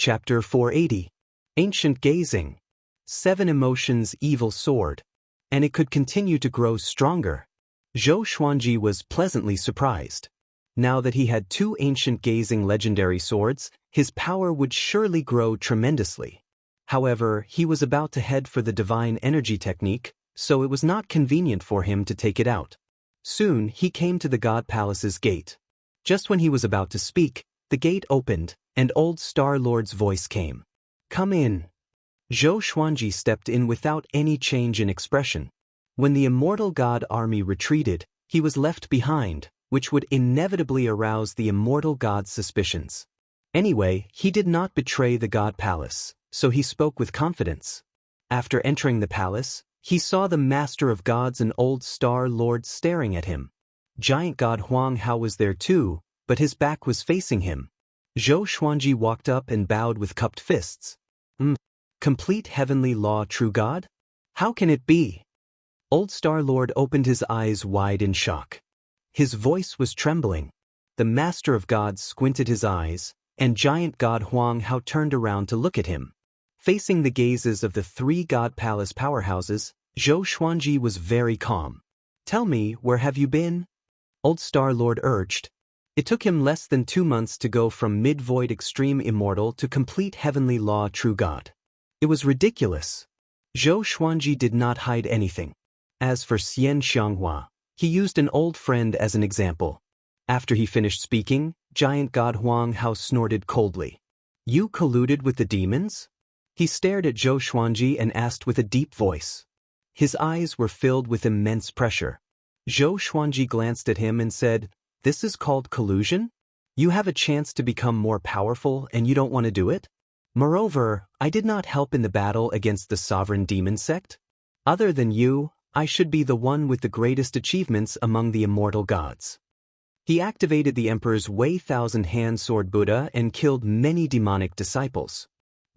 Chapter 480. Ancient Gazing. 7 Emotions Evil Sword. And it could continue to grow stronger. Zhou Xuanji was pleasantly surprised. Now that he had 2 ancient gazing legendary swords, his power would surely grow tremendously. However, he was about to head for the divine energy technique, so it was not convenient for him to take it out. Soon, he came to the God Palace's gate. Just when he was about to speak, the gate opened, and Old Star Lord's voice came. "Come in." Zhou Xuanji stepped in without any change in expression. When the immortal god army retreated, he was left behind, which would inevitably arouse the immortal god's suspicions. Anyway, he did not betray the God Palace, so he spoke with confidence. After entering the palace, he saw the Master of Gods and Old Star Lord staring at him. Giant God Huang Hao was there too, but his back was facing him. Zhou Xuanji walked up and bowed with cupped fists. Complete heavenly law, true God? How can it be? Old Star Lord opened his eyes wide in shock. His voice was trembling. The Master of Gods squinted his eyes, and Giant God Huang Hao turned around to look at him. Facing the gazes of the 3 God Palace powerhouses, Zhou Xuanji was very calm. "Tell me, where have you been?" Old Star Lord urged. It took him less than 2 months to go from mid-void extreme immortal to complete heavenly law true God. It was ridiculous. Zhou Xuanji did not hide anything. As for Xian Xianghua, he used an old friend as an example. After he finished speaking, Giant God Huang Hao snorted coldly. "You colluded with the demons?" He stared at Zhou Xuanji and asked with a deep voice. His eyes were filled with immense pressure. Zhou Xuanji glanced at him and said, "This is called collusion? You have a chance to become more powerful and you don't want to do it? Moreover, I did not help in the battle against the sovereign demon sect. Other than you, I should be the one with the greatest achievements among the immortal gods." He activated the Emperor's Wei Thousand-Hand Sword Buddha and killed many demonic disciples.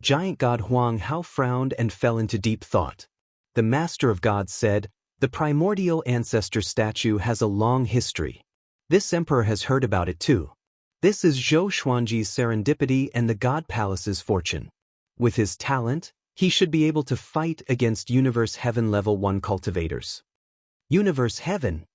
Giant God Huang Hao frowned and fell into deep thought. The Master of Gods said, "The primordial ancestor statue has a long history. This emperor has heard about it too. This is Zhou Xuanji's serendipity and the God Palace's fortune. With his talent, he should be able to fight against Universe Heaven Level 1 cultivators." Universe Heaven?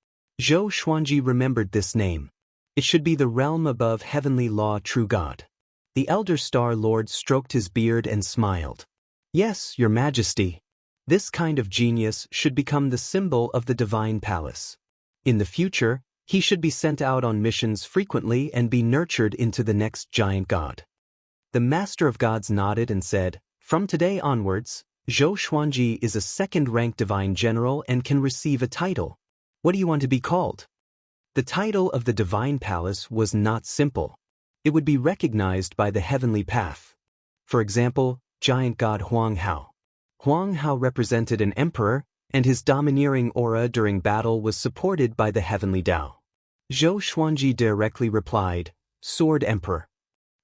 Zhou Xuanji remembered this name. It should be the realm above heavenly law true God. The Elder Star Lord stroked his beard and smiled. "Yes, Your Majesty. This kind of genius should become the symbol of the Divine Palace. In the future, he should be sent out on missions frequently and be nurtured into the next giant god." The Master of Gods nodded and said, "From today onwards, Zhou Xuanji is a 2nd-rank divine general and can receive a title. What do you want to be called?" The title of the Divine Palace was not simple. It would be recognized by the heavenly path. For example, Giant God Huang Hao. Huang Hao represented an emperor, and his domineering aura during battle was supported by the heavenly Tao. Zhou Xuanji directly replied, "Sword Emperor."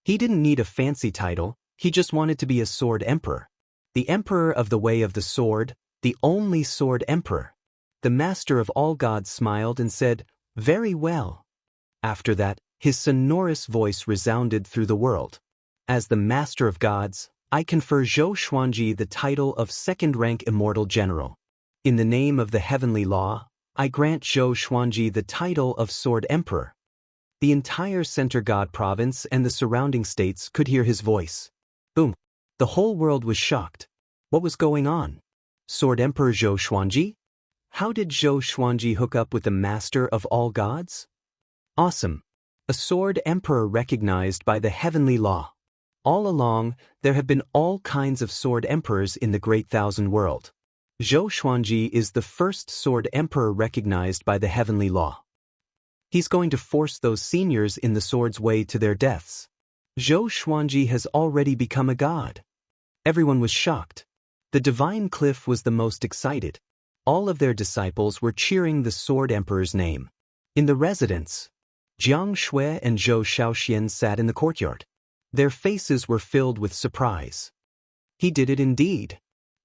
He didn't need a fancy title, he just wanted to be a Sword Emperor. The Emperor of the Way of the Sword, the only Sword Emperor. The Master of all gods smiled and said, "Very well." After that, his sonorous voice resounded through the world. "As the Master of Gods, I confer Zhou Xuanji the title of 2nd-rank Immortal General. In the name of the heavenly law, I grant Zhou Xuanji the title of Sword Emperor." The entire Center God province and the surrounding states could hear his voice. Boom! The whole world was shocked. What was going on? Sword Emperor Zhou Xuanji? How did Zhou Xuanji hook up with the Master of all gods? Awesome! A Sword Emperor recognized by the heavenly law. All along, there have been all kinds of Sword Emperors in the Great Thousand World. Zhou Xuanji is the first Sword Emperor recognized by the heavenly law. He's going to force those seniors in the sword's way to their deaths. Zhou Xuanji has already become a god. Everyone was shocked. The Divine Cliff was the most excited. All of their disciples were cheering the Sword Emperor's name. In the residence, Jiang Shui and Zhou Shaoxian sat in the courtyard. Their faces were filled with surprise. He did it indeed.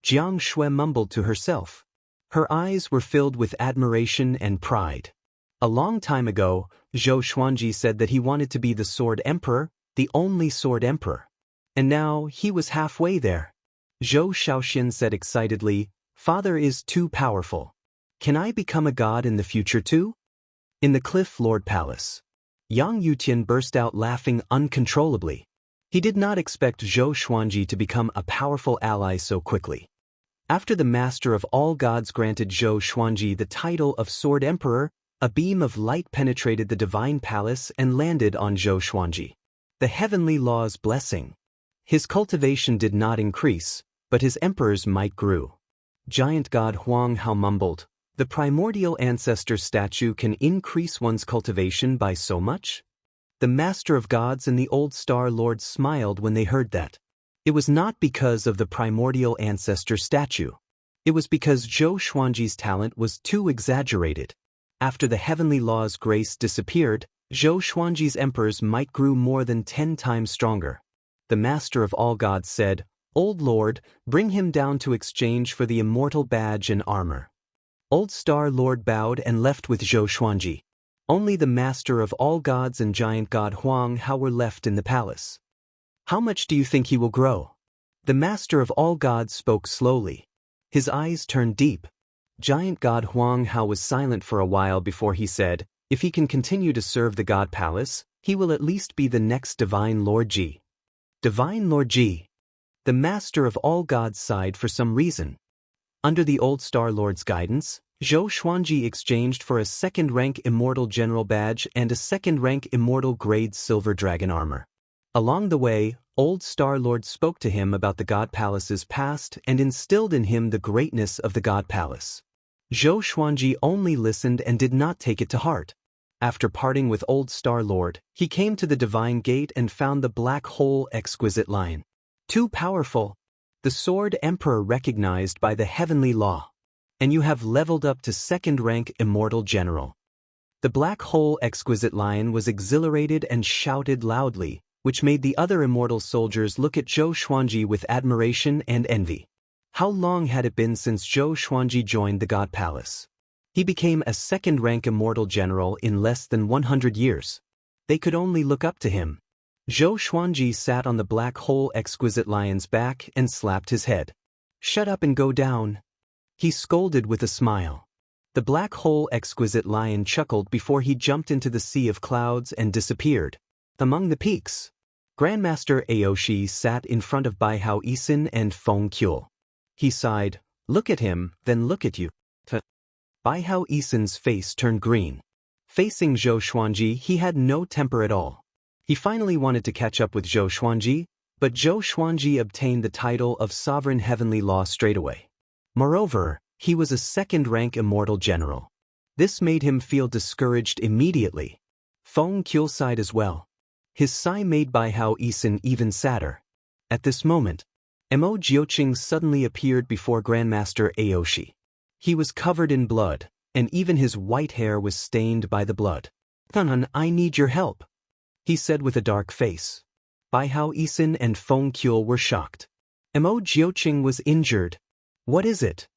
Jiang Shui mumbled to herself. Her eyes were filled with admiration and pride. A long time ago, Zhou Xuanji said that he wanted to be the Sword Emperor, the only Sword Emperor. And now he was halfway there. Zhou Shaoxian said excitedly, "Father is too powerful. Can I become a god in the future too?" In the Cliff Lord Palace, Yang Yutian burst out laughing uncontrollably. He did not expect Zhou Xuanji to become a powerful ally so quickly. After the Master of all Gods granted Zhou Xuanji the title of Sword Emperor, a beam of light penetrated the divine palace and landed on Zhou Xuanji. The heavenly law's blessing. His cultivation did not increase, but his emperor's might grew. Giant god Huang Hao mumbled, "The primordial ancestor statue can increase one's cultivation by so much?" The Master of Gods and the Old Star Lord smiled when they heard that. It was not because of the primordial ancestor statue. It was because Zhou Xuanji's talent was too exaggerated. After the heavenly law's grace disappeared, Zhou Xuanji's emperor's might grew more than 10 times stronger. The Master of all Gods said, "Old Lord, bring him down to exchange for the immortal badge and armor." Old Star Lord bowed and left with Zhou Xuanji. Only the Master of all Gods and Giant God Huang Hao were left in the palace. "How much do you think he will grow?" The Master of all Gods spoke slowly. His eyes turned deep. Giant God Huang Hao was silent for a while before he said, "If he can continue to serve the God Palace, he will at least be the next Divine Lord Ji." Divine Lord Ji. The Master of all Gods sighed for some reason. Under the Old Star Lord's guidance, Zhou Xuanji exchanged for a second-rank Immortal General Badge and a second-rank Immortal Grade Silver Dragon Armor. Along the way, Old Star Lord spoke to him about the God Palace's past and instilled in him the greatness of the God Palace. Zhou Xuanji only listened and did not take it to heart. After parting with Old Star Lord, he came to the Divine Gate and found the Black Hole Exquisite Lion. Too powerful. The Sword Emperor recognized by the heavenly law. And you have leveled up to second-rank Immortal General. The Black Hole Exquisite Lion was exhilarated and shouted loudly, which made the other immortal soldiers look at Zhou Xuanji with admiration and envy. How long had it been since Zhou Xuanji joined the God Palace? He became a second-rank Immortal General in less than 100 years. They could only look up to him. Zhou Xuanji sat on the Black Hole Exquisite Lion's back and slapped his head. "Shut up and go down," he scolded with a smile. The Black Hole Exquisite Lion chuckled before he jumped into the sea of clouds and disappeared. Among the peaks, Grandmaster Aoshi sat in front of Baihao Isin and Feng Qiu. He sighed, "Look at him, then look at you." Baihao Isin's face turned green. Facing Zhou Xuanji, he had no temper at all. He finally wanted to catch up with Zhou Xuanji, but Zhou Xuanji obtained the title of Sovereign Heavenly Law straight away. Moreover, he was a second-rank Immortal General. This made him feel discouraged immediately. Feng Qiu sighed as well. His sigh made Baihao Isin even sadder. At this moment, Mo Jiuqing suddenly appeared before Grandmaster Aoshi. He was covered in blood, and even his white hair was stained by the blood. "Thunhan, I need your help," he said with a dark face. Baihao Isin and Feng Qiu were shocked. Mo Jiuqing was injured. "What is it?"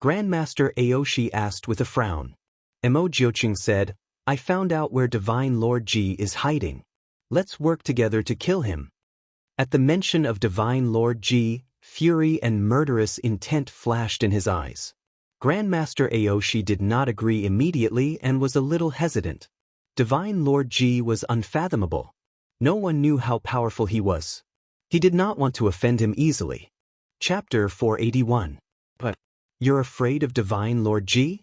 Grandmaster Aoshi asked with a frown. Mo Jiuqing said, "I found out where Divine Lord Ji is hiding. Let's work together to kill him." At the mention of Divine Lord Ji, fury and murderous intent flashed in his eyes. Grandmaster Aoshi did not agree immediately and was a little hesitant. Divine Lord Ji was unfathomable. No one knew how powerful he was. He did not want to offend him easily. Chapter 481. "But you're afraid of Divine Lord Ji?"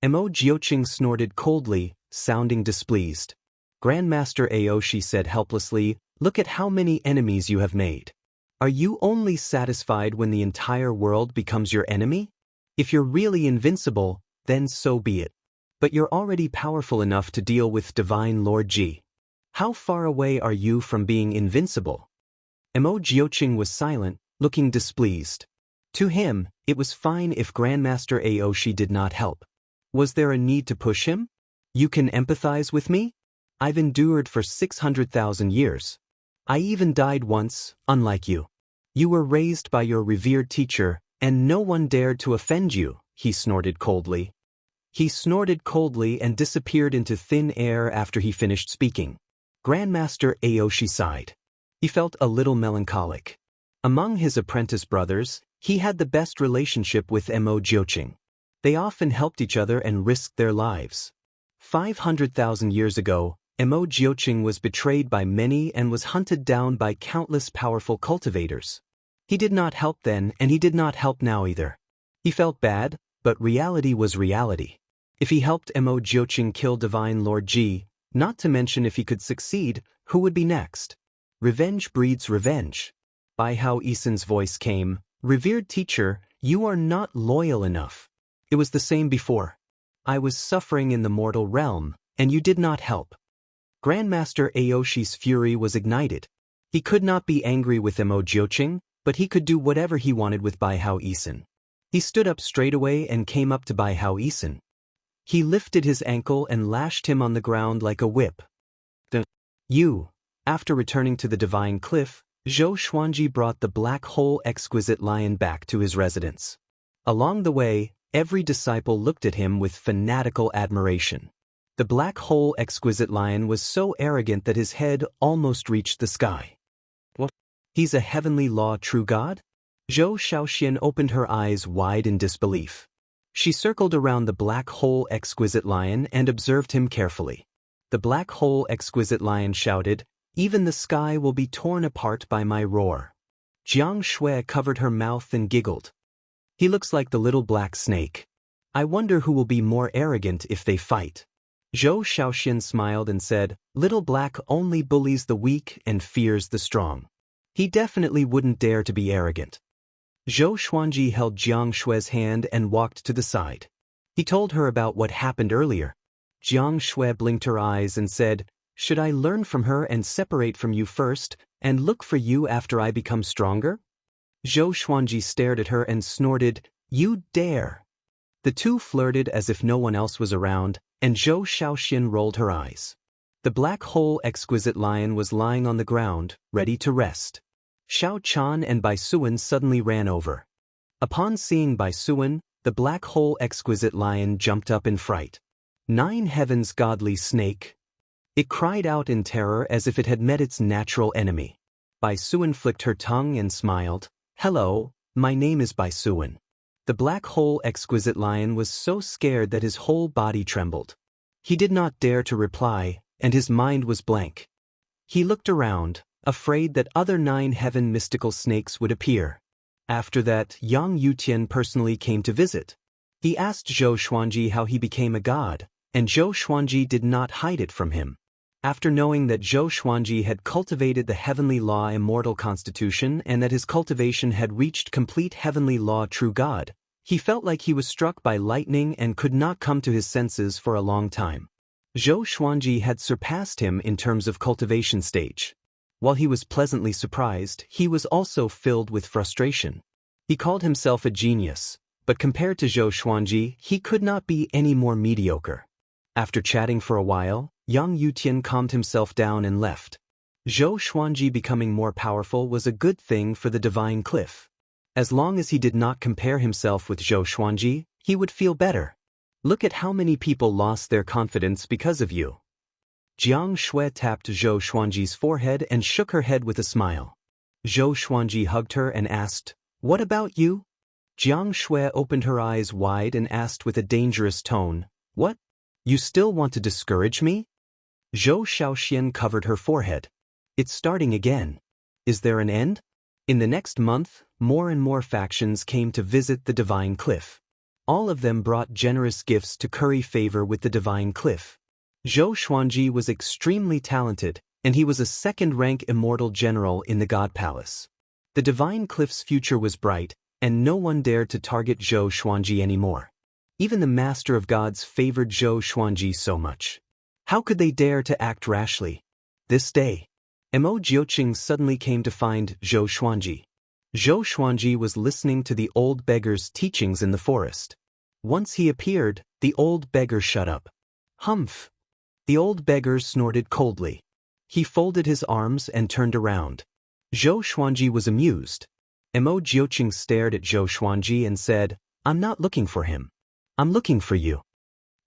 Mo Jiuqing snorted coldly, sounding displeased. Grandmaster Aoshi said helplessly, "Look at how many enemies you have made. Are you only satisfied when the entire world becomes your enemy? If you're really invincible, then so be it. But you're already powerful enough to deal with Divine Lord Ji. How far away are you from being invincible?" Mo Jiuqing was silent, looking displeased. To him, it was fine if Grandmaster Aoshi did not help. Was there a need to push him? "You can empathize with me? I've endured for 600,000 years. I even died once, unlike you. You were raised by your revered teacher, and no one dared to offend you," he snorted coldly. He snorted coldly and disappeared into thin air after he finished speaking. Grandmaster Aoshi sighed. He felt a little melancholic. Among his apprentice brothers, he had the best relationship with Mo Jiuqing. They often helped each other and risked their lives. 500,000 years ago, Mo Jiuqing was betrayed by many and was hunted down by countless powerful cultivators. He did not help then and he did not help now either. He felt bad, but reality was reality. If he helped Mo Jiuqing kill Divine Lord Ji, not to mention if he could succeed, who would be next? Revenge breeds revenge. Bai Hao Yisan's voice came, "Revered teacher, you are not loyal enough. It was the same before. I was suffering in the mortal realm, and you did not help." Grandmaster Aoshi's fury was ignited. He could not be angry with Mo Jiuqing, but he could do whatever he wanted with Bai Hao Yisan. He stood up straightaway and came up to Bai Hao Yisan. He lifted his ankle and lashed him on the ground like a whip. After returning to the Divine Cliff, Zhou Xuanji brought the black hole exquisite lion back to his residence. Along the way, every disciple looked at him with fanatical admiration. The black hole exquisite lion was so arrogant that his head almost reached the sky. What? He's a heavenly law true god? Zhou Shaoxian opened her eyes wide in disbelief. She circled around the black hole exquisite lion and observed him carefully. The black hole exquisite lion shouted, "Even the sky will be torn apart by my roar." Jiang Shui covered her mouth and giggled. He looks like the little black snake. I wonder who will be more arrogant if they fight. Zhou Shaoxian smiled and said, "Little black only bullies the weak and fears the strong. He definitely wouldn't dare to be arrogant." Zhou Xuanji held Jiang Shui's hand and walked to the side. He told her about what happened earlier. Jiang Shui blinked her eyes and said, "Should I learn from her and separate from you first, and look for you after I become stronger?" Zhou Xuanji stared at her and snorted, "You dare!" The two flirted as if no one else was around, and Zhou Shaoxian rolled her eyes. The black hole exquisite lion was lying on the ground, ready to rest. Xiao Chan and Bai Suan suddenly ran over. Upon seeing Bai Suan, the black hole exquisite lion jumped up in fright. "Nine heavens godly snake!" It cried out in terror as if it had met its natural enemy. Bai Suan flicked her tongue and smiled. "Hello, my name is Bai Suan." The black hole exquisite lion was so scared that his whole body trembled. He did not dare to reply, and his mind was blank. He looked around, afraid that other 9 heaven mystical snakes would appear. After that, Yang Yutian personally came to visit. He asked Zhou Xuanji how he became a god, and Zhou Xuanji did not hide it from him. After knowing that Zhou Xuanji had cultivated the heavenly law immortal constitution and that his cultivation had reached complete heavenly law true god, he felt like he was struck by lightning and could not come to his senses for a long time. Zhou Xuanji had surpassed him in terms of cultivation stage. While he was pleasantly surprised, he was also filled with frustration. He called himself a genius, but compared to Zhou Xuanji, he could not be any more mediocre. After chatting for a while, Yang Yutian calmed himself down and left. Zhou Xuanji becoming more powerful was a good thing for the Divine Cliff. As long as he did not compare himself with Zhou Xuanji, he would feel better. Look at how many people lost their confidence because of you. Jiang Shui tapped Zhou Xuanji's forehead and shook her head with a smile. Zhou Xuanji hugged her and asked, "What about you?" Jiang Shui opened her eyes wide and asked with a dangerous tone, "What? You still want to discourage me?" Zhou Shaoxian covered her forehead. "It's starting again. Is there an end?" In the next month, more and more factions came to visit the Divine Cliff. All of them brought generous gifts to curry favor with the Divine Cliff. Zhou Xuanji was extremely talented, and he was a second-rank immortal general in the God Palace. The Divine Cliff's future was bright, and no one dared to target Zhou Xuanji anymore. Even the Master of Gods favored Zhou Xuanji so much. How could they dare to act rashly? This day, Mo Jiuqing suddenly came to find Zhou Xuanji. Zhou Xuanji was listening to the old beggar's teachings in the forest. Once he appeared, the old beggar shut up. "Humph!" The old beggar snorted coldly. He folded his arms and turned around. Zhou Xuanji was amused. Mo Jiuqing stared at Zhou Xuanji and said, "I'm not looking for him. I'm looking for you."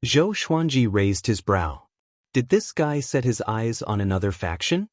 Zhou Xuanji raised his brow. Did this guy set his eyes on another faction?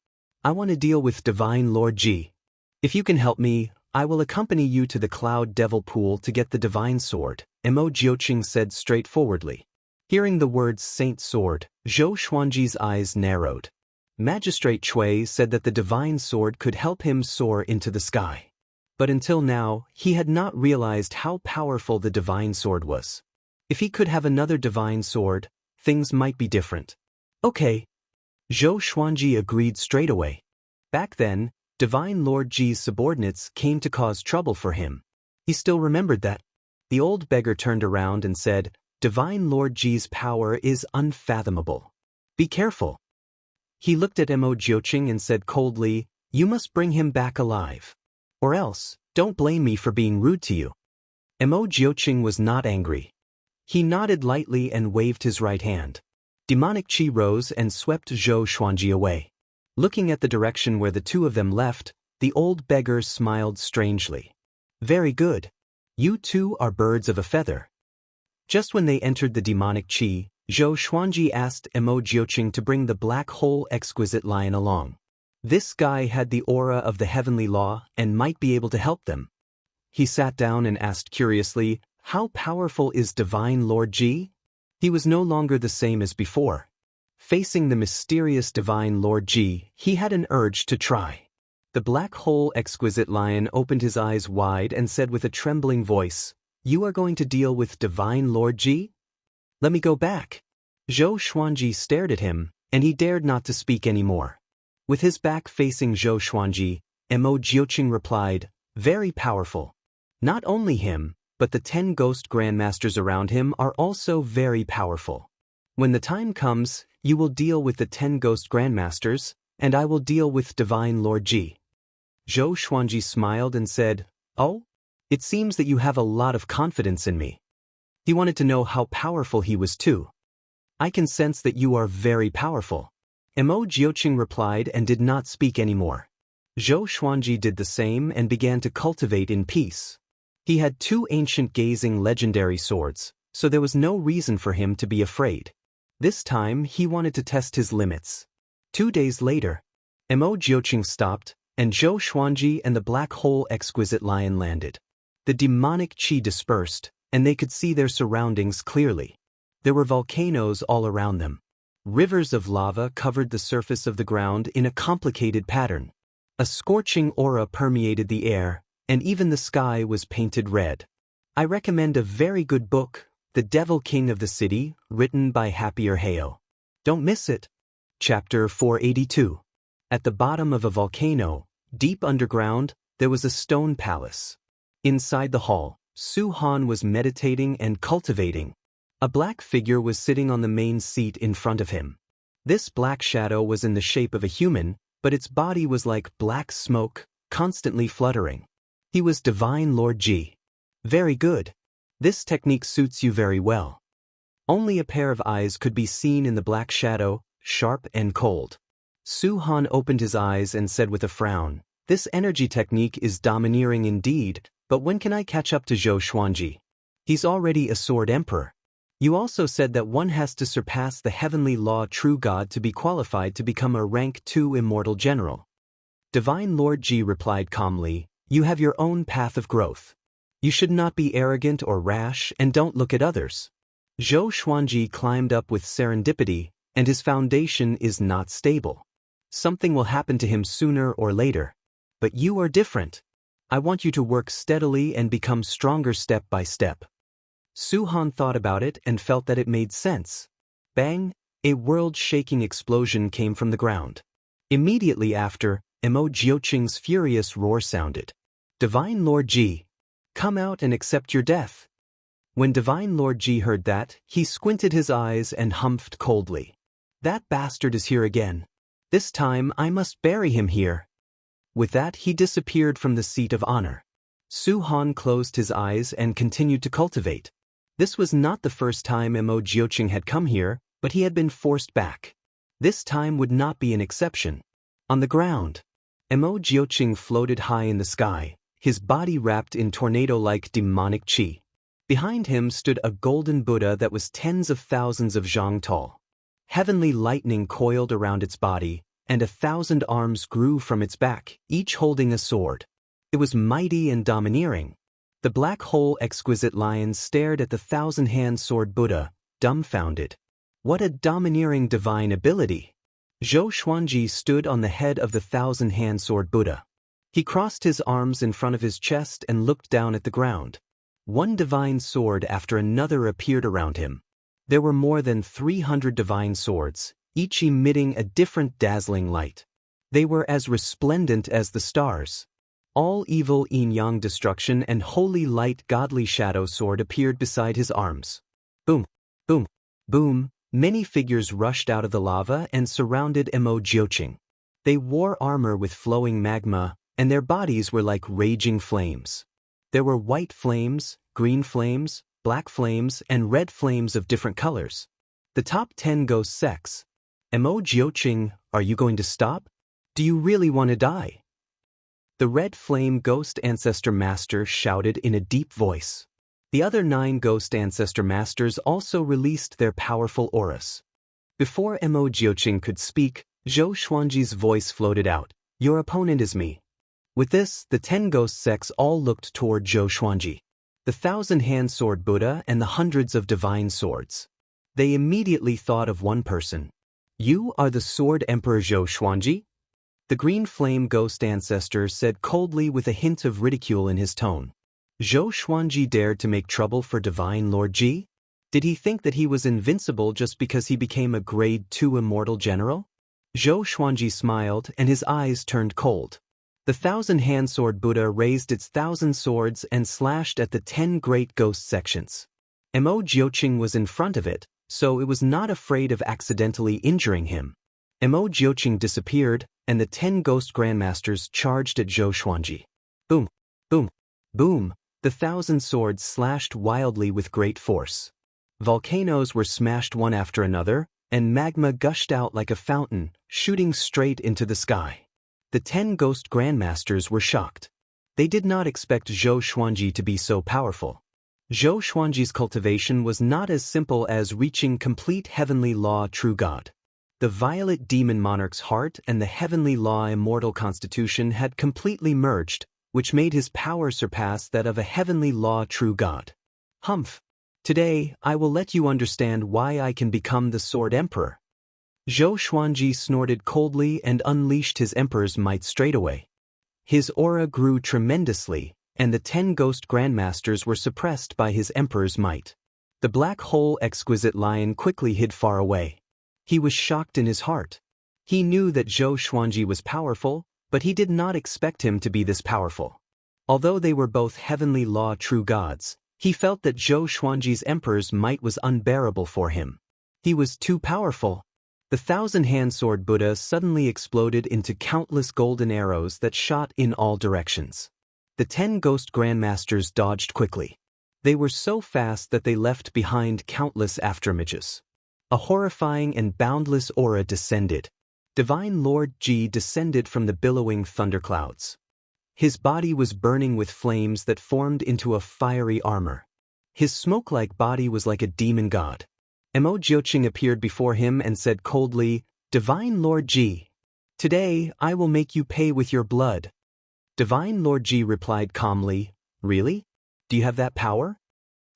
I want to deal with Divine Lord Ji. If you can help me, I will accompany you to the Cloud Devil Pool to get the Divine Sword, Mo Jiuqing said straightforwardly. Hearing the words Saint Sword, Zhou Xuanji's eyes narrowed. Magistrate Cui said that the Divine Sword could help him soar into the sky. But until now, he had not realized how powerful the Divine Sword was. If he could have another Divine Sword, things might be different. Okay. Zhou Xuanji agreed straight away. Back then, Divine Lord Ji's subordinates came to cause trouble for him. He still remembered that. The old beggar turned around and said, Divine Lord Ji's power is unfathomable. Be careful. He looked at Mo Jiuqing and said coldly, You must bring him back alive. Or else, don't blame me for being rude to you. Mo Jiuqing was not angry. He nodded lightly and waved his right hand. Demonic Qi rose and swept Zhou Xuanji away. Looking at the direction where the two of them left, the old beggar smiled strangely. Very good. You two are birds of a feather. Just when they entered the demonic Qi, Zhou Xuanji asked Mo Jiuqing to bring the black hole exquisite lion along. This guy had the aura of the heavenly law and might be able to help them. He sat down and asked curiously, How powerful is Divine Lord Ji? He was no longer the same as before. Facing the mysterious Divine Lord Ji, he had an urge to try. The black hole exquisite lion opened his eyes wide and said with a trembling voice, You are going to deal with Divine Lord Ji? Let me go back. Zhou Xuanji stared at him, and he dared not to speak anymore. With his back facing Zhou Xuanji, Mo Jiuqing replied, Very powerful. Not only him, but the 10 ghost grandmasters around him are also very powerful. When the time comes, you will deal with the 10 ghost grandmasters, and I will deal with Divine Lord Ji. Zhou Xuanji smiled and said, Oh? It seems that you have a lot of confidence in me. He wanted to know how powerful he was too. I can sense that you are very powerful. Mo Jiuqing replied and did not speak anymore. Zhou Xuanji did the same and began to cultivate in peace. He had 2 ancient gazing legendary swords, so there was no reason for him to be afraid. This time he wanted to test his limits. 2 days later, Mo Jiuqing stopped, and Zhou Xuanji and the black hole exquisite lion landed. The demonic qi dispersed, and they could see their surroundings clearly. There were volcanoes all around them. Rivers of lava covered the surface of the ground in a complicated pattern. A scorching aura permeated the air, and even the sky was painted red. I recommend a very good book, The Devil King of the City, written by Happier Heo. Don't miss it. Chapter 482. At the bottom of a volcano, deep underground, there was a stone palace. Inside the hall, Su Han was meditating and cultivating. A black figure was sitting on the main seat in front of him. This black shadow was in the shape of a human, but its body was like black smoke, constantly fluttering. He was Divine Lord Ji. Very good. This technique suits you very well. Only a pair of eyes could be seen in the black shadow, sharp and cold. Su Han opened his eyes and said with a frown, This energy technique is domineering indeed, but when can I catch up to Zhou Xuanji? He's already a sword emperor. You also said that one has to surpass the heavenly law true God to be qualified to become a rank 2 immortal general. Divine Lord Ji replied calmly, You have your own path of growth. You should not be arrogant or rash and don't look at others. Zhou Xuanji climbed up with serendipity, and his foundation is not stable. Something will happen to him sooner or later. But you are different. I want you to work steadily and become stronger step by step. Su Han thought about it and felt that it made sense. Bang! A world-shaking explosion came from the ground. Immediately after, Mo Jiuqing's furious roar sounded. Divine Lord Ji, come out and accept your death. When Divine Lord Ji heard that, he squinted his eyes and humphed coldly. That bastard is here again. This time I must bury him here. With that he disappeared from the seat of honor. Su Han closed his eyes and continued to cultivate. This was not the first time Mo Jiuqing had come here, but he had been forced back. This time would not be an exception. On the ground, Mo Jiuqing floated high in the sky, his body wrapped in tornado-like demonic qi. Behind him stood a golden Buddha that was tens of thousands of zhang tall. Heavenly lightning coiled around its body, and 1,000 arms grew from its back, each holding a sword. It was mighty and domineering. The black hole exquisite lion stared at the 1,000-hand sword Buddha, dumbfounded. What a domineering divine ability! Zhou Xuanji stood on the head of the 1,000-hand sword Buddha. He crossed his arms in front of his chest and looked down at the ground. One divine sword after another appeared around him. There were more than 300 divine swords, each emitting a different dazzling light. They were as resplendent as the stars. All evil yin-yang destruction and holy light godly shadow sword appeared beside his arms. Boom, boom, boom, many figures rushed out of the lava and surrounded Mo Jiuqing. They wore armor with flowing magma, and their bodies were like raging flames. There were white flames, green flames, black flames, and red flames of different colors. The top 10 ghost sects. Mo Jiuqing, are you going to stop? Do you really want to die? The red flame ghost ancestor master shouted in a deep voice. The other 9 ghost ancestor masters also released their powerful auras. Before Mo Jiuqing could speak, Zhou Xuanji's voice floated out. Your opponent is me. With this, the 10 ghost sects all looked toward Zhou Xuanji. The 1,000-hand sword Buddha and the hundreds of divine swords. They immediately thought of one person. You are the Sword Emperor Zhou Xuanji? The green flame ghost ancestor said coldly with a hint of ridicule in his tone. Zhou Xuanji dared to make trouble for Divine Lord Ji? Did he think that he was invincible just because he became a grade 2 immortal general? Zhou Xuanji smiled and his eyes turned cold. The 1,000-hand sword Buddha raised its 1,000 swords and slashed at the 10 great ghost sections. Mo Jiuqing was in front of it, so it was not afraid of accidentally injuring him. Mo Jiuqing disappeared, and the 10 ghost grandmasters charged at Zhou Xuanji. Boom, boom, boom, the 1,000 swords slashed wildly with great force. Volcanoes were smashed one after another, and magma gushed out like a fountain, shooting straight into the sky. The 10 ghost grandmasters were shocked. They did not expect Zhou Xuanji to be so powerful. Zhou Xuanji's cultivation was not as simple as reaching complete heavenly law true God. The violet demon monarch's heart and the heavenly law immortal constitution had completely merged, which made his power surpass that of a heavenly law true God. Humph! Today, I will let you understand why I can become the Sword Emperor. Zhou Xuanji snorted coldly and unleashed his emperor's might straightaway. His aura grew tremendously, and the 10 ghost grandmasters were suppressed by his emperor's might. The black hole exquisite lion quickly hid far away. He was shocked in his heart. He knew that Zhou Xuanji was powerful, but he did not expect him to be this powerful. Although they were both heavenly law true gods, he felt that Zhou Xuanji's emperor's might was unbearable for him. He was too powerful. The 1,000-hand sword Buddha suddenly exploded into countless golden arrows that shot in all directions. The 10 ghost grandmasters dodged quickly. They were so fast that they left behind countless afterimages. A horrifying and boundless aura descended. Divine Lord Ji descended from the billowing thunderclouds. His body was burning with flames that formed into a fiery armor. His smoke-like body was like a demon god. Mo Jiuqing appeared before him and said coldly, Divine Lord Ji, today I will make you pay with your blood. Divine Lord Ji replied calmly, Really? Do you have that power?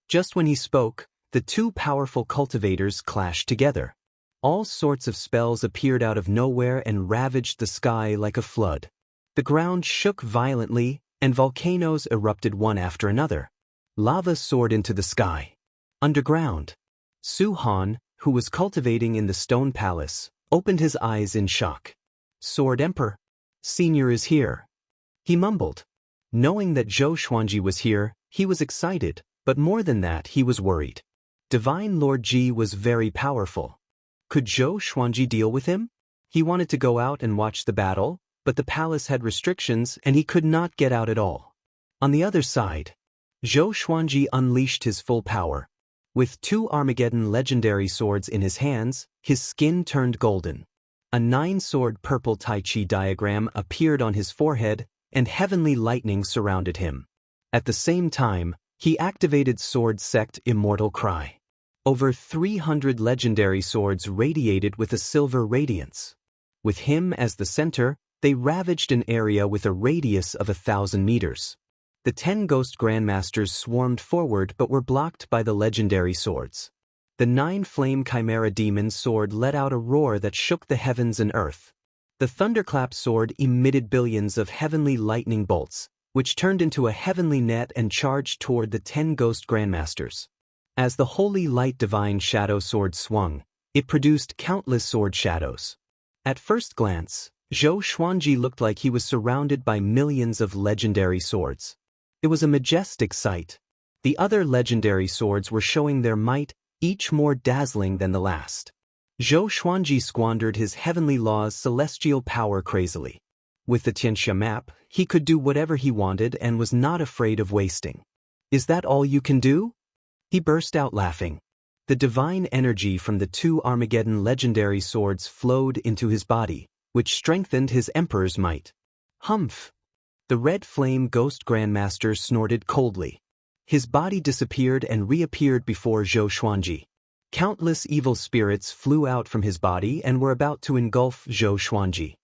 Just when he spoke, the 2 powerful cultivators clashed together. All sorts of spells appeared out of nowhere and ravaged the sky like a flood. The ground shook violently, and volcanoes erupted one after another. Lava soared into the sky. Underground, Su Han, who was cultivating in the stone palace, opened his eyes in shock. Sword Emperor, Senior is here. He mumbled. Knowing that Zhou Xuanji was here, he was excited, but more than that he was worried. Divine Lord Ji was very powerful. Could Zhou Xuanji deal with him? He wanted to go out and watch the battle, but the palace had restrictions and he could not get out at all. On the other side, Zhou Xuanji unleashed his full power. With 2 Armageddon legendary swords in his hands, his skin turned golden. A 9-sword purple Tai Chi diagram appeared on his forehead, and heavenly lightning surrounded him. At the same time, he activated Sword Sect Immortal Cry. Over 300 legendary swords radiated with a silver radiance. With him as the center, they ravaged an area with a radius of 1,000 meters. The 10 ghost grandmasters swarmed forward but were blocked by the legendary swords. The 9 flame chimera demon sword let out a roar that shook the heavens and earth. The thunderclap sword emitted billions of heavenly lightning bolts, which turned into a heavenly net and charged toward the 10 ghost grandmasters. As the holy light divine shadow sword swung, it produced countless sword shadows. At first glance, Zhou Xuanji looked like he was surrounded by millions of legendary swords. It was a majestic sight. The other legendary swords were showing their might, each more dazzling than the last. Zhou Xuanji squandered his heavenly law's celestial power crazily. With the Tianxia map, he could do whatever he wanted and was not afraid of wasting. "Is that all you can do?" He burst out laughing. The divine energy from the 2 Armageddon legendary swords flowed into his body, which strengthened his emperor's might. Humph! The red flame ghost grandmaster snorted coldly. His body disappeared and reappeared before Zhou Xuanji. Countless evil spirits flew out from his body and were about to engulf Zhou Xuanji.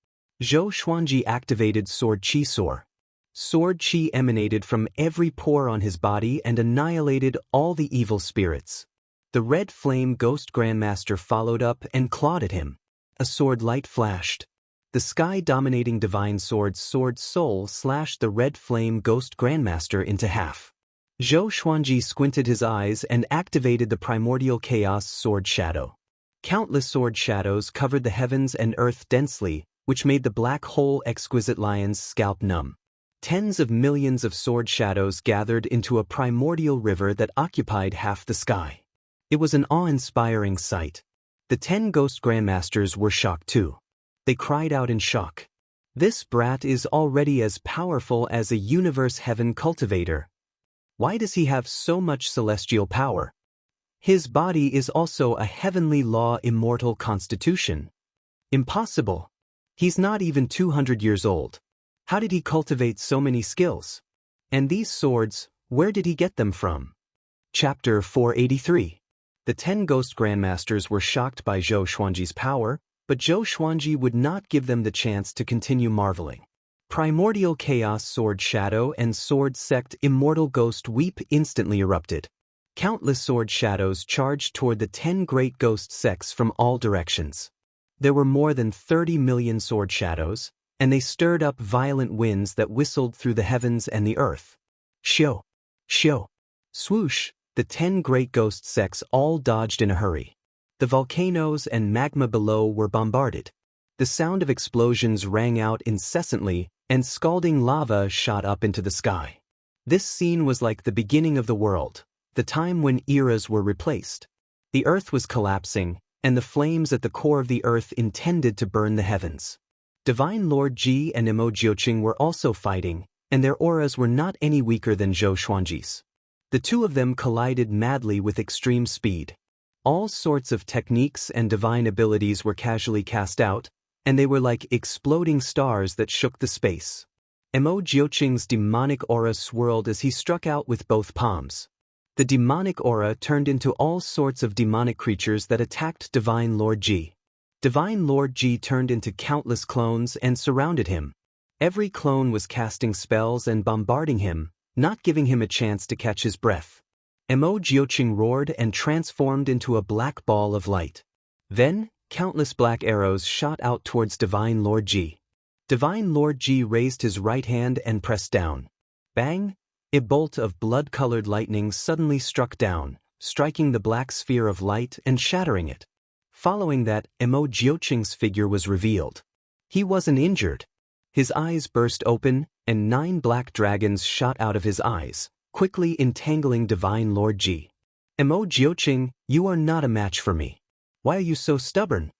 Zhou Xuanji activated Sword Qi Soar. Sword Qi emanated from every pore on his body and annihilated all the evil spirits. The red flame ghost grandmaster followed up and clawed at him. A sword light flashed. The sky-dominating divine sword's sword soul slashed the red flame ghost grandmaster into half. Zhou Xuanji squinted his eyes and activated the primordial chaos sword shadow. Countless sword shadows covered the heavens and earth densely, which made the black hole exquisite lion's scalp numb. Tens of millions of sword shadows gathered into a primordial river that occupied half the sky. It was an awe-inspiring sight. The 10 ghost grandmasters were shocked too. They cried out in shock. "This brat is already as powerful as a universe heaven cultivator. Why does he have so much celestial power? His body is also a heavenly law immortal constitution. Impossible. He's not even 200 years old. How did he cultivate so many skills? And these swords, where did he get them from?" Chapter 483. The 10 ghost grandmasters were shocked by Zhou Xuanji's power, but Zhou Xuanji would not give them the chance to continue marveling. Primordial Chaos Sword Shadow and Sword Sect Immortal Ghost Weep instantly erupted. Countless sword shadows charged toward the 10 great ghost sects from all directions. There were more than 30 million sword shadows, and they stirred up violent winds that whistled through the heavens and the earth. Shio! Shio! Swoosh! The 10 great ghost sects all dodged in a hurry. The volcanoes and magma below were bombarded. The sound of explosions rang out incessantly, and scalding lava shot up into the sky. This scene was like the beginning of the world, the time when eras were replaced. The earth was collapsing, and the flames at the core of the earth intended to burn the heavens. Divine Lord Ji and Emo Jiuqing were also fighting, and their auras were not any weaker than Zhou Xuanji's. The two of them collided madly with extreme speed. All sorts of techniques and divine abilities were casually cast out, and they were like exploding stars that shook the space. Emo Jiuqing's demonic aura swirled as he struck out with both palms. The demonic aura turned into all sorts of demonic creatures that attacked Divine Lord Ji. Divine Lord Ji turned into countless clones and surrounded him. Every clone was casting spells and bombarding him, not giving him a chance to catch his breath. Emo Jiuqing roared and transformed into a black ball of light. Then, countless black arrows shot out towards Divine Lord Ji. Divine Lord Ji raised his right hand and pressed down. Bang! A bolt of blood-colored lightning suddenly struck down, striking the black sphere of light and shattering it. Following that, Emo Jiuqing's figure was revealed. He wasn't injured. His eyes burst open, and 9 black dragons shot out of his eyes, quickly entangling Divine Lord Ji. "Emo Jiuqing, you are not a match for me. Why are you so stubborn?"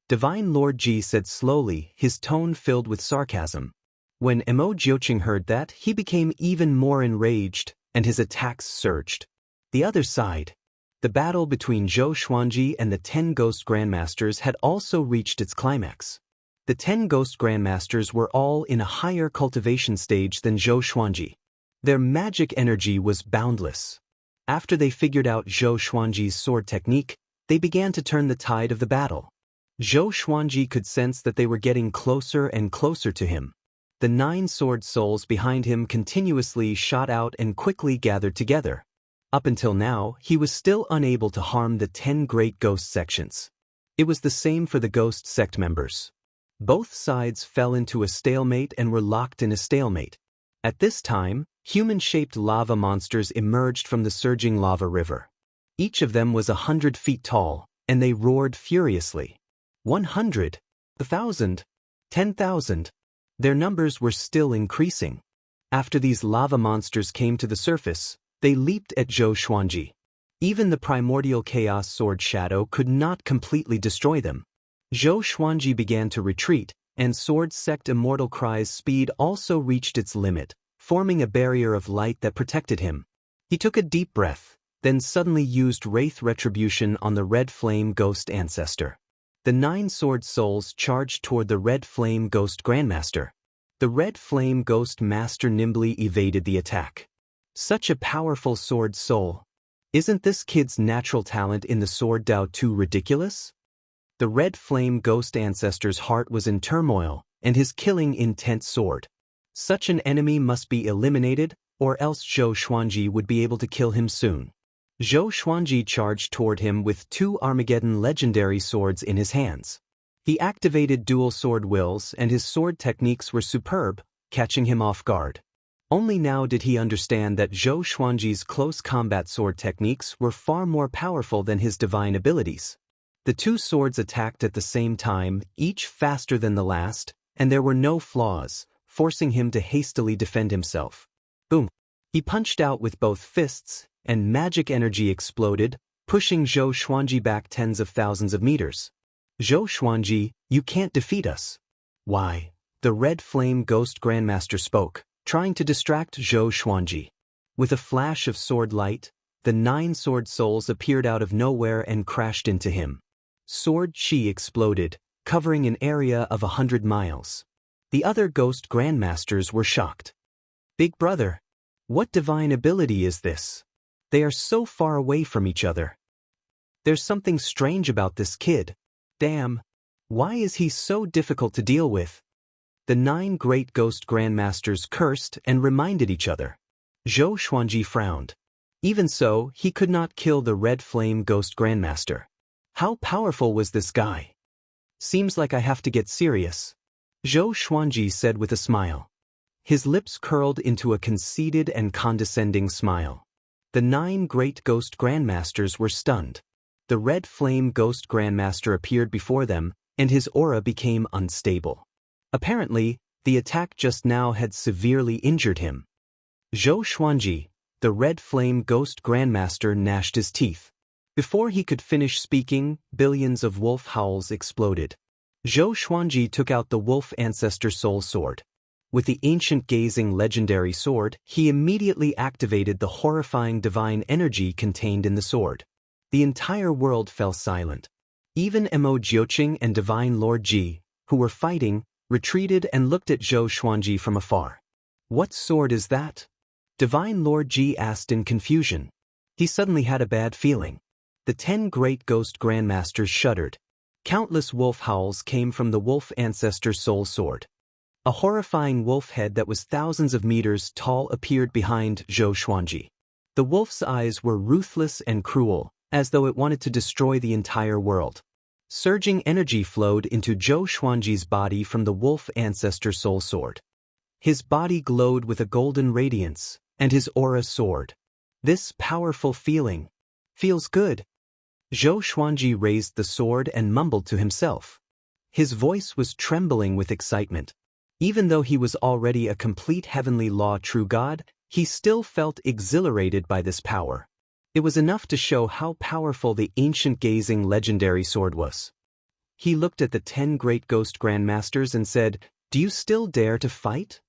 Divine Lord Ji said slowly, his tone filled with sarcasm. When Emo Jiuqing heard that, he became even more enraged, and his attacks surged. The other side. The battle between Zhou Xuanji and the 10 Ghost Grandmasters had also reached its climax. The 10 Ghost Grandmasters were all in a higher cultivation stage than Zhou Xuanji. Their magic energy was boundless. After they figured out Zhou Xuanji's sword technique, they began to turn the tide of the battle. Zhou Xuanji could sense that they were getting closer and closer to him. The 9 sword souls behind him continuously shot out and quickly gathered together. Up until now, he was still unable to harm the 10 great ghost sections. It was the same for the ghost sect members. Both sides fell into a stalemate and were locked in a stalemate. At this time, human-shaped lava monsters emerged from the surging lava river. Each of them was 100 feet tall, and they roared furiously. 100, 1,000, 10,000. Their numbers were still increasing. After these lava monsters came to the surface, they leaped at Zhou Xuanji. Even the primordial chaos sword shadow could not completely destroy them. Zhou Xuanji began to retreat, and sword sect immortal cry's speed also reached its limit, forming a barrier of light that protected him. He took a deep breath, then suddenly used Wraith Retribution on the Red Flame Ghost Ancestor. The 9 sword souls charged toward the Red Flame Ghost Grandmaster. The Red Flame Ghost Master nimbly evaded the attack. Such a powerful sword soul. Isn't this kid's natural talent in the sword Dao too ridiculous? The Red Flame Ghost Ancestor's heart was in turmoil, and his killing intent soared. Such an enemy must be eliminated, or else Zhou Xuanji would be able to kill him soon. Zhou Xuanji charged toward him with 2 Armageddon legendary swords in his hands. He activated dual sword wills, and his sword techniques were superb, catching him off guard. Only now did he understand that Zhou Xuanji's close combat sword techniques were far more powerful than his divine abilities. The 2 swords attacked at the same time, each faster than the last, and there were no flaws, forcing him to hastily defend himself. Boom! He punched out with both fists, and magic energy exploded, pushing Zhou Xuanji back tens of thousands of meters. Zhou Xuanji, you can't defeat us. Why? The Red Flame Ghost Grandmaster spoke, trying to distract Zhou Xuanji. With a flash of sword light, the 9 sword souls appeared out of nowhere and crashed into him. Sword chi exploded, covering an area of 100 miles. The other ghost grandmasters were shocked. Big brother, what divine ability is this? They are so far away from each other. There's something strange about this kid. Damn. Why is he so difficult to deal with? The 9 great ghost grandmasters cursed and reminded each other. Zhou Xuanji frowned. Even so, he could not kill the Red Flame Ghost Grandmaster. How powerful was this guy? Seems like I have to get serious. Zhou Xuanji said with a smile. His lips curled into a conceited and condescending smile. The 9 great ghost grandmasters were stunned. The Red Flame Ghost Grandmaster appeared before them, and his aura became unstable. Apparently, the attack just now had severely injured him. Zhou Xuanji, the Red Flame Ghost Grandmaster, gnashed his teeth. Before he could finish speaking, billions of wolf howls exploded. Zhou Xuanji took out the Wolf Ancestor Soul Sword. With the ancient gazing legendary sword, he immediately activated the horrifying divine energy contained in the sword. The entire world fell silent. Even Mo Jiuqing and Divine Lord Ji, who were fighting, retreated and looked at Zhou Xuanji from afar. What sword is that? Divine Lord Ji asked in confusion. He suddenly had a bad feeling. The 10 great ghost grandmasters shuddered. Countless wolf howls came from the Wolf Ancestor Soul Sword. A horrifying wolf head that was thousands of meters tall appeared behind Zhou Xuanji. The wolf's eyes were ruthless and cruel, as though it wanted to destroy the entire world. Surging energy flowed into Zhou Xuanji's body from the Wolf Ancestor Soul Sword. His body glowed with a golden radiance, and his aura soared. This powerful feeling feels good. Zhou Xuanji raised the sword and mumbled to himself. His voice was trembling with excitement. Even though he was already a complete heavenly law true god, he still felt exhilarated by this power. It was enough to show how powerful the ancient gazing legendary sword was. He looked at the 10 great ghost grandmasters and said, "Do you still dare to fight?"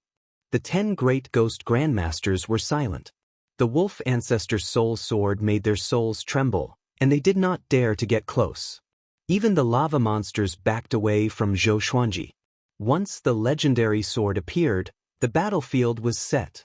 The 10 great ghost grandmasters were silent. The Wolf Ancestor Soul Sword made their souls tremble, and they did not dare to get close. Even the lava monsters backed away from Zhou Xuanji. Once the legendary sword appeared, the battlefield was set.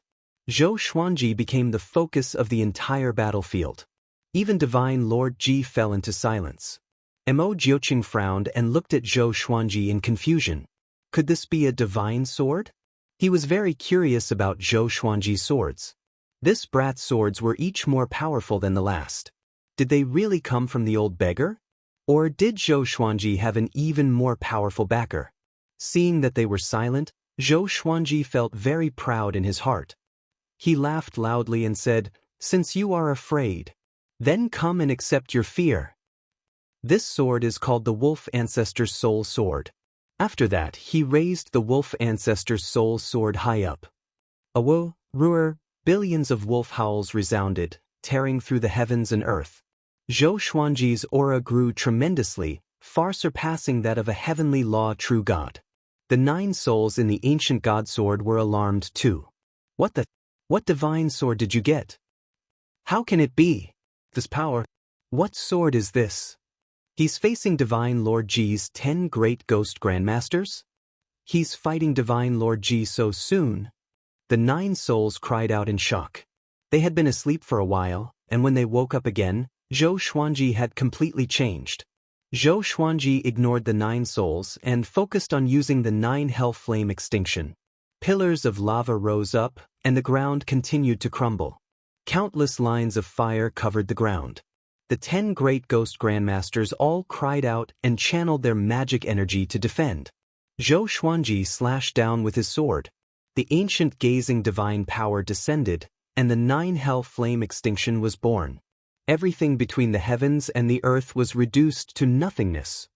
Zhou Xuanji became the focus of the entire battlefield. Even Divine Lord Ji fell into silence. Mo Jiuqing frowned and looked at Zhou Xuanji in confusion. Could this be a divine sword? He was very curious about Zhou Xuanji's swords. This brat's swords were each more powerful than the last. Did they really come from the old beggar? Or did Zhou Xuanji have an even more powerful backer? Seeing that they were silent, Zhou Xuanji felt very proud in his heart. He laughed loudly and said, "Since you are afraid, then come and accept your fear." This sword is called the Wolf Ancestor's Soul Sword. After that, he raised the Wolf Ancestor's Soul Sword high up. Awo, roar, billions of wolf howls resounded, tearing through the heavens and earth. Zhou Xuanji's aura grew tremendously, far surpassing that of a heavenly law true god. The 9 souls in the ancient god sword were alarmed too. What divine sword did you get? How can it be? This power? What sword is this? He's facing Divine Lord Ji's 10 great ghost grandmasters? He's fighting Divine Lord Ji so soon? The 9 souls cried out in shock. They had been asleep for a while, and when they woke up again, Zhou Xuanji had completely changed. Zhou Xuanji ignored the 9 souls and focused on using the 9 hell flame extinction. Pillars of lava rose up, and the ground continued to crumble. Countless lines of fire covered the ground. The 10 great ghost grandmasters all cried out and channeled their magic energy to defend. Zhou Xuanji slashed down with his sword. The ancient gazing divine power descended, and the 9 hell flame extinction was born. Everything between the heavens and the earth was reduced to nothingness.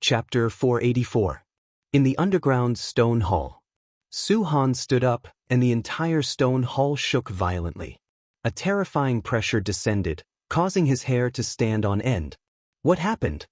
Chapter 484. In the underground stone hall. Su Han stood up, and the entire stone hall shook violently. A terrifying pressure descended, causing his hair to stand on end. What happened?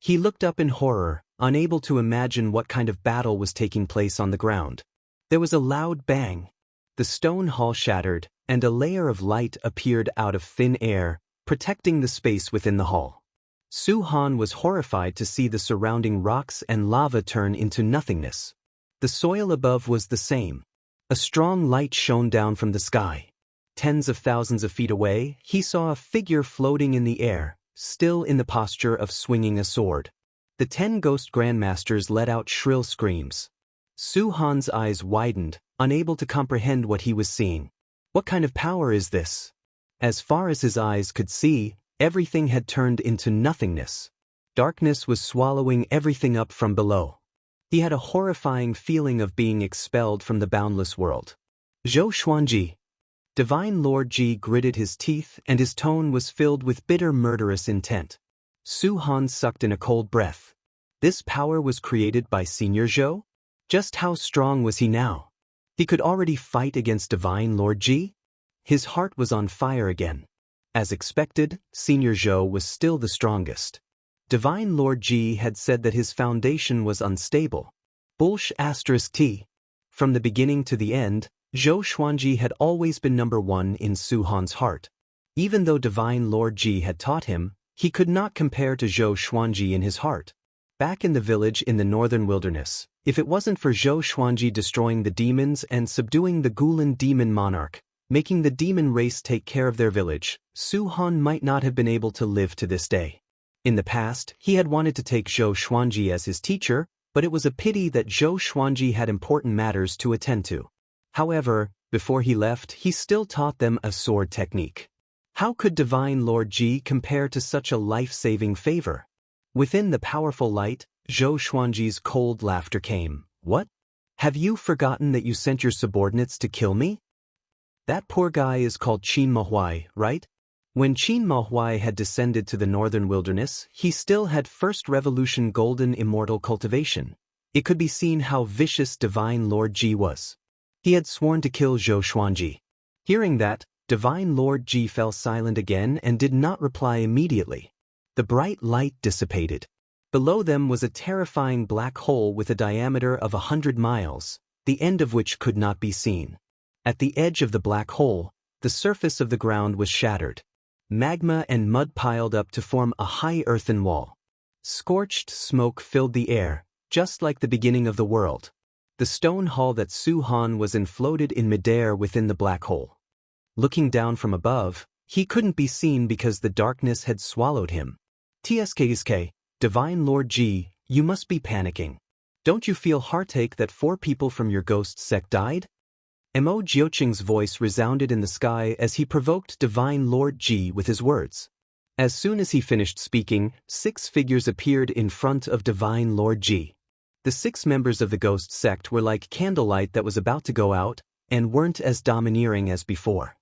He looked up in horror, unable to imagine what kind of battle was taking place on the ground. There was a loud bang. The stone hall shattered, and a layer of light appeared out of thin air, protecting the space within the hall. Su Han was horrified to see the surrounding rocks and lava turn into nothingness. The soil above was the same. A strong light shone down from the sky. Tens of thousands of feet away, he saw a figure floating in the air, still in the posture of swinging a sword. The 10 ghost grandmasters let out shrill screams. Su Han's eyes widened, unable to comprehend what he was seeing. What kind of power is this? As far as his eyes could see, everything had turned into nothingness. Darkness was swallowing everything up from below. He had a horrifying feeling of being expelled from the boundless world. Zhou Xuanji. Divine Lord Ji gritted his teeth, and his tone was filled with bitter murderous intent. Su Han sucked in a cold breath. This power was created by Senior Zhou? Just how strong was he now? He could already fight against Divine Lord Ji? His heart was on fire again. As expected, Senior Zhou was still the strongest. Divine Lord Ji had said that his foundation was unstable. T. From the beginning to the end, Zhou Xuanji had always been number 1 in Su Han's heart. Even though Divine Lord Ji had taught him, he could not compare to Zhou Xuanji in his heart. Back in the village in the northern wilderness, if it wasn't for Zhou Xuanji destroying the demons and subduing the Gulan demon monarch, making the demon race take care of their village, Su Han might not have been able to live to this day. In the past, he had wanted to take Zhou Xuanji as his teacher, but it was a pity that Zhou Xuanji had important matters to attend to. However, before he left, he still taught them a sword technique. How could Divine Lord Ji compare to such a life-saving favor? Within the powerful light, Zhou Xuanji's cold laughter came. What? Have you forgotten that you sent your subordinates to kill me? That poor guy is called Qin Mahuai, right? When Qin Mahuai had descended to the northern wilderness, he still had First Revolution golden immortal cultivation. It could be seen how vicious Divine Lord Ji was. He had sworn to kill Zhou Xuanji. Hearing that, Divine Lord Ji fell silent again and did not reply immediately. The bright light dissipated. Below them was a terrifying black hole with a diameter of 100 miles, the end of which could not be seen. At the edge of the black hole, the surface of the ground was shattered. Magma and mud piled up to form a high earthen wall. Scorched smoke filled the air, just like the beginning of the world. The stone hall that Su Han was in floated in midair within the black hole. Looking down from above, he couldn't be seen because the darkness had swallowed him. TSKSK, Divine Lord G, you must be panicking. Don't you feel heartache that 4 people from your ghost sect died? Mo Jioqing's voice resounded in the sky as he provoked Divine Lord Ji with his words. As soon as he finished speaking, 6 figures appeared in front of Divine Lord Ji. The 6 members of the ghost sect were like candlelight that was about to go out, and weren't as domineering as before.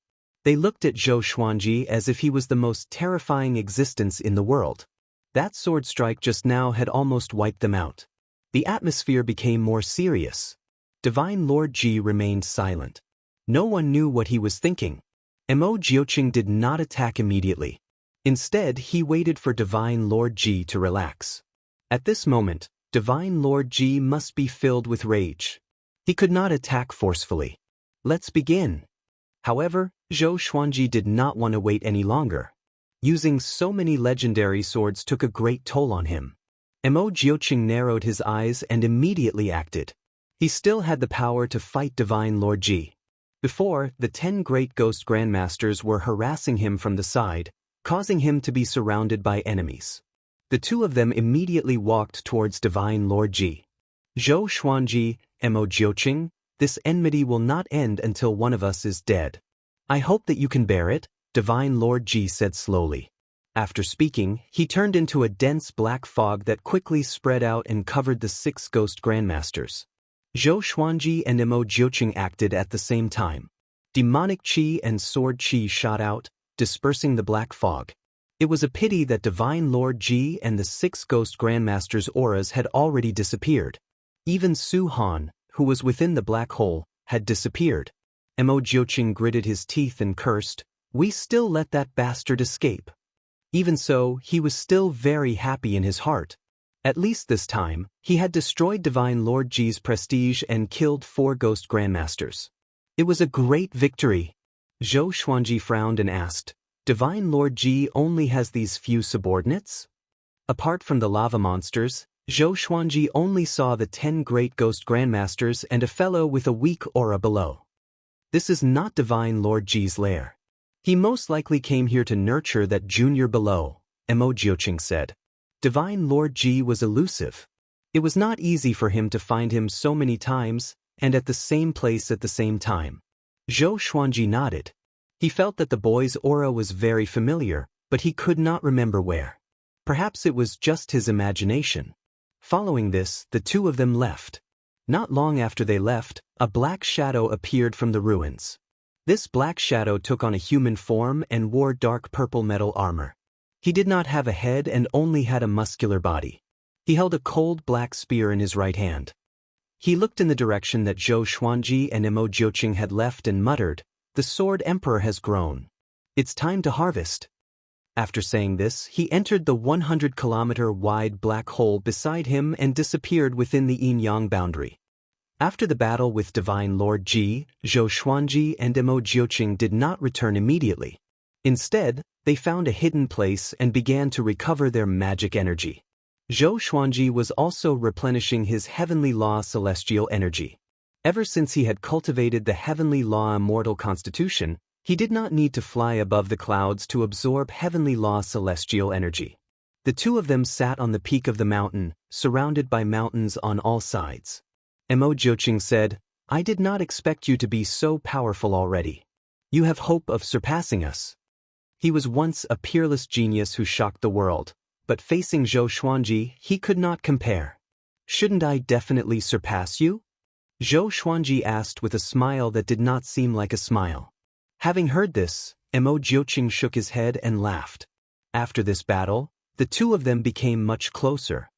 They looked at Zhou Xuanji as if he was the most terrifying existence in the world. That sword strike just now had almost wiped them out. The atmosphere became more serious. Divine Lord Ji remained silent. No one knew what he was thinking. Mo Jioqing did not attack immediately. Instead, he waited for Divine Lord Ji to relax. At this moment, Divine Lord Ji must be filled with rage. He could not attack forcefully. Let's begin. However, Zhou Xuanji did not want to wait any longer. Using so many legendary swords took a great toll on him. Mo Jioqing narrowed his eyes and immediately acted. He still had the power to fight Divine Lord Ji. Before, the 10 great ghost grandmasters were harassing him from the side, causing him to be surrounded by enemies. The 2 of them immediately walked towards Divine Lord Ji. Zhou Xuanji, Mo Jioqing, this enmity will not end until one of us is dead. I hope that you can bear it, Divine Lord Ji said slowly. After speaking, he turned into a dense black fog that quickly spread out and covered the 6 ghost grandmasters. Zhou Xuanji and Mo Jioqing acted at the same time. Demonic qi and sword qi shot out, dispersing the black fog. It was a pity that Divine Lord Ji and the 6 ghost grandmasters' auras had already disappeared. Even Su Han, who was within the black hole, had disappeared. Mo Jioqing gritted his teeth and cursed, "We still let that bastard escape." Even so, he was still very happy in his heart. At least this time, he had destroyed Divine Lord Ji's prestige and killed 4 ghost grandmasters. It was a great victory. Zhou Xuanji frowned and asked, "Divine Lord Ji only has these few subordinates?" Apart from the lava monsters, Zhou Xuanji only saw the 10 great ghost grandmasters and a fellow with a weak aura below. This is not Divine Lord Ji's lair. He most likely came here to nurture that junior below, Mo Jioqing said. Divine Lord Ji was elusive. It was not easy for him to find him so many times, and at the same place at the same time. Zhou Xuanji nodded. He felt that the boy's aura was very familiar, but he could not remember where. Perhaps it was just his imagination. Following this, the 2 of them left. Not long after they left, a black shadow appeared from the ruins. This black shadow took on a human form and wore dark purple metal armor. He did not have a head and only had a muscular body. He held a cold black spear in his right hand. He looked in the direction that Zhou Xuanji and Mo Jioqing had left and muttered, "The Sword Emperor has grown. It's time to harvest." After saying this, he entered the 100-kilometer-wide black hole beside him and disappeared within the yin-yang boundary. After the battle with Divine Lord Ji, Zhou Xuanji and Mo Jioqing did not return immediately. Instead, they found a hidden place and began to recover their magic energy. Zhou Xuanji was also replenishing his Heavenly Law celestial energy. Ever since he had cultivated the Heavenly Law immortal constitution, he did not need to fly above the clouds to absorb Heavenly Law celestial energy. The 2 of them sat on the peak of the mountain, surrounded by mountains on all sides. Mo Jioqing said, "I did not expect you to be so powerful already. You have hope of surpassing us." He was once a peerless genius who shocked the world, but facing Zhou Xuanji, he could not compare. "Shouldn't I definitely surpass you?" Zhou Xuanji asked with a smile that did not seem like a smile. Having heard this, Mo Jioqing shook his head and laughed. After this battle, the 2 of them became much closer.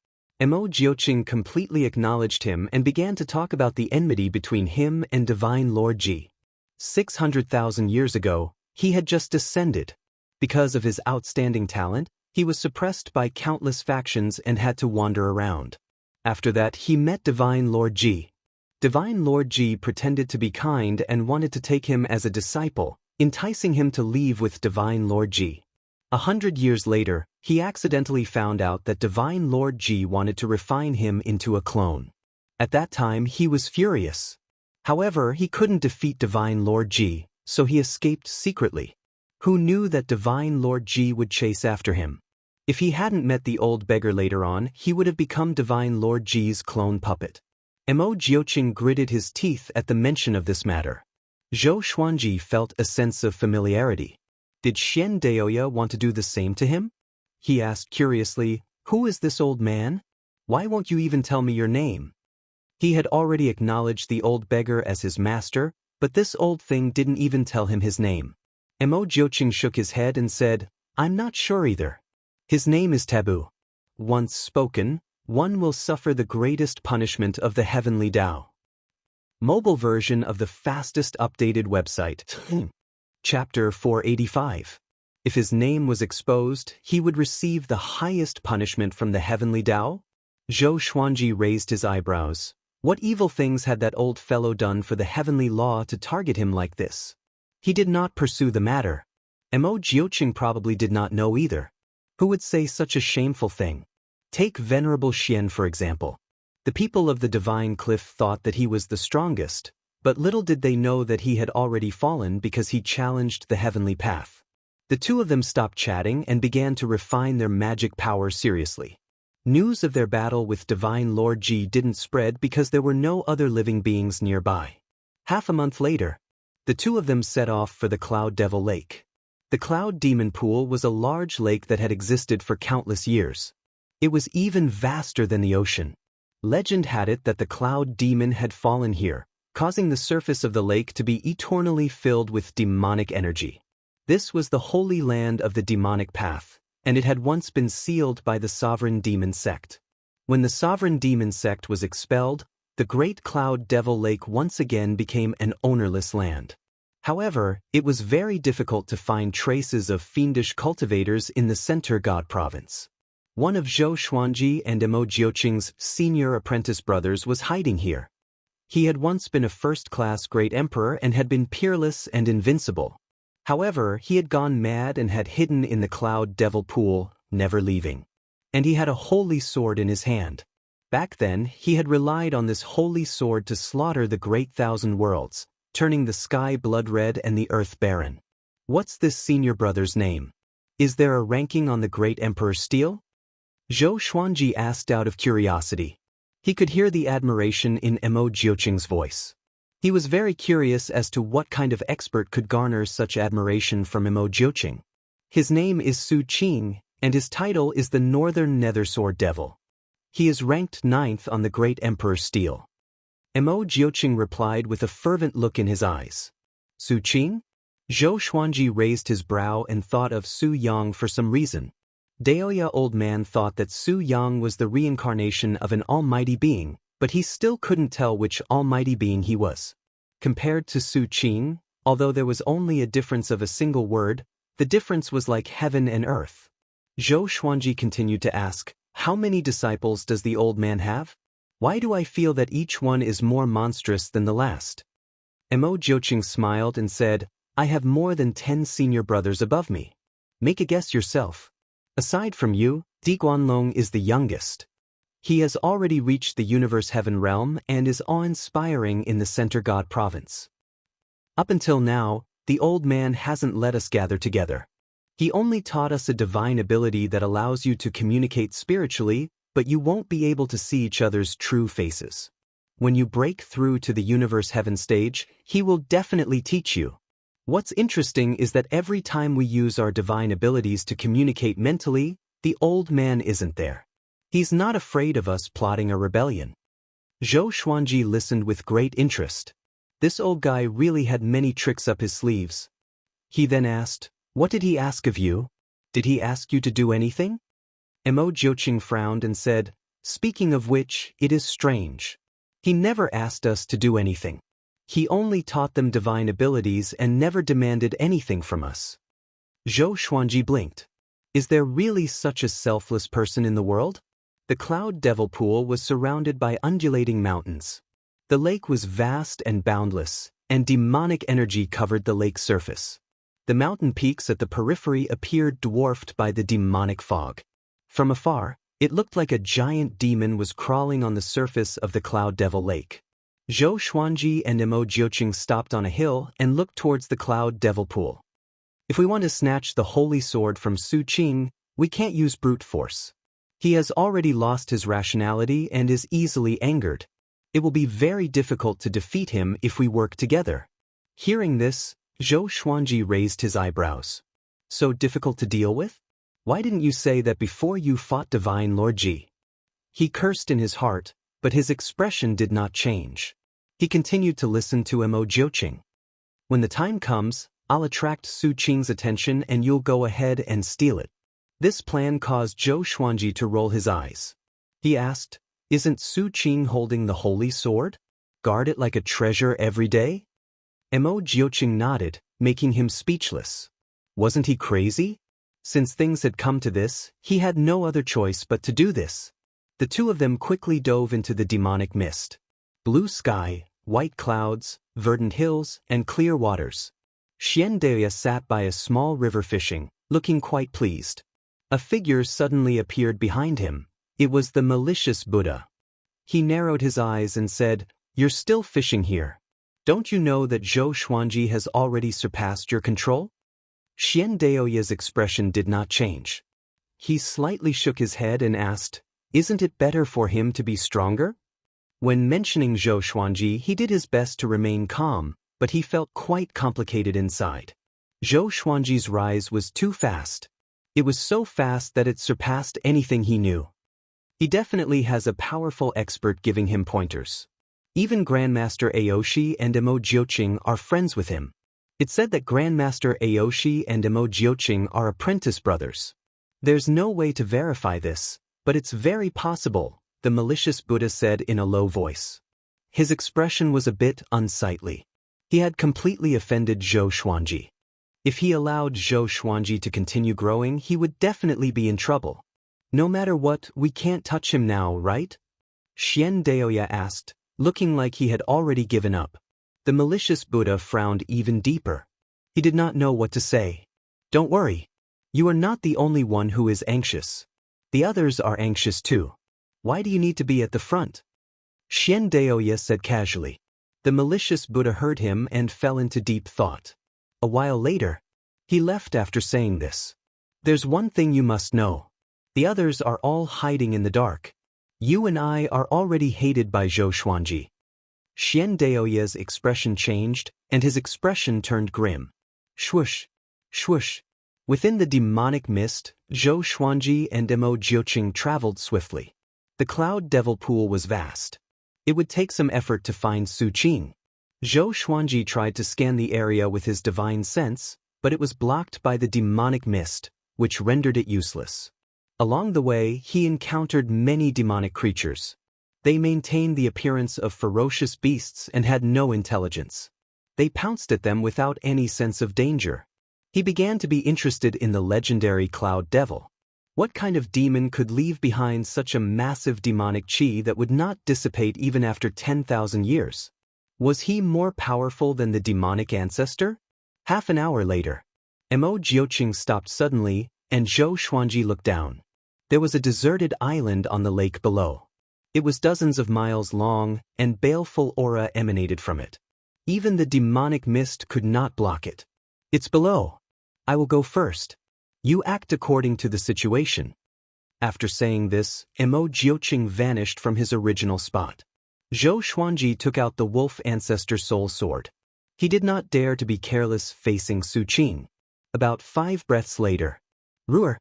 Mo Jioqing completely acknowledged him and began to talk about the enmity between him and Divine Lord Ji. 600,000 years ago, he had just descended. Because of his outstanding talent, he was suppressed by countless factions and had to wander around. After that, he met Divine Lord Ji. Divine Lord Ji pretended to be kind and wanted to take him as a disciple, enticing him to leave with Divine Lord Ji. 100 years later, he accidentally found out that Divine Lord Ji wanted to refine him into a clone. At that time, he was furious. However, he couldn't defeat Divine Lord Ji, so he escaped secretly. Who knew that Divine Lord Ji would chase after him? If he hadn't met the old beggar later on, he would have become Divine Lord Ji's clone puppet. Mo Jiuqing gritted his teeth at the mention of this matter. Zhou Xuanji felt a sense of familiarity. Did Xian Daoya want to do the same to him? He asked curiously, "Who is this old man? Why won't you even tell me your name?" He had already acknowledged the old beggar as his master, but this old thing didn't even tell him his name. Mo Jiuqing shook his head and said, "I'm not sure either. His name is taboo. Once spoken, one will suffer the greatest punishment of the heavenly Tao." Mobile version of the fastest updated website. Chapter 485. If his name was exposed, he would receive the highest punishment from the heavenly Tao? Zhou Xuanji raised his eyebrows. What evil things had that old fellow done for the heavenly law to target him like this? He did not pursue the matter. Mo Jiuqing probably did not know either. Who would say such a shameful thing? Take Venerable Xian for example. The people of the Divine Cliff thought that he was the strongest, but little did they know that he had already fallen because he challenged the heavenly path. The two of them stopped chatting and began to refine their magic power seriously. News of their battle with Divine Lord Ji didn't spread because there were no other living beings nearby. Half a month later, the two of them set off for the Cloud Devil Lake. The Cloud Demon Pool was a large lake that had existed for countless years. It was even vaster than the ocean. Legend had it that the Cloud Demon had fallen here, causing the surface of the lake to be eternally filled with demonic energy. This was the holy land of the demonic path, and it had once been sealed by the sovereign demon sect. When the sovereign demon sect was expelled, the great Cloud Devil Lake once again became an ownerless land. However, it was very difficult to find traces of fiendish cultivators in the Center God province. One of Zhou Xuanji and Mo Jiuqing's senior apprentice brothers was hiding here. He had once been a first-class great emperor and had been peerless and invincible. However, he had gone mad and had hidden in the Cloud Devil Pool, never leaving. And he had a holy sword in his hand. Back then, he had relied on this holy sword to slaughter the great thousand worlds, turning the sky blood-red and the earth barren. What's this senior brother's name? Is there a ranking on the great emperor's steel? Zhou Xuanji asked out of curiosity. He could hear the admiration in Mo Jiuqing's voice. He was very curious as to what kind of expert could garner such admiration from Mo Jiuqing. His name is Su Qing, and his title is the Northern Nethersword Devil. He is ranked 9th on the great emperor's steel. Mo Jiuqing replied with a fervent look in his eyes. Su Qing? Zhou Xuanji raised his brow and thought of Su Yang for some reason. Daoya old man thought that Su Yang was the reincarnation of an almighty being, but he still couldn't tell which almighty being he was. Compared to Su Qing, although there was only a difference of a single word, the difference was like heaven and earth. Zhou Xuanji continued to ask, "How many disciples does the old man have? Why do I feel that each one is more monstrous than the last?" Mo Jiuqing smiled and said, "I have more than 10 senior brothers above me. Make a guess yourself. Aside from you, Di Guanlong is the youngest. He has already reached the universe heaven realm and is awe-inspiring in the Center God province. Up until now, the old man hasn't let us gather together. He only taught us a divine ability that allows you to communicate spiritually, but you won't be able to see each other's true faces. When you break through to the universe heaven stage, he will definitely teach you. What's interesting is that every time we use our divine abilities to communicate mentally, the old man isn't there. He's not afraid of us plotting a rebellion." Zhou Xuanji listened with great interest. This old guy really had many tricks up his sleeves. He then asked, "What did he ask of you? Did he ask you to do anything?" Mo Jiuqing frowned and said, "Speaking of which, it is strange. He never asked us to do anything. He only taught them divine abilities and never demanded anything from us." Zhou Xuanji blinked. Is there really such a selfless person in the world? The Cloud Devil Pool was surrounded by undulating mountains. The lake was vast and boundless, and demonic energy covered the lake's surface. The mountain peaks at the periphery appeared dwarfed by the demonic fog. From afar, it looked like a giant demon was crawling on the surface of the Cloud Devil Lake. Zhou Xuanji and Mo Jiuqing stopped on a hill and looked towards the Cloud Devil Pool. "If we want to snatch the holy sword from Su Qing, We can't use brute force. He has already lost his rationality and is easily angered. It will be very difficult to defeat him if we work together. Hearing this, Zhou Xuanji raised his eyebrows. So difficult to deal with? Why didn't you say that before you fought Divine Lord Ji? He cursed in his heart, but his expression did not change. He continued to listen to Mo Jiuqing. When the time comes, I'll attract Su Qing's attention and you'll go ahead and steal it. This plan caused Zhou Xuanji to roll his eyes. He asked, isn't Su Qing holding the holy sword? Guard it like a treasure every day? Mo Jiuqing nodded, making him speechless. Wasn't he crazy? Since things had come to this, he had no other choice but to do this. The two of them quickly dove into the demonic mist. Blue sky, white clouds, verdant hills, and clear waters. Xiandaya sat by a small river fishing, looking quite pleased. A figure suddenly appeared behind him. It was the malicious Buddha. He narrowed his eyes and said, "You're still fishing here. Don't you know that Zhou Xuanji has already surpassed your control?" Xiandaoya's expression did not change. He slightly shook his head and asked, "Isn't it better for him to be stronger?" When mentioning Zhou Xuanji, he did his best to remain calm, but he felt quite complicated inside. Zhou Xuanji's rise was too fast. It was so fast that it surpassed anything he knew. He definitely has a powerful expert giving him pointers. Even Grandmaster Aoshi and Mo Jiuqing are friends with him. It's said that Grandmaster Aoshi and Mo Jiuqing are apprentice brothers. There's no way to verify this, but it's very possible, the malicious Buddha said in a low voice. His expression was a bit unsightly. He had completely offended Zhou Xuanji. If he allowed Zhou Xuanji to continue growing, he would definitely be in trouble. No matter what, we can't touch him now, right? Xiandaoya asked, looking like he had already given up. The malicious Buddha frowned even deeper. He did not know what to say. Don't worry. You are not the only one who is anxious. The others are anxious too. Why do you need to be at the front? Xiandaoya said casually. The malicious Buddha heard him and fell into deep thought. A while later, he left after saying this. There's one thing you must know. The others are all hiding in the dark. You and I are already hated by Zhou Xuanji. Xiandaoya's expression changed, and his expression turned grim. Swoosh, swoosh. Within the demonic mist, Zhou Xuanji and Mo Jiuqing traveled swiftly. The cloud devil pool was vast. It would take some effort to find Su Qing. Zhou Xuanji tried to scan the area with his divine sense, but it was blocked by the demonic mist, which rendered it useless. Along the way, he encountered many demonic creatures. They maintained the appearance of ferocious beasts and had no intelligence. They pounced at them without any sense of danger. He began to be interested in the legendary Cloud Devil. What kind of demon could leave behind such a massive demonic chi that would not dissipate even after 10,000 years? Was he more powerful than the demonic ancestor? Half an hour later, Mo Jiuqing stopped suddenly, and Zhou Xuanji looked down. There was a deserted island on the lake below. It was dozens of miles long, and baleful aura emanated from it. Even the demonic mist could not block it. It's below. I will go first. You act according to the situation. After saying this, Mo Jiuqing vanished from his original spot. Zhou Xuanji took out the wolf ancestor soul sword. He did not dare to be careless facing Su Qing. About 5 breaths later, roar!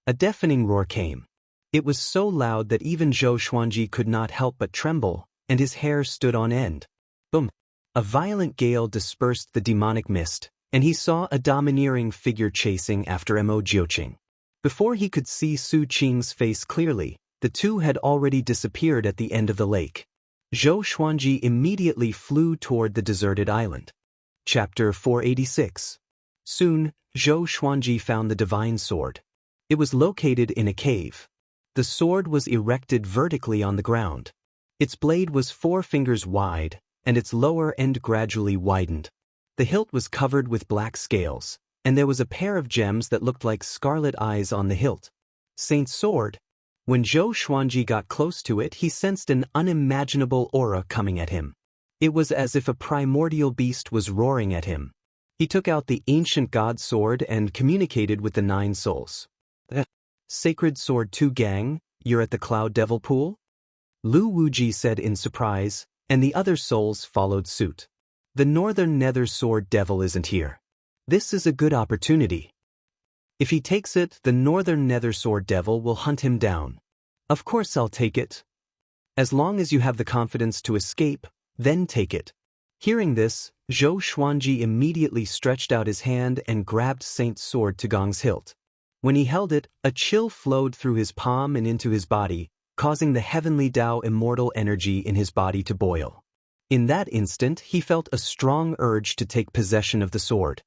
A deafening roar came. It was so loud that even Zhou Xuanji could not help but tremble, and his hair stood on end. Boom! A violent gale dispersed the demonic mist, and he saw a domineering figure chasing after Mo Jiuqing. Before he could see Su Qing's face clearly, the two had already disappeared at the end of the lake. Zhou Xuanji immediately flew toward the deserted island. Chapter 486. Soon, Zhou Xuanji found the divine sword. It was located in a cave. The sword was erected vertically on the ground. Its blade was 4 fingers wide, and its lower end gradually widened. The hilt was covered with black scales, and there was a pair of gems that looked like scarlet eyes on the hilt. Saint's sword. When Zhou Xuanji got close to it, he sensed an unimaginable aura coming at him. It was as if a primordial beast was roaring at him. He took out the ancient god sword and communicated with the 9 souls. Sacred Sword 2 gang, you're at the Cloud Devil Pool? Lu Wuji said in surprise, and the other souls followed suit. The Northern Nether Sword Devil isn't here. This is a good opportunity. If he takes it, the Northern Nether Sword Devil will hunt him down. Of course I'll take it. As long as you have the confidence to escape, then take it. Hearing this, Zhou Xuanji immediately stretched out his hand and grabbed Saint's sword Tagong's hilt. When he held it, a chill flowed through his palm and into his body, causing the heavenly Tao immortal energy in his body to boil. In that instant, he felt a strong urge to take possession of the sword.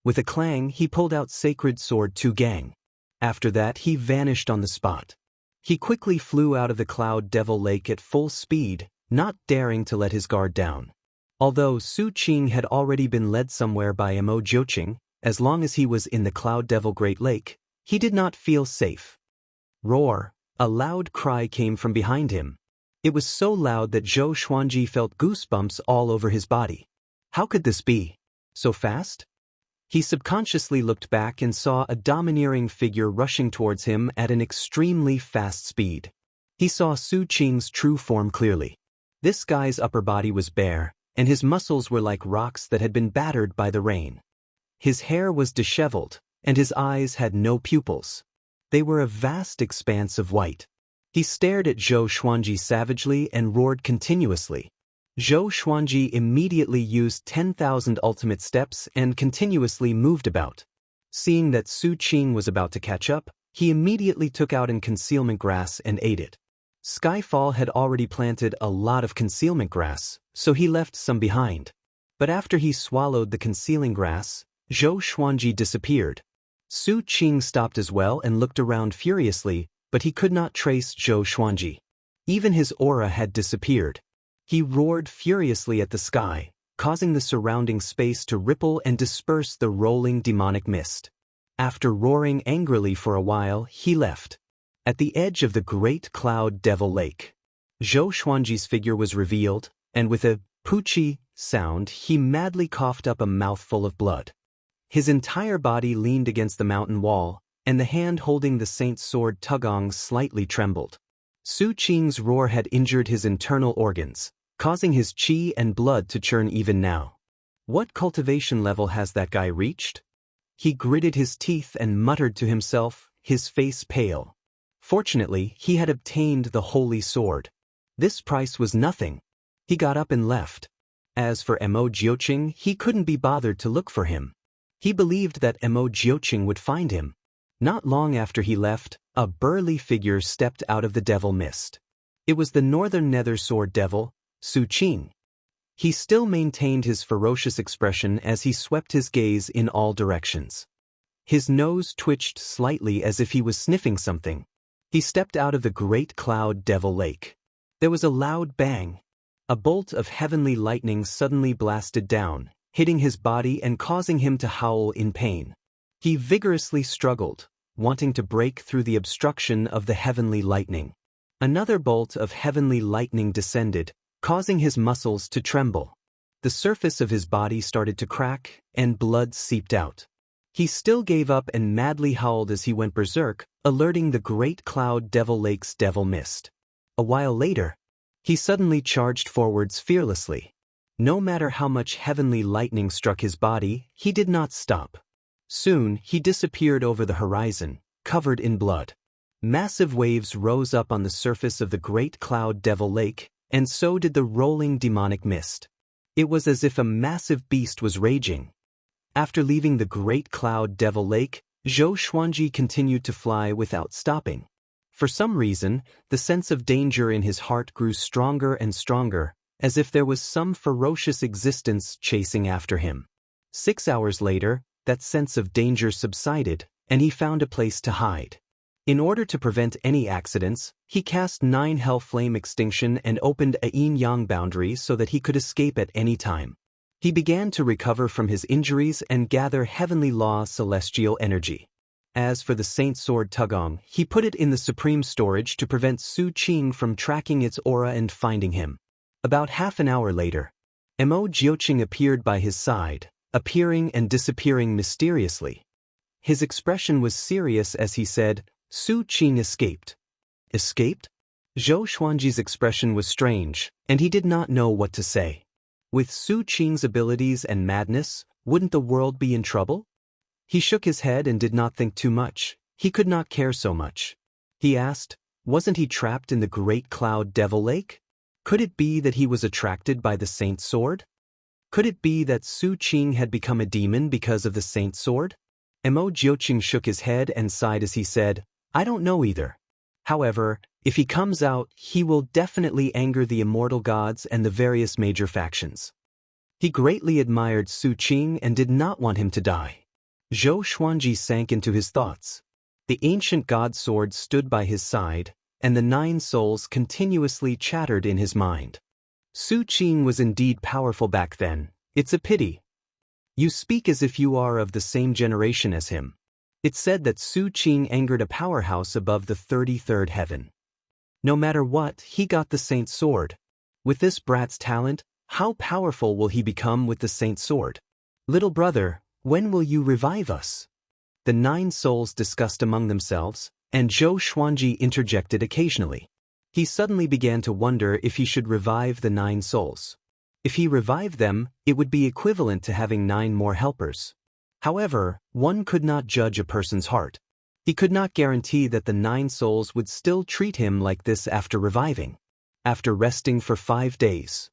With a clang, he pulled out Sacred Sword 2 gang. After that, he vanished on the spot. He quickly flew out of the Cloud Devil Lake at full speed, not daring to let his guard down. Although Su Qing had already been led somewhere by Mo Jiuqing, as long as he was in the Cloud Devil Great Lake, he did not feel safe. Roar! A loud cry came from behind him. It was so loud that Zhou Xuanji felt goosebumps all over his body. How could this be? So fast? He subconsciously looked back and saw a domineering figure rushing towards him at an extremely fast speed. He saw Su Qing's true form clearly. This guy's upper body was bare, and his muscles were like rocks that had been battered by the rain. His hair was disheveled, and his eyes had no pupils. They were a vast expanse of white. He stared at Zhou Xuanji savagely and roared continuously. Zhou Xuanji immediately used 10,000 ultimate steps and continuously moved about. Seeing that Su Qing was about to catch up, he immediately took out an concealment grass and ate it. Skyfall had already planted a lot of concealment grass, so he left some behind. But after he swallowed the concealing grass, Zhou Xuanji disappeared. Su Qing stopped as well and looked around furiously, but he could not trace Zhou Xuanji. Even his aura had disappeared. He roared furiously at the sky, causing the surrounding space to ripple and disperse the rolling demonic mist. After roaring angrily for a while, he left. At the edge of the great Cloud Devil Lake, Zhou Xuanji's figure was revealed, and with a poochie sound, he madly coughed up a mouthful of blood. His entire body leaned against the mountain wall, and the hand holding the Saint's sword Tagong slightly trembled. Su Qing's roar had injured his internal organs, causing his qi and blood to churn even now. What cultivation level has that guy reached? He gritted his teeth and muttered to himself, his face pale. Fortunately, he had obtained the holy sword. This price was nothing. He got up and left. As for Mo Jiuqing, he couldn't be bothered to look for him. He believed that Mo Jiuqing would find him. Not long after he left, a burly figure stepped out of the devil mist. It was the Northern Nether Sword Devil, Su Qing. He still maintained his ferocious expression as he swept his gaze in all directions. His nose twitched slightly as if he was sniffing something. He stepped out of the great Cloud Devil Lake. There was a loud bang. A bolt of heavenly lightning suddenly blasted down, hitting his body and causing him to howl in pain. He vigorously struggled, wanting to break through the obstruction of the heavenly lightning. Another bolt of heavenly lightning descended, causing his muscles to tremble. The surface of his body started to crack, and blood seeped out. He still gave up and madly howled as he went berserk, alerting the great Cloud Devil Lake's devil mist. A while later, he suddenly charged forwards fearlessly. No matter how much heavenly lightning struck his body, he did not stop. Soon, he disappeared over the horizon, covered in blood. Massive waves rose up on the surface of the great Cloud Devil Lake, and so did the rolling demonic mist. It was as if a massive beast was raging. After leaving the great Cloud Devil Lake, Zhou Xuanji continued to fly without stopping. For some reason, the sense of danger in his heart grew stronger and stronger, as if there was some ferocious existence chasing after him. 6 hours later, that sense of danger subsided, and he found a place to hide. In order to prevent any accidents, he cast 9 hell flame extinction and opened a yin-yang boundary so that he could escape at any time. He began to recover from his injuries and gather heavenly law celestial energy. As for the Saint Sword Tagong, he put it in the supreme storage to prevent Su Qing from tracking its aura and finding him. About half an hour later, Mo Jiuqing appeared by his side, appearing and disappearing mysteriously. His expression was serious as he said, Su Qing escaped. Escaped? Zhou Xuanji's expression was strange, and he did not know what to say. With Su Qing's abilities and madness, wouldn't the world be in trouble? He shook his head and did not think too much. He could not care so much. He asked, wasn't he trapped in the Great Cloud Devil Lake? Could it be that he was attracted by the Saint's sword? Could it be that Su Qing had become a demon because of the Saint's sword? Mo Jiuqing shook his head and sighed as he said, I don't know either. However, if he comes out, he will definitely anger the immortal gods and the various major factions. He greatly admired Su Qing and did not want him to die. Zhou Xuanji sank into his thoughts. The ancient god sword stood by his side, and the 9 souls continuously chattered in his mind. Su Qing was indeed powerful back then. It's a pity. You speak as if you are of the same generation as him. It's said that Su Qing angered a powerhouse above the 33rd heaven. No matter what, he got the Saint's sword. With this brat's talent, how powerful will he become with the Saint's sword? Little brother, when will you revive us? The 9 souls discussed among themselves, and Zhou Xuanji interjected occasionally. He suddenly began to wonder if he should revive the 9 souls. If he revived them, it would be equivalent to having 9 more helpers. However, one could not judge a person's heart. He could not guarantee that the 9 souls would still treat him like this after reviving. After resting for 5 days,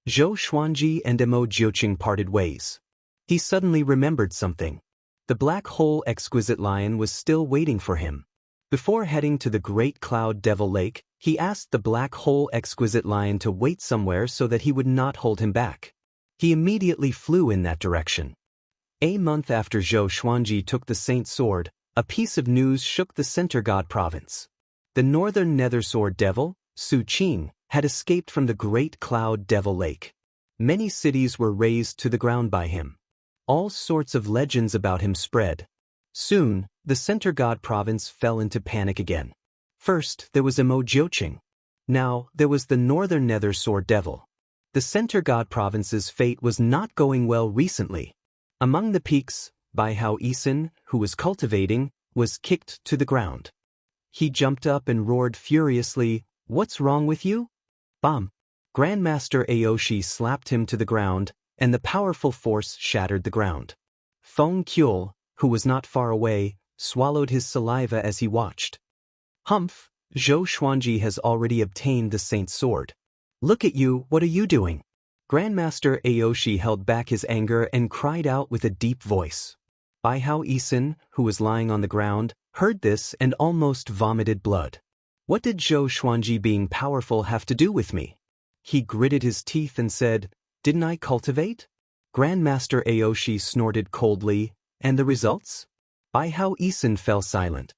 Zhou Xuanji and Mo Jiuqing parted ways. He suddenly remembered something. The black hole exquisite lion was still waiting for him. Before heading to the Great Cloud Devil Lake, he asked the black hole exquisite lion to wait somewhere so that he would not hold him back. He immediately flew in that direction. A month after Zhou Xuanji took the Saint's sword, a piece of news shook the Center God province. The northern Nether Sword Devil, Su Qing, had escaped from the Great Cloud Devil Lake. Many cities were razed to the ground by him. All sorts of legends about him spread. Soon, the Center God province fell into panic again. First, there was Mo Jiuqing. Now, there was the northern Nether Sword Devil. The Center God province's fate was not going well recently. Among the peaks, Bai Hao Isin, who was cultivating, was kicked to the ground. He jumped up and roared furiously, "What's wrong with you?" Bam! Grandmaster Aoshi slapped him to the ground, and the powerful force shattered the ground. Feng Qiul, who was not far away, swallowed his saliva as he watched. Humph! Zhou Xuanji has already obtained the Saint's sword. Look at you, what are you doing? Grandmaster Aoshi held back his anger and cried out with a deep voice. Bai Hao Isin, who was lying on the ground, heard this and almost vomited blood. What did Zhou Xuanji being powerful have to do with me? He gritted his teeth and said, "Didn't I cultivate?" Grandmaster Aoshi snorted coldly, and the results? Bai Hao Isin fell silent.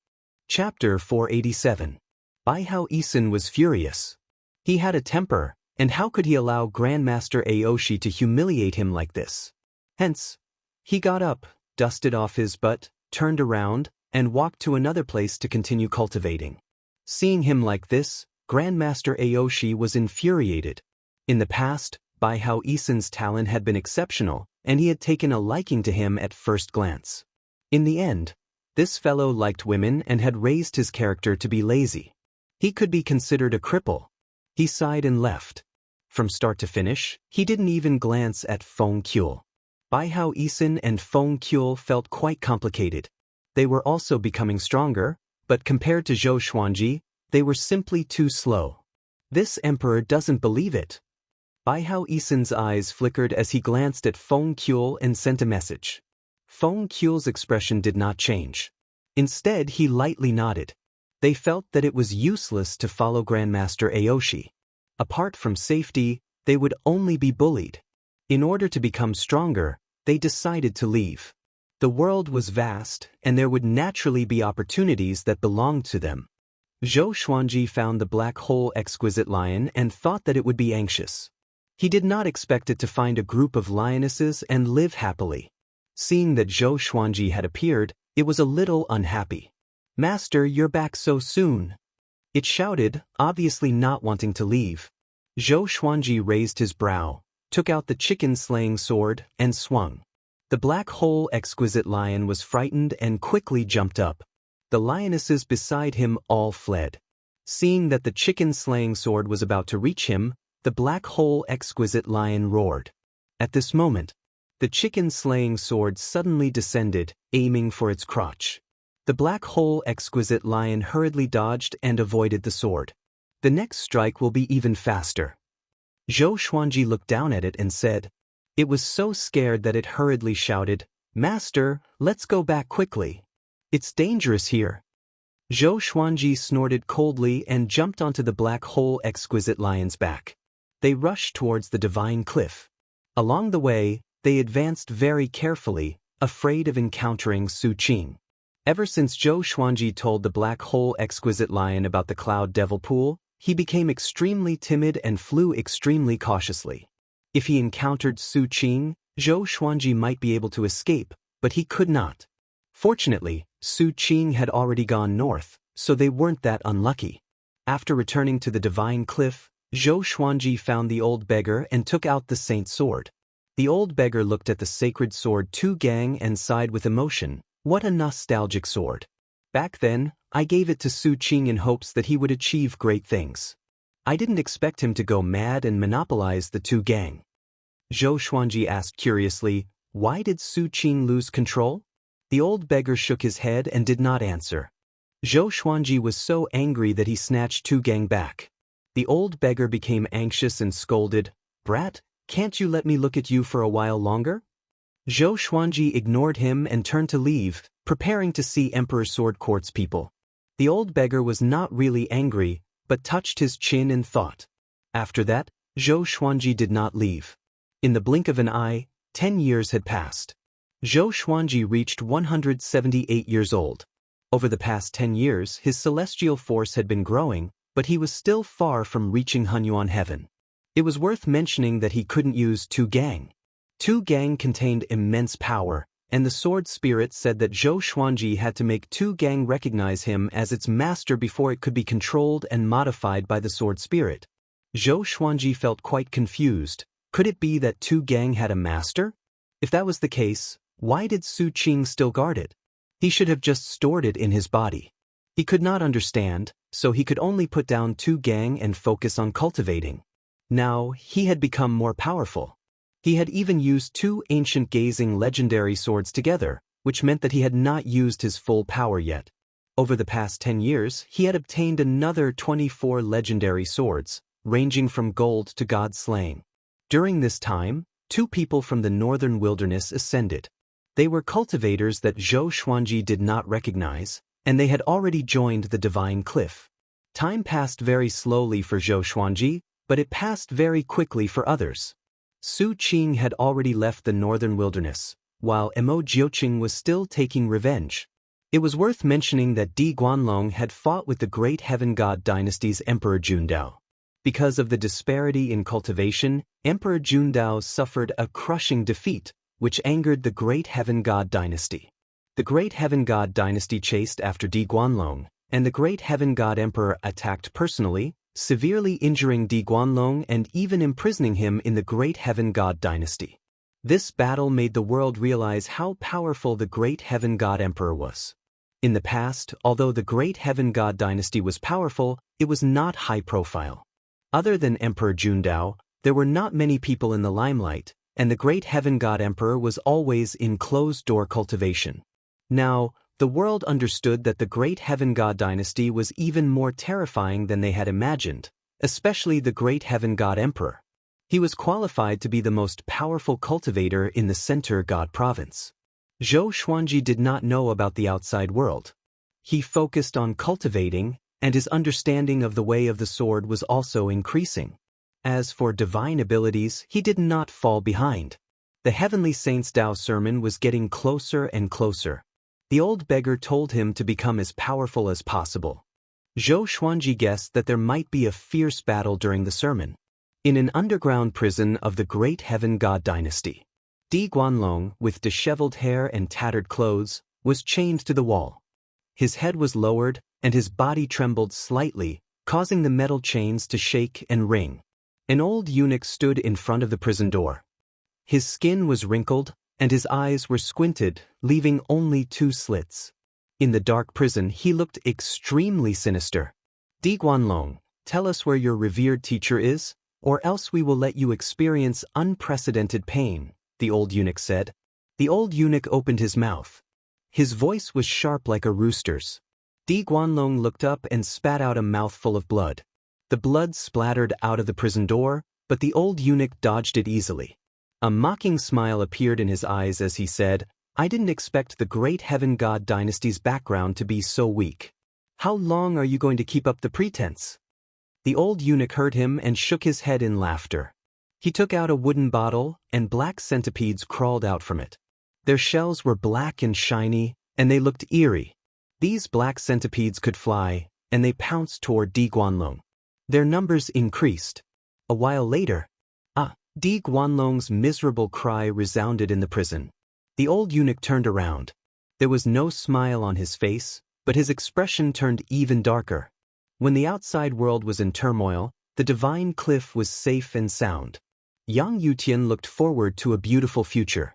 Chapter 487. Bai Hao Isin was furious. He had a temper, and how could he allow Grandmaster Aoshi to humiliate him like this? Hence, he got up, dusted off his butt, turned around, and walked to another place to continue cultivating. Seeing him like this, Grandmaster Aoshi was infuriated. In the past, Bai Hao Isin's talent had been exceptional, and he had taken a liking to him at first glance. In the end, this fellow liked women and had raised his character to be lazy. He could be considered a cripple. He sighed and left. From start to finish, he didn't even glance at Feng Qiul. Bai Hao Isin and Feng Qiul felt quite complicated. They were also becoming stronger, but compared to Zhou Xuanji, they were simply too slow. This emperor doesn't believe it. Bai Hao Isin's eyes flickered as he glanced at Feng Qiul and sent a message. Feng Qiul's expression did not change. Instead, he lightly nodded. They felt that it was useless to follow Grandmaster Aoshi. Apart from safety, they would only be bullied. In order to become stronger, they decided to leave. The world was vast, and there would naturally be opportunities that belonged to them. Zhou Xuanji found the black hole exquisite lion and thought that it would be anxious. He did not expect it to find a group of lionesses and live happily. Seeing that Zhou Xuanji had appeared, it was a little unhappy. "Master, you're back so soon," it shouted, obviously not wanting to leave. Zhou Xuanji raised his brow, took out the chicken-slaying sword, and swung. The black hole exquisite lion was frightened and quickly jumped up. The lionesses beside him all fled. Seeing that the chicken-slaying sword was about to reach him, the black hole exquisite lion roared. At this moment, the chicken-slaying sword suddenly descended, aiming for its crotch. The black hole exquisite lion hurriedly dodged and avoided the sword. The next strike will be even faster. Zhou Xuanji looked down at it and said. It was so scared that it hurriedly shouted, "Master, let's go back quickly. It's dangerous here." Zhou Xuanji snorted coldly and jumped onto the black hole exquisite lion's back. They rushed towards the divine cliff. Along the way, they advanced very carefully, afraid of encountering Su Qing. Ever since Zhou Xuanji told the black hole exquisite lion about the cloud devil pool, he became extremely timid and flew extremely cautiously. If he encountered Su Qing, Zhou Xuanji might be able to escape, but he could not. Fortunately, Su Qing had already gone north, so they weren't that unlucky. After returning to the divine cliff, Zhou Xuanji found the old beggar and took out the saint sword. The old beggar looked at the sacred sword Tu Gang and sighed with emotion. What a nostalgic sword. Back then, I gave it to Su Qing in hopes that he would achieve great things. I didn't expect him to go mad and monopolize the Tu Gang. Zhou Xuanji asked curiously, why did Su Qing lose control? The old beggar shook his head and did not answer. Zhou Xuanji was so angry that he snatched Tu Gang back. The old beggar became anxious and scolded, "Brat, can't you let me look at you for a while longer?" Zhou Xuanji ignored him and turned to leave, preparing to see Emperor Sword Court's people. The old beggar was not really angry, but touched his chin and thought. After that, Zhou Xuanji did not leave. In the blink of an eye, 10 years had passed. Zhou Xuanji reached 178 years old. Over the past 10 years, his celestial force had been growing, but he was still far from reaching Hunyuan heaven. It was worth mentioning that he couldn't use Tu Gang. Tu Gang contained immense power, and the sword spirit said that Zhou Xuanji had to make Tu Gang recognize him as its master before it could be controlled and modified by the sword spirit. Zhou Xuanji felt quite confused. Could it be that Tu Gang had a master? If that was the case, why did Su Qing still guard it? He should have just stored it in his body. He could not understand, so he could only put down Tu Gang and focus on cultivating. Now, he had become more powerful. He had even used 2 ancient gazing legendary swords together, which meant that he had not used his full power yet. Over the past 10 years, he had obtained another 24 legendary swords, ranging from gold to god slaying. During this time, 2 people from the northern wilderness ascended. They were cultivators that Zhou Xuanji did not recognize, and they had already joined the divine cliff. Time passed very slowly for Zhou Xuanji, but it passed very quickly for others. Su Qing had already left the northern wilderness, while Mo Jiuqing was still taking revenge. It was worth mentioning that Di Guanlong had fought with the Great Heaven God Dynasty's Emperor Jundao. Because of the disparity in cultivation, Emperor Jundao suffered a crushing defeat, which angered the Great Heaven God Dynasty. The Great Heaven God Dynasty chased after Di Guanlong, and the Great Heaven God Emperor attacked personally, severely injuring Di Guanlong and even imprisoning him in the Great Heaven God Dynasty. This battle made the world realize how powerful the Great Heaven God Emperor was. In the past, although the Great Heaven God Dynasty was powerful, it was not high profile. Other than Emperor Jundao, there were not many people in the limelight, and the Great Heaven God Emperor was always in closed-door cultivation. Now, the world understood that the Great Heaven God Dynasty was even more terrifying than they had imagined, especially the Great Heaven God Emperor. He was qualified to be the most powerful cultivator in the Center God Province. Zhou Xuanji did not know about the outside world. He focused on cultivating, and his understanding of the way of the sword was also increasing. As for divine abilities, he did not fall behind. The Heavenly Saint's Dao sermon was getting closer and closer. The old beggar told him to become as powerful as possible. Zhou Xuanji guessed that there might be a fierce battle during the sermon. In an underground prison of the Great Heaven God Dynasty, Di Guanlong, with disheveled hair and tattered clothes, was chained to the wall. His head was lowered, and his body trembled slightly, causing the metal chains to shake and ring. An old eunuch stood in front of the prison door. His skin was wrinkled, and his eyes were squinted, leaving only 2 slits. In the dark prison, he looked extremely sinister. Di Guanlong, tell us where your revered teacher is, or else we will let you experience unprecedented pain, the old eunuch said. The old eunuch opened his mouth. His voice was sharp like a rooster's. Di Guanlong looked up and spat out a mouthful of blood. The blood splattered out of the prison door, but the old eunuch dodged it easily. A mocking smile appeared in his eyes as he said, I didn't expect the great heaven god dynasty's background to be so weak. How long are you going to keep up the pretense? The old eunuch heard him and shook his head in laughter. He took out a wooden bottle, and black centipedes crawled out from it. Their shells were black and shiny, and they looked eerie. These black centipedes could fly, and they pounced toward Di Guanlong. Their numbers increased. A while later, Di Guanlong's miserable cry resounded in the prison. The old eunuch turned around. There was no smile on his face, but his expression turned even darker. When the outside world was in turmoil, the divine cliff was safe and sound. Yang Yutian looked forward to a beautiful future.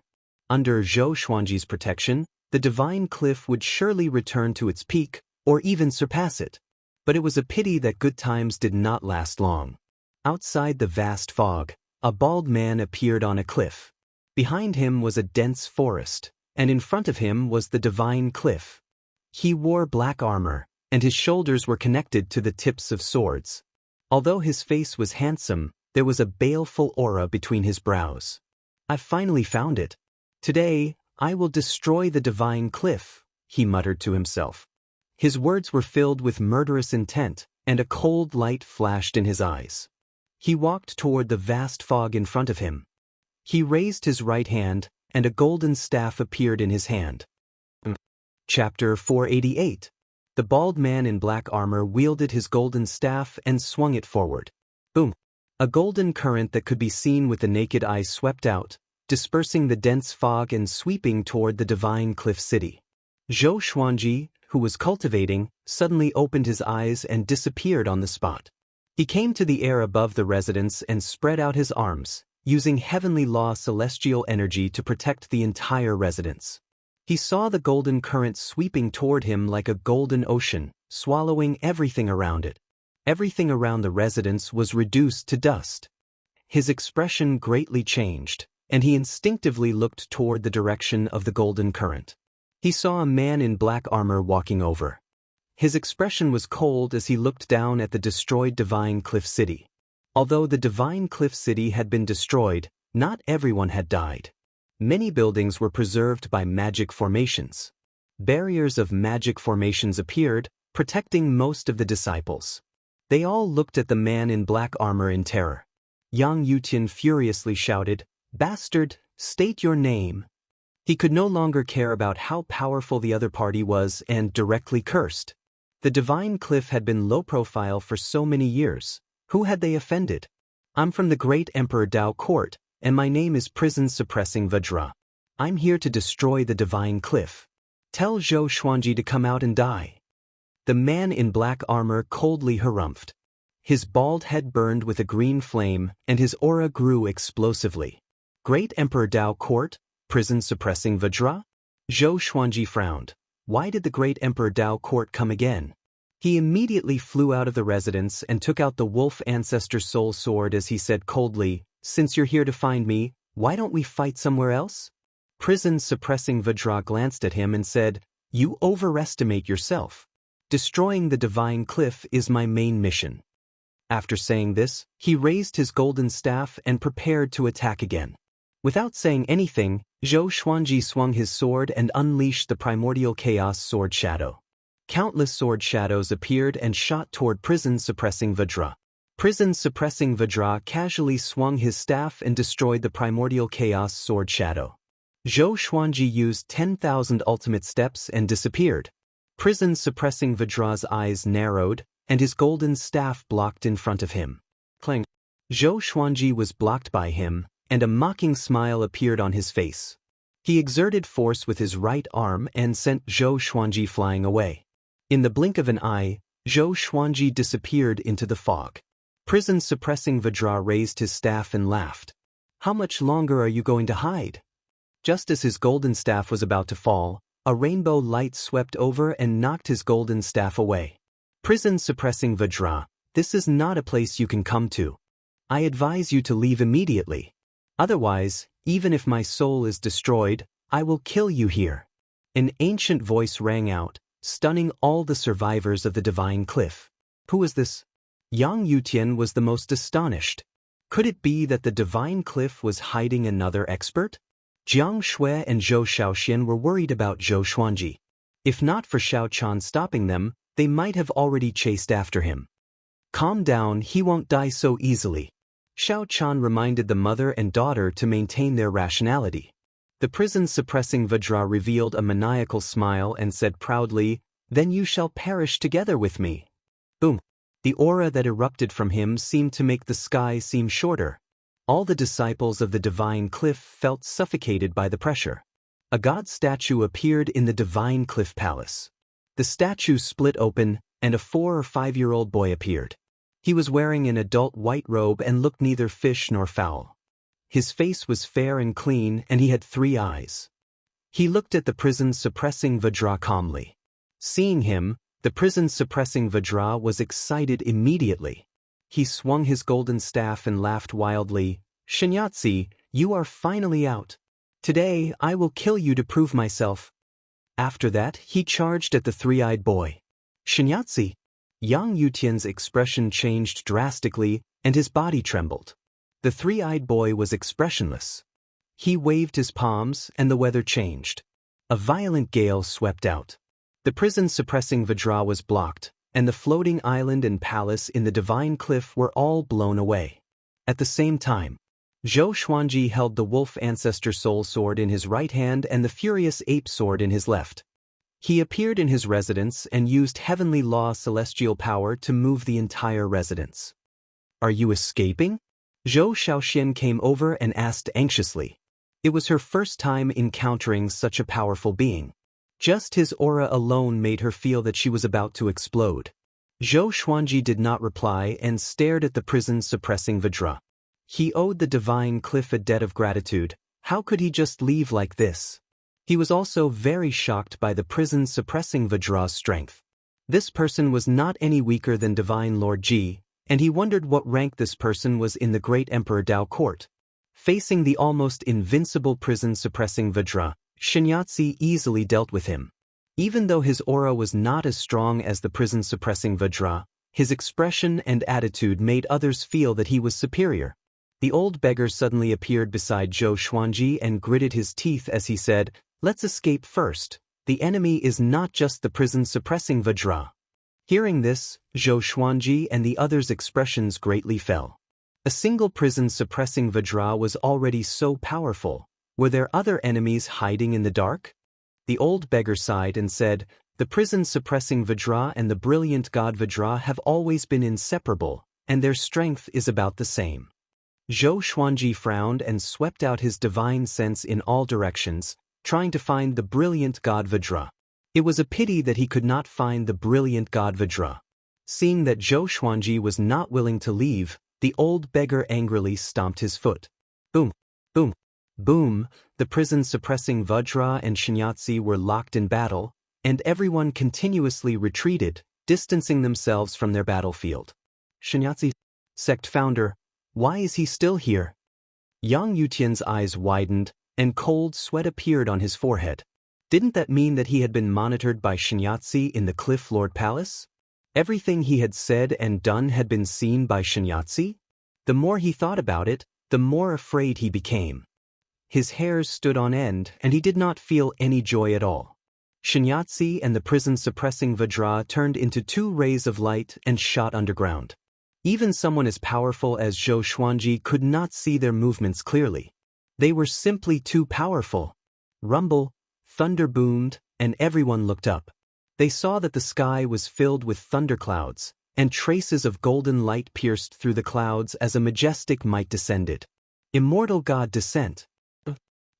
Under Zhou Xuanji's protection, the divine cliff would surely return to its peak, or even surpass it. But it was a pity that good times did not last long. Outside the vast fog, a bald man appeared on a cliff. Behind him was a dense forest, and in front of him was the divine cliff. He wore black armor, and his shoulders were connected to the tips of swords. Although his face was handsome, there was a baleful aura between his brows. I've finally found it. Today, I will destroy the divine cliff, he muttered to himself. His words were filled with murderous intent, and a cold light flashed in his eyes. He walked toward the vast fog in front of him. He raised his right hand, and a golden staff appeared in his hand. Chapter 488. The bald man in black armor wielded his golden staff and swung it forward. Boom! A golden current that could be seen with the naked eye swept out, dispersing the dense fog and sweeping toward the divine cliff city. Zhou Xuanji, who was cultivating, suddenly opened his eyes and disappeared on the spot. He came to the air above the residence and spread out his arms, using heavenly law celestial energy to protect the entire residence. He saw the golden current sweeping toward him like a golden ocean, swallowing everything around it. Everything around the residence was reduced to dust. His expression greatly changed, and he instinctively looked toward the direction of the golden current. He saw a man in black armor walking over. His expression was cold as he looked down at the destroyed divine cliff city. Although the divine cliff city had been destroyed, not everyone had died. Many buildings were preserved by magic formations. Barriers of magic formations appeared, protecting most of the disciples. They all looked at the man in black armor in terror. Yang Yutian furiously shouted, "Bastard, state your name." He could no longer care about how powerful the other party was and directly cursed. The divine cliff had been low profile for so many years. Who had they offended? I'm from the great Emperor Dao court, and my name is Prison Suppressing Vajra. I'm here to destroy the divine cliff. Tell Zhou Xuanji to come out and die. The man in black armor coldly harumphed. His bald head burned with a green flame, and his aura grew explosively. Great Emperor Dao court, Prison Suppressing Vajra? Zhou Xuanji frowned. Why did the great Emperor Dao court come again? He immediately flew out of the residence and took out the wolf ancestor soul sword as he said coldly, "Since you're here to find me, why don't we fight somewhere else?" Prison Suppressing Vajra glanced at him and said, "You overestimate yourself. Destroying the divine cliff is my main mission." After saying this, he raised his golden staff and prepared to attack again. Without saying anything, Zhou Xuanji swung his sword and unleashed the primordial chaos sword shadow. Countless sword shadows appeared and shot toward Prison Suppressing Vajra. Prison Suppressing Vajra casually swung his staff and destroyed the primordial chaos sword shadow. Zhou Xuanji used 10,000 ultimate steps and disappeared. Prison Suppressing Vajra's eyes narrowed, and his golden staff blocked in front of him. Clang! Zhou Xuanji was blocked by him, and a mocking smile appeared on his face. He exerted force with his right arm and sent Zhou Xuanji flying away. In the blink of an eye, Zhou Xuanji disappeared into the fog. Prison Suppressing Vajra raised his staff and laughed. "How much longer are you going to hide?" Just as his golden staff was about to fall, A rainbow light swept over and knocked his golden staff away. Prison suppressing Vajra, this is not a place you can come to. I advise you to leave immediately. Otherwise, even if my soul is destroyed, I will kill you here. An ancient voice rang out, stunning all the survivors of the divine cliff. Who was this? Yang Yutian was the most astonished. Could it be that the divine cliff was hiding another expert? Jiang Shui and Zhou Shaoxian were worried about Zhou Xuanji. If not for Xiao Chan stopping them, they might have already chased after him. Calm down, he won't die so easily. Xiao Chan reminded the mother and daughter to maintain their rationality. The prison-suppressing Vajra revealed a maniacal smile and said proudly, "Then you shall perish together with me." Boom. The aura that erupted from him seemed to make the sky seem shorter. All the disciples of the divine cliff felt suffocated by the pressure. A god statue appeared in the divine cliff palace. The statue split open, and a 4 or 5-year-old boy appeared. He was wearing an adult white robe and looked neither fish nor fowl. His face was fair and clean, and he had 3 eyes. He looked at the prison-suppressing Vajra calmly. Seeing him, the prison-suppressing Vajra was excited immediately. He swung his golden staff and laughed wildly. "Shinyatsi, you are finally out. Today, I will kill you to prove myself." After that, he charged at the 3-eyed boy. "Shinyatsi." Yang Yutian's expression changed drastically, and his body trembled. The 3-eyed boy was expressionless. He waved his palms, and the weather changed. A violent gale swept out. The prison-suppressing Vajra was blocked, and the floating island and palace in the divine cliff were all blown away. At the same time, Zhou Xuanji held the wolf ancestor soul sword in his right hand and the furious ape sword in his left. He appeared in his residence and used heavenly law celestial power to move the entire residence. "Are you escaping?" Zhou Shaoxian came over and asked anxiously. It was her first time encountering such a powerful being. Just his aura alone made her feel that she was about to explode. Zhou Xuanji did not reply and stared at the prison-suppressing Vajra. He owed the divine cliff a debt of gratitude. How could he just leave like this? He was also very shocked by the prison-suppressing Vajra's strength. This person was not any weaker than Divine Lord Ji, and he wondered what rank this person was in the great Emperor Dao court. Facing the almost invincible prison-suppressing Vajra, Shinyatsi easily dealt with him. Even though his aura was not as strong as the prison-suppressing Vajra, his expression and attitude made others feel that he was superior. The old beggar suddenly appeared beside Zhou Xuanji and gritted his teeth as he said, "Let's escape first. The enemy is not just the prison-suppressing Vajra." Hearing this, Zhou Xuanji and the others' expressions greatly fell. A single prison-suppressing Vajra was already so powerful. Were there other enemies hiding in the dark? The old beggar sighed and said, "The prison-suppressing Vajra and the brilliant god Vajra have always been inseparable, and their strength is about the same." Zhou Xuanji frowned and swept out his divine sense in all directions, trying to find the brilliant god Vajra. It was a pity that he could not find the brilliant god Vajra. Seeing that Zhou Xuanji was not willing to leave, the old beggar angrily stomped his foot. Boom, boom, boom, the prison-suppressing Vajra and Shinyatsi were locked in battle, and everyone continuously retreated, distancing themselves from their battlefield. "Shinyatsi, sect founder, why is he still here?" Yang Yutian's eyes widened, and cold sweat appeared on his forehead. Didn't that mean that he had been monitored by Shinyatsi in the Cliff Lord Palace? Everything he had said and done had been seen by Shinyatsi? The more he thought about it, the more afraid he became. His hairs stood on end, and he did not feel any joy at all. Shinyatsi and the prison-suppressing Vajra turned into 2 rays of light and shot underground. Even someone as powerful as Zhou Xuanji could not see their movements clearly. They were simply too powerful. Rumble, thunder boomed, and everyone looked up. They saw that the sky was filled with thunderclouds, and traces of golden light pierced through the clouds as a majestic might descended. Immortal god descent.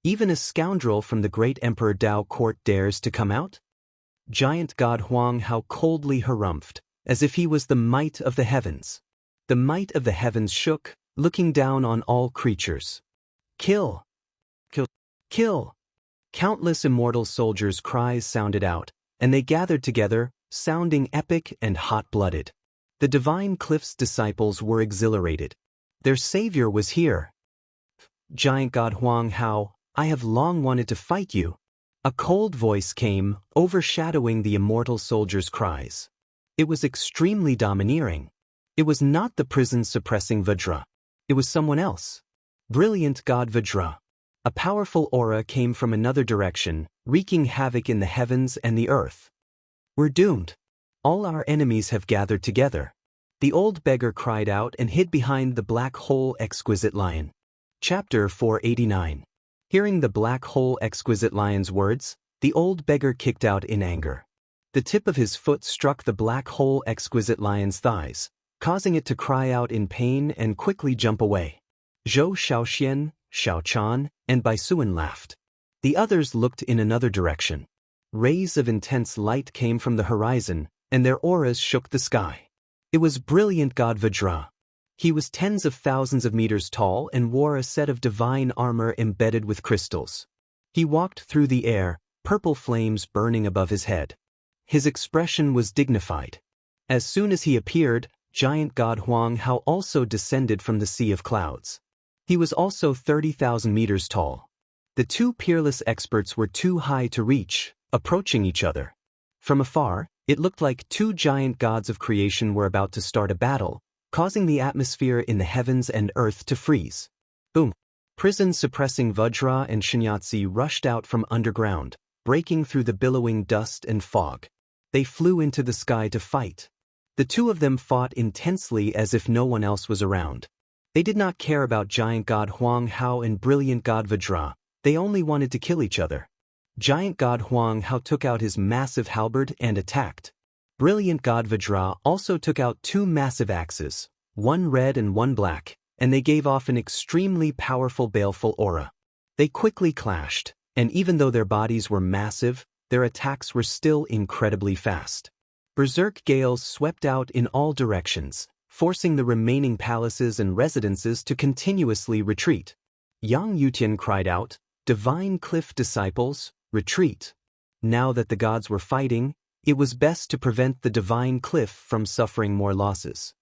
Even a scoundrel from the great Emperor Dao court dares to come out? Giant god Huang how coldly harumphed, as if he was the might of the heavens. The might of the heavens shook, looking down on all creatures. "Kill! Kill! Kill!" Countless immortal soldiers' cries sounded out, and they gathered together, sounding epic and hot-blooded. The divine cliff's disciples were exhilarated. Their savior was here. Giant God Huang Hao, I have long wanted to fight you. A cold voice came, overshadowing the immortal soldiers' cries. It was extremely domineering. It was not the prison-suppressing Vajra. It was someone else. Brilliant God Vajra. A powerful aura came from another direction, wreaking havoc in the heavens and the earth. We're doomed. All our enemies have gathered together. The old beggar cried out and hid behind the black hole exquisite lion. Chapter 489. Hearing the black hole exquisite lion's words, the old beggar kicked out in anger. The tip of his foot struck the black hole exquisite lion's thighs, causing it to cry out in pain and quickly jump away. Zhou Shaoxian, Xiao Chan, and Bai Suan laughed. The others looked in another direction. Rays of intense light came from the horizon, and their auras shook the sky. It was brilliant God Vajra. He was tens of thousands of meters tall and wore a set of divine armor embedded with crystals. He walked through the air, purple flames burning above his head. His expression was dignified. As soon as he appeared, giant God Huang Hao also descended from the sea of clouds. He was also 30,000 meters tall. The two peerless experts were too high to reach, approaching each other. From afar, it looked like two giant gods of creation were about to start a battle, causing the atmosphere in the heavens and earth to freeze. Boom! Prison-suppressing Vajra and Shinyatsi rushed out from underground, breaking through the billowing dust and fog. They flew into the sky to fight. The two of them fought intensely as if no one else was around. They did not care about giant God Huang Hao and brilliant God Vajra. They only wanted to kill each other. Giant God Huang Hao took out his massive halberd and attacked. Brilliant God Vajra also took out two massive axes, one red and one black, and they gave off an extremely powerful baleful aura. They quickly clashed, and even though their bodies were massive, their attacks were still incredibly fast. Berserk gales swept out in all directions, forcing the remaining palaces and residences to continuously retreat. Yang Yutian cried out, "Divine Cliff disciples, retreat." Now that the gods were fighting, it was best to prevent the Divine Cliff from suffering more losses.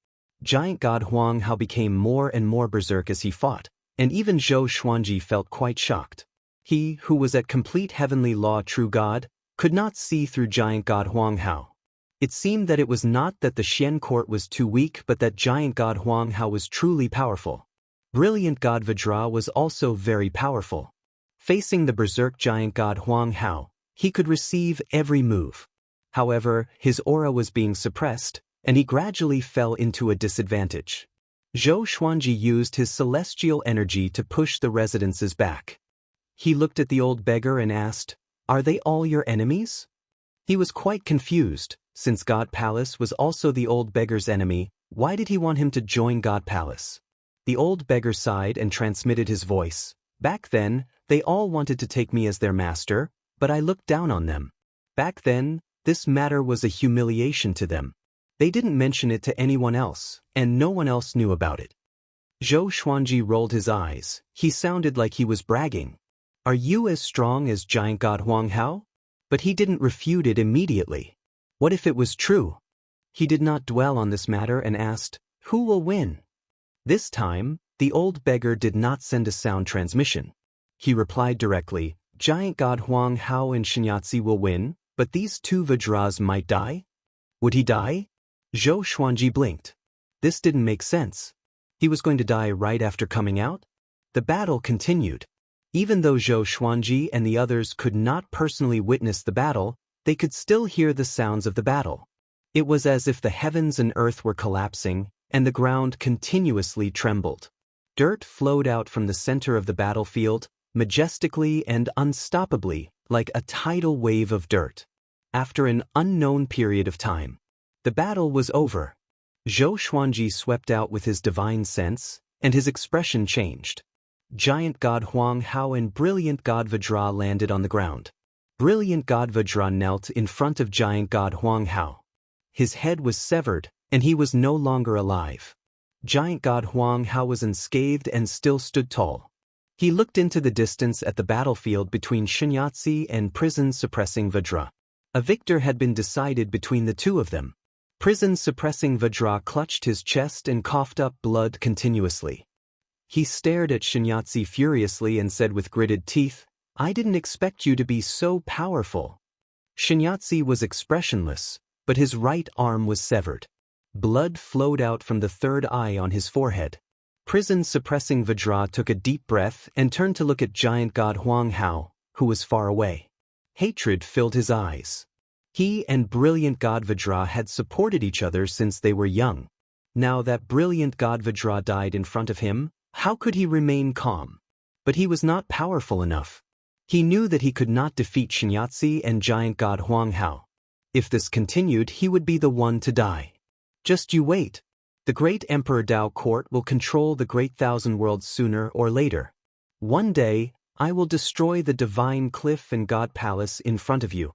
Giant God Huang Hao became more and more berserk as he fought, and even Zhou Xuanji felt quite shocked. He, who was at complete heavenly law true God, could not see through giant God Huang Hao. It seemed that it was not that the Xian court was too weak but that giant God Huang Hao was truly powerful. Brilliant God Vajra was also very powerful. Facing the berserk giant God Huang Hao, he could receive every move. However, his aura was being suppressed, and he gradually fell into a disadvantage. Zhou Xuanji used his celestial energy to push the residences back. He looked at the old beggar and asked, "Are they all your enemies?" He was quite confused. Since God Palace was also the old beggar's enemy, why did he want him to join God Palace? The old beggar sighed and transmitted his voice. "Back then, they all wanted to take me as their master, but I looked down on them. Back then, this matter was a humiliation to them. They didn't mention it to anyone else, and no one else knew about it." Zhou Xuanji rolled his eyes. He sounded like he was bragging. "Are you as strong as giant God Huang Hao?" But he didn't refute it immediately. What if it was true? He did not dwell on this matter and asked, "Who will win?" This time, the old beggar did not send a sound transmission. He replied directly, "Giant God Huang Hao and Shinyatsi will win, but these two Vajras might die." Would he die? Zhou Xuanji blinked. This didn't make sense. He was going to die right after coming out? The battle continued. Even though Zhou Xuanji and the others could not personally witness the battle, they could still hear the sounds of the battle. It was as if the heavens and earth were collapsing, and the ground continuously trembled. Dirt flowed out from the center of the battlefield, majestically and unstoppably, like a tidal wave of dirt. After an unknown period of time, the battle was over. Zhou Xuanji swept out with his divine sense, and his expression changed. Giant God Huang Hao and brilliant God Vajra landed on the ground. Brilliant God Vajra knelt in front of giant God Huang Hao. His head was severed, and he was no longer alive. Giant God Huang Hao was unscathed and still stood tall. He looked into the distance at the battlefield between Shinyatsi and prison-suppressing Vajra. A victor had been decided between the two of them. Prison-suppressing Vajra clutched his chest and coughed up blood continuously. He stared at Shinyatsi furiously and said with gritted teeth, "I didn't expect you to be so powerful." Shinyatsi was expressionless, but his right arm was severed. Blood flowed out from the third eye on his forehead. Prison-suppressing Vajra took a deep breath and turned to look at giant god Huang Hao, who was far away. Hatred filled his eyes. He and brilliant god Vajra had supported each other since they were young. Now that brilliant god Vajra died in front of him, how could he remain calm? But he was not powerful enough. He knew that he could not defeat Shinyatsi and giant god Huang Hao. If this continued, he would be the one to die. Just you wait. The great Emperor Dao Court will control the great thousand worlds sooner or later. One day, I will destroy the divine cliff and god palace in front of you.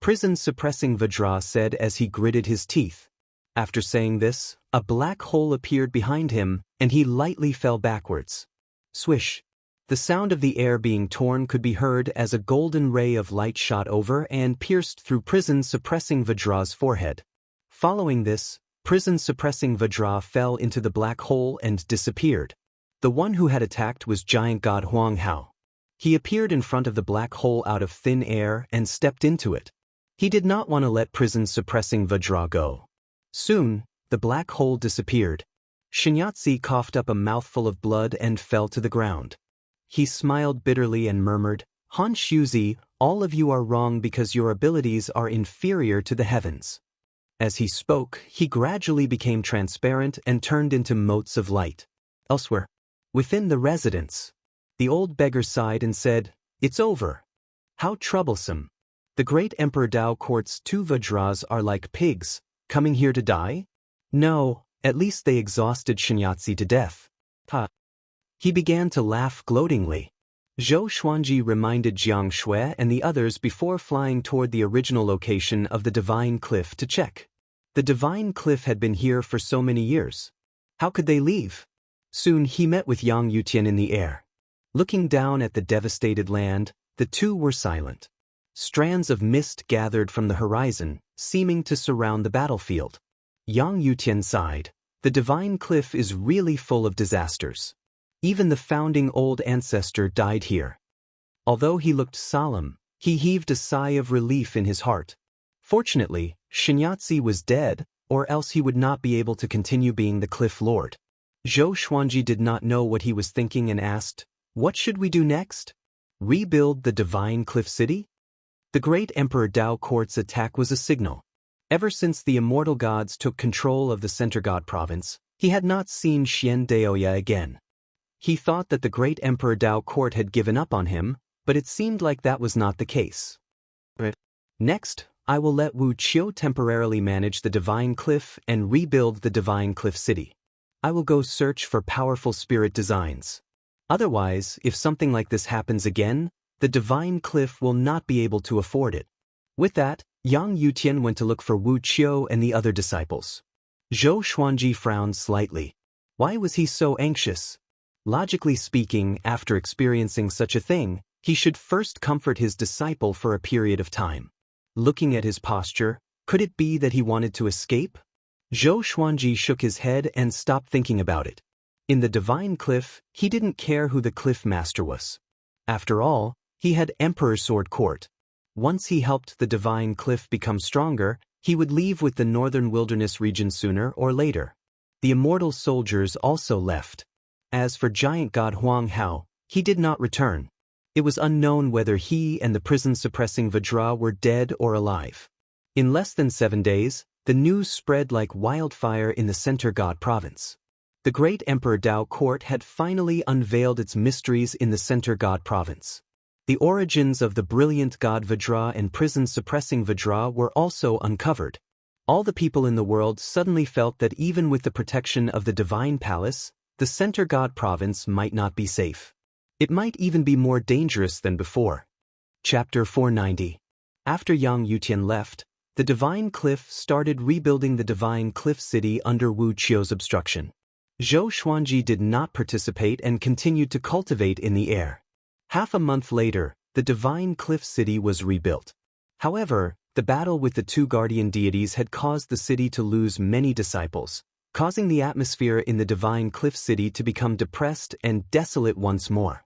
Prison-suppressing Vajra said as he gritted his teeth. After saying this, a black hole appeared behind him, and he lightly fell backwards. Swish! The sound of the air being torn could be heard as a golden ray of light shot over and pierced through prison-suppressing Vajra's forehead. Following this, prison-suppressing Vajra fell into the black hole and disappeared. The one who had attacked was giant god Huang Hao. He appeared in front of the black hole out of thin air and stepped into it. He did not want to let prison-suppressing Vajra go. Soon, the black hole disappeared. Shinyatsi coughed up a mouthful of blood and fell to the ground. He smiled bitterly and murmured, "Han Shuzi, all of you are wrong because your abilities are inferior to the heavens." As he spoke, he gradually became transparent and turned into motes of light. Elsewhere, within the residence, the old beggar sighed and said, "It's over. How troublesome. The great Emperor Dao Court's two Vajras are like pigs, coming here to die? No, at least they exhausted Shinyatsi to death." Ha! He began to laugh gloatingly. Zhou Xuanji reminded Jiang Shui and the others before flying toward the original location of the Divine Cliff to check. The Divine Cliff had been here for so many years. How could they leave? Soon he met with Yang Yutian in the air. Looking down at the devastated land, the two were silent. Strands of mist gathered from the horizon, seeming to surround the battlefield. Yang Yutian sighed. The Divine Cliff is really full of disasters. Even the founding old ancestor died here. Although he looked solemn, he heaved a sigh of relief in his heart. Fortunately, Shinyatsi was dead, or else he would not be able to continue being the Cliff Lord. Zhou Xuanji did not know what he was thinking and asked, "What should we do next? Rebuild the Divine Cliff City?" The great Emperor Dao Court's attack was a signal. Ever since the immortal gods took control of the Center God Province, he had not seen Xian Daoya again. He thought that the great Emperor Dao Court had given up on him, but it seemed like that was not the case. Next, I will let Wu Qiu temporarily manage the Divine Cliff and rebuild the Divine Cliff City. I will go search for powerful spirit designs. Otherwise, if something like this happens again, the Divine Cliff will not be able to afford it. With that, Yang Yutian went to look for Wu Qiu and the other disciples. Zhou Xuanji frowned slightly. Why was he so anxious? Logically speaking, after experiencing such a thing, he should first comfort his disciple for a period of time. Looking at his posture, could it be that he wanted to escape? Zhou Xuanji shook his head and stopped thinking about it. In the Divine Cliff, he didn't care who the Cliff Master was. After all, he had Emperor Sword Court. Once he helped the Divine Cliff become stronger, he would leave with the Northern Wilderness region sooner or later. The immortal soldiers also left. As for giant god Huang Hao, he did not return. It was unknown whether he and the prison-suppressing Vajra were dead or alive. In less than 7 days, the news spread like wildfire in the Center God Province. The great Emperor Dao Court had finally unveiled its mysteries in the Center God Province. The origins of the brilliant god Vajra and prison-suppressing Vajra were also uncovered. All the people in the world suddenly felt that even with the protection of the Divine Palace, the Center God Province might not be safe. It might even be more dangerous than before. Chapter 490. After Yang Yutian left, the Divine Cliff started rebuilding the Divine Cliff City under Wu Qiu's obstruction. Zhou Xuanji did not participate and continued to cultivate in the air. Half a month later, the divine cliff city was rebuilt. However, the battle with the two guardian deities had caused the city to lose many disciples, causing the atmosphere in the divine cliff city to become depressed and desolate once more.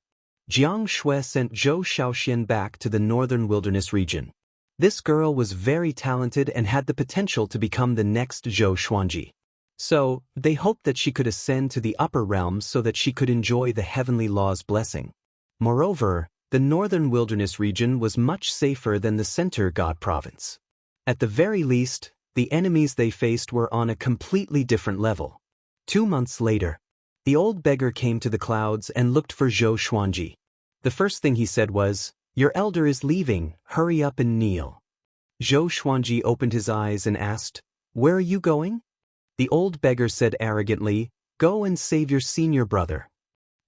Jiang Shui sent Zhou Shaoxian back to the northern wilderness region. This girl was very talented and had the potential to become the next Zhou Xuanji. So, they hoped that she could ascend to the upper realms so that she could enjoy the heavenly law's blessing. Moreover, the northern wilderness region was much safer than the center God province. At the very least, the enemies they faced were on a completely different level. 2 months later, the old beggar came to the clouds and looked for Zhou Xuanji. The first thing he said was, "Your elder is leaving, hurry up and kneel." Zhou Xuanji opened his eyes and asked, "Where are you going?" The old beggar said arrogantly, "Go and save your senior brother."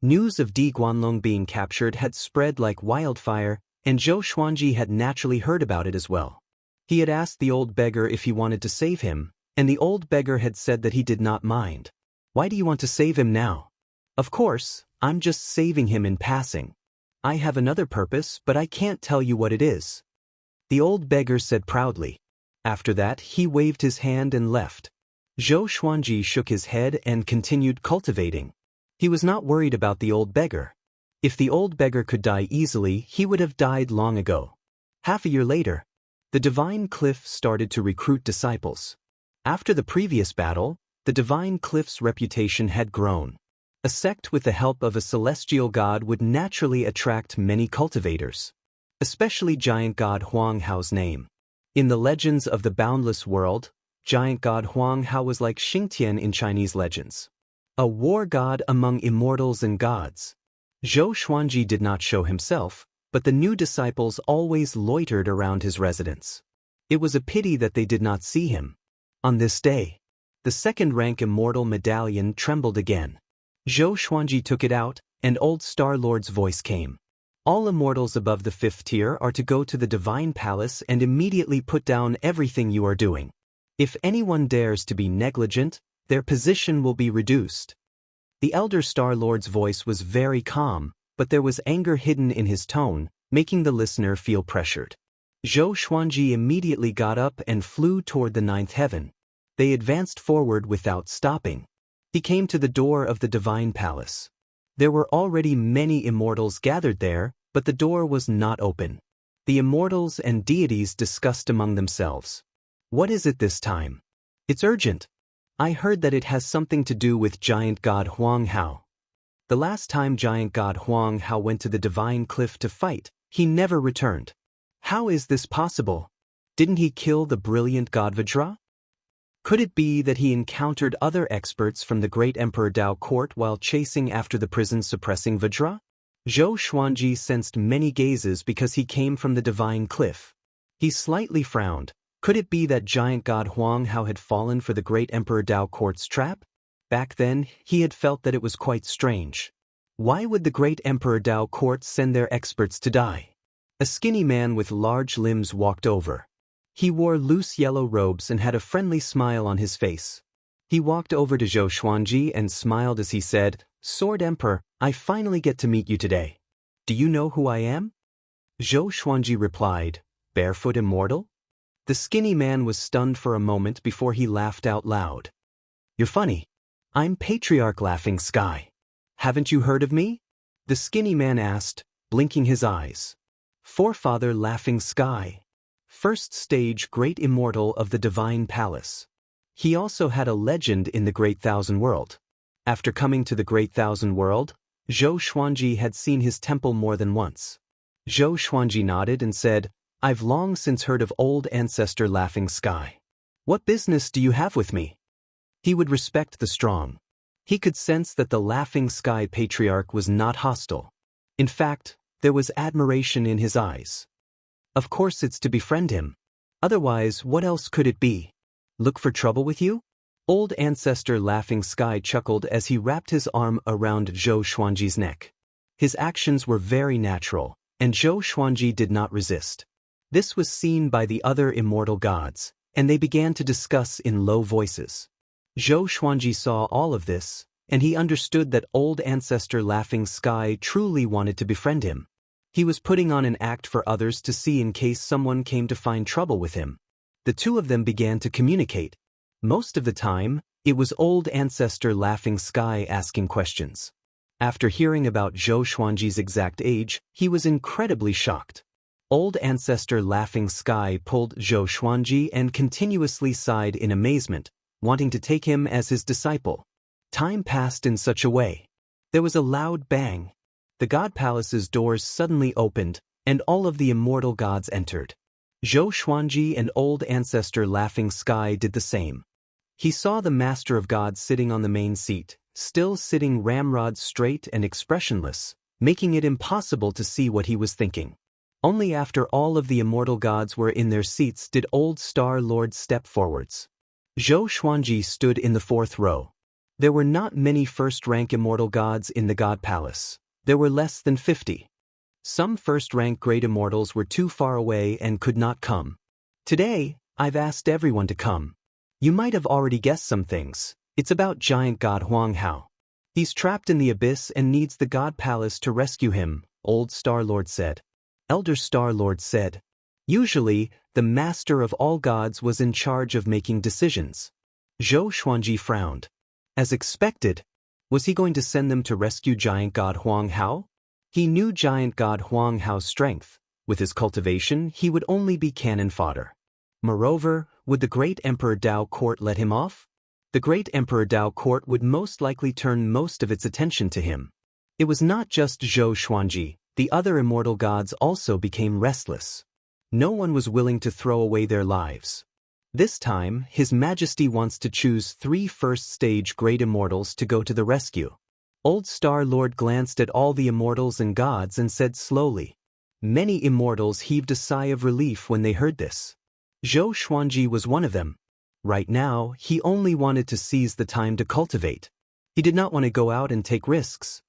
News of Di Guanlong being captured had spread like wildfire, and Zhou Xuanji had naturally heard about it as well. He had asked the old beggar if he wanted to save him, and the old beggar had said that he did not mind. "Why do you want to save him now?" "Of course, I'm just saving him in passing. I have another purpose, but I can't tell you what it is," the old beggar said proudly. After that, he waved his hand and left. Zhou Xuanji shook his head and continued cultivating. He was not worried about the old beggar. If the old beggar could die easily, he would have died long ago. Half a year later, the divine cliff started to recruit disciples. After the previous battle, the divine cliff's reputation had grown. A sect with the help of a celestial god would naturally attract many cultivators, especially giant god Huang Hao's name. In the legends of the boundless world, giant god Huang Hao was like Xingtian in Chinese legends, a war god among immortals and gods. Zhou Xuanji did not show himself, but the new disciples always loitered around his residence. It was a pity that they did not see him. On this day, the second-rank immortal medallion trembled again. Zhou Xuanji took it out, and old Star Lord's voice came. "All immortals above the 5th tier are to go to the divine palace and immediately put down everything you are doing. If anyone dares to be negligent, their position will be reduced." The elder Star Lord's voice was very calm, but there was anger hidden in his tone, making the listener feel pressured. Zhou Xuanji immediately got up and flew toward the 9th heaven. They advanced forward without stopping. He came to the door of the divine palace. There were already many immortals gathered there, but the door was not open. The immortals and deities discussed among themselves. "What is it this time? It's urgent. I heard that it has something to do with giant god Huang Hao. The last time giant god Huang Hao went to the divine cliff to fight, he never returned. How is this possible? Didn't he kill the brilliant god Vajra? Could it be that he encountered other experts from the great Emperor Dao court while chasing after the prison-suppressing Vajra?" Zhou Xuanji sensed many gazes because he came from the divine cliff. He slightly frowned. Could it be that giant god Huang Hao had fallen for the great Emperor Dao court's trap? Back then, he had felt that it was quite strange. Why would the great Emperor Dao court send their experts to die? A skinny man with large limbs walked over. He wore loose yellow robes and had a friendly smile on his face. He walked over to Zhou Xuanji and smiled as he said, "Sword Emperor, I finally get to meet you today. Do you know who I am?" Zhou Xuanji replied, "Barefoot Immortal?" The skinny man was stunned for a moment before he laughed out loud. "You're funny. I'm Patriarch Laughing Sky. Haven't you heard of me?" The skinny man asked, blinking his eyes. "Forefather Laughing Sky. First stage great immortal of the divine palace. He also had a legend in the Great Thousand World. After coming to the Great Thousand World, Zhou Xuanji had seen his temple more than once. Zhou Xuanji nodded and said, "I've long since heard of old ancestor Laughing Sky. What business do you have with me?" He would respect the strong. He could sense that the Laughing Sky Patriarch was not hostile. In fact, there was admiration in his eyes. Of course it's to befriend him. Otherwise, what else could it be? Look for trouble with you? Old ancestor Laughing Sky chuckled as he wrapped his arm around Zhou Xuanji's neck. His actions were very natural, and Zhou Xuanji did not resist. This was seen by the other immortal gods, and they began to discuss in low voices. Zhou Xuanji saw all of this, and he understood that old ancestor Laughing Sky truly wanted to befriend him. He was putting on an act for others to see in case someone came to find trouble with him. The two of them began to communicate. Most of the time, it was old ancestor Laughing Sky asking questions. After hearing about Zhou Xuanji's exact age, he was incredibly shocked. Old ancestor Laughing Sky pulled Zhou Xuanji and continuously sighed in amazement, wanting to take him as his disciple. Time passed in such a way. There was a loud bang. The God Palace's doors suddenly opened, and all of the immortal gods entered. Zhou Xuanji and old ancestor Laughing Sky did the same. He saw the Master of Gods sitting on the main seat, still sitting ramrod straight and expressionless, making it impossible to see what he was thinking. Only after all of the immortal gods were in their seats did old Star Lord step forwards. Zhou Xuanji stood in the fourth row. There were not many first-rank immortal gods in the God Palace. There were less than 50. Some first-rank great immortals were too far away and could not come. Today, I've asked everyone to come. You might have already guessed some things. It's about giant god Huang Hao. He's trapped in the abyss and needs the God Palace to rescue him, old Star Lord said. Elder Star Lord said. Usually, the master of all gods was in charge of making decisions. Zhou Xuanji frowned. As expected, was he going to send them to rescue giant god Huang Hao? He knew giant god Huang Hao's strength. With his cultivation, he would only be cannon fodder. Moreover, would the great Emperor Dao Court let him off? The great Emperor Dao Court would most likely turn most of its attention to him. It was not just Zhou Xuanji, the other immortal gods also became restless. No one was willing to throw away their lives. This time, His Majesty wants to choose 3 first-stage great immortals to go to the rescue. Old Star Lord glanced at all the immortals and gods and said slowly. Many immortals heaved a sigh of relief when they heard this. Zhou Xuanji was one of them. Right now, he only wanted to seize the time to cultivate. He did not want to go out and take risks.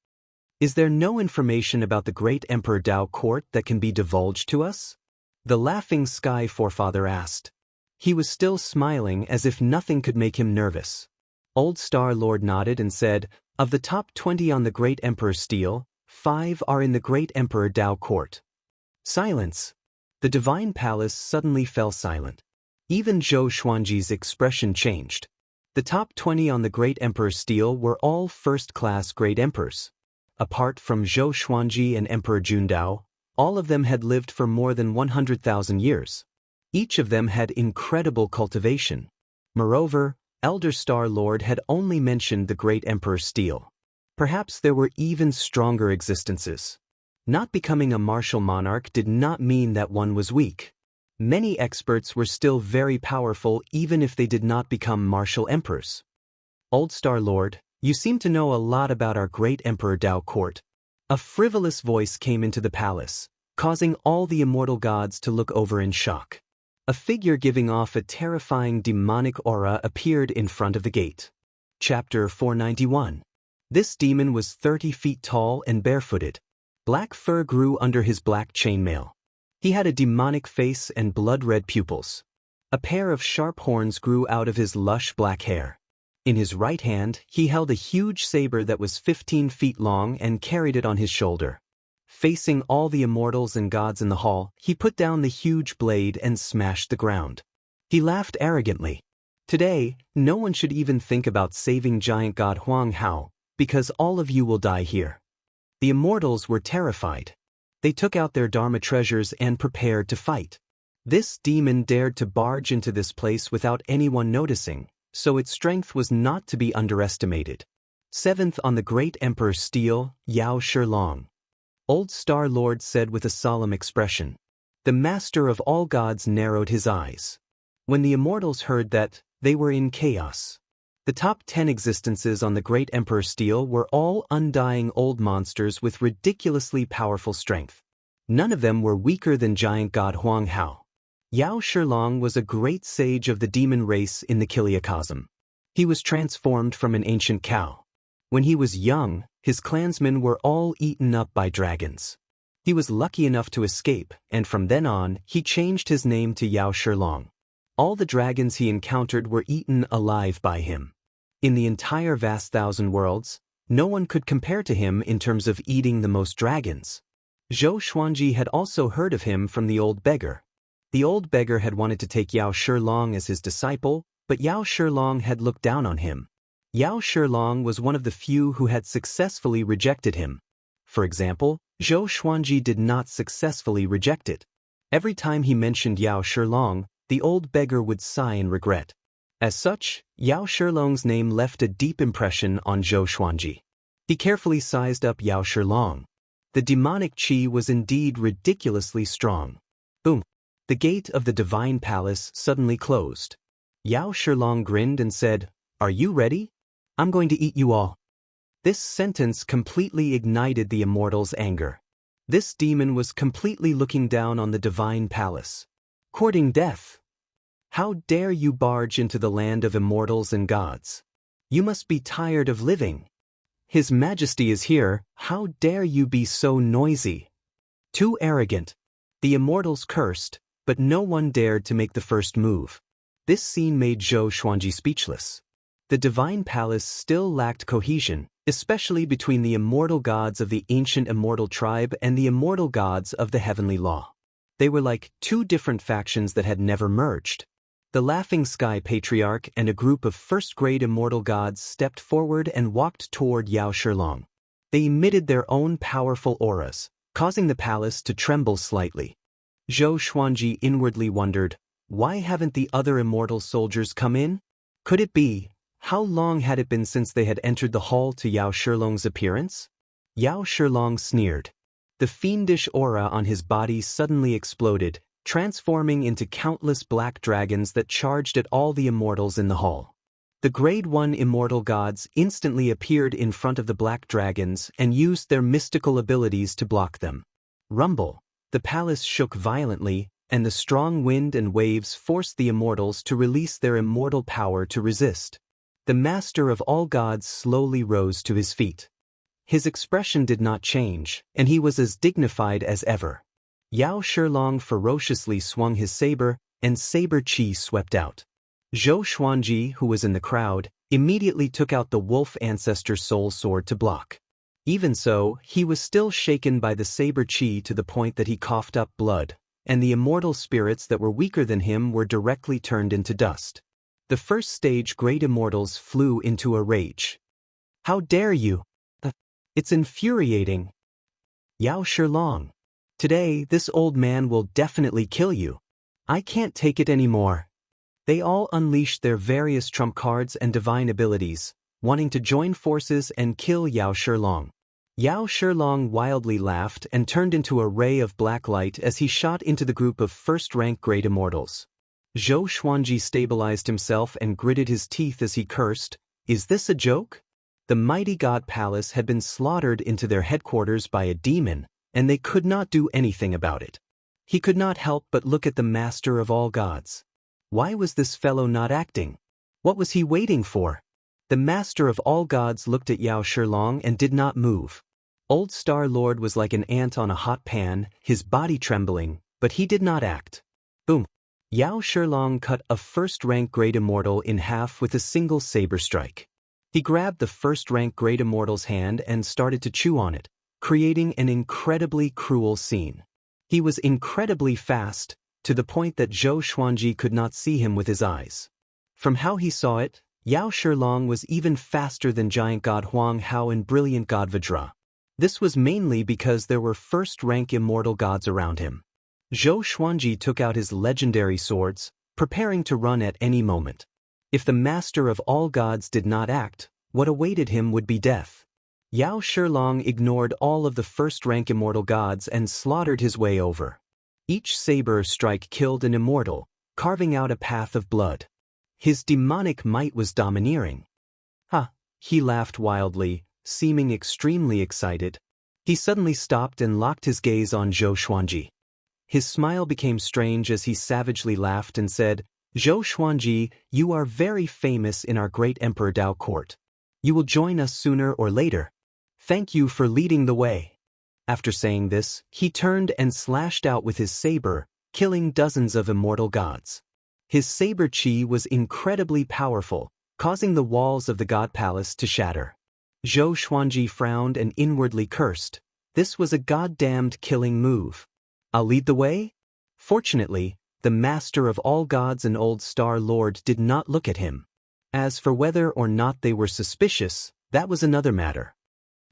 Is there no information about the great Emperor Dao Court that can be divulged to us? The Laughing Sky forefather asked. He was still smiling as if nothing could make him nervous. Old Star Lord nodded and said, of the top 20 on the great Emperor's stele, 5 are in the great Emperor Dao Court. Silence. The divine palace suddenly fell silent. Even Zhou Xuanji's expression changed. The top 20 on the great Emperor's stele were all first-class great emperors. Apart from Zhou Xuanji and Emperor Jundao, all of them had lived for more than 100,000 years. Each of them had incredible cultivation. Moreover, Elder Star Lord had only mentioned the great Emperor's stele. Perhaps there were even stronger existences. Not becoming a martial monarch did not mean that one was weak. Many experts were still very powerful even if they did not become martial emperors. Old Star Lord, you seem to know a lot about our great Emperor Dao Court. A frivolous voice came into the palace, causing all the immortal gods to look over in shock. A figure giving off a terrifying demonic aura appeared in front of the gate. Chapter 491. This demon was 30 feet tall and barefooted. Black fur grew under his black chainmail. He had a demonic face and blood-red pupils. A pair of sharp horns grew out of his lush black hair. In his right hand, he held a huge saber that was 15 feet long and carried it on his shoulder. Facing all the immortals and gods in the hall, he put down the huge blade and smashed the ground. He laughed arrogantly. Today, no one should even think about saving giant god Huang Hao, because all of you will die here. The immortals were terrified. They took out their Dharma treasures and prepared to fight. This demon dared to barge into this place without anyone noticing, so its strength was not to be underestimated. 7th on the great Emperor's stele, Yao Shilong. Old Star Lord said with a solemn expression. The master of all gods narrowed his eyes. When the immortals heard that, they were in chaos. The top 10 existences on the great Emperor's stele were all undying old monsters with ridiculously powerful strength. None of them were weaker than giant god Huang Hao. Yao Shilong was a great sage of the demon race in the Kiliacosm. He was transformed from an ancient cow. When he was young, his clansmen were all eaten up by dragons. He was lucky enough to escape, and from then on, he changed his name to Yao Shilong. All the dragons he encountered were eaten alive by him. In the entire vast thousand worlds, no one could compare to him in terms of eating the most dragons. Zhou Xuanji had also heard of him from the old beggar. The old beggar had wanted to take Yao Shilong as his disciple, but Yao Shilong had looked down on him. Yao Shilong was one of the few who had successfully rejected him. For example, Zhou Xuanji did not successfully reject it. Every time he mentioned Yao Shilong, the old beggar would sigh in regret. As such, Yao Shilong's name left a deep impression on Zhou Xuanji. He carefully sized up Yao Shilong. The demonic qi was indeed ridiculously strong. Boom! The gate of the divine palace suddenly closed. Yao Shilong grinned and said, "Are you ready? I'm going to eat you all." This sentence completely ignited the immortal's anger. This demon was completely looking down on the divine palace. Courting death. How dare you barge into the land of immortals and gods? You must be tired of living. His Majesty is here, how dare you be so noisy? Too arrogant. The immortals cursed, but no one dared to make the first move. This scene made Zhou Xuanji speechless. The divine palace still lacked cohesion, especially between the immortal gods of the ancient immortal tribe and the immortal gods of the heavenly law. They were like two different factions that had never merged. The Laughing Sky Patriarch and a group of first-grade immortal gods stepped forward and walked toward Yao Shilong. They emitted their own powerful auras, causing the palace to tremble slightly. Zhou Xuanji inwardly wondered, why haven't the other immortal soldiers come in? Could it be, how long had it been since they had entered the hall to Yao Shilong's appearance? Yao Shilong sneered. The fiendish aura on his body suddenly exploded, transforming into countless black dragons that charged at all the immortals in the hall. The Grade 1 immortal gods instantly appeared in front of the black dragons and used their mystical abilities to block them. Rumble! The palace shook violently, and the strong wind and waves forced the immortals to release their immortal power to resist. The master of all gods slowly rose to his feet. His expression did not change, and he was as dignified as ever. Yao Shilong ferociously swung his saber, and saber qi swept out. Zhou Xuanji, who was in the crowd, immediately took out the wolf ancestor soul sword to block. Even so, he was still shaken by the saber qi to the point that he coughed up blood, and the immortal spirits that were weaker than him were directly turned into dust. The first stage great immortals flew into a rage. How dare you! It's infuriating. Yao Shilong. Today, this old man will definitely kill you. I can't take it anymore. They all unleashed their various trump cards and divine abilities, wanting to join forces and kill Yao Shilong. Yao Shilong wildly laughed and turned into a ray of black light as he shot into the group of first-rank great immortals. Zhou Xuanji stabilized himself and gritted his teeth as he cursed, "Is this a joke?" The mighty god palace had been slaughtered into their headquarters by a demon, and they could not do anything about it. He could not help but look at the master of all gods. Why was this fellow not acting? What was he waiting for? The master of all gods looked at Yao Shilong and did not move. Old Star Lord was like an ant on a hot pan, his body trembling, but he did not act. Boom! Yao Shilong cut a first-rank great immortal in half with a single saber strike. He grabbed the first-rank great immortal's hand and started to chew on it, creating an incredibly cruel scene. He was incredibly fast, to the point that Zhou Xuanji could not see him with his eyes. From how he saw it, Yao Shilong was even faster than giant god Huang Hao and brilliant god Vajra. This was mainly because there were first-rank immortal gods around him. Zhou Xuanji took out his legendary swords, preparing to run at any moment. If the master of all gods did not act, what awaited him would be death. Yao Shilong ignored all of the first-rank immortal gods and slaughtered his way over. Each saber strike killed an immortal, carving out a path of blood. His demonic might was domineering. He laughed wildly, seeming extremely excited. He suddenly stopped and locked his gaze on Zhou Xuanji. His smile became strange as he savagely laughed and said, "Zhou Xuanji, you are very famous in our great Emperor Dao court. You will join us sooner or later. Thank you for leading the way." After saying this, he turned and slashed out with his saber, killing dozens of immortal gods. His saber qi was incredibly powerful, causing the walls of the god palace to shatter. Zhou Xuanji frowned and inwardly cursed. This was a goddamned killing move. I'll lead the way? Fortunately, the master of all gods and Old Star Lord did not look at him. As for whether or not they were suspicious, that was another matter.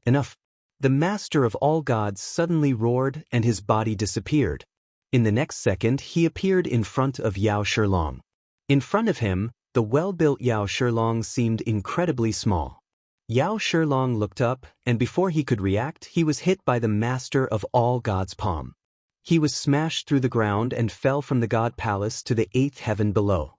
Enough. The master of all gods suddenly roared and his body disappeared. In the next second he appeared in front of Yao Shilong. In front of him, the well-built Yao Shilong seemed incredibly small. Yao Shilong looked up, and before he could react, he was hit by the master of all gods' palm. He was smashed through the ground and fell from the god palace to the 8th heaven below.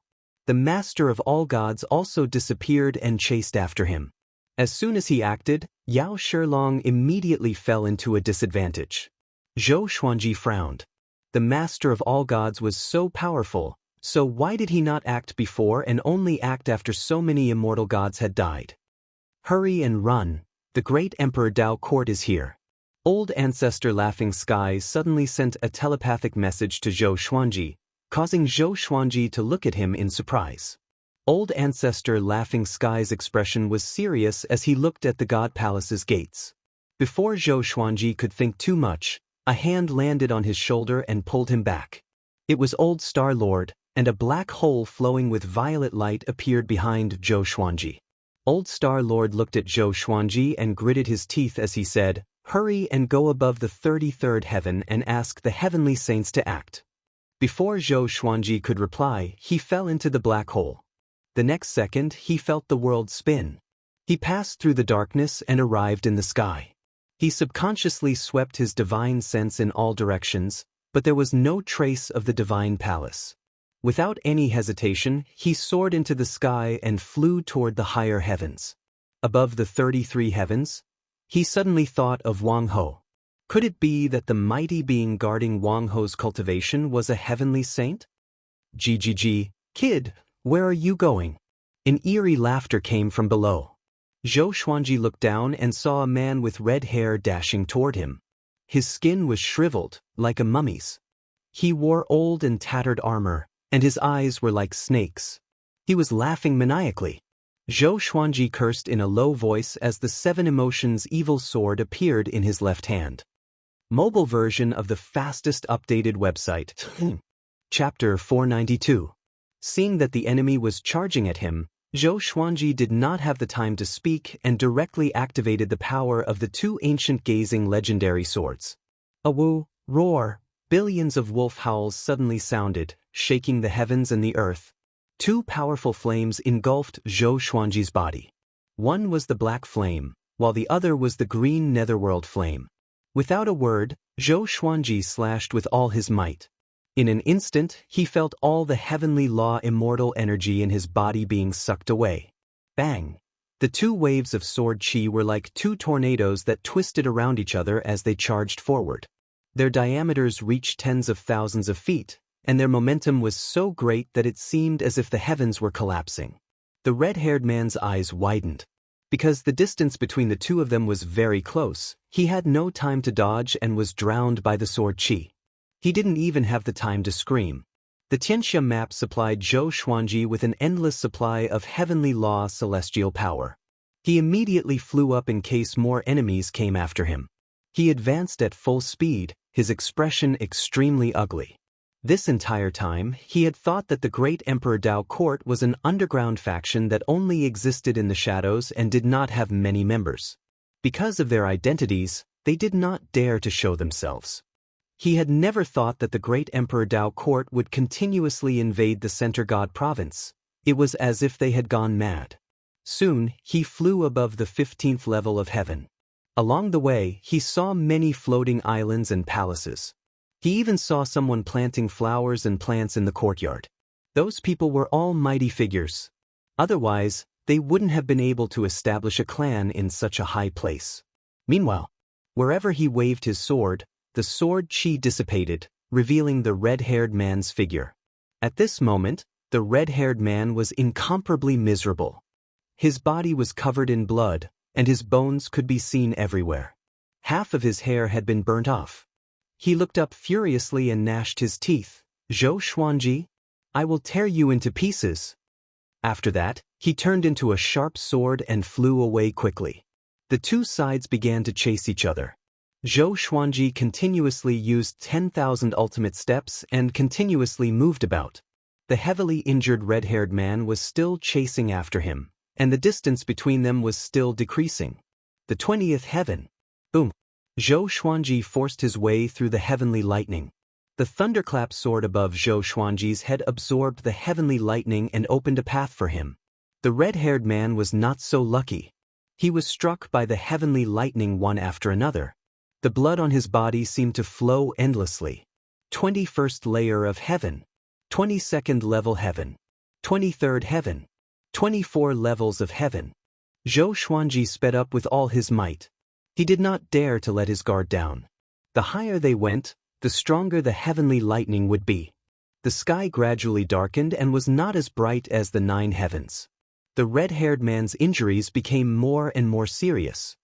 The master of all gods also disappeared and chased after him. As soon as he acted, Yao Shilong immediately fell into a disadvantage. Zhou Xuanji frowned. The master of all gods was so powerful, so why did he not act before and only act after so many immortal gods had died? Hurry and run, the great Emperor Dao Court is here. Old Ancestor Laughing Skies suddenly sent a telepathic message to Zhou Xuanji, causing Zhou Xuanji to look at him in surprise. Old Ancestor Laughing Skies' expression was serious as he looked at the god palace's gates. Before Zhou Xuanji could think too much, a hand landed on his shoulder and pulled him back. It was Old Star Lord, and a black hole flowing with violet light appeared behind Zhou Xuanji. Old Star Lord looked at Zhou Xuanji and gritted his teeth as he said, "Hurry and go above the 33rd heaven and ask the heavenly saints to act." Before Zhou Xuanji could reply, he fell into the black hole. The next second, he felt the world spin. He passed through the darkness and arrived in the sky. He subconsciously swept his divine sense in all directions, but there was no trace of the divine palace. Without any hesitation, he soared into the sky and flew toward the higher heavens. Above the 33 heavens, he suddenly thought of Wang Ho. Could it be that the mighty being guarding Wang Ho's cultivation was a heavenly saint? "GGG, kid, where are you going?" An eerie laughter came from below. Zhou Xuanji looked down and saw a man with red hair dashing toward him. His skin was shriveled, like a mummy's. He wore old and tattered armor, and his eyes were like snakes. He was laughing maniacally. Zhou Xuanji cursed in a low voice as the 7 Emotions evil sword appeared in his left hand. Mobile version of the fastest updated website. Chapter 492. Seeing that the enemy was charging at him, Zhou Xuanji did not have the time to speak and directly activated the power of the 2 ancient gazing legendary swords. A woo, roar, billions of wolf howls suddenly sounded, shaking the heavens and the earth. 2 powerful flames engulfed Zhou Xuanji's body. One was the black flame, while the other was the green netherworld flame. Without a word, Zhou Xuanji slashed with all his might. In an instant, he felt all the heavenly law immortal energy in his body being sucked away. Bang! The 2 waves of sword chi were like 2 tornadoes that twisted around each other as they charged forward. Their diameters reached tens of thousands of feet, and their momentum was so great that it seemed as if the heavens were collapsing. The red-haired man's eyes widened. Because the distance between the 2 of them was very close, he had no time to dodge and was drowned by the sword chi. He didn't even have the time to scream. The Tianxia map supplied Zhou Xuanji with an endless supply of heavenly law celestial power. He immediately flew up in case more enemies came after him. He advanced at full speed, his expression extremely ugly. This entire time, he had thought that the great Emperor Dao Court was an underground faction that only existed in the shadows and did not have many members. Because of their identities, they did not dare to show themselves. He had never thought that the great Emperor Dao Court would continuously invade the Center God province. It was as if they had gone mad. Soon, he flew above the 15th level of heaven. Along the way, he saw many floating islands and palaces. He even saw someone planting flowers and plants in the courtyard. Those people were all mighty figures. Otherwise, they wouldn't have been able to establish a clan in such a high place. Meanwhile, wherever he waved his sword, the sword chi dissipated, revealing the red-haired man's figure. At this moment, the red-haired man was incomparably miserable. His body was covered in blood, and his bones could be seen everywhere. Half of his hair had been burnt off. He looked up furiously and gnashed his teeth. "Zhou Xuanji, I will tear you into pieces." After that, he turned into a sharp sword and flew away quickly. The two sides began to chase each other. Zhou Xuanji continuously used 10,000 ultimate steps and continuously moved about. The heavily injured red-haired man was still chasing after him, and the distance between them was still decreasing. The 20th heaven. Boom! Zhou Xuanji forced his way through the heavenly lightning. The thunderclap sword above Zhou Xuanji's head absorbed the heavenly lightning and opened a path for him. The red-haired man was not so lucky. He was struck by the heavenly lightning one after another. The blood on his body seemed to flow endlessly. 21st layer of heaven. 22nd level heaven. 23rd heaven. 24 levels of heaven. Zhou Xuanji sped up with all his might. He did not dare to let his guard down. The higher they went, the stronger the heavenly lightning would be. The sky gradually darkened and was not as bright as the 9 heavens. The red-haired man's injuries became more and more serious.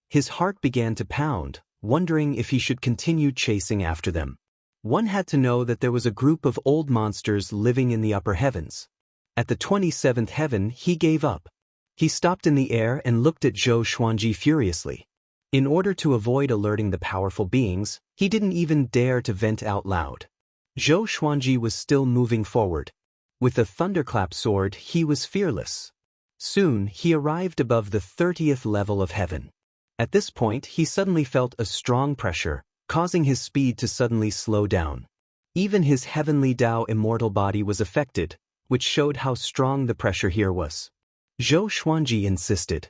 His heart began to pound, wondering if he should continue chasing after them. One had to know that there was a group of old monsters living in the upper heavens. At the 27th heaven, he gave up. He stopped in the air and looked at Zhou Xuanji furiously. In order to avoid alerting the powerful beings, he didn't even dare to vent out loud. Zhou Xuanji was still moving forward. With the thunderclap sword, he was fearless. Soon, he arrived above the 30th level of heaven. At this point, he suddenly felt a strong pressure, causing his speed to suddenly slow down. Even his heavenly Tao immortal body was affected, which showed how strong the pressure here was. Zhou Xuanji insisted.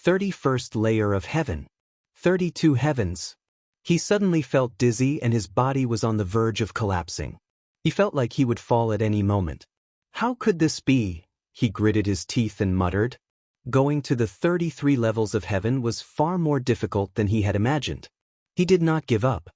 31st layer of heaven. 32 heavens. He suddenly felt dizzy and his body was on the verge of collapsing. He felt like he would fall at any moment. How could this be? He gritted his teeth and muttered. Going to the 33 levels of heaven was far more difficult than he had imagined. He did not give up.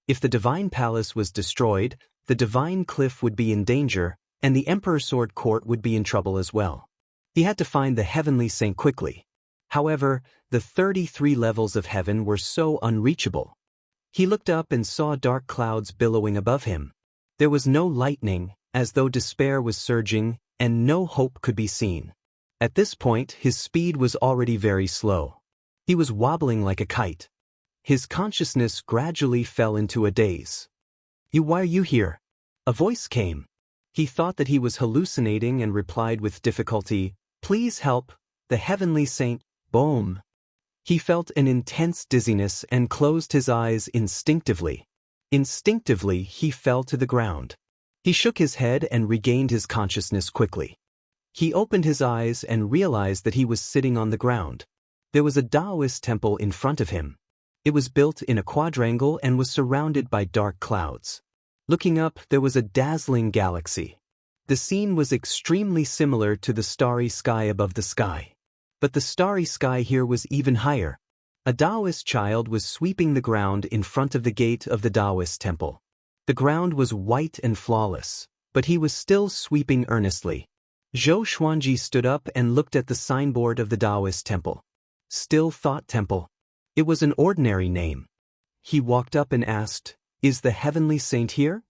If the divine palace was destroyed, the divine cliff would be in danger, and the Emperor Sword Court would be in trouble as well. He had to find the heavenly saint quickly. However, the 33 levels of heaven were so unreachable. He looked up and saw dark clouds billowing above him. There was no lightning, as though despair was surging, and no hope could be seen. At this point, his speed was already very slow. He was wobbling like a kite. His consciousness gradually fell into a daze. Why are you here? A voice came. He thought that he was hallucinating and replied with difficulty, Please help, the heavenly saint. Boom! He felt an intense dizziness and closed his eyes instinctively. Instinctively, he fell to the ground. He shook his head and regained his consciousness quickly. He opened his eyes and realized that he was sitting on the ground. There was a Taoist temple in front of him. It was built in a quadrangle and was surrounded by dark clouds. Looking up, there was a dazzling galaxy. The scene was extremely similar to the starry sky above the sky. But the starry sky here was even higher. A Taoist child was sweeping the ground in front of the gate of the Taoist temple. The ground was white and flawless, but he was still sweeping earnestly. Zhou Xuanji stood up and looked at the signboard of the Taoist temple. Still Thought Temple. It was an ordinary name. He walked up and asked, Is the heavenly saint here?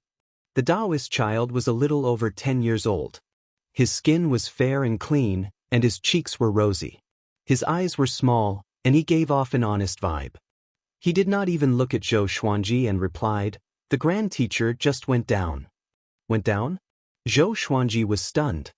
The Taoist child was a little over 10 years old. His skin was fair and clean, and his cheeks were rosy. His eyes were small, and he gave off an honest vibe. He did not even look at Zhou Xuanji and replied, The grand teacher just went down. Went down? Zhou Xuanji was stunned.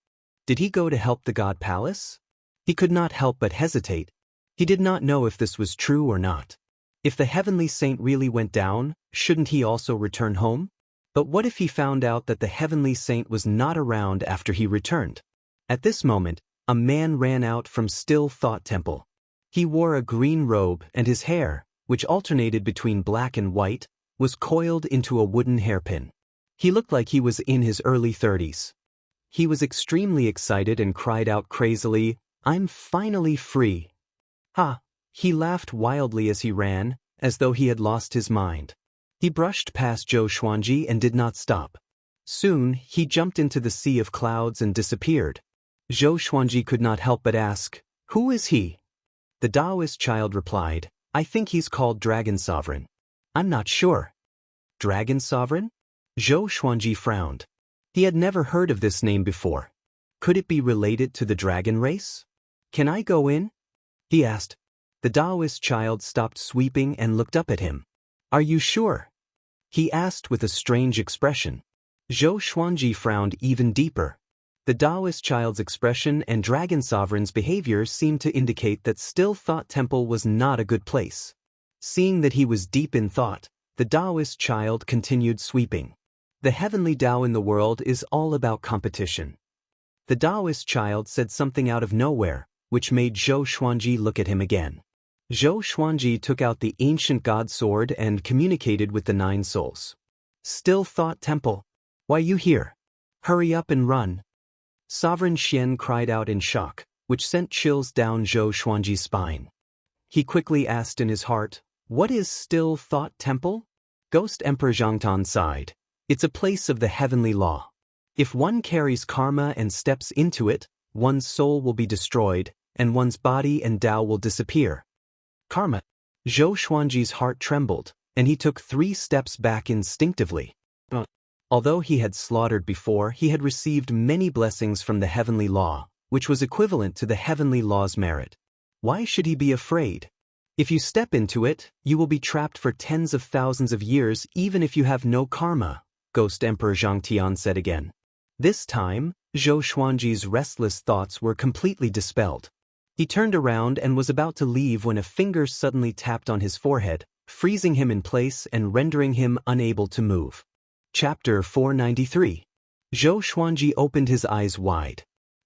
Did he go to help the God Palace? He could not help but hesitate. He did not know if this was true or not. If the heavenly saint really went down, shouldn't he also return home? But what if he found out that the heavenly saint was not around after he returned? At this moment, a man ran out from Still Thought Temple. He wore a green robe and his hair, which alternated between black and white, was coiled into a wooden hairpin. He looked like he was in his early 30s. He was extremely excited and cried out crazily, I'm finally free. Ha! He laughed wildly as he ran, as though he had lost his mind. He brushed past Zhou Xuanji and did not stop. Soon, he jumped into the sea of clouds and disappeared. Zhou Xuanji could not help but ask, Who is he? The Taoist child replied, I think he's called Dragon Sovereign. I'm not sure. Dragon Sovereign? Zhou Xuanji frowned. He had never heard of this name before. Could it be related to the dragon race? Can I go in? He asked. The Taoist child stopped sweeping and looked up at him. Are you sure? He asked with a strange expression. Zhou Xuanji frowned even deeper. The Taoist child's expression and Dragon Sovereign's behavior seemed to indicate that Still Thought Temple was not a good place. Seeing that he was deep in thought, the Taoist child continued sweeping. The heavenly Tao in the world is all about competition. The Taoist child said something out of nowhere, which made Zhou Xuanji look at him again. Zhou Xuanji took out the ancient god sword and communicated with the 9 souls. Still Thought Temple. Why you here? Hurry up and run. Sovereign Xian cried out in shock, which sent chills down Zhou Xuanji's spine. He quickly asked in his heart, what is Still Thought Temple? Ghost Emperor Zhangtan sighed. It's a place of the heavenly law. If one carries karma and steps into it, one's soul will be destroyed, and one's body and Tao will disappear. Karma. Zhou Xuanji's heart trembled, and he took 3 steps back instinctively. Although he had slaughtered before, he had received many blessings from the heavenly law, which was equivalent to the heavenly law's merit. Why should he be afraid? If you step into it, you will be trapped for tens of thousands of years even if you have no karma, Ghost Emperor Zhangtian said again. This time, Zhou Xuanji's restless thoughts were completely dispelled. He turned around and was about to leave when a finger suddenly tapped on his forehead, freezing him in place and rendering him unable to move. Chapter 493. Zhou Xuanji opened his eyes wide.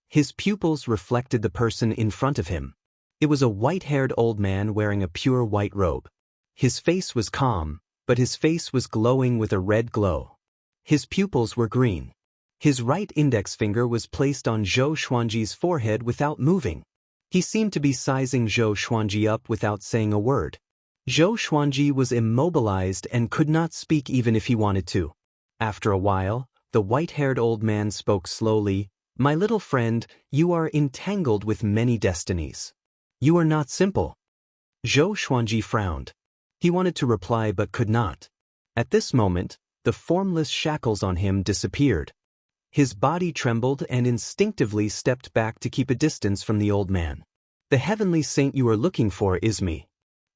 His pupils reflected the person in front of him. It was a white-haired old man wearing a pure white robe. His face was calm, but his face was glowing with a red glow. His pupils were green. His right index finger was placed on Zhou Xuanji's forehead without moving. He seemed to be sizing Zhou Xuanji up without saying a word. Zhou Xuanji was immobilized and could not speak even if he wanted to. After a while, the white-haired old man spoke slowly. My little friend, you are entangled with many destinies. You are not simple. Zhou Xuanji frowned. He wanted to reply but could not. At this moment, the formless shackles on him disappeared. His body trembled and instinctively stepped back to keep a distance from the old man. The heavenly saint you are looking for is me.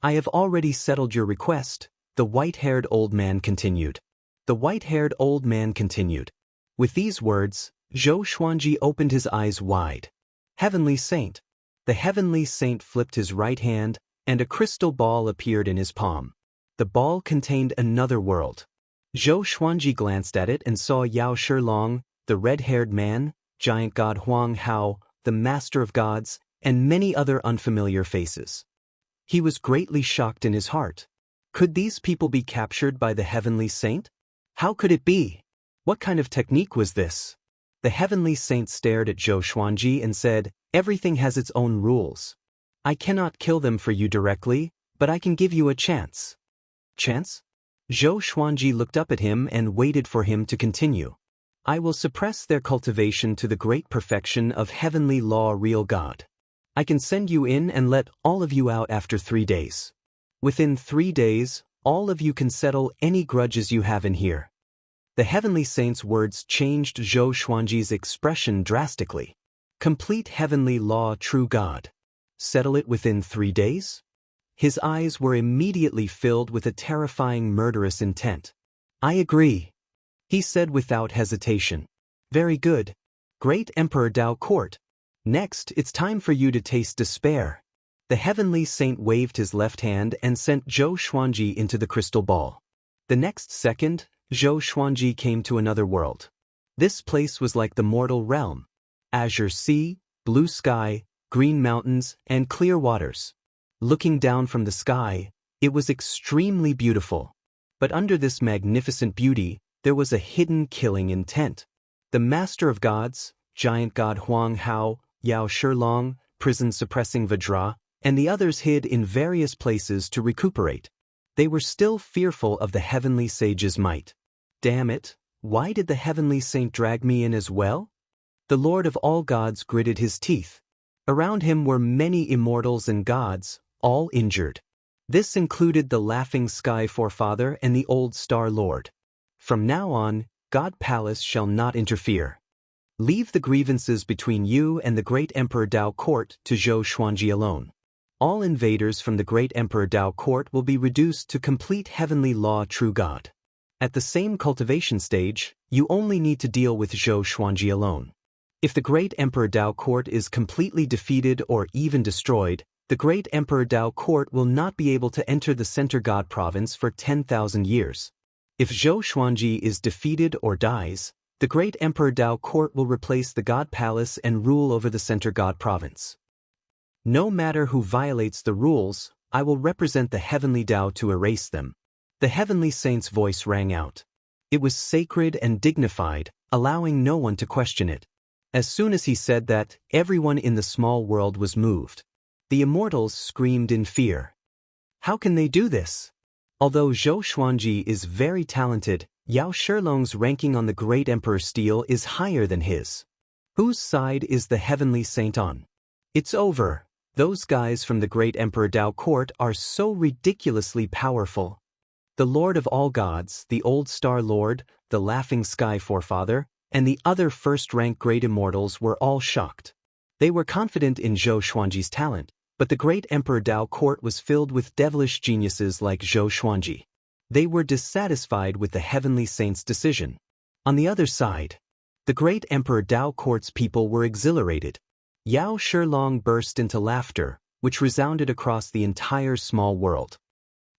I have already settled your request, the white-haired old man continued. The white-haired old man continued. With these words, Zhou Xuanji opened his eyes wide. Heavenly Saint. The heavenly saint flipped his right hand, and a crystal ball appeared in his palm. The ball contained another world. Zhou Xuanji glanced at it and saw Yao Shilong, the red-haired man, giant god Huang Hao, the master of gods, and many other unfamiliar faces. He was greatly shocked in his heart. Could these people be captured by the heavenly saint? How could it be? What kind of technique was this? The heavenly saint stared at Zhou Xuanji and said, everything has its own rules. I cannot kill them for you directly, but I can give you a chance. Chance? Zhou Xuanji looked up at him and waited for him to continue. I will suppress their cultivation to the great perfection of heavenly law real God. I can send you in and let all of you out after 3 days. Within 3 days, all of you can settle any grudges you have in here. The heavenly saint's words changed Zhou Xuanji's expression drastically. Complete heavenly law true God. Settle it within 3 days? His eyes were immediately filled with a terrifying murderous intent. I agree, he said without hesitation. Very good. Great Emperor Dao Court. Next, it's time for you to taste despair. The heavenly saint waved his left hand and sent Zhou Xuanji into the crystal ball. The next second, Zhou Xuanji came to another world. This place was like the mortal realm. Azure sea, blue sky, green mountains, and clear waters. Looking down from the sky, it was extremely beautiful. But under this magnificent beauty, there was a hidden killing intent. The master of gods, giant god Huang Hao, Yao Shilong, prison-suppressing Vajra, and the others hid in various places to recuperate. They were still fearful of the heavenly sage's might. Damn it, why did the heavenly saint drag me in as well? The Lord of all gods gritted his teeth. Around him were many immortals and gods, all injured. This included the laughing sky forefather and the old star lord. From now on, God Palace shall not interfere. Leave the grievances between you and the great Emperor Dao Court to Zhou Xuanji alone. All invaders from the great Emperor Dao Court will be reduced to complete heavenly law true God. At the same cultivation stage, you only need to deal with Zhou Xuanji alone. If the great Emperor Dao Court is completely defeated or even destroyed, the great Emperor Dao Court will not be able to enter the Center God Province for 10,000 years. If Zhou Xuanji is defeated or dies, the great Emperor Dao Court will replace the God Palace and rule over the Center God Province. No matter who violates the rules, I will represent the heavenly Dao to erase them. The heavenly saint's voice rang out. It was sacred and dignified, allowing no one to question it. As soon as he said that, everyone in the small world was moved. The immortals screamed in fear. How can they do this? Although Zhou Xuanji is very talented, Yao Shilong's ranking on the great Emperor Steel is higher than his. Whose side is the heavenly saint on? It's over. Those guys from the great Emperor Dao Court are so ridiculously powerful. The Lord of all gods, the Old Star Lord, the Laughing Sky Forefather, and the other first-rank great immortals were all shocked. They were confident in Zhou Xuanji's talent, but the great Emperor Dao Court was filled with devilish geniuses like Zhou Xuanji. They were dissatisfied with the heavenly saint's decision. On the other side, the great Emperor Dao Court's people were exhilarated. Yao Shilong burst into laughter, which resounded across the entire small world.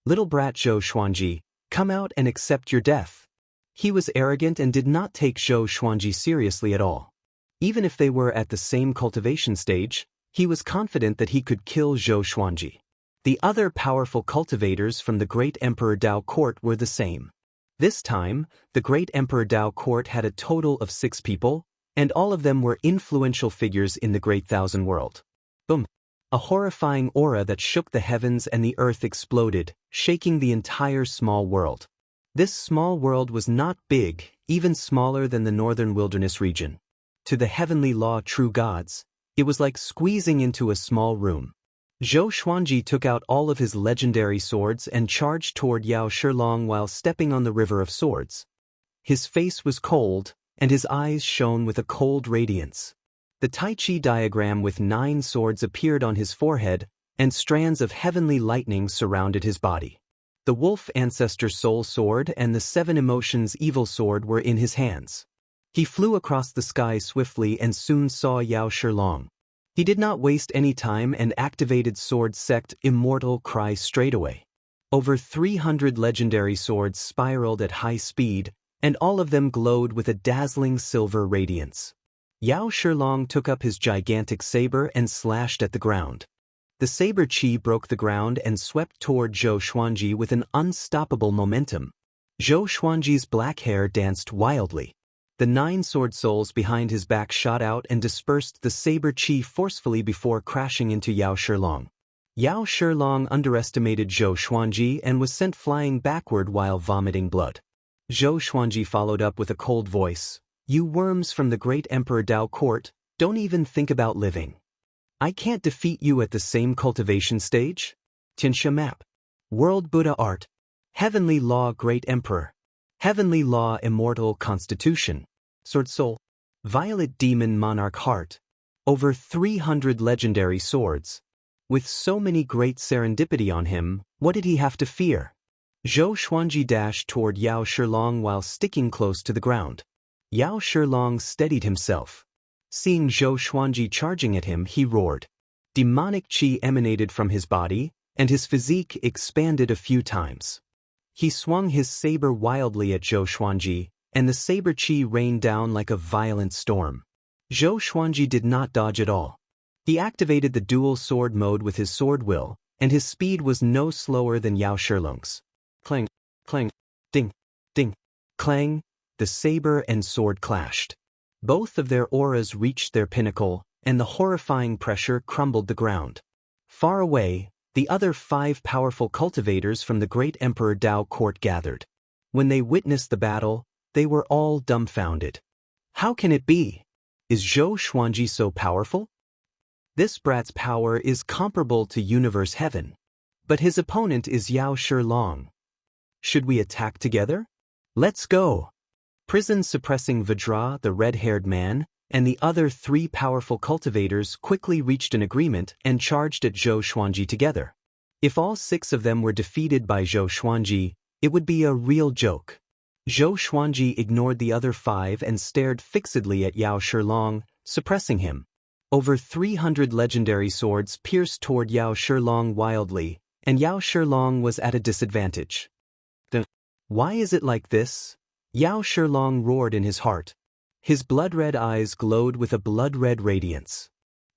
Little brat Zhou Xuanji, come out and accept your death. He was arrogant and did not take Zhou Xuanji seriously at all. Even if they were at the same cultivation stage, he was confident that he could kill Zhou Xuanji. The other powerful cultivators from the great Emperor Dao Court were the same. This time, the great Emperor Dao Court had a total of 6 people, and all of them were influential figures in the Great Thousand World. Boom! A horrifying aura that shook the heavens and the earth exploded, shaking the entire small world. This small world was not big, even smaller than the northern wilderness region. To the heavenly law true gods, it was like squeezing into a small room. Zhou Xuanji took out all of his legendary swords and charged toward Yao Shilong while stepping on the river of swords. His face was cold, and his eyes shone with a cold radiance. The Tai Chi diagram with 9 swords appeared on his forehead, and strands of heavenly lightning surrounded his body. The Wolf Ancestor Soul Sword and the 7 Emotions Evil Sword were in his hands. He flew across the sky swiftly and soon saw Yao Shilong. He did not waste any time and activated Sword Sect Immortal Cry straightaway. Over 300 legendary swords spiraled at high speed, and all of them glowed with a dazzling silver radiance. Yao Shilong took up his gigantic saber and slashed at the ground. The saber chi broke the ground and swept toward Zhou Xuanji with an unstoppable momentum. Zhou Xuanji's black hair danced wildly. The 9 sword souls behind his back shot out and dispersed the saber chi forcefully before crashing into Yao Shilong. Yao Shilong underestimated Zhou Xuanji and was sent flying backward while vomiting blood. Zhou Xuanji followed up with a cold voice. You worms from the great Emperor Dao Court, don't even think about living. I can't defeat you at the same cultivation stage? Tianxia Map. World Buddha Art. Heavenly Law Great Emperor. Heavenly Law Immortal Constitution. Sword Soul. Violet Demon Monarch Heart. Over 300 legendary swords. With so many great serendipity on him, what did he have to fear? Zhou Xuanji dashed toward Yao Shilong while sticking close to the ground. Yao Shilong steadied himself. Seeing Zhou Xuanji charging at him, he roared. Demonic chi emanated from his body, and his physique expanded a few times. He swung his saber wildly at Zhou Xuanji, and the saber chi rained down like a violent storm. Zhou Xuanji did not dodge at all. He activated the dual sword mode with his sword will, and his speed was no slower than Yao Shilong's. Clang, clang, ding, ding, clang, the saber and sword clashed. Both of their auras reached their pinnacle, and the horrifying pressure crumbled the ground. Far away, the other 5 powerful cultivators from the great Emperor Dao Court gathered. When they witnessed the battle, they were all dumbfounded. How can it be? Is Zhou Xuanji so powerful? This brat's power is comparable to Universe Heaven. But his opponent is Yao Shilong. Should we attack together? Let's go! Prison-suppressing Vajra, the red-haired man, and the other 3 powerful cultivators quickly reached an agreement and charged at Zhou Xuanji together. If all 6 of them were defeated by Zhou Xuanji, it would be a real joke. Zhou Xuanji ignored the other 5 and stared fixedly at Yao Shilong, suppressing him. Over 300 legendary swords pierced toward Yao Shilong wildly, and Yao Shilong was at a disadvantage. Why is it like this? Yao Shilong roared in his heart. His blood-red eyes glowed with a blood-red radiance.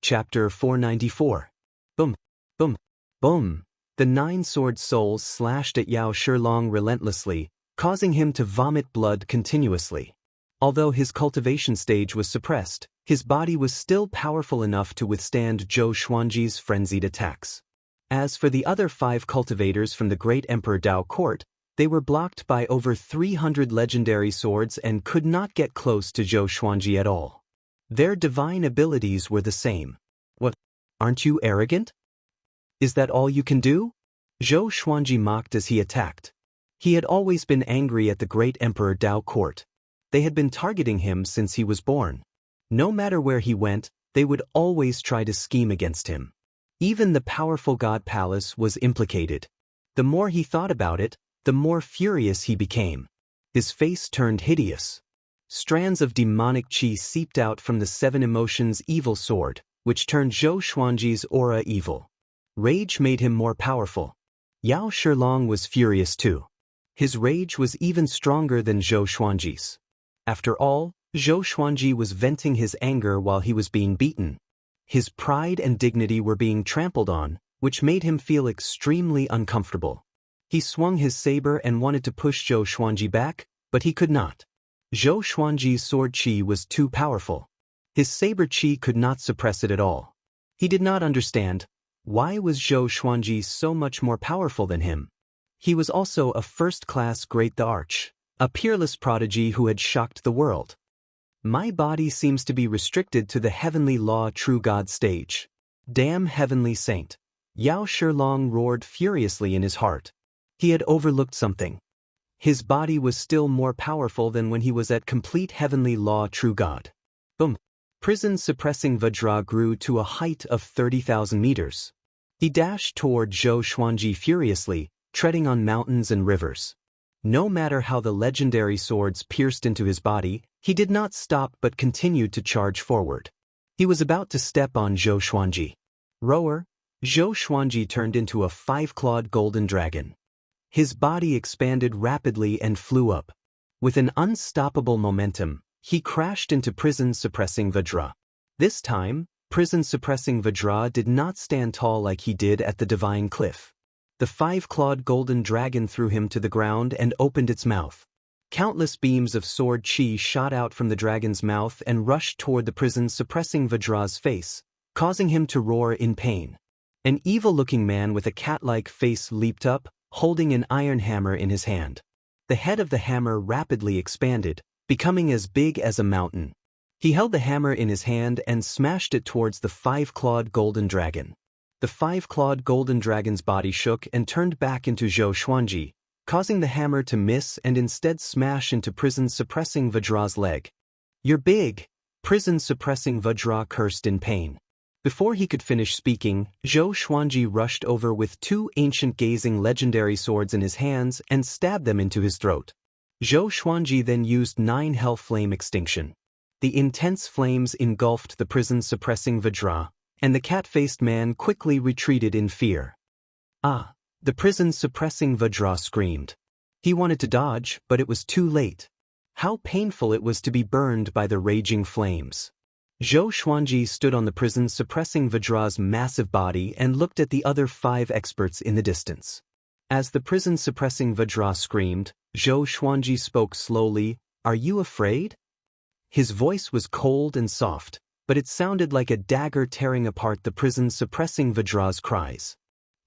Chapter 494. Boom, boom, boom. The 9-sword souls slashed at Yao Shilong relentlessly, causing him to vomit blood continuously. Although his cultivation stage was suppressed, his body was still powerful enough to withstand Zhou Xuanji's frenzied attacks. As for the other 5 cultivators from the great Emperor Dao court, they were blocked by over 300 legendary swords and could not get close to Zhou Xuanji at all. Their divine abilities were the same. What? Aren't you arrogant? Is that all you can do? Zhou Xuanji mocked as he attacked. He had always been angry at the great Emperor Dao court. They had been targeting him since he was born. No matter where he went, they would always try to scheme against him. Even the powerful God Palace was implicated. The more he thought about it, the more furious he became. His face turned hideous. Strands of demonic qi seeped out from the 7 emotions evil sword, which turned Zhou Xuanji's aura evil. Rage made him more powerful. Yao Shilong was furious too. His rage was even stronger than Zhou Xuanji's. After all, Zhou Xuanji was venting his anger while he was being beaten. His pride and dignity were being trampled on, which made him feel extremely uncomfortable. He swung his saber and wanted to push Zhou Xuanji back, but he could not. Zhou Xuanji's sword qi was too powerful. His saber qi could not suppress it at all. He did not understand, why was Zhou Xuanji so much more powerful than him? He was also a first-class Great the Arch, a peerless prodigy who had shocked the world. My body seems to be restricted to the heavenly law true God stage. Damn heavenly saint. Yao Shilong roared furiously in his heart. He had overlooked something. His body was still more powerful than when he was at complete heavenly law true God. Boom. Prison-suppressing Vajra grew to a height of 30,000 meters. He dashed toward Zhou Xuanji furiously, treading on mountains and rivers. No matter how the legendary swords pierced into his body, he did not stop but continued to charge forward. He was about to step on Zhou Xuanji. Roar! Zhou Xuanji turned into a 5-clawed golden dragon. His body expanded rapidly and flew up. With an unstoppable momentum, he crashed into prison-suppressing Vajra. This time, prison-suppressing Vajra did not stand tall like he did at the divine cliff. The 5-clawed golden dragon threw him to the ground and opened its mouth. Countless beams of sword qi shot out from the dragon's mouth and rushed toward the prison-suppressing Vajra's face, causing him to roar in pain. An evil-looking man with a cat-like face leaped up, holding an iron hammer in his hand. The head of the hammer rapidly expanded, becoming as big as a mountain. He held the hammer in his hand and smashed it towards the 5-clawed golden dragon. The 5-clawed golden dragon's body shook and turned back into Zhou Xuanji, causing the hammer to miss and instead smash into prison-suppressing Vajra's leg. "You're big!" Prison-suppressing Vajra cursed in pain. Before he could finish speaking, Zhou Xuanji rushed over with 2 ancient-gazing legendary swords in his hands and stabbed them into his throat. Zhou Xuanji then used 9 hell flame extinction. The intense flames engulfed the prison-suppressing Vajra, and the cat-faced man quickly retreated in fear. Ah! The prison-suppressing Vajra screamed. He wanted to dodge, but it was too late. How painful it was to be burned by the raging flames. Zhou Xuanji stood on the prison-suppressing Vajra's massive body and looked at the other 5 experts in the distance. As the prison-suppressing Vajra screamed, Zhou Xuanji spoke slowly, "Are you afraid?" His voice was cold and soft, but it sounded like a dagger tearing apart the prison-suppressing Vajra's cries.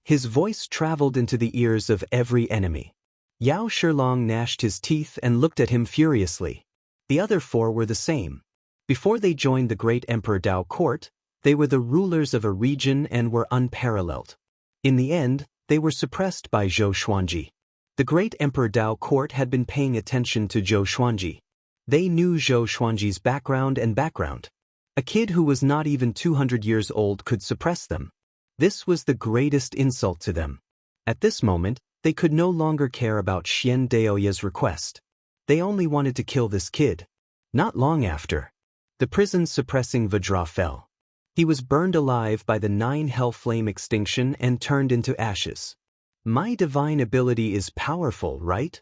His voice traveled into the ears of every enemy. Yao Shilong gnashed his teeth and looked at him furiously. The other 4 were the same. Before they joined the great Emperor Dao court, they were the rulers of a region and were unparalleled. In the end, they were suppressed by Zhou Xuanji. The great Emperor Dao court had been paying attention to Zhou Xuanji. They knew Zhou Xuanji's background. A kid who was not even 200 years old could suppress them. This was the greatest insult to them. At this moment, they could no longer care about Xian Daoya's request. They only wanted to kill this kid. Not long after, the prison-suppressing Vajra fell. He was burned alive by the 9 hell flame extinction and turned into ashes. My divine ability is powerful, right?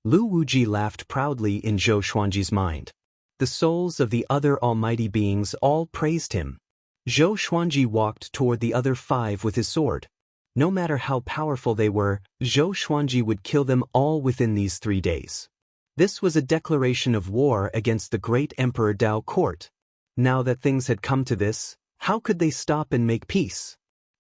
Lu Wuji laughed proudly in Zhou Xuanji's mind. The souls of the other almighty beings all praised him. Zhou Xuanji walked toward the other 5 with his sword. No matter how powerful they were, Zhou Xuanji would kill them all within these 3 days. This was a declaration of war against the great Emperor Dao court. Now that things had come to this, how could they stop and make peace?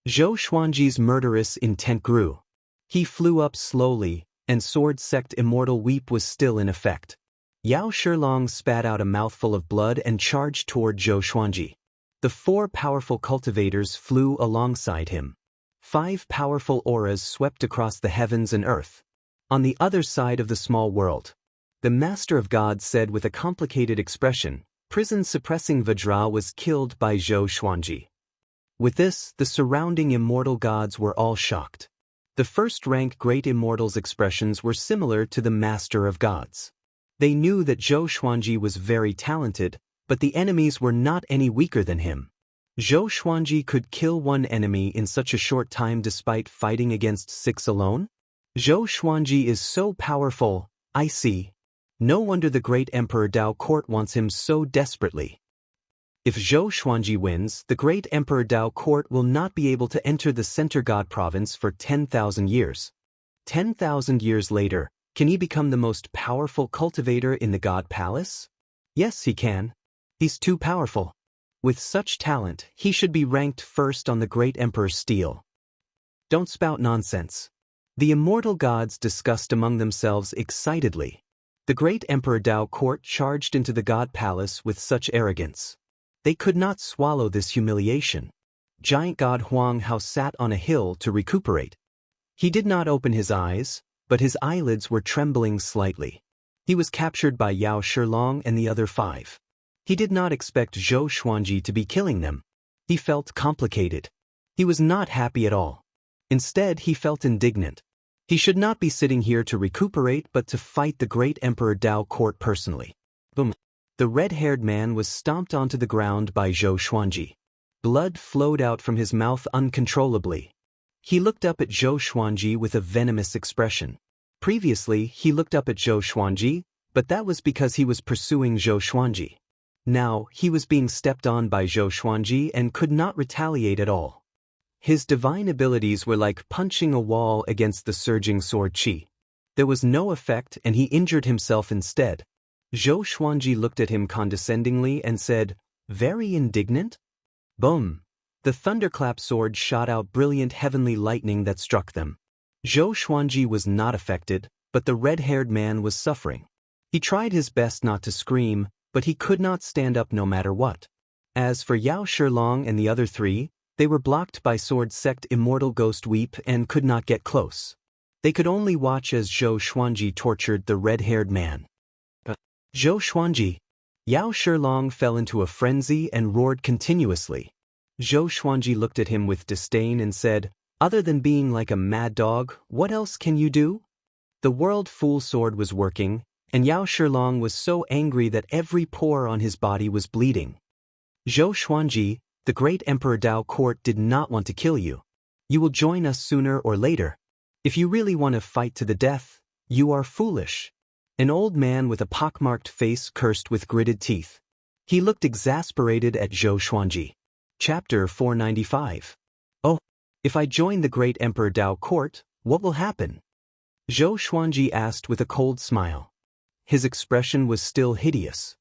Zhou Xuanji's murderous intent grew. He flew up slowly, and sword sect immortal weep was still in effect. Yao Shilong spat out a mouthful of blood and charged toward Zhou Xuanji. The 4 powerful cultivators flew alongside him. 5 powerful auras swept across the heavens and earth. On the other side of the small world, the Master of God said with a complicated expression, prison-suppressing Vajra was killed by Zhou Xuanji. With this, the surrounding immortal gods were all shocked. The first-rank great immortals' expressions were similar to the Master of Gods. They knew that Zhou Xuanji was very talented, but the enemies were not any weaker than him. Zhou Xuanji could kill 1 enemy in such a short time despite fighting against 6 alone? Zhou Xuanji is so powerful, I see. No wonder the great Emperor Dao court wants him so desperately. If Zhou Xuanji wins, the great Emperor Dao court will not be able to enter the Center God province for 10,000 years. 10,000 years later, can he become the most powerful cultivator in the God Palace? Yes, he can. He's too powerful. With such talent, he should be ranked first on the great Emperor's stele. Don't spout nonsense. The immortal gods discussed among themselves excitedly. The great Emperor Dao court charged into the God Palace with such arrogance. They could not swallow this humiliation. Giant God Huang Hao sat on a hill to recuperate. He did not open his eyes, but his eyelids were trembling slightly. He was captured by Yao Shilong and the other 5. He did not expect Zhou Xuanji to be killing them. He felt complicated. He was not happy at all. Instead, he felt indignant. He should not be sitting here to recuperate but to fight the great Emperor Dao court personally. Boom. The red-haired man was stomped onto the ground by Zhou Xuanji. Blood flowed out from his mouth uncontrollably. He looked up at Zhou Xuanji with a venomous expression. Previously, he looked up at Zhou Xuanji, but that was because he was pursuing Zhou Xuanji. Now, he was being stepped on by Zhou Xuanji and could not retaliate at all. His divine abilities were like punching a wall against the surging sword qi. There was no effect and he injured himself instead. Zhou Xuanji looked at him condescendingly and said, "Very indignant?" Boom! The thunderclap sword shot out brilliant heavenly lightning that struck them. Zhou Xuanji was not affected, but the red-haired man was suffering. He tried his best not to scream, but he could not stand up no matter what. As for Yao Shilong and the other 3, they were blocked by sword sect immortal ghost weep and could not get close. They could only watch as Zhou Xuanji tortured the red-haired man. Zhou Xuanji! Yao Shilong fell into a frenzy and roared continuously. Zhou Xuanji looked at him with disdain and said, "Other than being like a mad dog, what else can you do?" The world fool sword was working, and Yao Shilong was so angry that every pore on his body was bleeding. "Zhou Xuanji, the great Emperor Dao court did not want to kill you. You will join us sooner or later. If you really want to fight to the death, you are foolish." An old man with a pockmarked face cursed with gritted teeth. He looked exasperated at Zhou Xuanji. Chapter 495. "Oh, if I join the great Emperor Dao court, what will happen?" Zhou Xuanji asked with a cold smile. His expression was still hideous.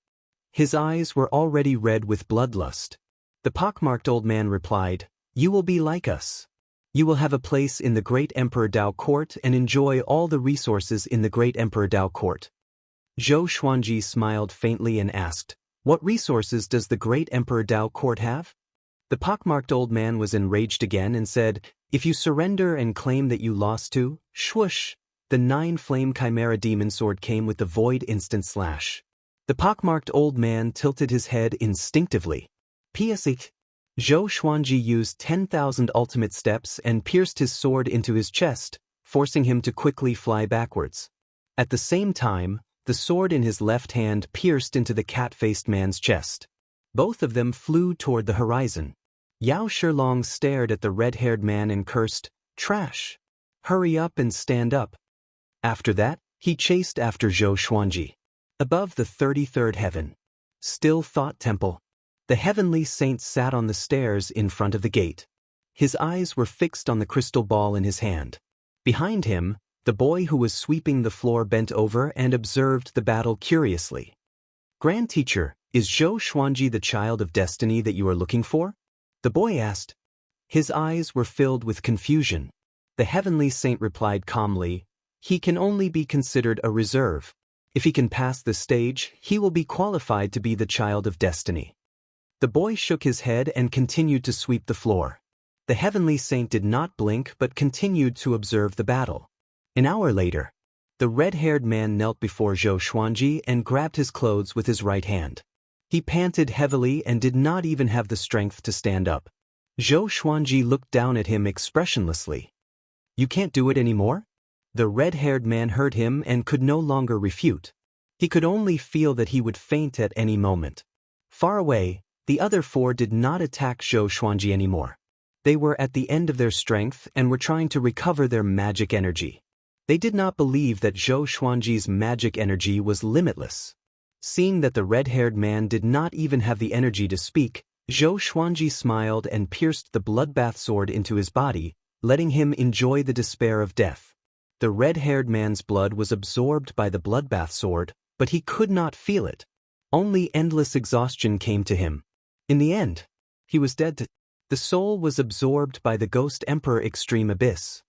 His eyes were already red with bloodlust. The pockmarked old man replied, "You will be like us. You will have a place in the great Emperor Dao court and enjoy all the resources in the great Emperor Dao court." Zhou Xuanji smiled faintly and asked, "What resources does the great Emperor Dao court have?" The pockmarked old man was enraged again and said, "If you surrender and claim that you lost to," swoosh, the 9-flame chimera demon sword came with the void instant slash. The pockmarked old man tilted his head instinctively. P.S. Zhou Xuanji used 10,000 ultimate steps and pierced his sword into his chest, forcing him to quickly fly backwards. At the same time, the sword in his left hand pierced into the cat-faced man's chest. Both of them flew toward the horizon. Yao Shilong stared at the red-haired man and cursed, "Trash! Hurry up and stand up." After that, he chased after Zhou Xuanji. Above the 33rd heaven. Still Thought Temple. The heavenly saint sat on the stairs in front of the gate. His eyes were fixed on the crystal ball in his hand. Behind him, the boy who was sweeping the floor bent over and observed the battle curiously. "Grand Teacher, is Zhou Xuanji the child of destiny that you are looking for?" the boy asked. His eyes were filled with confusion. The heavenly saint replied calmly, "He can only be considered a reserve. If he can pass the stage, he will be qualified to be the child of destiny." The boy shook his head and continued to sweep the floor. The heavenly saint did not blink but continued to observe the battle. An hour later, the red-haired man knelt before Zhou Xuanji and grabbed his clothes with his right hand. He panted heavily and did not even have the strength to stand up. Zhou Xuanji looked down at him expressionlessly. "You can't do it anymore?" The red-haired man heard him and could no longer refute. He could only feel that he would faint at any moment. Far away, the other four did not attack Zhou Xuanji anymore. They were at the end of their strength and were trying to recover their magic energy. They did not believe that Zhou Xuanji's magic energy was limitless. Seeing that the red-haired man did not even have the energy to speak, Zhou Xuanji smiled and pierced the bloodbath sword into his body, letting him enjoy the despair of death. The red-haired man's blood was absorbed by the bloodbath sword, but he could not feel it. Only endless exhaustion came to him. In the end, he was dead. The soul was absorbed by the Ghost Emperor Extreme Abyss.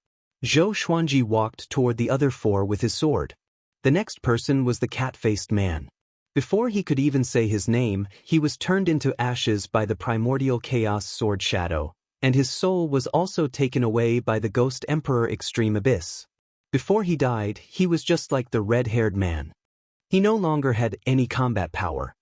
Zhou Xuanji walked toward the other four with his sword. The next person was the cat-faced man. Before he could even say his name, he was turned into ashes by the primordial chaos sword shadow, and his soul was also taken away by the Ghost Emperor Extreme Abyss. Before he died, he was just like the red-haired man. He no longer had any combat power.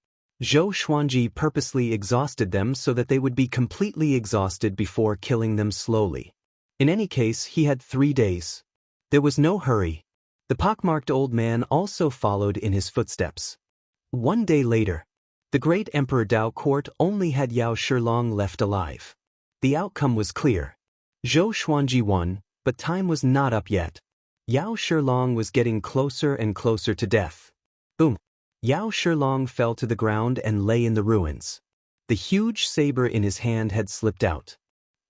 Zhou Xuanji purposely exhausted them so that they would be completely exhausted before killing them slowly. In any case, he had 3 days. There was no hurry. The pockmarked old man also followed in his footsteps. 1 day later, the great Emperor Dao court only had Yao Shilong left alive. The outcome was clear. Zhou Xuanji won, but time was not up yet. Yao Shilong was getting closer and closer to death. Boom! Yao Shilong fell to the ground and lay in the ruins. The huge saber in his hand had slipped out.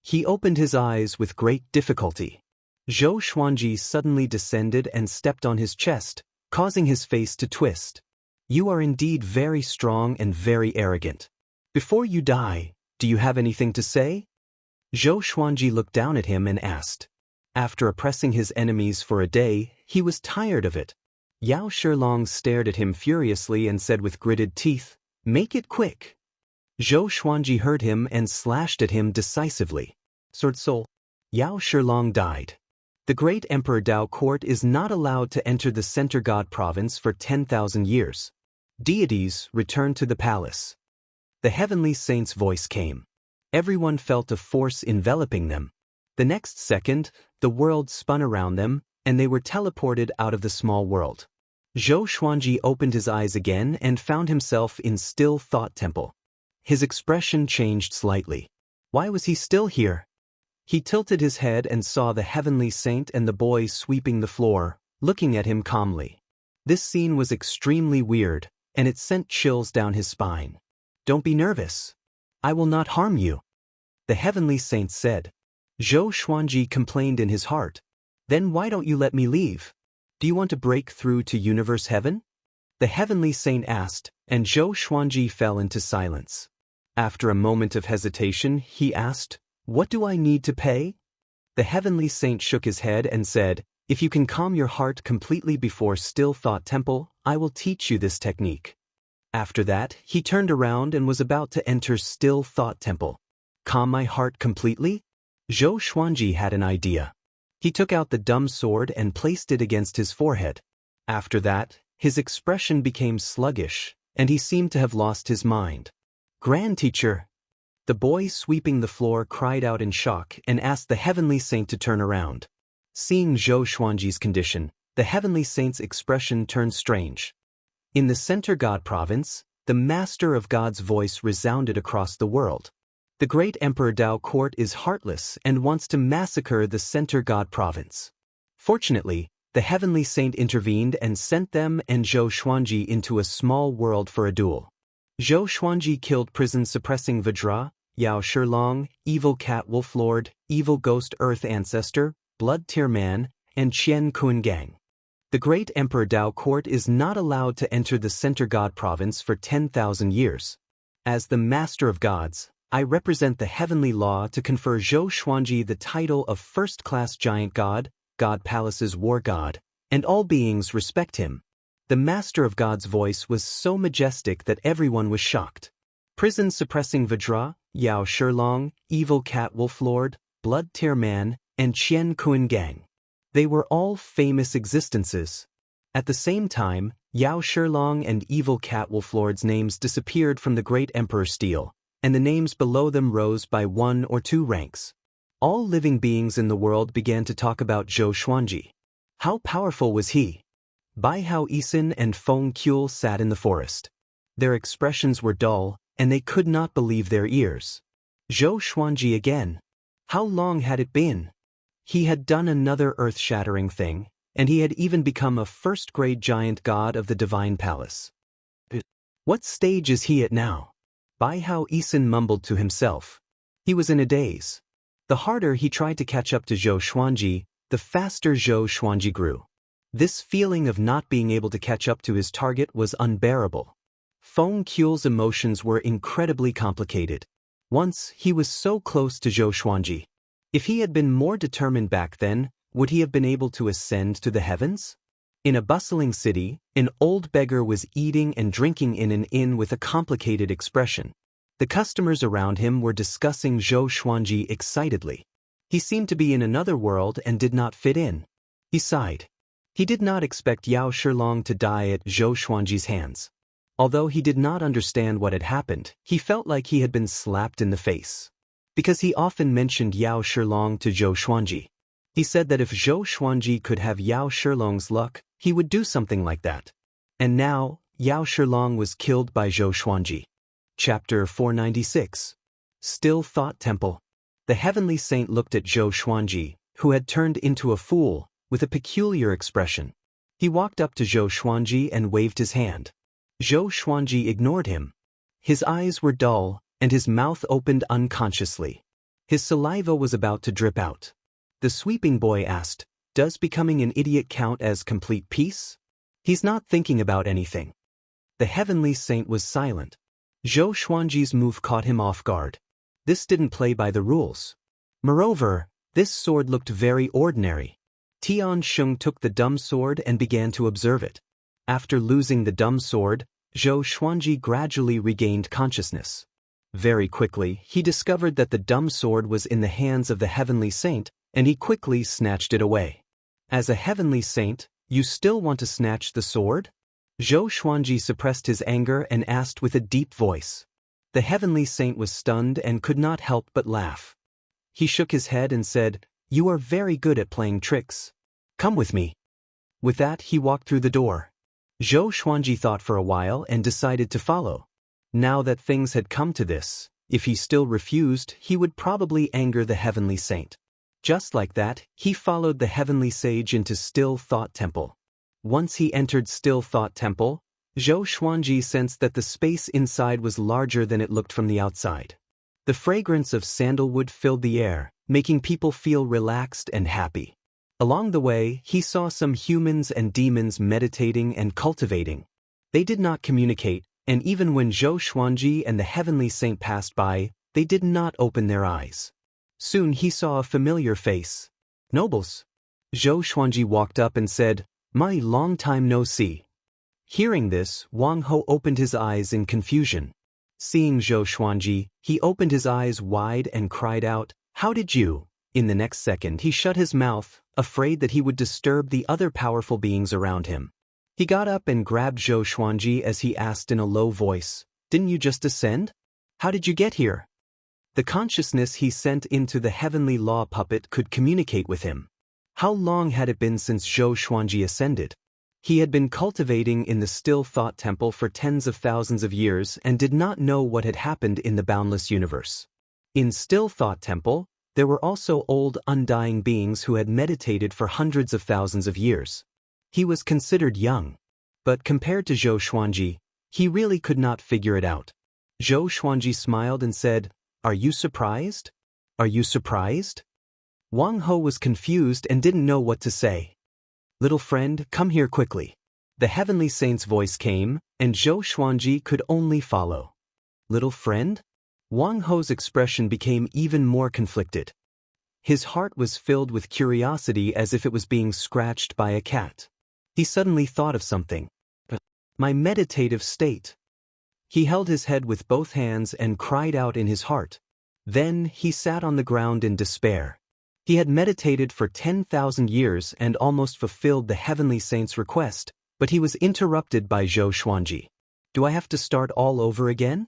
He opened his eyes with great difficulty. Zhou Xuanji suddenly descended and stepped on his chest, causing his face to twist. "You are indeed very strong and very arrogant. Before you die, do you have anything to say?" Zhou Xuanji looked down at him and asked. After oppressing his enemies for a day, he was tired of it. Yao Shilong stared at him furiously and said with gritted teeth, "Make it quick." Zhou Xuanji heard him and slashed at him decisively. Sword Soul. Yao Shilong died. The great Emperor Dao court is not allowed to enter the Center God province for 10,000 years. Deities returned to the palace. The heavenly saint's voice came. Everyone felt a force enveloping them. The next second, the world spun around them, and they were teleported out of the small world. Zhou Xuanji opened his eyes again and found himself in Still Thought Temple. His expression changed slightly. Why was he still here? He tilted his head and saw the heavenly saint and the boy sweeping the floor, looking at him calmly. This scene was extremely weird, and it sent chills down his spine. "Don't be nervous. I will not harm you," the heavenly saint said. Zhou Xuanji complained in his heart. "Then why don't you let me leave? Do you want to break through to universe heaven?" the heavenly saint asked, and Zhou Xuanji fell into silence. After a moment of hesitation, he asked, "What do I need to pay?" The heavenly saint shook his head and said, "If you can calm your heart completely before Still Thought Temple, I will teach you this technique." After that, he turned around and was about to enter Still Thought Temple. Calm my heart completely? Zhou Xuanji had an idea. He took out the dumb sword and placed it against his forehead. After that, his expression became sluggish, and he seemed to have lost his mind. "Grand teacher!" The boy sweeping the floor cried out in shock and asked the heavenly saint to turn around. Seeing Zhou Xuanji's condition, the heavenly saint's expression turned strange. In the Center God province, the Master of God's voice resounded across the world. "The great Emperor Dao Court is heartless and wants to massacre the Center God province." Fortunately, the heavenly saint intervened and sent them and Zhou Xuanji into a small world for a duel. Zhou Xuanji killed prison-suppressing Vajra, Yao Shilong, evil cat wolf lord, evil ghost earth ancestor, blood tear man, and Qian Kuangang. The great Emperor Dao Court is not allowed to enter the Center God province for 10,000 years. As the Master of Gods, I represent the heavenly law to confer Zhou Xuanji the title of first-class giant god, God Palace's war god, and all beings respect him. The Master of God's voice was so majestic that everyone was shocked. Prison-suppressing Vajra, Yao Shilong, evil cat wolf lord, blood tear man, and Qian Kuangang. They were all famous existences. At the same time, Yao Shilong and evil cat wolf lord's names disappeared from the great Emperor Steel, and the names below them rose by 1 or 2 ranks. All living beings in the world began to talk about Zhou Xuanji. How powerful was he? Bai Hao Isin and Feng Kuel sat in the forest. Their expressions were dull, and they could not believe their ears. Zhou Xuanji again. How long had it been? He had done another earth-shattering thing, and he had even become a first-grade giant god of the divine palace. What stage is he at now? Bai Hao Isin mumbled to himself. He was in a daze. The harder he tried to catch up to Zhou Xuanji, the faster Zhou Xuanji grew. This feeling of not being able to catch up to his target was unbearable. Feng Kuel's emotions were incredibly complicated. Once, he was so close to Zhou Xuanji. If he had been more determined back then, would he have been able to ascend to the heavens? In a bustling city, an old beggar was eating and drinking in an inn with a complicated expression. The customers around him were discussing Zhou Xuanji excitedly. He seemed to be in another world and did not fit in. He sighed. He did not expect Yao Shilong to die at Zhou Xuanji's hands. Although he did not understand what had happened, he felt like he had been slapped in the face. Because he often mentioned Yao Shilong to Zhou Xuanji. He said that if Zhou Xuanji could have Yao Shilong's luck, he would do something like that. And now, Yao Shilong was killed by Zhou Xuanji. Chapter 496. Still Thought Temple. The heavenly saint looked at Zhou Xuanji, who had turned into a fool, with a peculiar expression. He walked up to Zhou Xuanji and waved his hand. Zhou Xuanji ignored him. His eyes were dull, and his mouth opened unconsciously. His saliva was about to drip out. The sweeping boy asked, "Does becoming an idiot count as complete peace?" "He's not thinking about anything." The heavenly saint was silent. Zhou Xuanji's move caught him off guard. This didn't play by the rules. Moreover, this sword looked very ordinary. Tian Sheng took the dumb sword and began to observe it. After losing the dumb sword, Zhou Xuanji gradually regained consciousness. Very quickly, he discovered that the dumb sword was in the hands of the heavenly saint, and he quickly snatched it away. As a heavenly saint, you still want to snatch the sword? Zhou Xuanji suppressed his anger and asked with a deep voice. The heavenly saint was stunned and could not help but laugh. He shook his head and said, "You are very good at playing tricks. Come with me." With that, he walked through the door. Zhou Xuanji thought for a while and decided to follow. Now that things had come to this, if he still refused, he would probably anger the heavenly saint. Just like that, he followed the heavenly sage into Still Thought Temple. Once he entered Still Thought Temple, Zhou Xuanji sensed that the space inside was larger than it looked from the outside. The fragrance of sandalwood filled the air, making people feel relaxed and happy. Along the way, he saw some humans and demons meditating and cultivating. They did not communicate, and even when Zhou Xuanji and the heavenly saint passed by, they did not open their eyes. Soon he saw a familiar face. "Nobles." Zhou Xuanji walked up and said, "My long time no see." Hearing this, Wang Ho opened his eyes in confusion. Seeing Zhou Xuanji, he opened his eyes wide and cried out, "How did you?" In the next second he shut his mouth, afraid that he would disturb the other powerful beings around him. He got up and grabbed Zhou Xuanji as he asked in a low voice, "Didn't you just ascend? How did you get here?" The consciousness he sent into the heavenly law puppet could communicate with him. How long had it been since Zhou Xuanji ascended? He had been cultivating in the still thought temple for tens of thousands of years and did not know what had happened in the boundless universe. In still thought temple, there were also old undying beings who had meditated for hundreds of thousands of years. He was considered young. But compared to Zhou Xuanji, he really could not figure it out. Zhou Xuanji smiled and said, "Are you surprised? Are you surprised?" Wang Ho was confused and didn't know what to say. "Little friend, come here quickly." The heavenly saint's voice came, and Zhou Xuanji could only follow. "Little friend?" Wang Ho's expression became even more conflicted. His heart was filled with curiosity as if it was being scratched by a cat. He suddenly thought of something. My meditative state. He held his head with both hands and cried out in his heart. Then he sat on the ground in despair. He had meditated for 10,000 years and almost fulfilled the heavenly saint's request, but he was interrupted by Zhou Xuanji. "Do I have to start all over again?"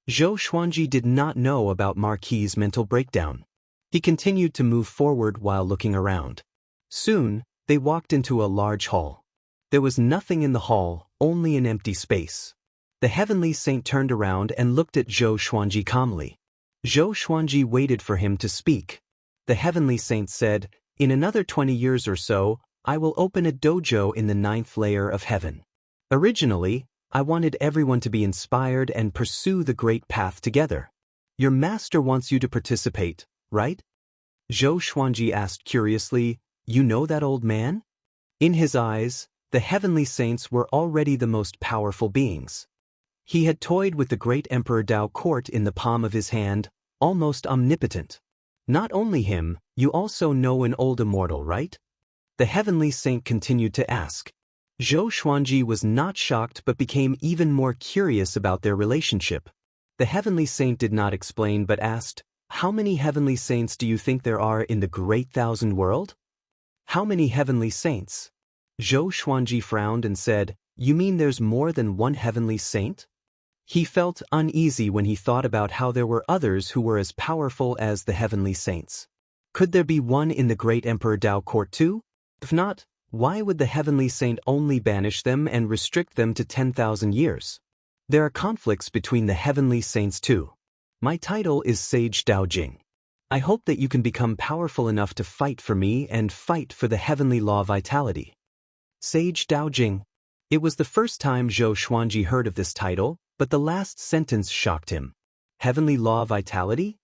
Zhou Xuanji did not know about Marquis's mental breakdown. He continued to move forward while looking around. Soon, they walked into a large hall. There was nothing in the hall, only an empty space. The heavenly saint turned around and looked at Zhou Xuanji calmly. Zhou Xuanji waited for him to speak. The heavenly saint said, "In another 20 years or so, I will open a dojo in the 9th layer of heaven. Originally, I wanted everyone to be inspired and pursue the great path together. Your master wants you to participate, right?" Zhou Xuanji asked curiously, "You know that old man?" In his eyes, the heavenly saints were already the most powerful beings. He had toyed with the great Emperor Dao court in the palm of his hand, almost omnipotent. "Not only him, you also know an old immortal, right?" The heavenly saint continued to ask. Zhou Xuanji was not shocked but became even more curious about their relationship. The heavenly saint did not explain but asked, "How many heavenly saints do you think there are in the great thousand world?" "How many heavenly saints?" Zhou Xuanji frowned and said, "You mean there's more than one heavenly saint?" He felt uneasy when he thought about how there were others who were as powerful as the heavenly saints. Could there be one in the great Emperor Dao court too? If not, why would the heavenly saint only banish them and restrict them to 10,000 years? There are conflicts between the heavenly saints too. My title is Sage Daojing. I hope that you can become powerful enough to fight for me and fight for the heavenly law vitality. Sage Daojing. It was the first time Zhou Xuanji heard of this title, but the last sentence shocked him. Heavenly law vitality?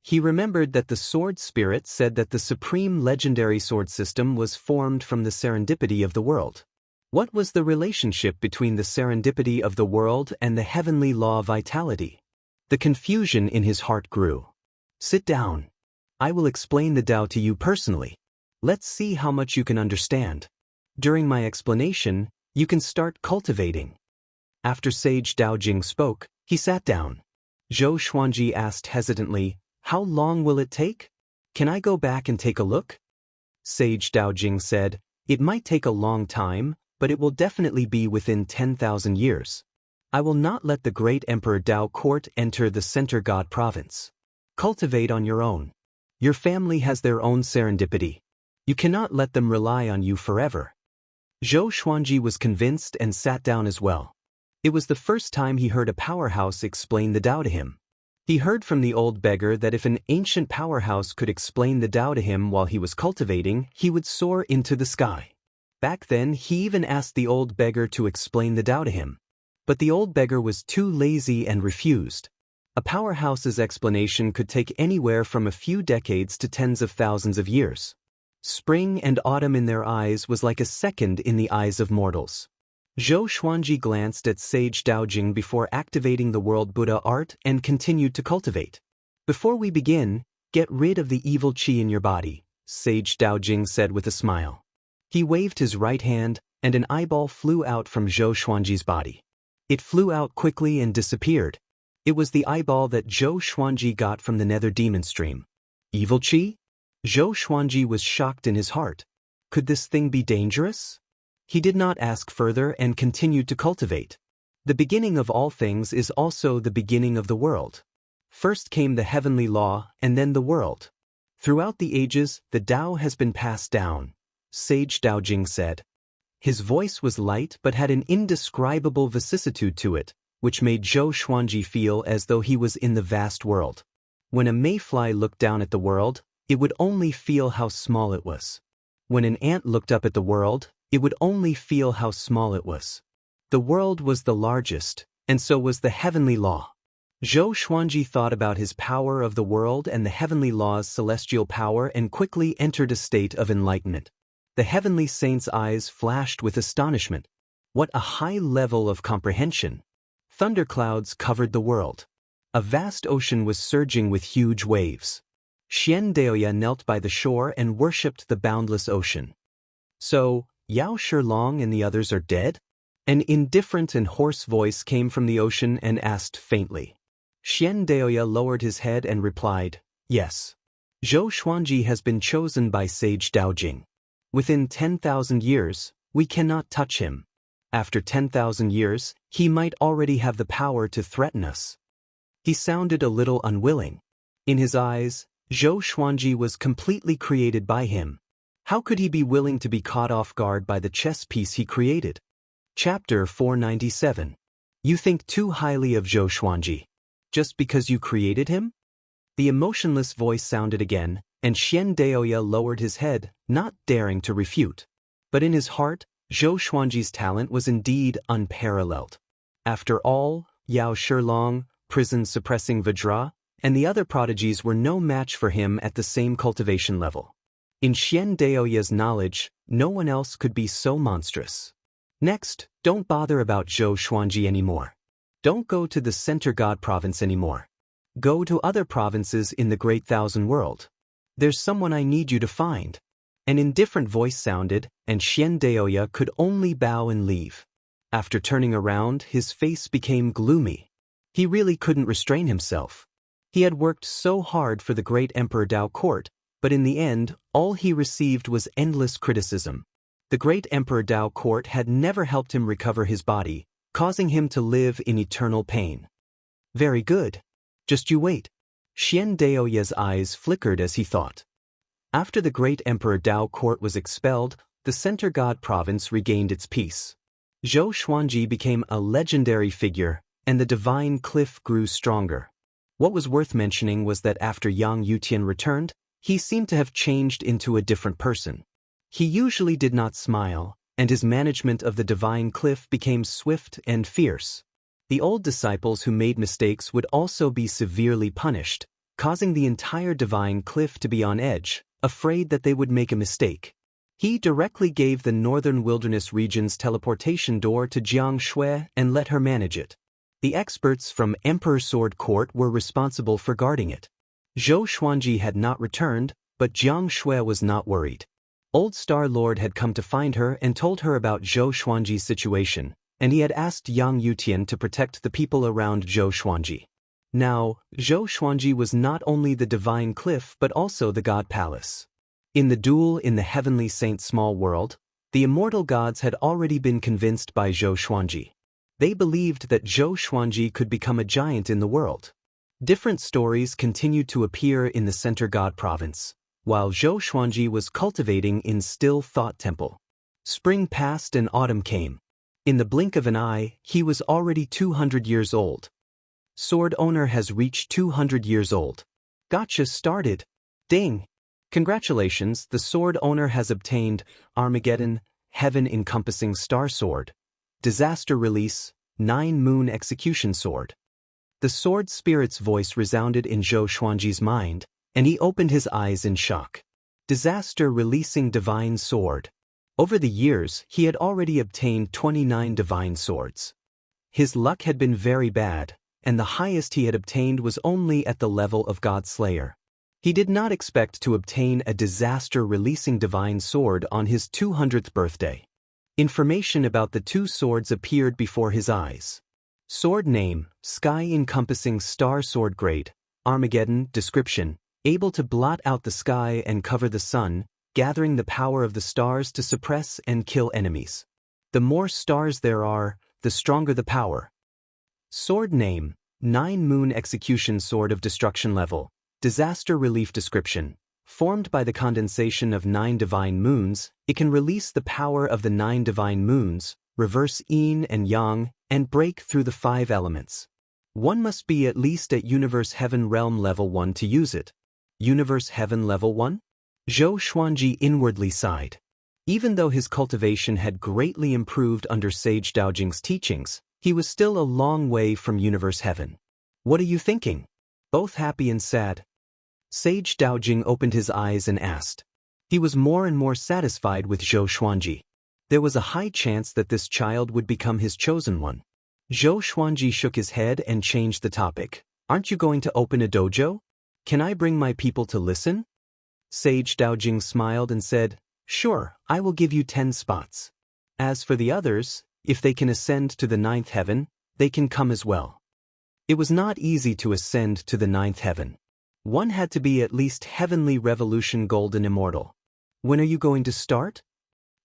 He remembered that the sword spirit said that the supreme legendary sword system was formed from the serendipity of the world. What was the relationship between the serendipity of the world and the heavenly law vitality? The confusion in his heart grew. "Sit down. I will explain the Tao to you personally. Let's see how much you can understand. During my explanation, you can start cultivating." After Sage Daojing spoke, he sat down. Zhou Xuanji asked hesitantly, "How long will it take? Can I go back and take a look?" Sage Daojing said, "It might take a long time, but it will definitely be within 10,000 years. I will not let the great Emperor Dao court enter the Center God province. Cultivate on your own. Your family has their own serendipity. You cannot let them rely on you forever." Zhou Xuanji was convinced and sat down as well. It was the first time he heard a powerhouse explain the Tao to him. He heard from the old beggar that if an ancient powerhouse could explain the Tao to him while he was cultivating, he would soar into the sky. Back then, he even asked the old beggar to explain the Tao to him. But the old beggar was too lazy and refused. A powerhouse's explanation could take anywhere from a few decades to tens of thousands of years. Spring and autumn in their eyes was like a second in the eyes of mortals. Zhou Xuanji glanced at Sage Daojing before activating the World Buddha art and continued to cultivate. "Before we begin, get rid of the evil qi in your body," Sage Daojing said with a smile. He waved his right hand, and an eyeball flew out from Zhou Xuanji's body. It flew out quickly and disappeared. It was the eyeball that Zhou Xuanji got from the nether demon stream. Evil qi? Zhou Xuanji was shocked in his heart. Could this thing be dangerous? He did not ask further and continued to cultivate. The beginning of all things is also the beginning of the world. First came the heavenly law and then the world. Throughout the ages, the Tao has been passed down, sage Dao Jing said. His voice was light but had an indescribable vicissitude to it, which made Zhou Xuanji feel as though he was in the vast world. When a mayfly looked down at the world, it would only feel how small it was. When an ant looked up at the world, it would only feel how small it was. The world was the largest, and so was the heavenly law. Zhou Xuanji thought about his power of the world and the heavenly law's celestial power and quickly entered a state of enlightenment. The heavenly saint's eyes flashed with astonishment. What a high level of comprehension! Thunderclouds covered the world. A vast ocean was surging with huge waves. Xian Daoya knelt by the shore and worshipped the boundless ocean. So, Yao Shilong and the others are dead? An indifferent and hoarse voice came from the ocean and asked faintly. Xian Daoya lowered his head and replied, yes. Zhou Xuanji has been chosen by sage Dao Jing. Within 10,000 years, we cannot touch him. After 10,000 years, he might already have the power to threaten us. He sounded a little unwilling. In his eyes, Zhou Xuanji was completely created by him. How could he be willing to be caught off guard by the chess piece he created? Chapter 497. You think too highly of Zhou Xuanji. Just because you created him? The emotionless voice sounded again, and Xian Daoya lowered his head, not daring to refute. But in his heart, Zhou Xuanji's talent was indeed unparalleled. After all, Yao Shilong, prison-suppressing Vajra, and the other prodigies were no match for him at the same cultivation level. In Xian Daoya's knowledge, no one else could be so monstrous. Next, don't bother about Zhou Xuanji anymore. Don't go to the Center God province anymore. Go to other provinces in the Great Thousand World. There's someone I need you to find. An indifferent voice sounded, and Xian Daoya could only bow and leave. After turning around, his face became gloomy. He really couldn't restrain himself. He had worked so hard for the great Emperor Dao court, but in the end, all he received was endless criticism. The great Emperor Dao court had never helped him recover his body, causing him to live in eternal pain. Very good. Just you wait. Xian Daoya's eyes flickered as he thought. After the great Emperor Dao court was expelled, the Center God province regained its peace. Zhou Xuanji became a legendary figure, and the divine cliff grew stronger. What was worth mentioning was that after Yang Yutian returned, he seemed to have changed into a different person. He usually did not smile, and his management of the divine cliff became swift and fierce. The old disciples who made mistakes would also be severely punished, causing the entire divine cliff to be on edge, afraid that they would make a mistake. He directly gave the northern wilderness region's teleportation door to Jiang Shui and let her manage it. The experts from Emperor Sword Court were responsible for guarding it. Zhou Xuanji had not returned, but Jiang Shui was not worried. Old Star Lord had come to find her and told her about Zhou Xuanji's situation, and he had asked Yang Yutian to protect the people around Zhou Xuanji. Now, Zhou Xuanji was not only the divine cliff but also the god palace. In the duel in the heavenly saint small world, the immortal gods had already been convinced by Zhou Xuanji. They believed that Zhou Xuanji could become a giant in the world. Different stories continued to appear in the Center God province, while Zhou Xuanji was cultivating in Still Thought Temple. Spring passed and autumn came. In the blink of an eye, he was already 200 years old. Sword owner has reached 200 years old. Gotcha started. Ding! Congratulations, the sword owner has obtained Armageddon, Heaven-encompassing Star Sword. Disaster Release, 9 Moon Execution Sword. The sword spirit's voice resounded in Zhou Xuanji's mind, and he opened his eyes in shock. Disaster Releasing Divine Sword. Over the years, he had already obtained 29 divine swords. His luck had been very bad, and the highest he had obtained was only at the level of God Slayer. He did not expect to obtain a disaster-releasing divine sword on his 200th birthday. Information about the two swords appeared before his eyes. Sword name, Sky-encompassing Star Sword Grade, Armageddon. Description, able to blot out the sky and cover the sun, gathering the power of the stars to suppress and kill enemies. The more stars there are, the stronger the power. Sword name, 9 Moon Execution Sword of Destruction Level. Disaster Relief Description. Formed by the condensation of 9 divine moons, it can release the power of the 9 divine moons, reverse yin and yang, and break through the 5 elements. One must be at least at Universe Heaven Realm Level 1 to use it. Universe Heaven Level 1? Zhou Xuanji inwardly sighed. Even though his cultivation had greatly improved under Sage Daojing's teachings, he was still a long way from Universe Heaven. What are you thinking? Both happy and sad. Sage Daojing opened his eyes and asked. He was more and more satisfied with Zhou Xuanji. There was a high chance that this child would become his chosen one. Zhou Xuanji shook his head and changed the topic. Aren't you going to open a dojo? Can I bring my people to listen? Sage Daojing smiled and said, Sure, I will give you 10 spots. As for the others, if they can ascend to the 9th heaven, they can come as well. It was not easy to ascend to the 9th heaven. One had to be at least Heavenly Revolution Golden Immortal. When are you going to start?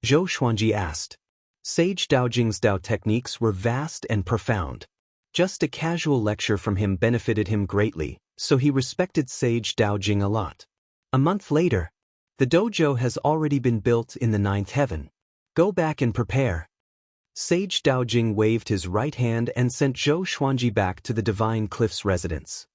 Zhou Xuanji asked. Sage Daojing's Dao techniques were vast and profound. Just a casual lecture from him benefited him greatly, so he respected Sage Daojing a lot. A month later, the dojo has already been built in the 9th heaven. Go back and prepare. Sage Daojing waved his right hand and sent Zhou Xuanji back to the Divine Cliff's residence.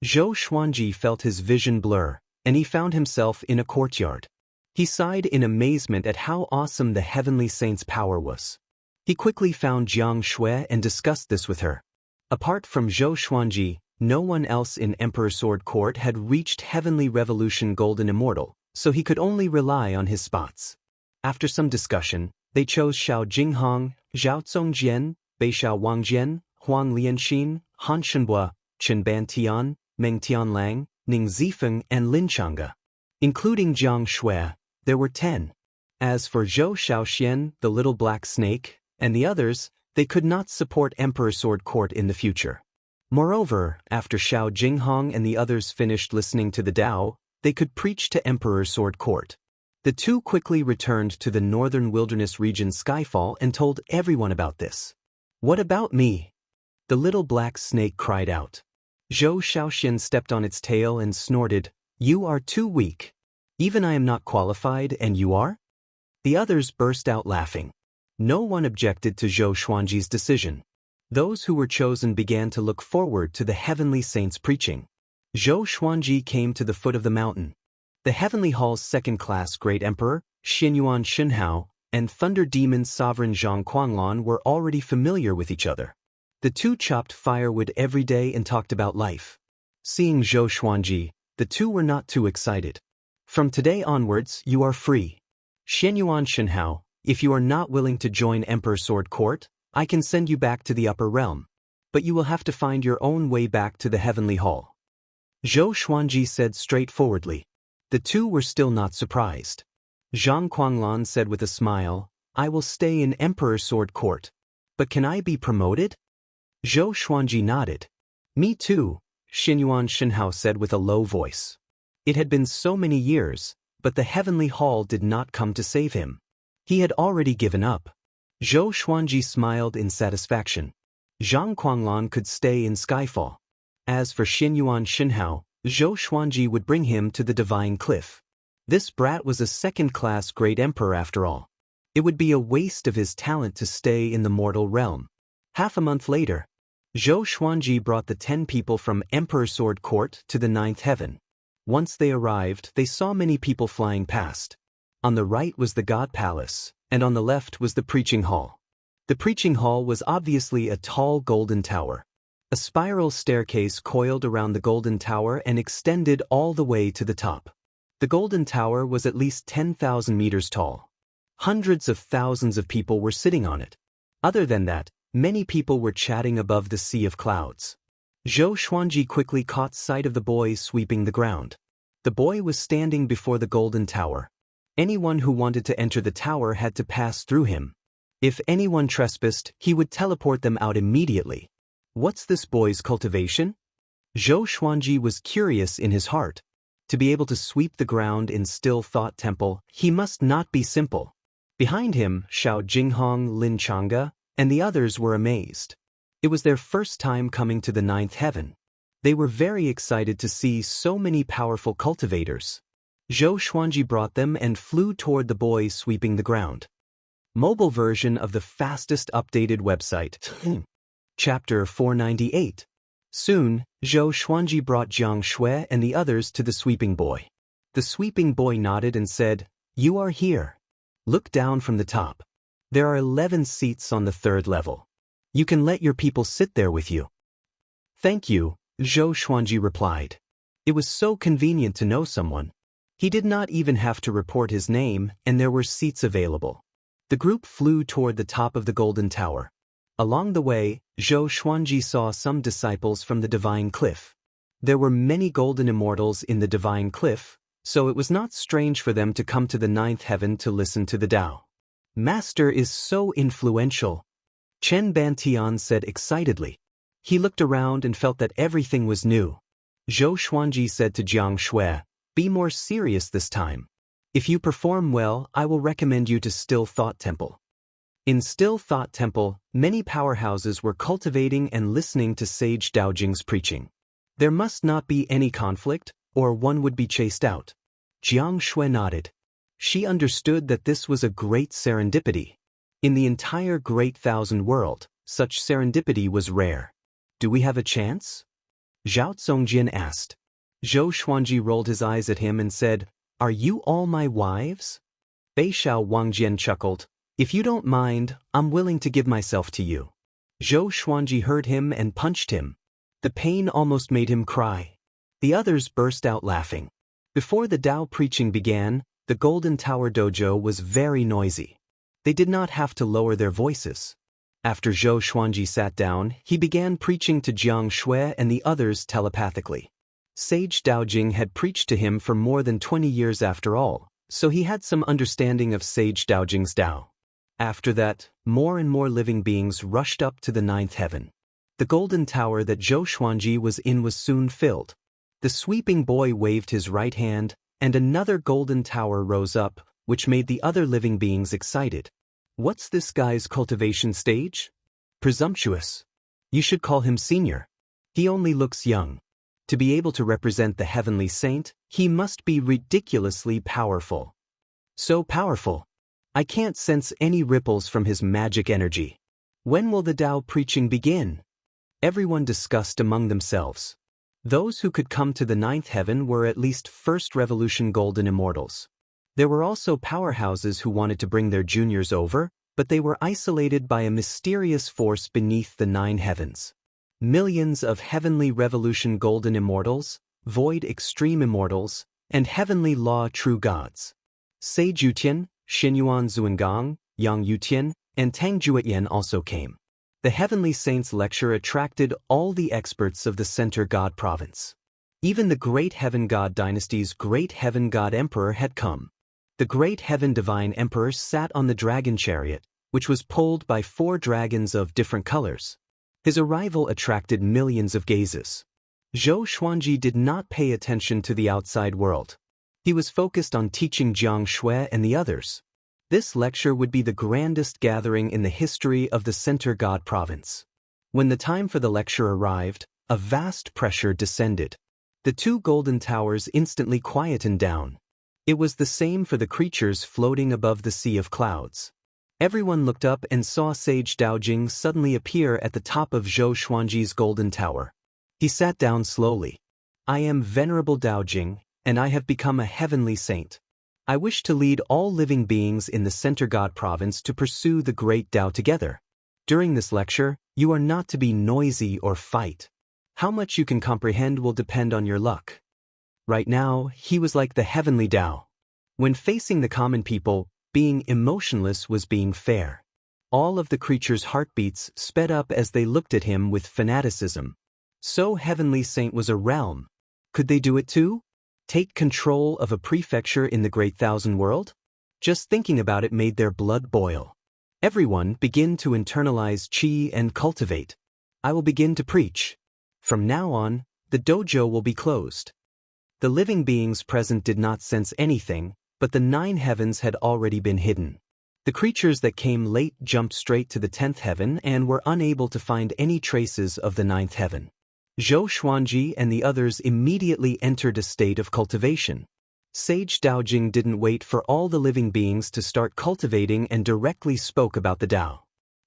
Zhou Xuanji felt his vision blur, and he found himself in a courtyard. He sighed in amazement at how awesome the heavenly saint's power was. He quickly found Jiang Shui and discussed this with her. Apart from Zhou Xuanji, no one else in Emperor Sword Court had reached Heavenly Revolution Golden Immortal, so he could only rely on his spots. After some discussion, they chose Xiao Jinghong, Zhao Zongjian, Beixiao Wangjian, Huang Lianxin, Han Shenbua, Chen Ban Tian, Meng Tianlang, Ning Zifeng, and Lin Changge. Including Jiang Shui, there were 10. As for Zhou Shaoxian, the little black snake, and the others, they could not support Emperor Sword Court in the future. Moreover, after Xiao Jinghong and the others finished listening to the Tao, they could preach to Emperor Sword Court. The two quickly returned to the northern wilderness region Skyfall and told everyone about this. What about me? The little black snake cried out. Zhou Shaoxian stepped on its tail and snorted, You are too weak. Even I am not qualified and you are? The others burst out laughing. No one objected to Zhou Xuanji's decision. Those who were chosen began to look forward to the heavenly saint's preaching. Zhou Xuanji came to the foot of the mountain. The Heavenly Hall's second-class Great Emperor, Xianyuan Shenhao, and Thunder Demon Sovereign Zhang Quanglon were already familiar with each other. The two chopped firewood every day and talked about life. Seeing Zhou Xuanji, the two were not too excited. From today onwards, you are free. Xianyuan Shenhao, if you are not willing to join Emperor Sword Court, I can send you back to the upper realm. But you will have to find your own way back to the Heavenly Hall. Zhou Xuanji said straightforwardly. The two were still not surprised. Zhang Quanglon said with a smile, I will stay in Emperor Sword Court. But can I be promoted? Zhou Xuanji nodded. Me too, Xianyuan Shenhao said with a low voice. It had been so many years, but the Heavenly Hall did not come to save him. He had already given up. Zhou Xuanji smiled in satisfaction. Zhang Quanglon could stay in Skyfall. As for Xianyuan Shenhao, Zhou Xuanji would bring him to the Divine Cliff. This brat was a second-class great emperor after all. It would be a waste of his talent to stay in the mortal realm. Half a month later, Zhou Xuanji brought the 10 people from Emperor Sword Court to the 9th heaven. Once they arrived, they saw many people flying past. On the right was the God Palace, and on the left was the Preaching Hall. The Preaching Hall was obviously a tall golden tower. A spiral staircase coiled around the golden tower and extended all the way to the top. The golden tower was at least 10,000 meters tall. Hundreds of thousands of people were sitting on it. Other than that, many people were chatting above the sea of clouds. Zhou Xuanji quickly caught sight of the boy sweeping the ground. The boy was standing before the golden tower. Anyone who wanted to enter the tower had to pass through him. If anyone trespassed, he would teleport them out immediately. What's this boy's cultivation? Zhou Xuanji was curious in his heart. To be able to sweep the ground in Still Thought Temple, he must not be simple. Behind him, Xiao Jinghong, Lin Chang'e, and the others were amazed. It was their first time coming to the ninth heaven. They were very excited to see so many powerful cultivators. Zhou Xuanji brought them and flew toward the boy sweeping the ground. Mobile version of the fastest updated website. Chapter 498. Soon, Zhou Xuanji brought Jiang Shui and the others to the sweeping boy. The sweeping boy nodded and said, "You are here. Look down from the top. There are 11 seats on the 3rd level. You can let your people sit there with you." "Thank you," Zhou Xuanji replied. It was so convenient to know someone. He did not even have to report his name, and there were seats available. The group flew toward the top of the Golden Tower. Along the way, Zhou Xuanji saw some disciples from the Divine Cliff. There were many golden immortals in the Divine Cliff, so it was not strange for them to come to the ninth heaven to listen to the Tao. "Master is so influential," Chen Bantian said excitedly. He looked around and felt that everything was new. Zhou Xuanji said to Jiang Shui, "Be more serious this time. If you perform well, I will recommend you to Still Thought Temple." In Still Thought Temple, many powerhouses were cultivating and listening to Sage Daojing's preaching. There must not be any conflict, or one would be chased out. Jiang Shui nodded. She understood that this was a great serendipity. In the entire Great Thousand World, such serendipity was rare. "Do we have a chance?" Zhao Zongjin asked. Zhou Xuanji rolled his eyes at him and said, "Are you all my wives?" Beishao Wangjian chuckled. "If you don't mind, I'm willing to give myself to you." Zhou Xuanji heard him and punched him. The pain almost made him cry. The others burst out laughing. Before the Tao preaching began, the Golden Tower dojo was very noisy. They did not have to lower their voices. After Zhou Xuanji sat down, he began preaching to Jiang Shui and the others telepathically. Sage Daojing had preached to him for more than 20 years after all, so he had some understanding of Sage Daojing's Tao. After that, more and more living beings rushed up to the ninth heaven. The golden tower that Zhou Xuanji was in was soon filled. The sweeping boy waved his right hand, and another golden tower rose up, which made the other living beings excited. "What's this guy's cultivation stage?" "Presumptuous. You should call him senior. He only looks young. To be able to represent the heavenly saint, he must be ridiculously powerful." "So powerful. I can't sense any ripples from his magic energy. When will the Tao preaching begin?" Everyone discussed among themselves. Those who could come to the ninth heaven were at least First Revolution Golden Immortals. There were also powerhouses who wanted to bring their juniors over, but they were isolated by a mysterious force beneath the 9 heavens. Millions of Heavenly Revolution Golden Immortals, Void Extreme Immortals, and Heavenly Law True Gods. Sage Yutian, Xinyuan Zuangang, Yang Yutian, and Tang Juetian also came. The Heavenly Saints lecture attracted all the experts of the Center God Province. Even the Great Heaven God Dynasty's Great Heaven God Emperor had come. The Great Heaven Divine Emperor sat on the dragon chariot, which was pulled by 4 dragons of different colors. His arrival attracted millions of gazes. Zhou Xuanji did not pay attention to the outside world. He was focused on teaching Jiang Shui and the others. This lecture would be the grandest gathering in the history of the Center God Province. When the time for the lecture arrived, a vast pressure descended. The 2 golden towers instantly quietened down. It was the same for the creatures floating above the sea of clouds. Everyone looked up and saw Sage Daojing suddenly appear at the top of Zhou Xuanji's golden tower. He sat down slowly. "I am Venerable Daojing, and I have become a heavenly saint. I wish to lead all living beings in the Center God Province to pursue the great Tao together. During this lecture, you are not to be noisy or fight. How much you can comprehend will depend on your luck." Right now, he was like the heavenly Tao. When facing the common people, being emotionless was being fair. All of the creatures' heartbeats sped up as they looked at him with fanaticism. So Heavenly Saint was a realm. Could they do it too? Take control of a prefecture in the Great Thousand World? Just thinking about it made their blood boil. Everyone begin to internalize qi and cultivate. I will begin to preach. From now on, the dojo will be closed. The living beings present did not sense anything, but the 9 heavens had already been hidden. The creatures that came late jumped straight to the 10th heaven and were unable to find any traces of the 9th heaven. Zhou Xuanji and the others immediately entered a state of cultivation. Sage Daojing didn't wait for all the living beings to start cultivating and directly spoke about the Tao.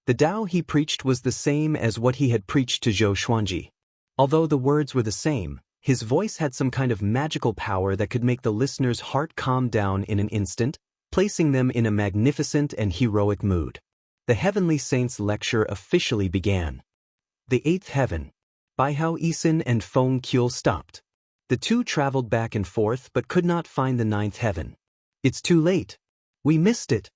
The Tao he preached was the same as what he had preached to Zhou Xuanji. Although the words were the same, his voice had some kind of magical power that could make the listener's heart calm down in an instant, placing them in a magnificent and heroic mood. The Heavenly Saints' lecture officially began. The 8th heaven. Baihao Yisin and Feng Qiu stopped. The two traveled back and forth but could not find the 9th heaven. It's too late. We missed it.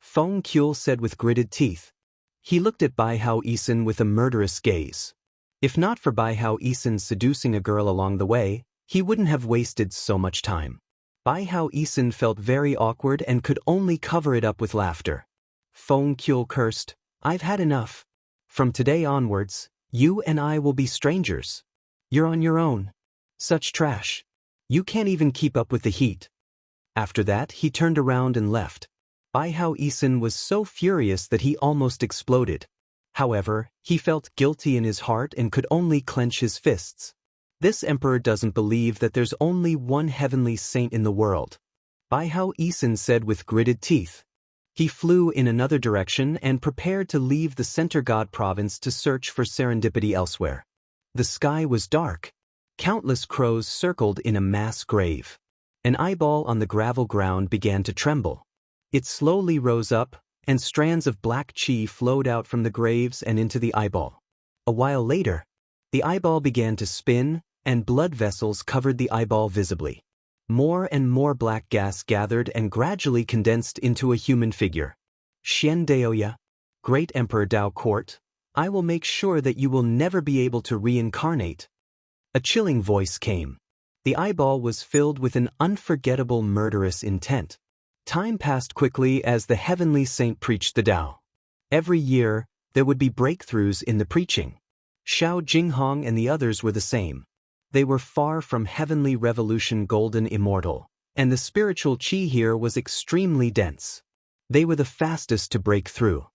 Feng Qiu said with gritted teeth. He looked at Baihao Yisin with a murderous gaze. If not for Baihao Yisin seducing a girl along the way, he wouldn't have wasted so much time. Baihao Yisin felt very awkward and could only cover it up with laughter. Feng Qiu cursed, I've had enough. From today onwards, you and I will be strangers. You're on your own. Such trash. You can't even keep up with the heat. After that, he turned around and left. Baihao Yisin was so furious that he almost exploded. However, he felt guilty in his heart and could only clench his fists. This emperor doesn't believe that there's only one heavenly saint in the world. Baihao Yisin said with gritted teeth. He flew in another direction and prepared to leave the Center God province to search for serendipity elsewhere. The sky was dark. Countless crows circled in a mass grave. An eyeball on the gravel ground began to tremble. It slowly rose up, and strands of black chi flowed out from the graves and into the eyeball. A while later, the eyeball began to spin, and blood vessels covered the eyeball visibly. More and more black gas gathered and gradually condensed into a human figure. Xian Daoya, Great Emperor Dao Court, I will make sure that you will never be able to reincarnate. A chilling voice came. The eyeball was filled with an unforgettable murderous intent. Time passed quickly as the heavenly saint preached the Tao. Every year, there would be breakthroughs in the preaching. Xiao Jinghong and the others were the same. They were far from heavenly revolution golden immortal, and the spiritual chi here was extremely dense. They were the fastest to break through.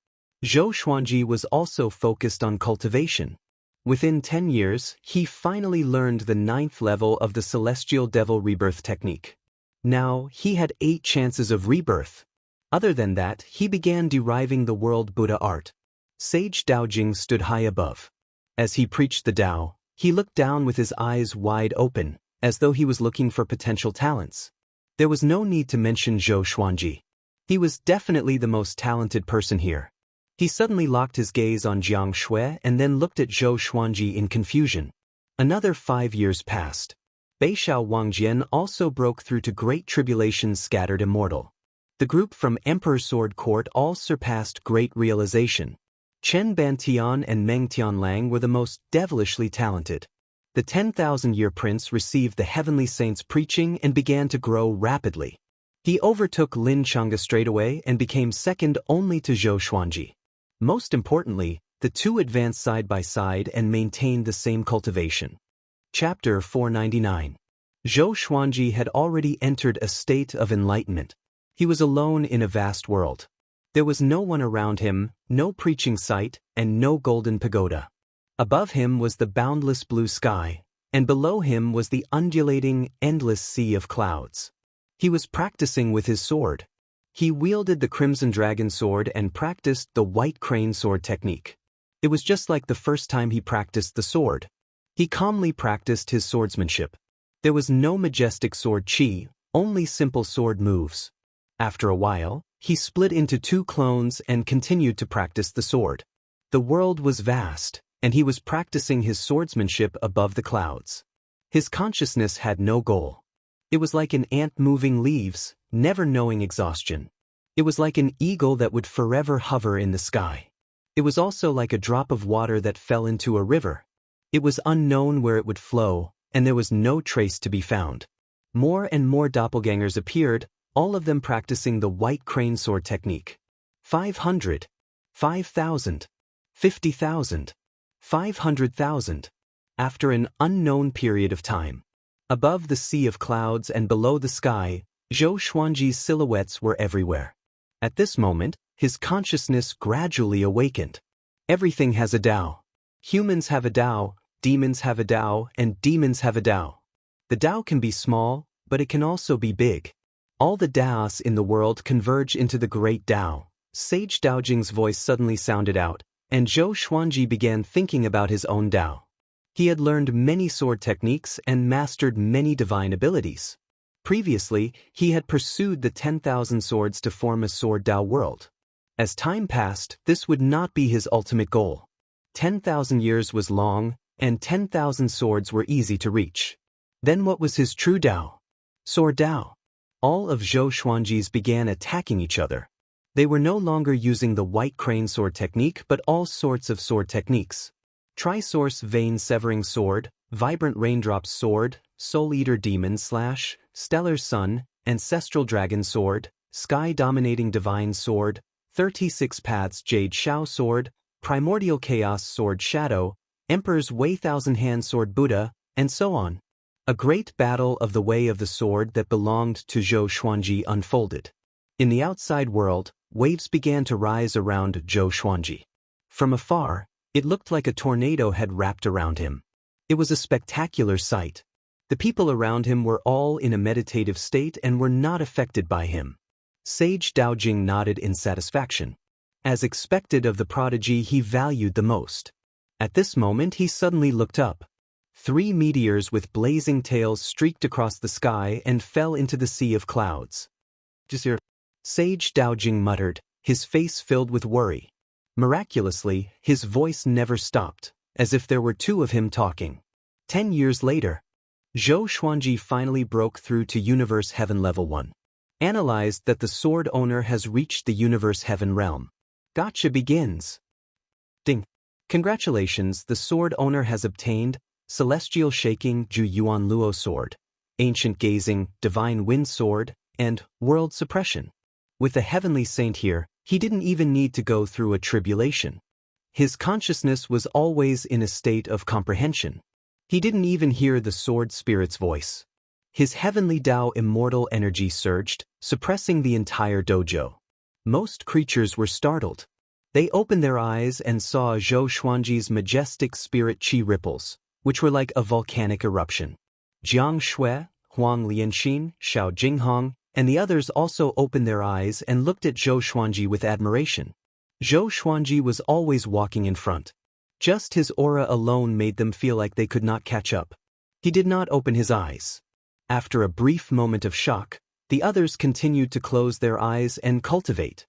Zhou Xuanji was also focused on cultivation. Within 10 years, he finally learned the 9th level of the Celestial Devil Rebirth technique. Now, he had 8 chances of rebirth. Other than that, he began deriving the world Buddha art. Sage Daojing stood high above. As he preached the Tao, he looked down with his eyes wide open, as though he was looking for potential talents. There was no need to mention Zhou Xuanji. He was definitely the most talented person here. He suddenly locked his gaze on Jiang Shui and then looked at Zhou Xuanji in confusion. Another 5 years passed. Beishao Wangjian also broke through to Great Tribulation's scattered immortal. The group from Emperor Sword Court all surpassed great realization. Chen Bantian and Meng Tianlang were the most devilishly talented. The 10,000-year prince received the heavenly saint's preaching and began to grow rapidly. He overtook Lin Chang'e straightaway and became second only to Zhou Xuanji. Most importantly, the two advanced side by side and maintained the same cultivation. Chapter 499. Zhou Xuanji had already entered a state of enlightenment. He was alone in a vast world. There was no one around him, no preaching site, and no golden pagoda. Above him was the boundless blue sky, and below him was the undulating, endless sea of clouds. He was practicing with his sword. He wielded the Crimson Dragon sword and practiced the White Crane sword technique. It was just like the first time he practiced the sword. He calmly practiced his swordsmanship. There was no majestic sword chi, only simple sword moves. After a while, he split into 2 clones and continued to practice the sword. The world was vast, and he was practicing his swordsmanship above the clouds. His consciousness had no goal. It was like an ant moving leaves, never knowing exhaustion. It was like an eagle that would forever hover in the sky. It was also like a drop of water that fell into a river. It was unknown where it would flow, and there was no trace to be found. More and more doppelgangers appeared, all of them practicing the White Crane sword technique. 500, 5,000, 50,000, 500,000. After an unknown period of time. Above the sea of clouds and below the sky, Zhou Xuanji's silhouettes were everywhere. At this moment, his consciousness gradually awakened. Everything has a Tao. Humans have a Tao, demons have a Tao, and demons have a Tao. The Tao can be small, but it can also be big. All the Taos in the world converge into the great Tao. Sage Daojing's voice suddenly sounded out, and Zhou Xuanji began thinking about his own Tao. He had learned many sword techniques and mastered many divine abilities. Previously, he had pursued the 10,000 swords to form a sword Tao world. As time passed, this would not be his ultimate goal. 10,000 years was long, and 10,000 swords were easy to reach. Then what was his true Tao? Sword Tao. All of Zhou Xuanji's began attacking each other. They were no longer using the white crane sword technique but all sorts of sword techniques. Tri-source vein severing sword, vibrant raindrops sword, soul eater demon slash, stellar sun, ancestral dragon sword, sky dominating divine sword, 36 paths jade shao sword, primordial chaos sword shadow, emperor's way thousand hand sword Buddha, and so on. A great battle of the way of the sword that belonged to Zhou Xuanji unfolded. In the outside world, waves began to rise around Zhou Xuanji. From afar, it looked like a tornado had wrapped around him. It was a spectacular sight. The people around him were all in a meditative state and were not affected by him. Sage Daojing nodded in satisfaction. As expected of the prodigy he valued the most. At this moment he suddenly looked up. 3 meteors with blazing tails streaked across the sky and fell into the sea of clouds. Sage Daojing muttered, his face filled with worry. Miraculously, his voice never stopped, as if there were 2 of him talking. 10 years later, Zhou Xuanji finally broke through to Universe Heaven Level 1. Analyzed that the sword owner has reached the Universe Heaven realm. Gotcha begins. Ding. Congratulations, the sword owner has obtained Celestial Shaking Ju Yuan Luo Sword, Ancient Gazing, Divine Wind Sword, and World Suppression. With the Heavenly Saint here, he didn't even need to go through a tribulation. His consciousness was always in a state of comprehension. He didn't even hear the sword spirit's voice. His heavenly Tao immortal energy surged, suppressing the entire dojo. Most creatures were startled. They opened their eyes and saw Zhou Xuanji's majestic spirit chi ripples, which were like a volcanic eruption. Jiang Shui, Huang Lianxin, Xiao Jinghong, and the others also opened their eyes and looked at Zhou Xuanji with admiration. Zhou Xuanji was always walking in front. Just his aura alone made them feel like they could not catch up. He did not open his eyes. After a brief moment of shock, the others continued to close their eyes and cultivate.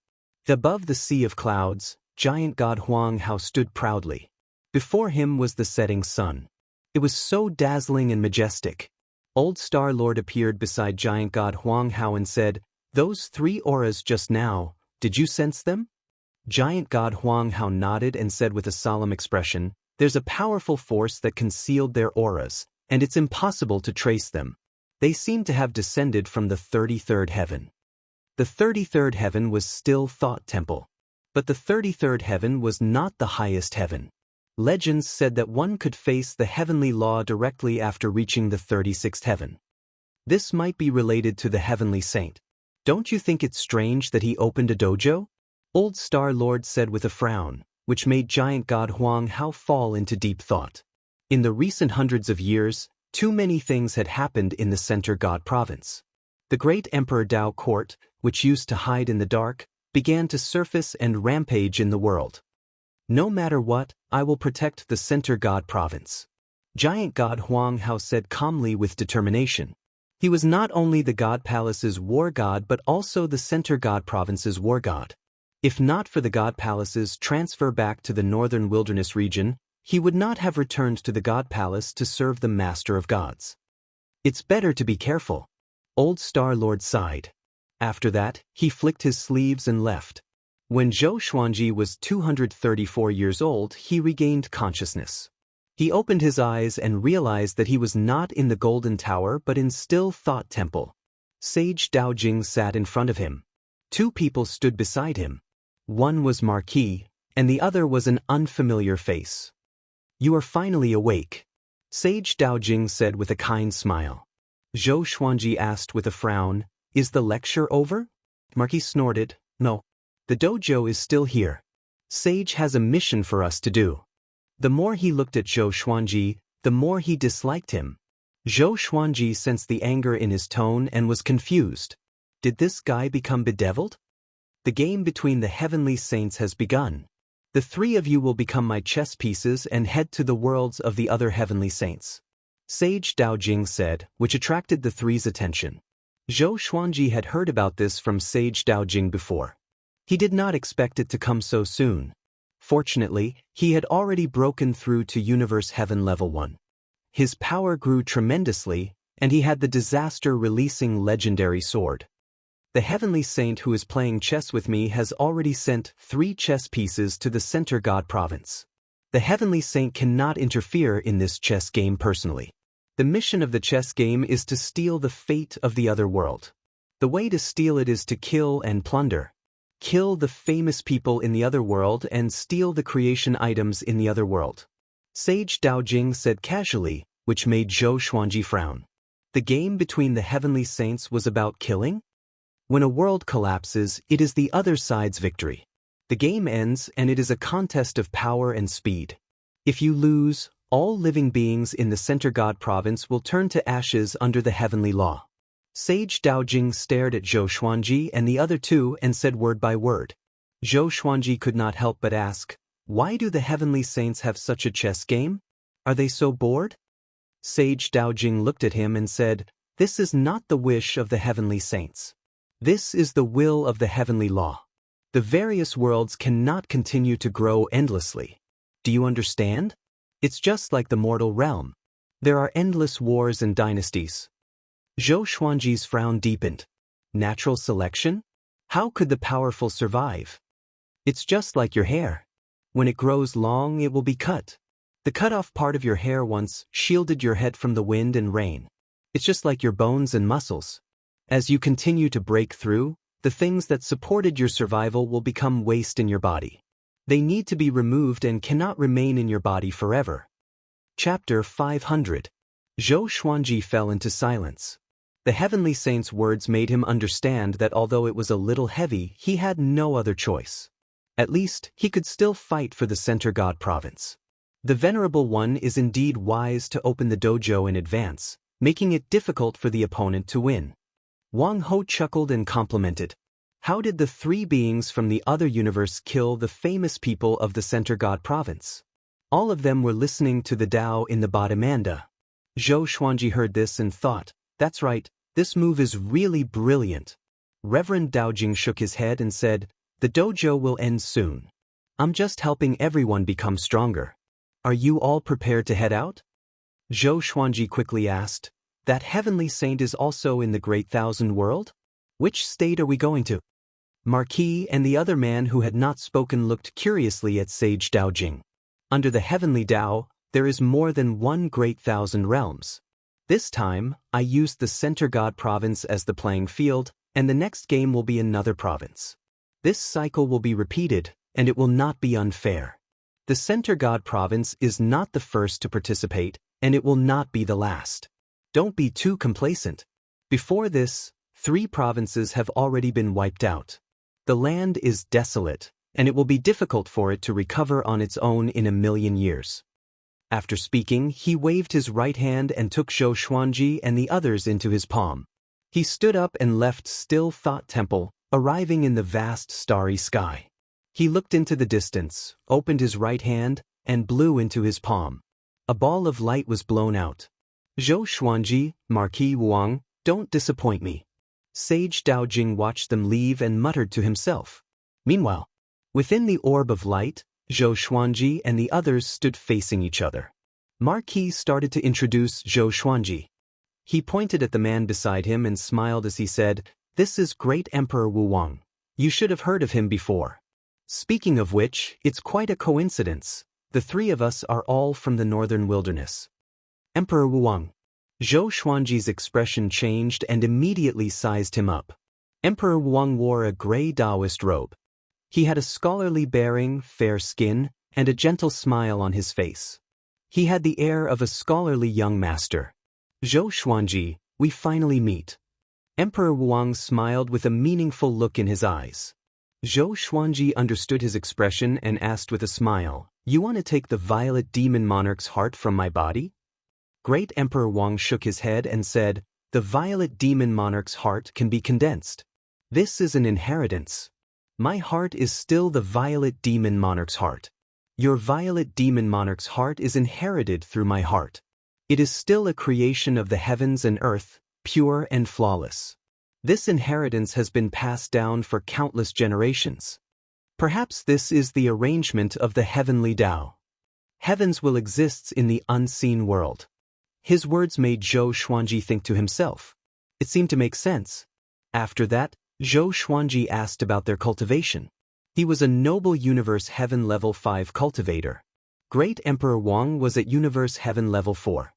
Above the sea of clouds, giant god Huang Hao stood proudly. Before him was the setting sun. It was so dazzling and majestic. Old Star Lord appeared beside giant god Huang Hao and said, "Those 3 auras just now, did you sense them?" Giant god Huang Hao nodded and said with a solemn expression, "There's a powerful force that concealed their auras, and it's impossible to trace them. They seem to have descended from the 33rd heaven." The 33rd heaven was still Thought Temple. But the 33rd heaven was not the highest heaven. Legends said that one could face the heavenly law directly after reaching the 36th heaven. This might be related to the heavenly saint. Don't you think it's strange that he opened a dojo? Old Star Lord said with a frown, which made giant god Huang Hao fall into deep thought. In the recent hundreds of years, too many things had happened in the Center God Province. The great Emperor Dao Court, which used to hide in the dark, began to surface and rampage in the world. No matter what, I will protect the Center God Province. Giant god Huang Hao said calmly with determination. He was not only the God Palace's war god but also the Center God Province's war god. If not for the God Palace's transfer back to the northern wilderness region, he would not have returned to the God Palace to serve the Master of Gods. It's better to be careful. Old Star Lord sighed. After that, he flicked his sleeves and left. When Zhou Xuanji was 234 years old, he regained consciousness. He opened his eyes and realized that he was not in the Golden Tower but in Still Thought Temple. Sage Daojing sat in front of him. 2 people stood beside him. One was Marquis, and the other was an unfamiliar face. "You are finally awake," Sage Daojing said with a kind smile. Zhou Xuanji asked with a frown, "Is the lecture over?" Marquis snorted, No. The dojo is still here. Sage has a mission for us to do. The more he looked at Zhou Xuanji, the more he disliked him. Zhou Xuanji sensed the anger in his tone and was confused. Did this guy become bedeviled? The game between the heavenly saints has begun. The three of you will become my chess pieces and head to the worlds of the other heavenly saints. Sage Daojing said, which attracted the three's attention. Zhou Xuanji had heard about this from Sage Daojing before. He did not expect it to come so soon. Fortunately, he had already broken through to Universe Heaven Level 1. His power grew tremendously, and he had the disaster-releasing legendary sword. The heavenly saint who is playing chess with me has already sent 3 chess pieces to the Center God Province. The heavenly saint cannot interfere in this chess game personally. The mission of the chess game is to steal the fate of the other world. The way to steal it is to kill and plunder. Kill the famous people in the other world and steal the creation items in the other world. Sage Daojing said casually, which made Zhou Xuanji frown. The game between the heavenly saints was about killing? When a world collapses, it is the other side's victory. The game ends and it is a contest of power and speed. If you lose, all living beings in the Center God Province will turn to ashes under the heavenly law. Sage Daojing stared at Zhou Xuanji and the other two and said word by word. Zhou Xuanji could not help but ask, why do the heavenly saints have such a chess game? Are they so bored? Sage Daojing looked at him and said, this is not the wish of the heavenly saints. This is the will of the heavenly law. The various worlds cannot continue to grow endlessly. Do you understand? It's just like the mortal realm. There are endless wars and dynasties. Zhou Xuanji's frown deepened. Natural selection? How could the powerful survive? It's just like your hair. When it grows long, it will be cut. The cut-off part of your hair once shielded your head from the wind and rain. It's just like your bones and muscles. As you continue to break through, the things that supported your survival will become waste in your body. They need to be removed and cannot remain in your body forever. Chapter 500. Zhou Xuanji fell into silence. The heavenly saint's words made him understand that although it was a little heavy, he had no other choice. At least, he could still fight for the Center God Province. The Venerable One is indeed wise to open the dojo in advance, making it difficult for the opponent to win. Wang Ho chuckled and complimented. How did the 3 beings from the other universe kill the famous people of the Center God Province? All of them were listening to the Tao in the Bodhimanda. Zhou Xuanji heard this and thought, that's right, this move is really brilliant. Reverend Daojing shook his head and said, the dojo will end soon. I'm just helping everyone become stronger. Are you all prepared to head out? Zhou Xuanji quickly asked, that heavenly saint is also in the Great Thousand World? Which state are we going to? Marquis and the other man who had not spoken looked curiously at Sage Daojing. Under the heavenly Tao, there is more than one Great Thousand Realms. This time, I used the Center God Province as the playing field, and the next game will be another province. This cycle will be repeated, and it will not be unfair. The Center God Province is not the first to participate, and it will not be the last. Don't be too complacent. Before this, 3 provinces have already been wiped out. The land is desolate, and it will be difficult for it to recover on its own in 1,000,000 years. After speaking, he waved his right hand and took Zhou Xuanji and the others into his palm. He stood up and left Still Thought Temple, arriving in the vast starry sky. He looked into the distance, opened his right hand, and blew into his palm. A ball of light was blown out. Zhou Xuanji, Marquis Wang, don't disappoint me. Sage Daojing watched them leave and muttered to himself. Meanwhile, within the orb of light, Zhou Xuanji and the others stood facing each other. Marquis started to introduce Zhou Xuanji. He pointed at the man beside him and smiled as he said, this is Great Emperor Wu Wang. You should have heard of him before. Speaking of which, it's quite a coincidence. The 3 of us are all from the northern wilderness. Emperor Wu Wang. Zhou Xuanji's expression changed and immediately sized him up. Emperor Wu Wang wore a gray Taoist robe. He had a scholarly bearing, fair skin, and a gentle smile on his face. He had the air of a scholarly young master. Zhou Xuanji, we finally meet. Emperor Wu Wang smiled with a meaningful look in his eyes. Zhou Xuanji understood his expression and asked with a smile, "You want to take the violet demon monarch's heart from my body?" Great Emperor Wang shook his head and said, "The violet demon monarch's heart can be condensed. This is an inheritance. My heart is still the violet demon monarch's heart. Your violet demon monarch's heart is inherited through my heart. It is still a creation of the heavens and earth, pure and flawless. This inheritance has been passed down for countless generations. Perhaps this is the arrangement of the heavenly Tao. Heavens will exist in the unseen world." His words made Zhou Xuanji think to himself. It seemed to make sense. After that, Zhou Xuanji asked about their cultivation. He was a noble Universe Heaven Level 5 cultivator. Great Emperor Wang was at Universe Heaven Level 4.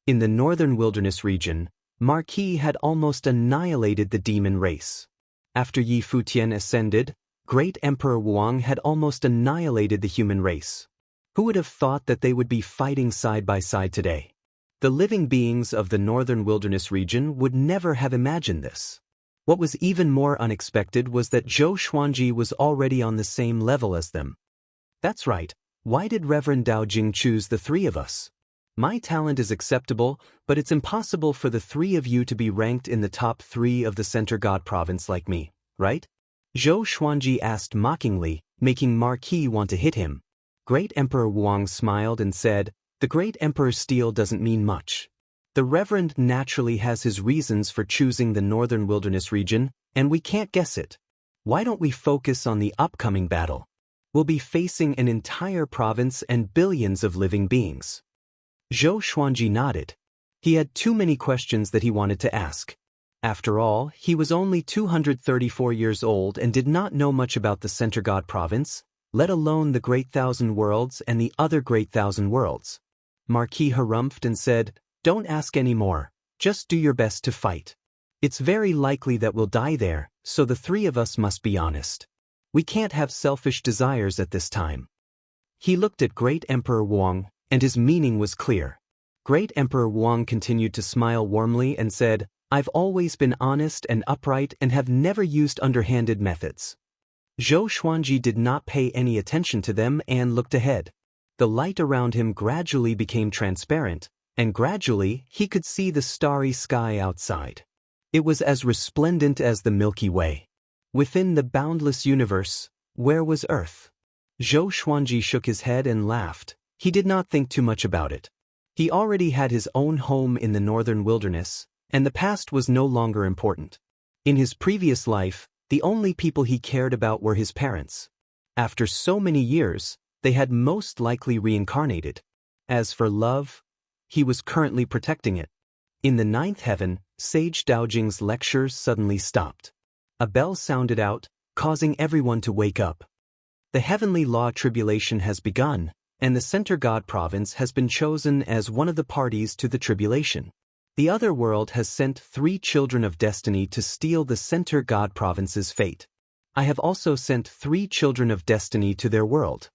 In the northern wilderness region, Marquis had almost annihilated the demon race. After Yi Futian ascended, Great Emperor Wang had almost annihilated the human race. Who would have thought that they would be fighting side by side today? The living beings of the northern wilderness region would never have imagined this. What was even more unexpected was that Zhou Xuanji was already on the same level as them. That's right, why did Reverend Dao Jing choose the three of us? My talent is acceptable, but it's impossible for the three of you to be ranked in the top 3 of the Center God province like me, right? Zhou Xuanji asked mockingly, making Marquis want to hit him. Great Emperor Wang smiled and said, "The Great Emperor's steel doesn't mean much. The Reverend naturally has his reasons for choosing the northern wilderness region, and we can't guess it. Why don't we focus on the upcoming battle? We'll be facing an entire province and billions of living beings." Zhou Xuanji nodded. He had too many questions that he wanted to ask. After all, he was only 234 years old and did not know much about the Center God province, let alone the Great Thousand Worlds and the other Great Thousand Worlds. Marquis harumphed and said, "Don't ask any more, just do your best to fight. It's very likely that we'll die there, so the three of us must be honest. We can't have selfish desires at this time." He looked at Great Emperor Wang, and his meaning was clear. Great Emperor Wang continued to smile warmly and said, "I've always been honest and upright and have never used underhanded methods." Zhou Xuanji did not pay any attention to them and looked ahead. The light around him gradually became transparent, and gradually he could see the starry sky outside. It was as resplendent as the Milky Way. Within the boundless universe, where was Earth? Zhou Xuanji shook his head and laughed. He did not think too much about it. He already had his own home in the northern wilderness, and the past was no longer important. In his previous life, the only people he cared about were his parents. After so many years, they had most likely reincarnated. As for love, he was currently protecting it. In the 9th heaven, Sage Daojing's lecture suddenly stopped. A bell sounded out, causing everyone to wake up. The heavenly law tribulation has begun, and the Center God province has been chosen as one of the parties to the tribulation. The other world has sent 3 children of destiny to steal the Center God province's fate. I have also sent 3 children of destiny to their world.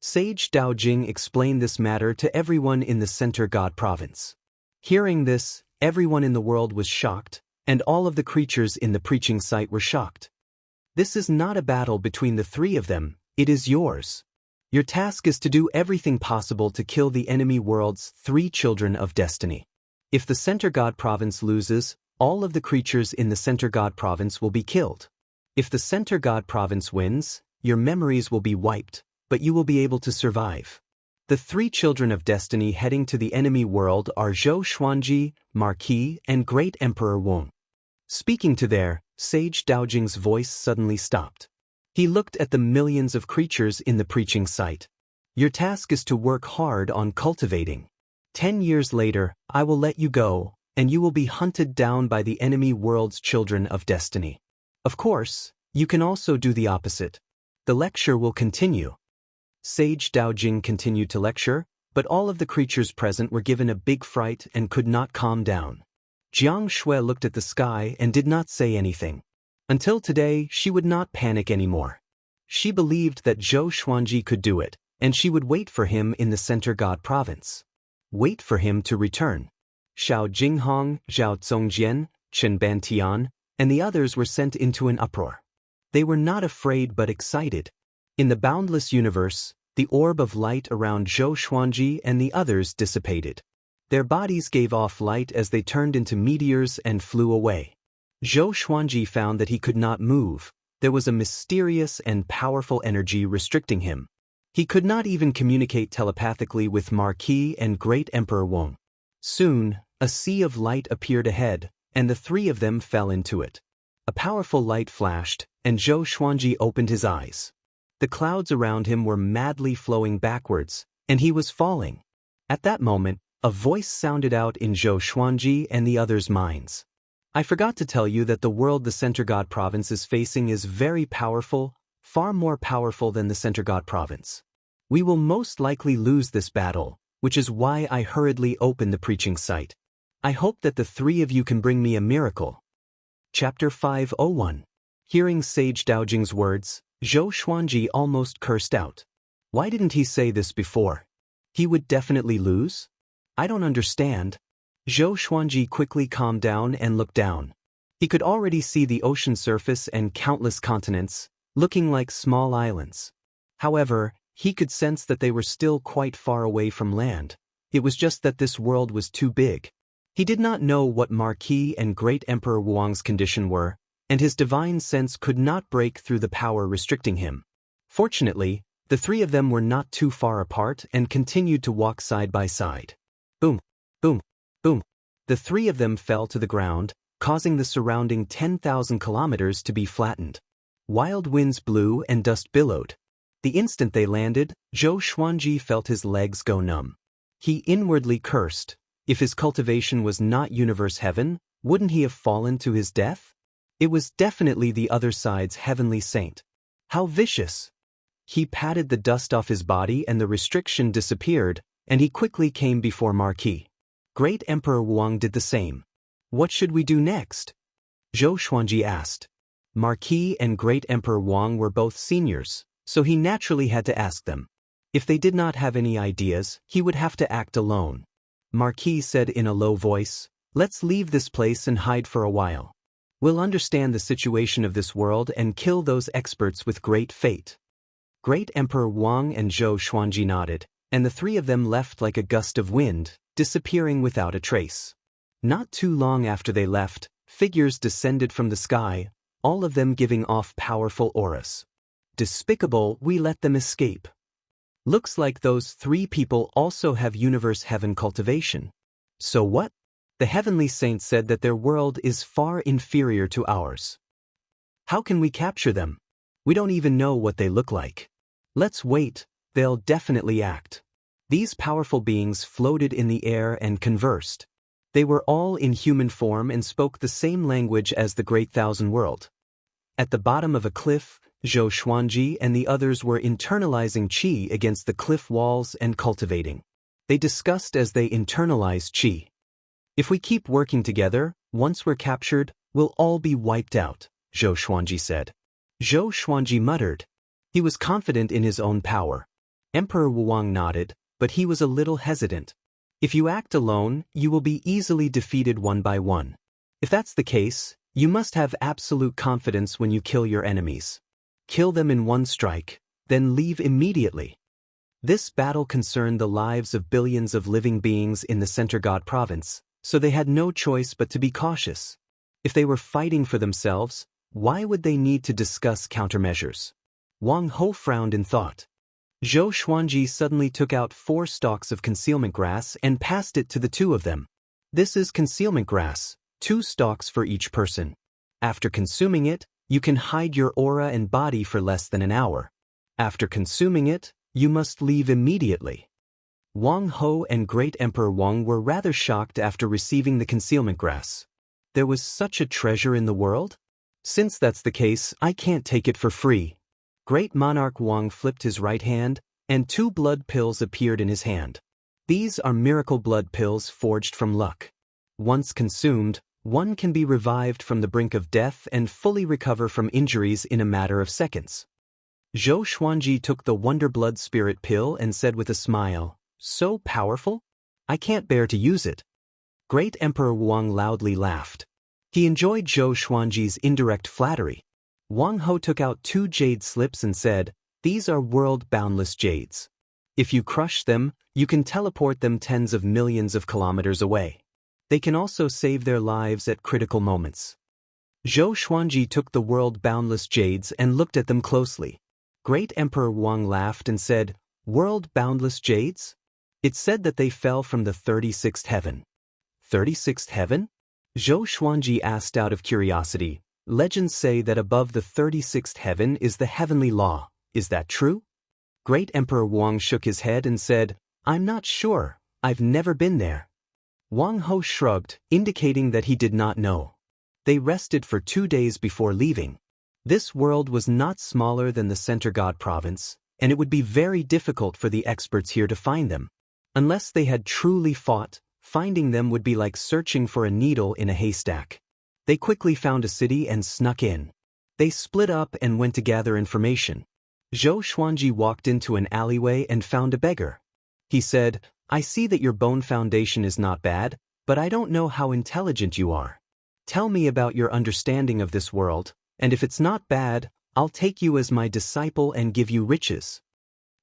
Sage Daojing explained this matter to everyone in the Center God province. Hearing this, everyone in the world was shocked, and all of the creatures in the preaching site were shocked. This is not a battle between the 3 of them, it is yours. Your task is to do everything possible to kill the enemy world's 3 children of destiny. If the Center God province loses, all of the creatures in the Center God province will be killed. If the Center God province wins, your memories will be wiped, but you will be able to survive. The 3 children of destiny heading to the enemy world are Zhou Xuanji, Marquis, and Great Emperor Wang. Speaking to their, Sage Daojing's voice suddenly stopped. He looked at the millions of creatures in the preaching site. Your task is to work hard on cultivating. 10 years later, I will let you go, and you will be hunted down by the enemy world's children of destiny. Of course, you can also do the opposite. The lecture will continue. Sage Daojing continued to lecture, but all of the creatures present were given a big fright and could not calm down. Jiang Shui looked at the sky and did not say anything. Until today, she would not panic anymore. She believed that Zhou Xuanji could do it, and she would wait for him in the Center God province. Wait for him to return. Xiao Jinghong, Zhao Zongjian, Chen Bantian, and the others were sent into an uproar. They were not afraid but excited. In the boundless universe, the orb of light around Zhou Xuanji and the others dissipated. Their bodies gave off light as they turned into meteors and flew away. Zhou Xuanji found that he could not move. There was a mysterious and powerful energy restricting him. He could not even communicate telepathically with Marquis and Great Emperor Wang. Soon, a sea of light appeared ahead, and the three of them fell into it. A powerful light flashed, and Zhou Xuanji opened his eyes. The clouds around him were madly flowing backwards, and he was falling. At that moment, a voice sounded out in Zhou Xuanji and the others' minds. I forgot to tell you that the world the Center God Province is facing is very powerful, far more powerful than the Center God Province. We will most likely lose this battle, which is why I hurriedly opened the preaching site. I hope that the three of you can bring me a miracle. Chapter 501. Hearing Sage Daojing's words, Zhou Xuanji almost cursed out. Why didn't he say this before? He would definitely lose? I don't understand. Zhou Xuanji quickly calmed down and looked down. He could already see the ocean surface and countless continents, looking like small islands. However, he could sense that they were still quite far away from land. It was just that this world was too big. He did not know what Marquis and Great Emperor Wang's condition were, and his divine sense could not break through the power restricting him. Fortunately, the three of them were not too far apart and continued to walk side by side. Boom, boom, boom. The three of them fell to the ground, causing the surrounding 10,000 kilometers to be flattened. Wild winds blew and dust billowed. The instant they landed, Zhou Xuanji felt his legs go numb. He inwardly cursed. If his cultivation was not universe heaven, wouldn't he have fallen to his death? It was definitely the other side's heavenly saint. How vicious! He patted the dust off his body and the restriction disappeared, and he quickly came before Marquis. Great Emperor Wang did the same. What should we do next? Zhou Xuanji asked. Marquis and Great Emperor Wang were both seniors, so he naturally had to ask them. If they did not have any ideas, he would have to act alone. Marquis said in a low voice, "Let's leave this place and hide for a while. We'll understand the situation of this world and kill those experts with great fate." Great Emperor Wang and Zhou Xuanji nodded, and the three of them left like a gust of wind, disappearing without a trace. Not too long after they left, figures descended from the sky, all of them giving off powerful auras. Despicable, we let them escape. Looks like those three people also have universe heaven cultivation. So what? The heavenly saint said that their world is far inferior to ours. How can we capture them? We don't even know what they look like. Let's wait, they'll definitely act. These powerful beings floated in the air and conversed. They were all in human form and spoke the same language as the Great Thousand World. At the bottom of a cliff, Zhou Xuanji and the others were internalizing qi against the cliff walls and cultivating. They discussed as they internalized qi. If we keep working together, once we're captured, we'll all be wiped out, Zhou Xuanji said. Zhou Xuanji muttered. He was confident in his own power. Emperor Wang nodded, but he was a little hesitant. If you act alone, you will be easily defeated one by one. If that's the case, you must have absolute confidence when you kill your enemies. Kill them in one strike, then leave immediately. This battle concerned the lives of billions of living beings in the Center God Province, so they had no choice but to be cautious. If they were fighting for themselves, why would they need to discuss countermeasures? Wang Ho frowned in thought. Zhou Xuanji suddenly took out 4 stalks of concealment grass and passed it to the two of them. This is concealment grass, 2 stalks for each person. After consuming it, you can hide your aura and body for less than an hour. After consuming it, you must leave immediately. Wang Ho and Great Emperor Wang were rather shocked after receiving the concealment grass. There was such a treasure in the world? Since that's the case, I can't take it for free. Great Monarch Wang flipped his right hand, and 2 blood pills appeared in his hand. These are miracle blood pills forged from luck. Once consumed, one can be revived from the brink of death and fully recover from injuries in a matter of seconds. Zhou Xuanji took the Wonder Blood Spirit pill and said with a smile, "So powerful? I can't bear to use it." Great Emperor Wang loudly laughed. He enjoyed Zhou Xuanji's indirect flattery. Wang Ho took out 2 jade slips and said, "These are world-boundless jades. If you crush them, you can teleport them tens of millions of kilometers away. They can also save their lives at critical moments." Zhou Xuanji took the world-boundless jades and looked at them closely. Great Emperor Wang laughed and said, "World-boundless jades? It said that they fell from the 36th heaven." 36th heaven? Zhou Xuanji asked out of curiosity. Legends say that above the 36th heaven is the heavenly law. Is that true? Great Emperor Wang shook his head and said, "I'm not sure. I've never been there." Wang Ho shrugged, indicating that he did not know. They rested for 2 days before leaving. This world was not smaller than the Center God province, and it would be very difficult for the experts here to find them. Unless they had truly fought, finding them would be like searching for a needle in a haystack. They quickly found a city and snuck in. They split up and went to gather information. Zhou Xuanji walked into an alleyway and found a beggar. He said, "I see that your bone foundation is not bad, but I don't know how intelligent you are. Tell me about your understanding of this world, and if it's not bad, I'll take you as my disciple and give you riches."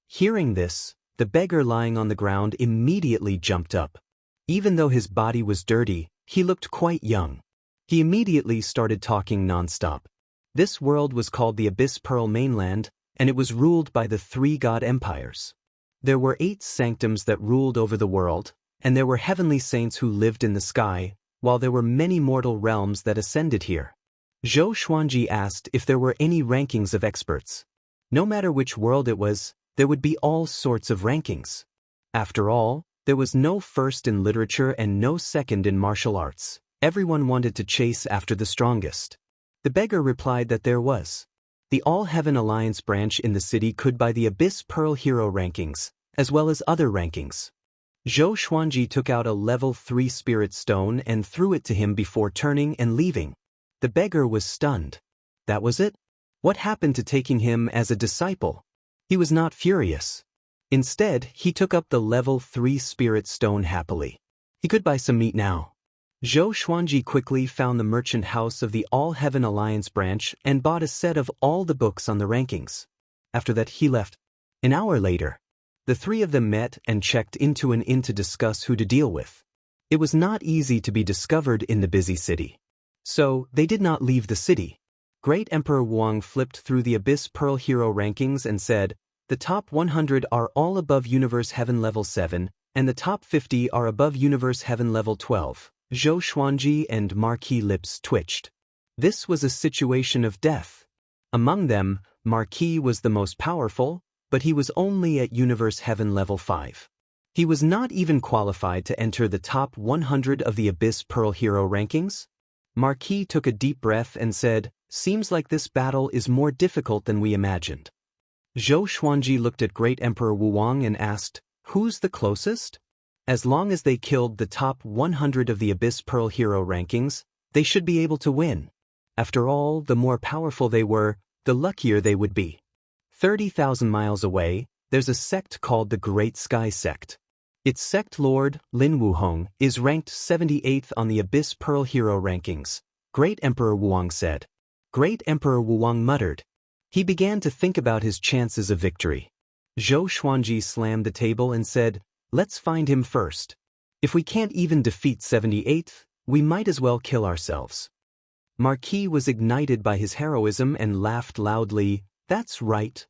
Hearing this, the beggar lying on the ground immediately jumped up. Even though his body was dirty, he looked quite young. He immediately started talking nonstop. This world was called the Abyss Pearl Mainland, and it was ruled by the 3 god empires. There were 8 sanctums that ruled over the world, and there were heavenly saints who lived in the sky, while there were many mortal realms that ascended here. Zhou Xuanji asked if there were any rankings of experts. No matter which world it was, there would be all sorts of rankings. After all, there was no first in literature and no second in martial arts. Everyone wanted to chase after the strongest. The beggar replied that there was. The All-Heaven Alliance branch in the city could buy the Abyss Pearl Hero rankings, as well as other rankings. Zhou Xuanji took out a level 3 spirit stone and threw it to him before turning and leaving. The beggar was stunned. That was it? What happened to taking him as a disciple? He was not furious. Instead, he took up the level 3 spirit stone happily. He could buy some meat now. Zhou Xuanji quickly found the merchant house of the All-Heaven Alliance branch and bought a set of all the books on the rankings. After that, he left. An hour later, the 3 of them met and checked into an inn to discuss who to deal with. It was not easy to be discovered in the busy city. So, they did not leave the city. Great Emperor Wang flipped through the Abyss Pearl Hero rankings and said, "The top 100 are all above Universe Heaven level 7, and the top 50 are above Universe Heaven level 12. Zhou Xuanji and Marquis lips twitched. This was a situation of death. Among them, Marquis was the most powerful, but he was only at Universe Heaven level 5. He was not even qualified to enter the top 100 of the Abyss Pearl Hero rankings. Marquis took a deep breath and said, "Seems like this battle is more difficult than we imagined." Zhou Xuanji looked at Great Emperor Wang and asked, "Who's the closest?" As long as they killed the top 100 of the Abyss Pearl Hero rankings, they should be able to win. After all, the more powerful they were, the luckier they would be. 30,000 miles away, there's a sect called the Great Sky Sect. Its sect lord, Lin Wuhong, is ranked 78th on the Abyss Pearl Hero rankings, Great Emperor Wang said. Great Emperor Wang muttered. He began to think about his chances of victory. Zhou Xuanji slammed the table and said, "Let's find him first. If we can't even defeat 78th, we might as well kill ourselves." Marquis was ignited by his heroism and laughed loudly. "That's right."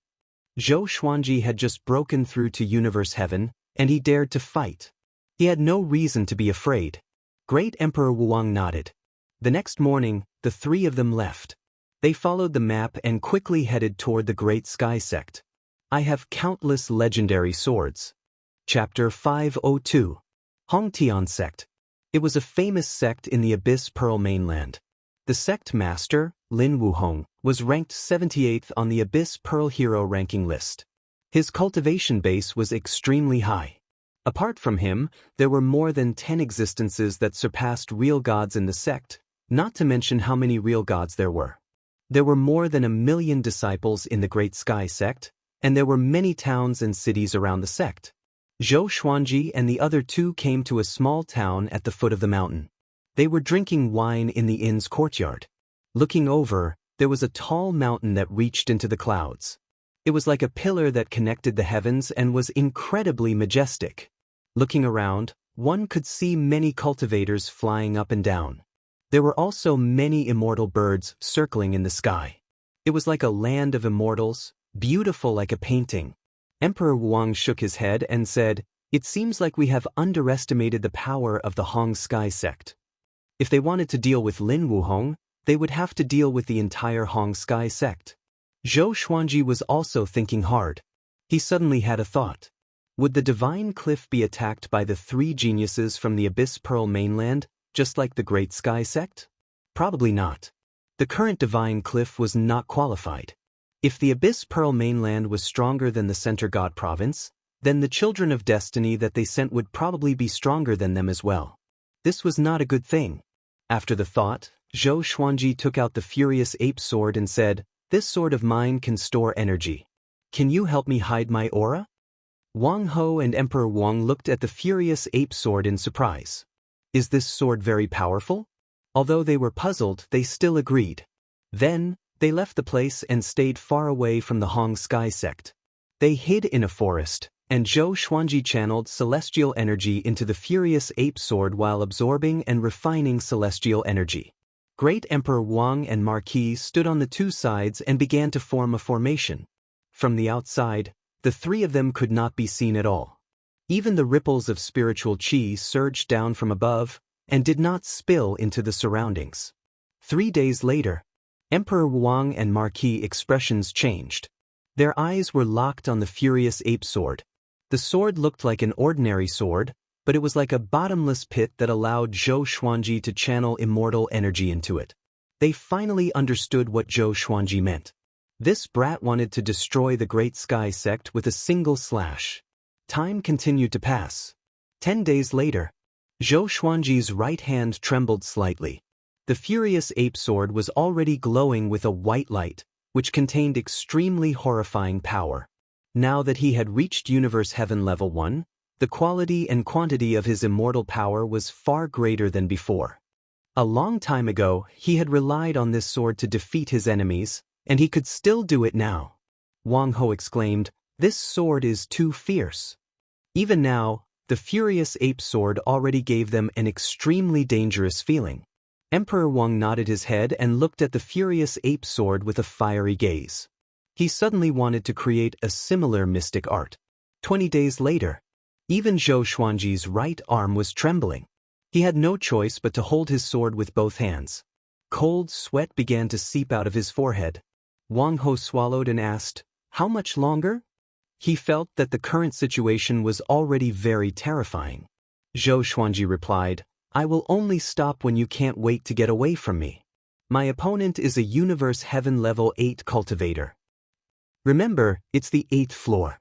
Zhou Xuanji had just broken through to Universe Heaven, and he dared to fight. He had no reason to be afraid. Great Emperor Wang nodded. The next morning, the 3 of them left. They followed the map and quickly headed toward the Great Sky Sect. I have countless legendary swords. Chapter 502. Hongtian Sect. It was a famous sect in the Abyss Pearl Mainland. The sect master, Lin Wuhong, was ranked 78th on the Abyss Pearl Hero ranking list. His cultivation base was extremely high. Apart from him, there were more than 10 existences that surpassed real gods in the sect, not to mention how many real gods there were. There were more than 1 million disciples in the Great Sky Sect, and there were many towns and cities around the sect. Zhou Xuanji and the other 2 came to a small town at the foot of the mountain. They were drinking wine in the inn's courtyard. Looking over, there was a tall mountain that reached into the clouds. It was like a pillar that connected the heavens and was incredibly majestic. Looking around, one could see many cultivators flying up and down. There were also many immortal birds circling in the sky. It was like a land of immortals, beautiful like a painting. Emperor Wang shook his head and said, "It seems like we have underestimated the power of the Hong Sky sect. If they wanted to deal with Lin Wuhong, they would have to deal with the entire Hong Sky sect." Zhou Xuanji was also thinking hard. He suddenly had a thought. Would the Divine Cliff be attacked by the three geniuses from the Abyss Pearl mainland, just like the Great Sky sect? Probably not. The current Divine Cliff was not qualified. If the Abyss Pearl mainland was stronger than the Center God province, then the Children of Destiny that they sent would probably be stronger than them as well. This was not a good thing. After the thought, Zhou Xuanji took out the Furious Ape Sword and said, "This sword of mine can store energy. Can you help me hide my aura?" Wang Ho and Emperor Wang looked at the Furious Ape Sword in surprise. Is this sword very powerful? Although they were puzzled, they still agreed. Then, they left the place and stayed far away from the Hong Sky sect. They hid in a forest, and Zhou Xuanji channeled celestial energy into the Furious Ape Sword while absorbing and refining celestial energy. Great Emperor Wang and Marquis stood on the two sides and began to form a formation. From the outside, the three of them could not be seen at all. Even the ripples of spiritual qi surged down from above and did not spill into the surroundings. 3 days later, Emperor Wang and Marquis' expressions changed. Their eyes were locked on the Furious Ape Sword. The sword looked like an ordinary sword, but it was like a bottomless pit that allowed Zhou Xuanji to channel immortal energy into it. They finally understood what Zhou Xuanji meant. This brat wanted to destroy the Great Sky sect with a single slash. Time continued to pass. 10 days later, Zhou Xuanji's right hand trembled slightly. The Furious Ape Sword was already glowing with a white light, which contained extremely horrifying power. Now that he had reached Universe Heaven Level 1, the quality and quantity of his immortal power was far greater than before. A long time ago, he had relied on this sword to defeat his enemies, and he could still do it now. Wang Ho exclaimed, "This sword is too fierce." Even now, the Furious Ape Sword already gave them an extremely dangerous feeling. Emperor Wang nodded his head and looked at the Furious Ape Sword with a fiery gaze. He suddenly wanted to create a similar mystic art. 20 days later, even Zhou Xuanji's right arm was trembling. He had no choice but to hold his sword with both hands. Cold sweat began to seep out of his forehead. Wang Ho swallowed and asked, "How much longer?" He felt that the current situation was already very terrifying. Zhou Xuanji replied, "I will only stop when you can't wait to get away from me. My opponent is a Universe Heaven Level 8 cultivator. Remember, it's the 8th floor.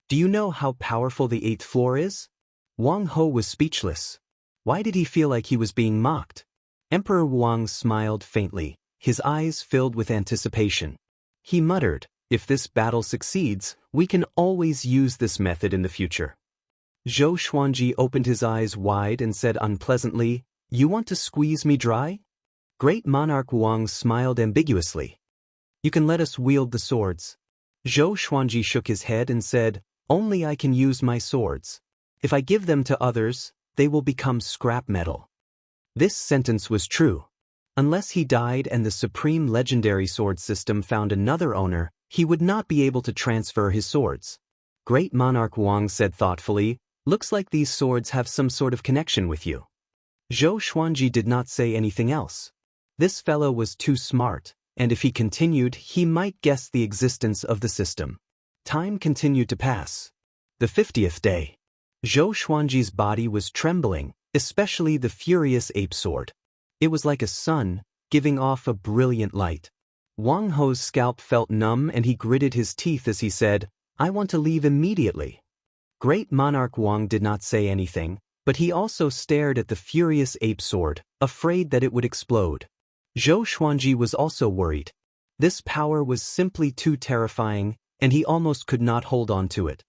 Do you know how powerful the 8th floor is?" Wang Ho was speechless. Why did he feel like he was being mocked? Emperor Wang smiled faintly, his eyes filled with anticipation. He muttered, "If this battle succeeds, we can always use this method in the future." Zhou Xuanji opened his eyes wide and said unpleasantly, "You want to squeeze me dry?" Great Monarch Wang smiled ambiguously. "You can let us wield the swords." Zhou Xuanji shook his head and said, "Only I can use my swords. If I give them to others, they will become scrap metal." This sentence was true. Unless he died and the Supreme Legendary Sword System found another owner, he would not be able to transfer his swords. Great Monarch Wang said thoughtfully, "Looks like these swords have some sort of connection with you." Zhou Xuanji did not say anything else. This fellow was too smart, and if he continued, he might guess the existence of the system. Time continued to pass. The 50th day. Zhou Xuanji's body was trembling, especially the Furious Ape Sword. It was like a sun, giving off a brilliant light. Wang Ho's scalp felt numb and he gritted his teeth as he said, "I want to leave immediately." Great Monarch Wang did not say anything, but he also stared at the Furious Ape Sword, afraid that it would explode. Zhou Xuanji was also worried. This power was simply too terrifying, and he almost could not hold on to it.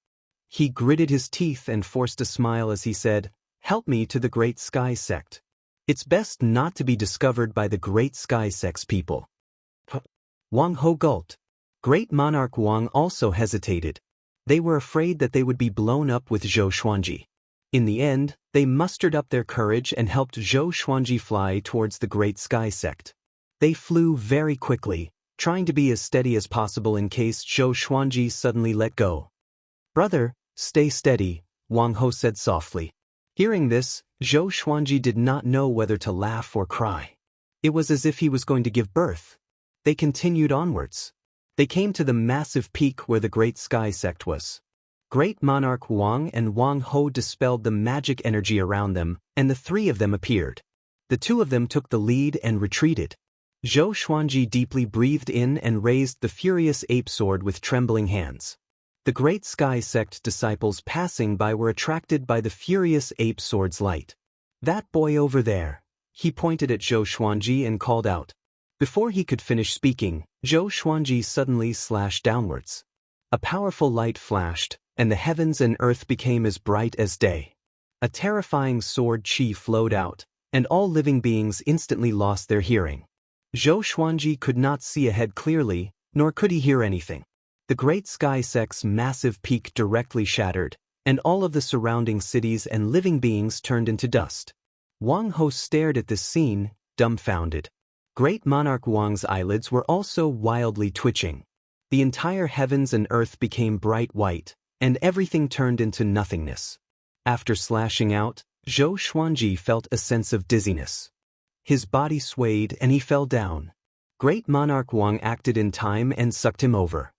He gritted his teeth and forced a smile as he said, "Help me to the Great Sky Sect. It's best not to be discovered by the Great Sky Sect's people." Wang Ho gulped. Great monarch Wang also hesitated. They were afraid that they would be blown up with Zhou Xuanji. In the end, they mustered up their courage and helped Zhou Xuanji fly towards the Great Sky Sect. They flew very quickly, trying to be as steady as possible in case Zhou Xuanji suddenly let go. "Brother, stay steady," Wang Ho said softly. Hearing this, Zhou Xuanji did not know whether to laugh or cry. It was as if he was going to give birth. They continued onwards. They came to the massive peak where the Great Sky Sect was. Great monarch Wang and Wang Ho dispelled the magic energy around them, and the three of them appeared. The two of them took the lead and retreated. Zhou Xuanji deeply breathed in and raised the furious ape sword with trembling hands. The Great Sky Sect disciples passing by were attracted by the furious ape sword's light. "That boy over there," he pointed at Zhou Xuanji and called out. Before he could finish speaking, Zhou Xuanji suddenly slashed downwards. A powerful light flashed, and the heavens and earth became as bright as day. A terrifying sword chi flowed out, and all living beings instantly lost their hearing. Zhou Xuanji could not see ahead clearly, nor could he hear anything. The Great Sky Sect's massive peak directly shattered, and all of the surrounding cities and living beings turned into dust. Wang Ho stared at this scene, dumbfounded. Great monarch Wang's eyelids were also wildly twitching. The entire heavens and earth became bright white, and everything turned into nothingness. After slashing out, Zhou Xuanji felt a sense of dizziness. His body swayed and he fell down. Great monarch Wang acted in time and sucked him over.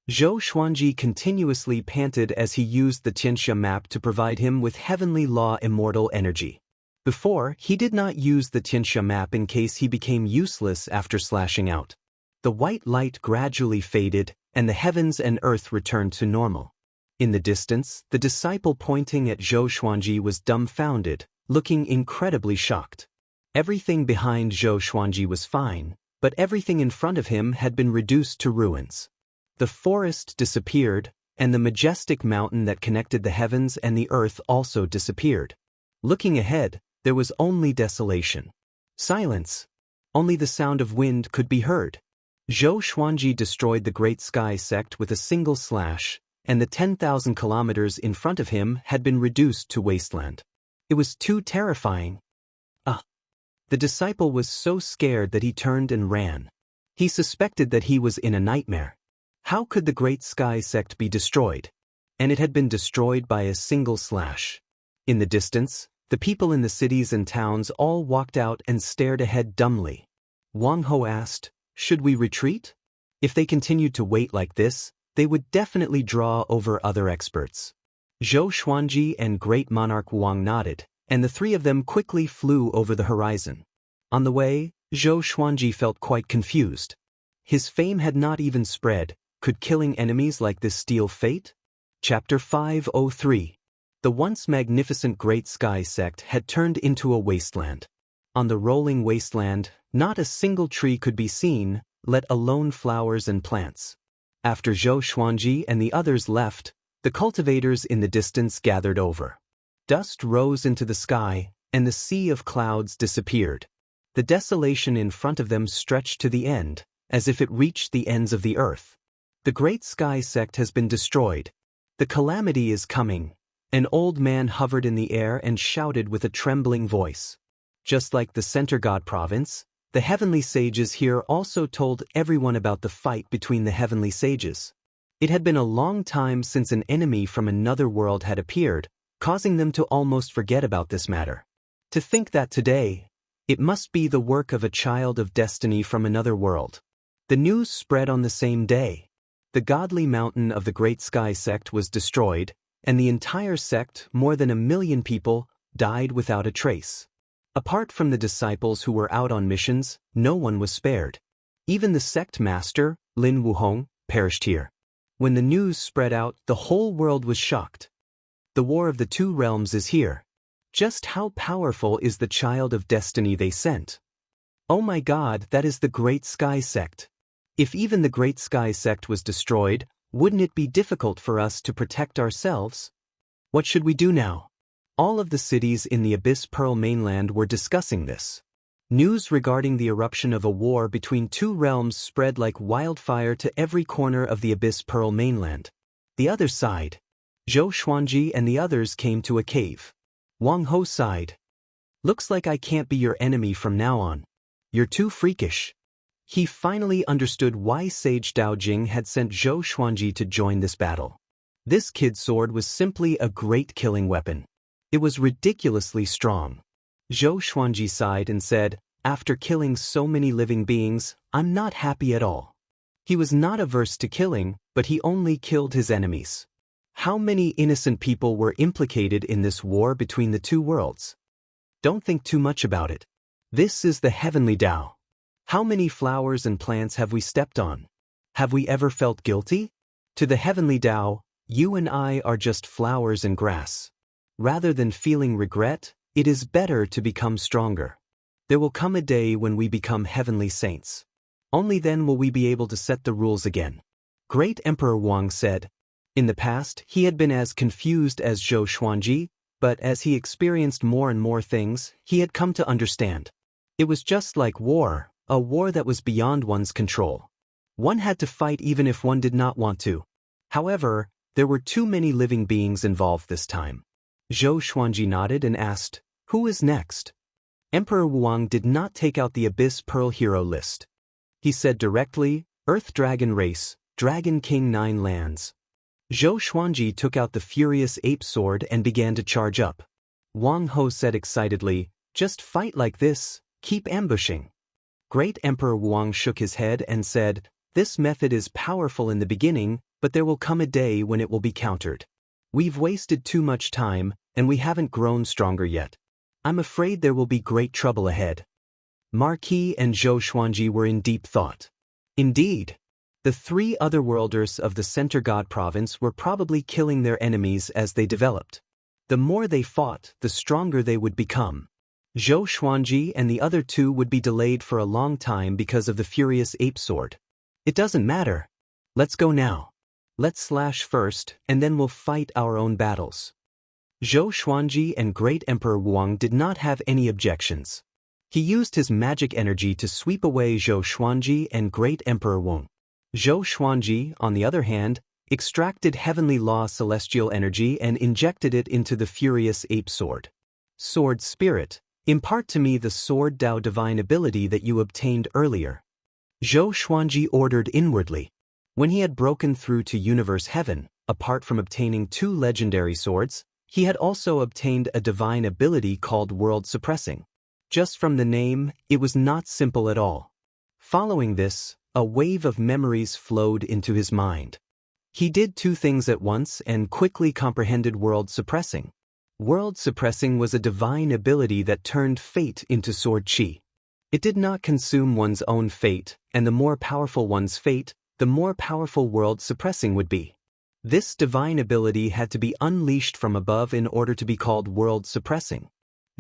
Zhou Xuanji continuously panted as he used the Tianxia map to provide him with heavenly law immortal energy. Before, he did not use the Tianxia map in case he became useless after slashing out. The white light gradually faded, and the heavens and earth returned to normal. In the distance, the disciple pointing at Zhou Xuanji was dumbfounded, looking incredibly shocked. Everything behind Zhou Xuanji was fine, but everything in front of him had been reduced to ruins. The forest disappeared, and the majestic mountain that connected the heavens and the earth also disappeared. Looking ahead, there was only desolation. Silence. Only the sound of wind could be heard. Zhou Xuanji destroyed the Great Sky Sect with a single slash, and the 10,000 kilometers in front of him had been reduced to wasteland. It was too terrifying. The disciple was so scared that he turned and ran. He suspected that he was in a nightmare. How could the Great Sky Sect be destroyed? And it had been destroyed by a single slash. In the distance, the people in the cities and towns all walked out and stared ahead dumbly. Wang Ho asked, "Should we retreat?" If they continued to wait like this, they would definitely draw over other experts. Zhou Xuanji and Great Monarch Wang nodded, and the three of them quickly flew over the horizon. On the way, Zhou Xuanji felt quite confused. His fame had not even spread. Could killing enemies like this steal fate? Chapter 503. The once magnificent Great Sky Sect had turned into a wasteland. On the rolling wasteland, not a single tree could be seen, let alone flowers and plants. After Zhou Xuanji and the others left, the cultivators in the distance gathered over. Dust rose into the sky, and the sea of clouds disappeared. The desolation in front of them stretched to the end, as if it reached the ends of the earth. The Great Sky Sect has been destroyed. The calamity is coming. An old man hovered in the air and shouted with a trembling voice. Just like the Center God province, the heavenly sages here also told everyone about the fight between the heavenly sages. It had been a long time since an enemy from another world had appeared, causing them to almost forget about this matter. To think that today, it must be the work of a child of destiny from another world. The news spread on the same day. The godly mountain of the Great Sky Sect was destroyed, and the entire sect, more than 1 million people, died without a trace. Apart from the disciples who were out on missions, no one was spared. Even the sect master, Lin Wuhong, perished here. When the news spread out, the whole world was shocked. The war of the two realms is here. Just how powerful is the child of destiny they sent? Oh my God, that is the Great Sky Sect. If even the Great Sky Sect was destroyed, wouldn't it be difficult for us to protect ourselves? What should we do now? All of the cities in the Abyss Pearl mainland were discussing this. News regarding the eruption of a war between two realms spread like wildfire to every corner of the Abyss Pearl mainland. The other side. Zhou Xuanji and the others came to a cave. Wang Ho sighed. Looks like I can't be your enemy from now on. You're too freakish. He finally understood why Sage Dao Jing had sent Zhou Xuanji to join this battle. This kid's sword was simply a great killing weapon. It was ridiculously strong. Zhou Xuanji sighed and said, after killing so many living beings, I'm not happy at all. He was not averse to killing, but he only killed his enemies. How many innocent people were implicated in this war between the two worlds? Don't think too much about it. This is the heavenly Tao. How many flowers and plants have we stepped on? Have we ever felt guilty? To the heavenly Tao, you and I are just flowers and grass. Rather than feeling regret, it is better to become stronger. There will come a day when we become heavenly saints. Only then will we be able to set the rules again. Great Emperor Wang said. In the past, he had been as confused as Zhou Xuanji, but as he experienced more and more things, he had come to understand. It was just like war, a war that was beyond one's control. One had to fight even if one did not want to. However, there were too many living beings involved this time. Zhou Xuanji nodded and asked, who is next? Emperor Wang did not take out the Abyss Pearl hero list. He said directly, Earth Dragon Race, Dragon King 9 lands. Zhou Xuanji took out the Furious Ape Sword and began to charge up. Wang Ho said excitedly, just fight like this, keep ambushing. Great Emperor Wang shook his head and said, this method is powerful in the beginning, but there will come a day when it will be countered. We've wasted too much time, and we haven't grown stronger yet. I'm afraid there will be great trouble ahead. Marquis and Zhou Xuanji were in deep thought. Indeed. The three otherworlders of the Center God Province were probably killing their enemies as they developed. The more they fought, the stronger they would become. Zhou Xuanji and the other two would be delayed for a long time because of the Furious Ape Sword. It doesn't matter. Let's go now. Let's slash first, and then we'll fight our own battles. Zhou Xuanji and Great Emperor Wang did not have any objections. He used his magic energy to sweep away Zhou Xuanji and Great Emperor Wang. Zhou Xuanji, on the other hand, extracted Heavenly Law celestial energy and injected it into the Furious Ape Sword. Sword Spirit, impart to me the Sword Dao divine ability that you obtained earlier. Zhou Xuanji ordered inwardly. When he had broken through to Universe Heaven, apart from obtaining 2 legendary swords, he had also obtained a divine ability called World Suppressing. Just from the name, it was not simple at all. Following this, a wave of memories flowed into his mind. He did 2 things at once and quickly comprehended World Suppressing. World Suppressing was a divine ability that turned fate into sword chi. It did not consume one's own fate, and the more powerful one's fate, the more powerful World Suppressing would be. This divine ability had to be unleashed from above in order to be called World Suppressing.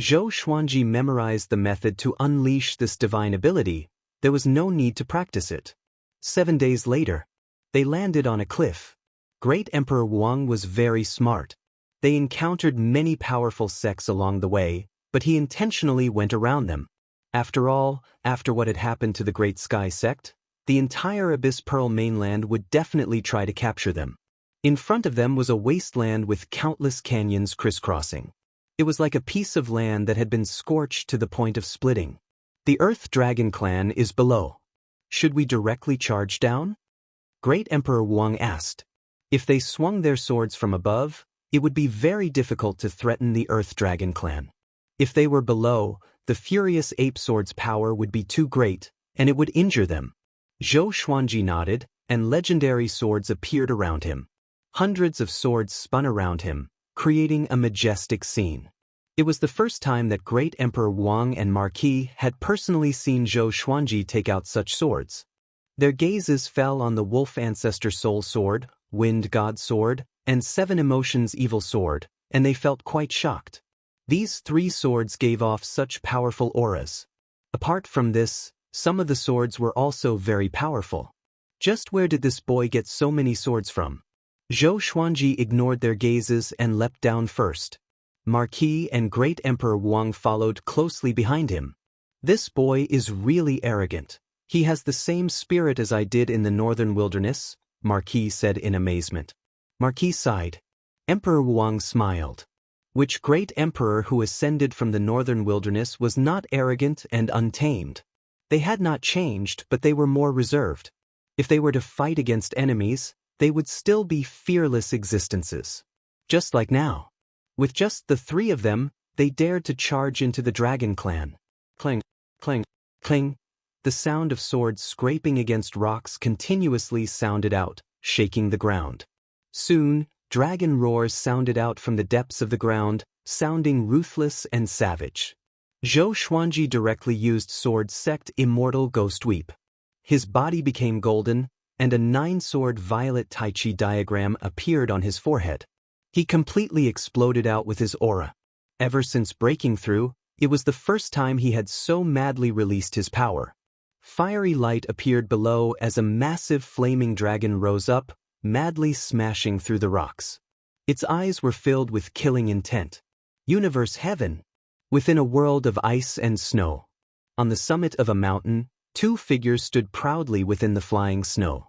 Zhou Xuanji memorized the method to unleash this divine ability. There was no need to practice it. 7 days later, they landed on a cliff. Great Emperor Wang was very smart. They encountered many powerful sects along the way, but he intentionally went around them. After all, after what had happened to the Great Sky Sect, the entire Abyss Pearl mainland would definitely try to capture them. In front of them was a wasteland with countless canyons crisscrossing. It was like a piece of land that had been scorched to the point of splitting. The Earth Dragon clan is below. Should we directly charge down? Great Emperor Wang asked. If they swung their swords from above, it would be very difficult to threaten the Earth Dragon clan. If they were below, the Furious Ape Sword's power would be too great, and it would injure them. Zhou Xuanji nodded, and legendary swords appeared around him. Hundreds of swords spun around him, creating a majestic scene. It was the first time that Great Emperor Wang and Marquis had personally seen Zhou Xuanji take out such swords. Their gazes fell on the Wolf Ancestor Soul Sword, Wind God Sword, and 7 Emotions Evil Sword, and they felt quite shocked. These 3 swords gave off such powerful auras. Apart from this, some of the swords were also very powerful. Just where did this boy get so many swords from? Zhou Xuanji ignored their gazes and leapt down first. Marquis and Great Emperor Wang followed closely behind him. This boy is really arrogant. He has the same spirit as I did in the northern wilderness, Marquis said in amazement. Marquis sighed. Emperor Wang smiled. Which great emperor who ascended from the northern wilderness was not arrogant and untamed? They had not changed, but they were more reserved. If they were to fight against enemies, they would still be fearless existences. Just like now. With just the three of them, they dared to charge into the dragon clan. Clang, clang, clang. The sound of swords scraping against rocks continuously sounded out, shaking the ground. Soon, dragon roars sounded out from the depths of the ground, sounding ruthless and savage. Zhou Xuanji directly used sword sect Immortal Ghost Weep. His body became golden, and a 9-sword violet Tai Chi diagram appeared on his forehead. He completely exploded out with his aura. Ever since breaking through, it was the first time he had so madly released his power. Fiery light appeared below as a massive flaming dragon rose up, madly smashing through the rocks. Its eyes were filled with killing intent. Universe heaven. Within a world of ice and snow. On the summit of a mountain, 2 figures stood proudly within the flying snow.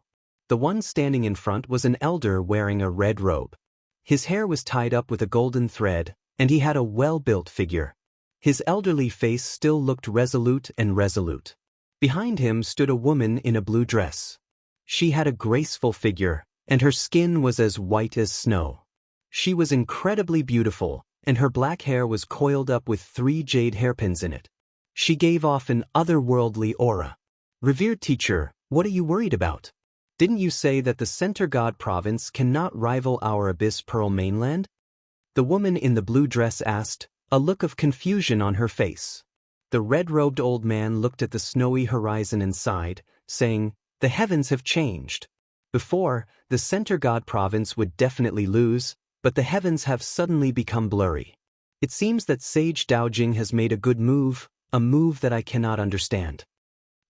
The one standing in front was an elder wearing a red robe. His hair was tied up with a golden thread, and he had a well-built figure. His elderly face still looked resolute and resolute. Behind him stood a woman in a blue dress. She had a graceful figure, and her skin was as white as snow. She was incredibly beautiful, and her black hair was coiled up with 3 jade hairpins in it. She gave off an otherworldly aura. Revered teacher, what are you worried about? Didn't you say that the Center God province cannot rival our Abyss Pearl mainland? The woman in the blue dress asked, a look of confusion on her face. The red-robed old man looked at the snowy horizon and sighed, saying, the heavens have changed. Before, the Center God province would definitely lose, but the heavens have suddenly become blurry. It seems that Sage Daojing has made a good move, a move that I cannot understand.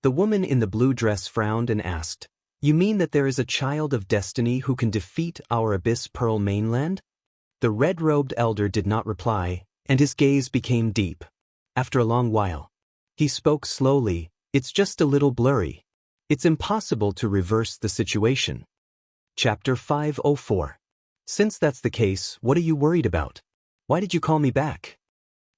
The woman in the blue dress frowned and asked, you mean that there is a child of destiny who can defeat our Abyss Pearl mainland? The red-robed elder did not reply, and his gaze became deep. After a long while, he spoke slowly, it's just a little blurry. It's impossible to reverse the situation. Chapter 504. Since that's the case, what are you worried about? Why did you call me back?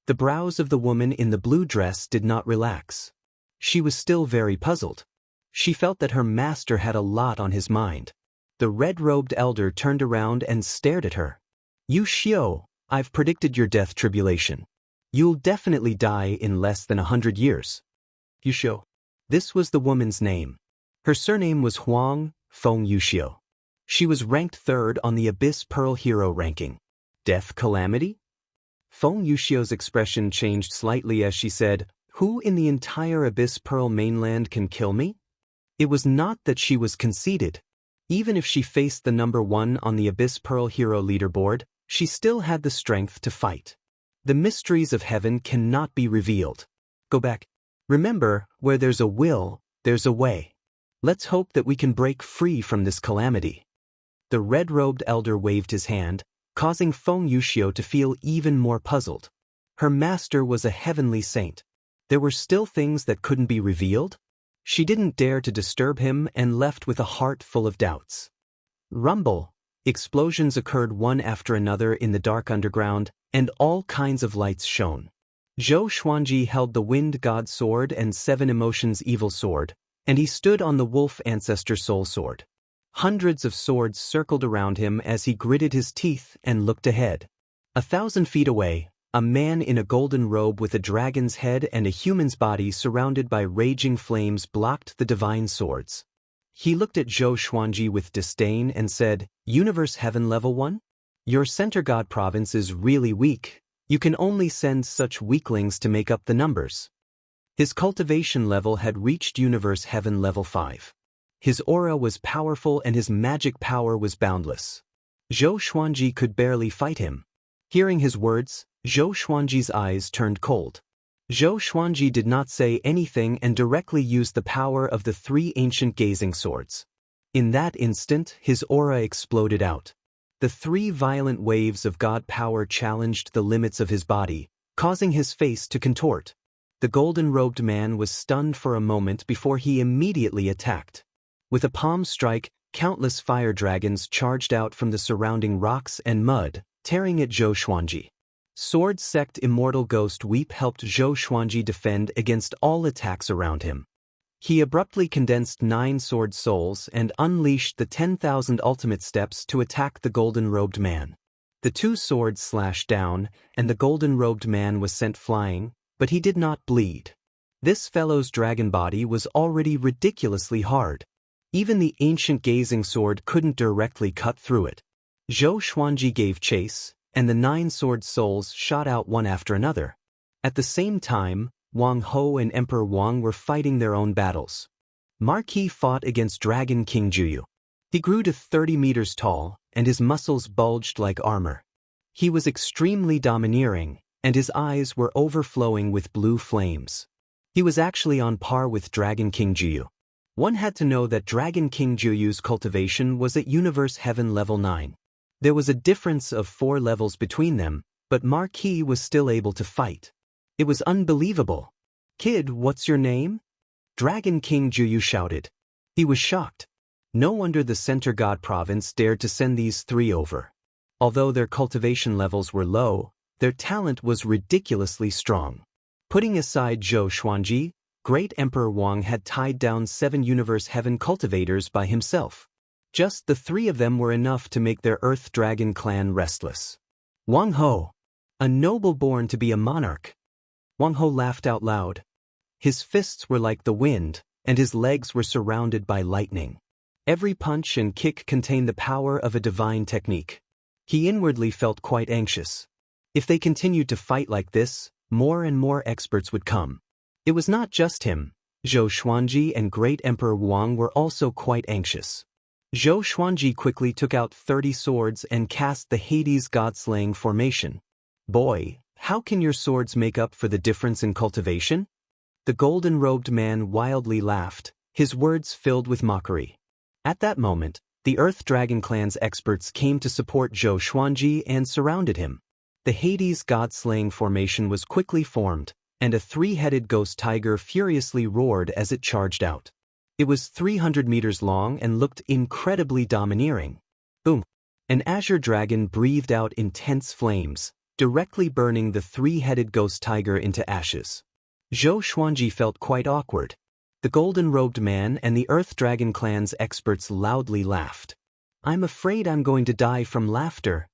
The brows of the woman in the blue dress did not relax. She was still very puzzled. She felt that her master had a lot on his mind. The red-robed elder turned around and stared at her. You Xiao, I've predicted your death tribulation. You'll definitely die in less than 100 years. Yuxiu. This was the woman's name. Her surname was Huang Feng Yuxiu. She was ranked 3rd on the Abyss Pearl Hero ranking. Death calamity? Feng Yuxiu's expression changed slightly as she said, who in the entire Abyss Pearl mainland can kill me? It was not that she was conceited. Even if she faced the number 1 on the Abyss Pearl Hero leaderboard, she still had the strength to fight. The mysteries of heaven cannot be revealed. Go back. Remember, where there's a will, there's a way. Let's hope that we can break free from this calamity. The red-robed elder waved his hand, causing Feng Yuxiu to feel even more puzzled. Her master was a heavenly saint. There were still things that couldn't be revealed? She didn't dare to disturb him and left with a heart full of doubts. Rumble. Explosions occurred one after another in the dark underground, and all kinds of lights shone. Zhou Xuanji held the Wind God Sword and 7 Emotions Evil Sword, and he stood on the Wolf Ancestor Soul Sword. Hundreds of swords circled around him as he gritted his teeth and looked ahead. 1,000 feet away, a man in a golden robe with a dragon's head and a human's body surrounded by raging flames blocked the divine swords. He looked at Zhou Xuanji with disdain and said, Universe Heaven Level 1? Your Center God province is really weak. You can only send such weaklings to make up the numbers. His cultivation level had reached Universe Heaven Level 5. His aura was powerful and his magic power was boundless. Zhou Xuanji could barely fight him. Hearing his words, Zhou Xuanji's eyes turned cold. Zhou Xuanji did not say anything and directly used the power of the 3 ancient gazing swords. In that instant, his aura exploded out. The 3 violent waves of God power challenged the limits of his body, causing his face to contort. The golden-robed man was stunned for a moment before he immediately attacked. With a palm strike, countless fire dragons charged out from the surrounding rocks and mud, tearing at Zhou Xuanji. Sword Sect Immortal Ghost Weep helped Zhou Xuanji defend against all attacks around him. He abruptly condensed 9 sword souls and unleashed the 10,000 ultimate steps to attack the golden-robed man. The 2 swords slashed down, and the golden-robed man was sent flying, but he did not bleed. This fellow's dragon body was already ridiculously hard. Even the ancient gazing sword couldn't directly cut through it. Zhou Xuanji gave chase, and the 9 sword souls shot out one after another. At the same time, Wang Ho and Emperor Wang were fighting their own battles. Marquis fought against Dragon King Juyu. He grew to 30 meters tall, and his muscles bulged like armor. He was extremely domineering, and his eyes were overflowing with blue flames. He was actually on par with Dragon King Juyu. One had to know that Dragon King Juyu's cultivation was at Universe Heaven level 9. There was a difference of 4 levels between them, but Marquis was still able to fight. It was unbelievable. "Kid, what's your name?" Dragon King Juyu shouted. He was shocked. No wonder the Center God Province dared to send these 3 over. Although their cultivation levels were low, their talent was ridiculously strong. Putting aside Zhou Xuanji, Great Emperor Wang had tied down 7 Universe Heaven cultivators by himself. Just the 3 of them were enough to make their Earth Dragon clan restless. Wang Ho, a noble born to be a monarch. Wang Ho laughed out loud. His fists were like the wind, and his legs were surrounded by lightning. Every punch and kick contained the power of a divine technique. He inwardly felt quite anxious. If they continued to fight like this, more and more experts would come. It was not just him. Zhou Xuanji and Great Emperor Wang were also quite anxious. Zhou Xuanji quickly took out 30 swords and cast the Hades God-slaying formation. "Boy, how can your swords make up for the difference in cultivation?" The golden-robed man wildly laughed, his words filled with mockery. At that moment, the Earth Dragon clan's experts came to support Zhou Xuanji and surrounded him. The Hades God-slaying formation was quickly formed, and a 3-headed ghost tiger furiously roared as it charged out. It was 300 meters long and looked incredibly domineering. Boom! An azure dragon breathed out intense flames, directly burning the 3-headed ghost tiger into ashes. Zhou Xuanji felt quite awkward. The golden-robed man and the Earth Dragon clan's experts loudly laughed. "I'm afraid I'm going to die from laughter."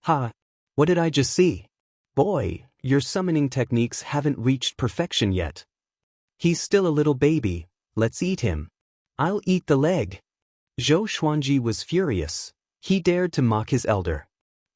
"Ha! What did I just see? Boy, your summoning techniques haven't reached perfection yet. He's still a little baby, let's eat him." "I'll eat the leg." Zhou Xuanji was furious. He dared to mock his elder.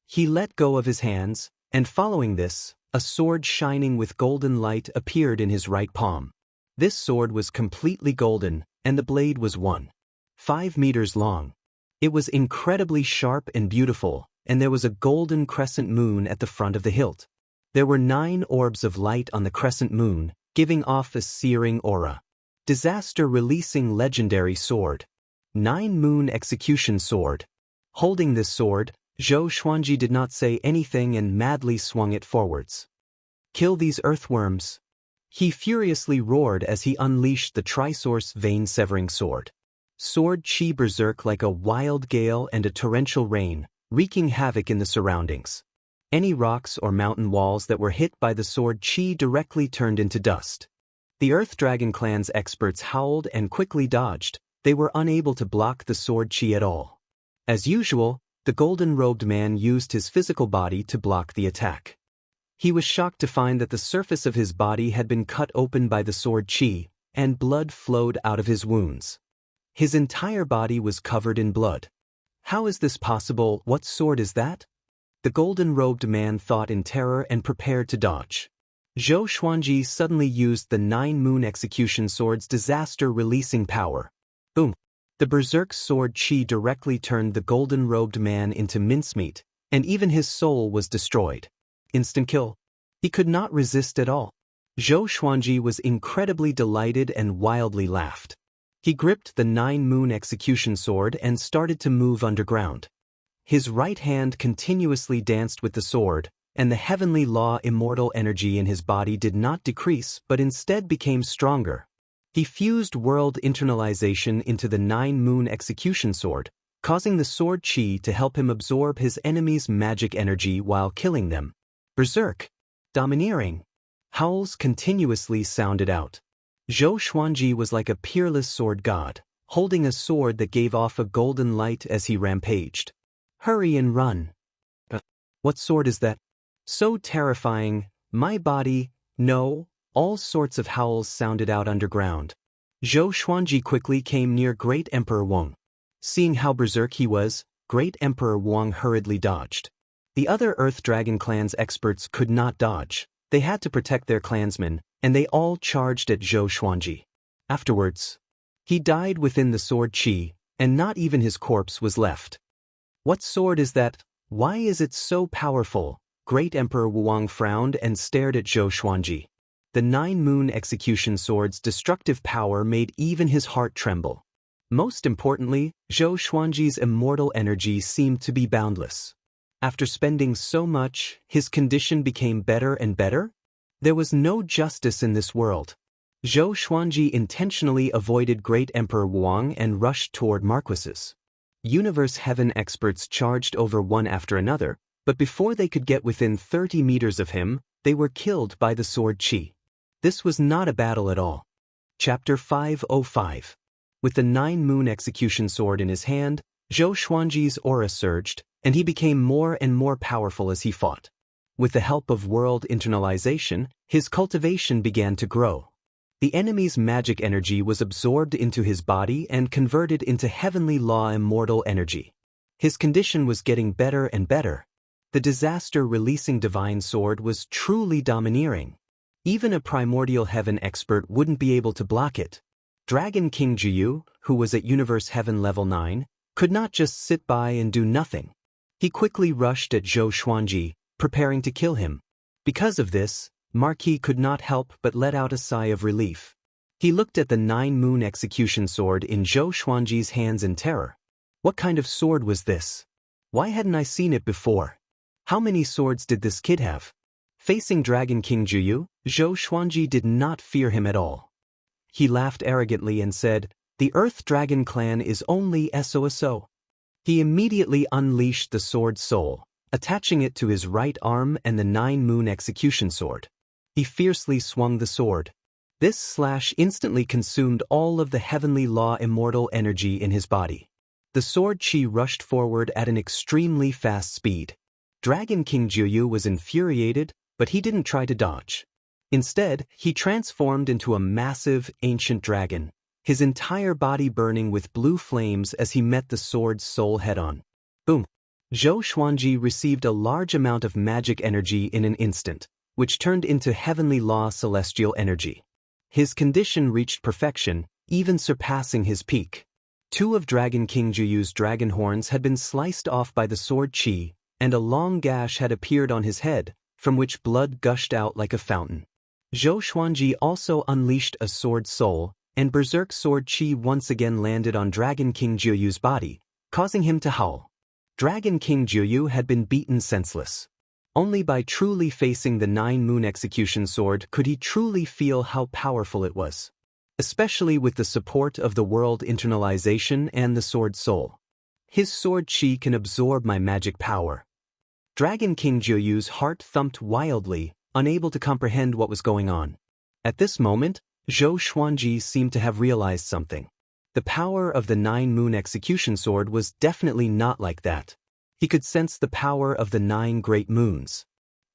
He let go of his hands, and following this, a sword shining with golden light appeared in his right palm. This sword was completely golden, and the blade was 1.5 meters long. It was incredibly sharp and beautiful, and there was a golden crescent moon at the front of the hilt. There were 9 orbs of light on the crescent moon, giving off a searing aura. Disaster-releasing legendary sword. 9 moon execution sword. Holding this sword, Zhou Xuanji did not say anything and madly swung it forwards. "Kill these earthworms!" He furiously roared as he unleashed the Trisource vein-severing sword. Sword chi berserk like a wild gale and a torrential rain, wreaking havoc in the surroundings. Any rocks or mountain walls that were hit by the sword chi directly turned into dust. The Earth Dragon clan's experts howled and quickly dodged. They were unable to block the sword chi at all. As usual, the golden-robed man used his physical body to block the attack. He was shocked to find that the surface of his body had been cut open by the sword chi, and blood flowed out of his wounds. His entire body was covered in blood. "How is this possible? What sword is that?" The golden-robed man thought in terror and prepared to dodge. Zhou Xuanji suddenly used the 9 moon execution sword's disaster-releasing power. Boom! The berserk sword chi directly turned the golden-robed man into mincemeat, and even his soul was destroyed. Instant kill. He could not resist at all. Zhou Xuanji was incredibly delighted and wildly laughed. He gripped the 9 moon execution sword and started to move underground. His right hand continuously danced with the sword, and the heavenly law immortal energy in his body did not decrease but instead became stronger. He fused world internalization into the 9-moon execution sword, causing the sword chi to help him absorb his enemy's magic energy while killing them. Berserk! Domineering! Howls continuously sounded out. Zhou Xuanji was like a peerless sword god, holding a sword that gave off a golden light as he rampaged. Hurry and run! What sword is that? So terrifying, my body, no, all sorts of howls sounded out underground. Zhou Xuanji quickly came near Great Emperor Wang. Seeing how berserk he was, Great Emperor Wang hurriedly dodged. The other Earth Dragon clan's experts could not dodge. They had to protect their clansmen, and they all charged at Zhou Xuanji. Afterwards, he died within the sword chi, and not even his corpse was left. What sword is that? Why is it so powerful? Great Emperor Wang frowned and stared at Zhou Xuanji. The 9-moon execution sword's destructive power made even his heart tremble. Most importantly, Zhou Xuanji's immortal energy seemed to be boundless. After spending so much, his condition became better and better? There was no justice in this world. Zhou Xuanji intentionally avoided Great Emperor Wang and rushed toward Marquis's. Universe Heaven experts charged over one after another, but before they could get within 30 meters of him, they were killed by the sword chi. This was not a battle at all. Chapter 505. With the 9-moon execution sword in his hand, Zhou Xuanji's aura surged, and he became more and more powerful as he fought. With the help of world internalization, his cultivation began to grow. The enemy's magic energy was absorbed into his body and converted into heavenly law immortal energy. His condition was getting better and better. The disaster-releasing divine sword was truly domineering. Even a primordial heaven expert wouldn't be able to block it. Dragon King Jiyu, who was at Universe Heaven level 9, could not just sit by and do nothing. He quickly rushed at Zhou Xuanji, preparing to kill him. Because of this, Marquis could not help but let out a sigh of relief. He looked at the 9-moon execution sword in Zhou Xuanji's hands in terror. What kind of sword was this? Why hadn't I seen it before? How many swords did this kid have? Facing Dragon King Jiyu, Zhou Xuanji did not fear him at all. He laughed arrogantly and said, "The Earth Dragon clan is only SOSO." He immediately unleashed the sword soul, attaching it to his right arm and the 9-moon execution sword. He fiercely swung the sword. This slash instantly consumed all of the heavenly law immortal energy in his body. The sword chi rushed forward at an extremely fast speed. Dragon King Jiyu was infuriated, but he didn't try to dodge. Instead, he transformed into a massive, ancient dragon, his entire body burning with blue flames as he met the sword's soul head-on. Boom! Zhou Xuanji received a large amount of magic energy in an instant, which turned into heavenly law celestial energy. His condition reached perfection, even surpassing his peak. 2 of Dragon King Jiyu's dragon horns had been sliced off by the sword chi, and a long gash had appeared on his head, from which blood gushed out like a fountain. Zhou Xuanji also unleashed a sword soul, and berserk sword chi once again landed on Dragon King Jiyu's body, causing him to howl. Dragon King Jiyu had been beaten senseless. Only by truly facing the 9-moon execution sword could he truly feel how powerful it was. Especially with the support of the world internalization and the sword soul. His sword chi can absorb my magic power. Dragon King Jiyu's heart thumped wildly, unable to comprehend what was going on. At this moment, Zhou Xuanji seemed to have realized something. The power of the 9-moon execution sword was definitely not like that. He could sense the power of the 9 great moons.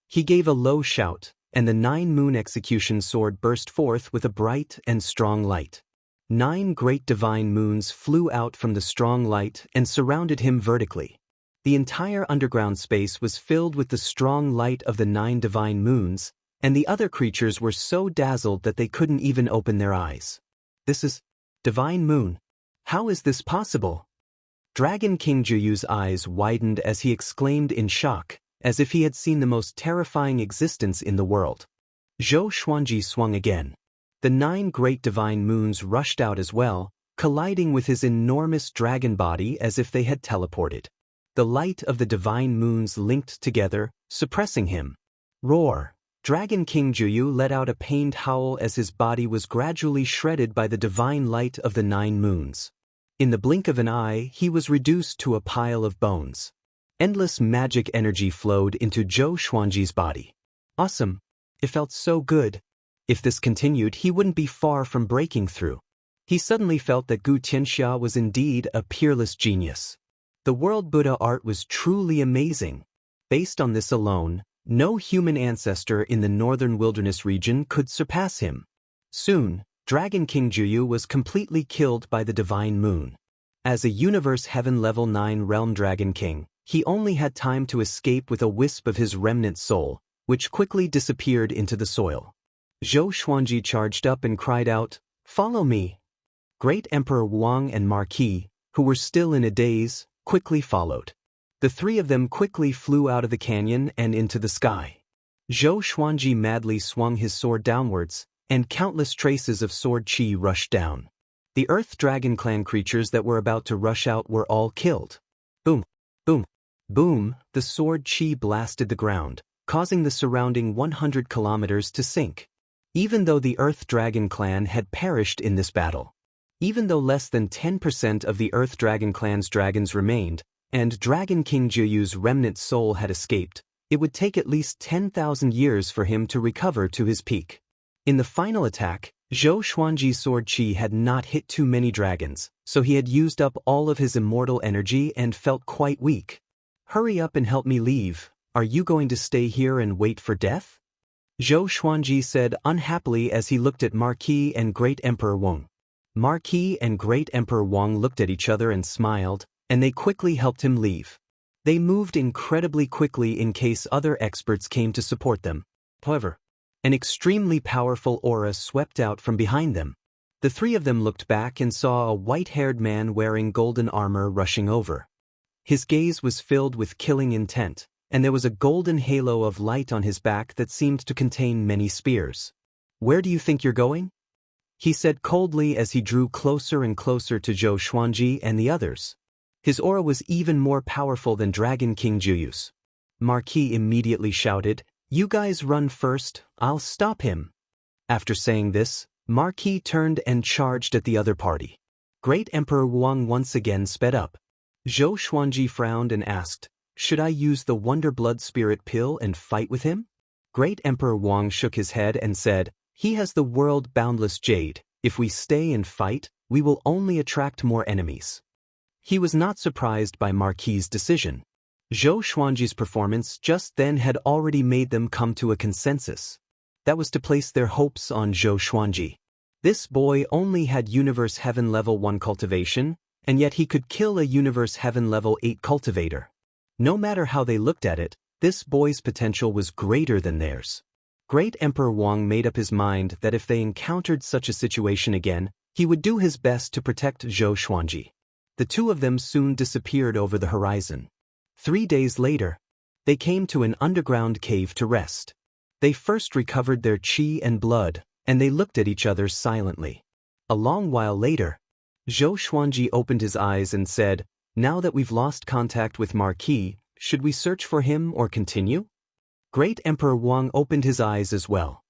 He gave a low shout, and the 9-moon execution sword burst forth with a bright and strong light. 9 great divine moons flew out from the strong light and surrounded him vertically. The entire underground space was filled with the strong light of the 9 divine moons, and the other creatures were so dazzled that they couldn't even open their eyes. This is divine moon. How is this possible? Dragon King Jiyu's eyes widened as he exclaimed in shock, as if he had seen the most terrifying existence in the world. Zhou Xuanji swung again. The 9 great divine moons rushed out as well, colliding with his enormous dragon body as if they had teleported. The light of the divine moons linked together, suppressing him. Roar! Dragon King Juyu let out a pained howl as his body was gradually shredded by the divine light of the 9 moons. In the blink of an eye, he was reduced to a pile of bones. Endless magic energy flowed into Zhou Xuanji's body. Awesome! It felt so good. If this continued, he wouldn't be far from breaking through. He suddenly felt that Gu Tianxia was indeed a peerless genius. The world Buddha art was truly amazing. Based on this alone, no human ancestor in the northern wilderness region could surpass him. Soon, Dragon King Juyu was completely killed by the divine moon. As a universe heaven level 9 realm Dragon King, he only had time to escape with a wisp of his remnant soul, which quickly disappeared into the soil. Zhou Xuanji charged up and cried out, "Follow me!" Great Emperor Wang and Marquis, who were still in a daze, quickly followed. The 3 of them quickly flew out of the canyon and into the sky. Zhou Xuanji madly swung his sword downwards, and countless traces of sword chi rushed down. The Earth Dragon Clan creatures that were about to rush out were all killed. Boom! Boom! Boom! The sword chi blasted the ground, causing the surrounding 100 kilometers to sink. Even though the Earth Dragon Clan had perished in this battle. Even though less than 10% of the Earth Dragon Clan's dragons remained, and Dragon King Juyu's remnant soul had escaped, it would take at least 10,000 years for him to recover to his peak. In the final attack, Zhou Xuanji's sword chi had not hit too many dragons, so he had used up all of his immortal energy and felt quite weak. "Hurry up and help me leave. Are you going to stay here and wait for death?" Zhou Xuanji said unhappily as he looked at Marquis and Great Emperor Wang. Marquis and Great Emperor Wang looked at each other and smiled, and they quickly helped him leave. They moved incredibly quickly in case other experts came to support them. However, an extremely powerful aura swept out from behind them. The 3 of them looked back and saw a white-haired man wearing golden armor rushing over. His gaze was filled with killing intent, and there was a golden halo of light on his back that seemed to contain many spears. "Where do you think you're going?" he said coldly as he drew closer and closer to Zhou Xuanji and the others. His aura was even more powerful than Dragon King Juyu's. Marquis immediately shouted, "You guys run first, I'll stop him." After saying this, Marquis turned and charged at the other party. Great Emperor Wang once again sped up. Zhou Xuanji frowned and asked, "Should I use the Wonder Blood Spirit Pill and fight with him?" Great Emperor Wang shook his head and said, "He has the world-boundless jade. If we stay and fight, we will only attract more enemies." He was not surprised by Marquis' decision. Zhou Xuanji's performance just then had already made them come to a consensus. That was to place their hopes on Zhou Xuanji. This boy only had Universe Heaven Level 1 cultivation, and yet he could kill a Universe Heaven Level 8 cultivator. No matter how they looked at it, this boy's potential was greater than theirs. Great Emperor Wang made up his mind that if they encountered such a situation again, he would do his best to protect Zhou Xuanji. The 2 of them soon disappeared over the horizon. 3 days later, they came to an underground cave to rest. They first recovered their chi and blood, and they looked at each other silently. A long while later, Zhou Xuanji opened his eyes and said, "Now that we've lost contact with Marquis, should we search for him or continue?" Great Emperor Wang opened his eyes as well.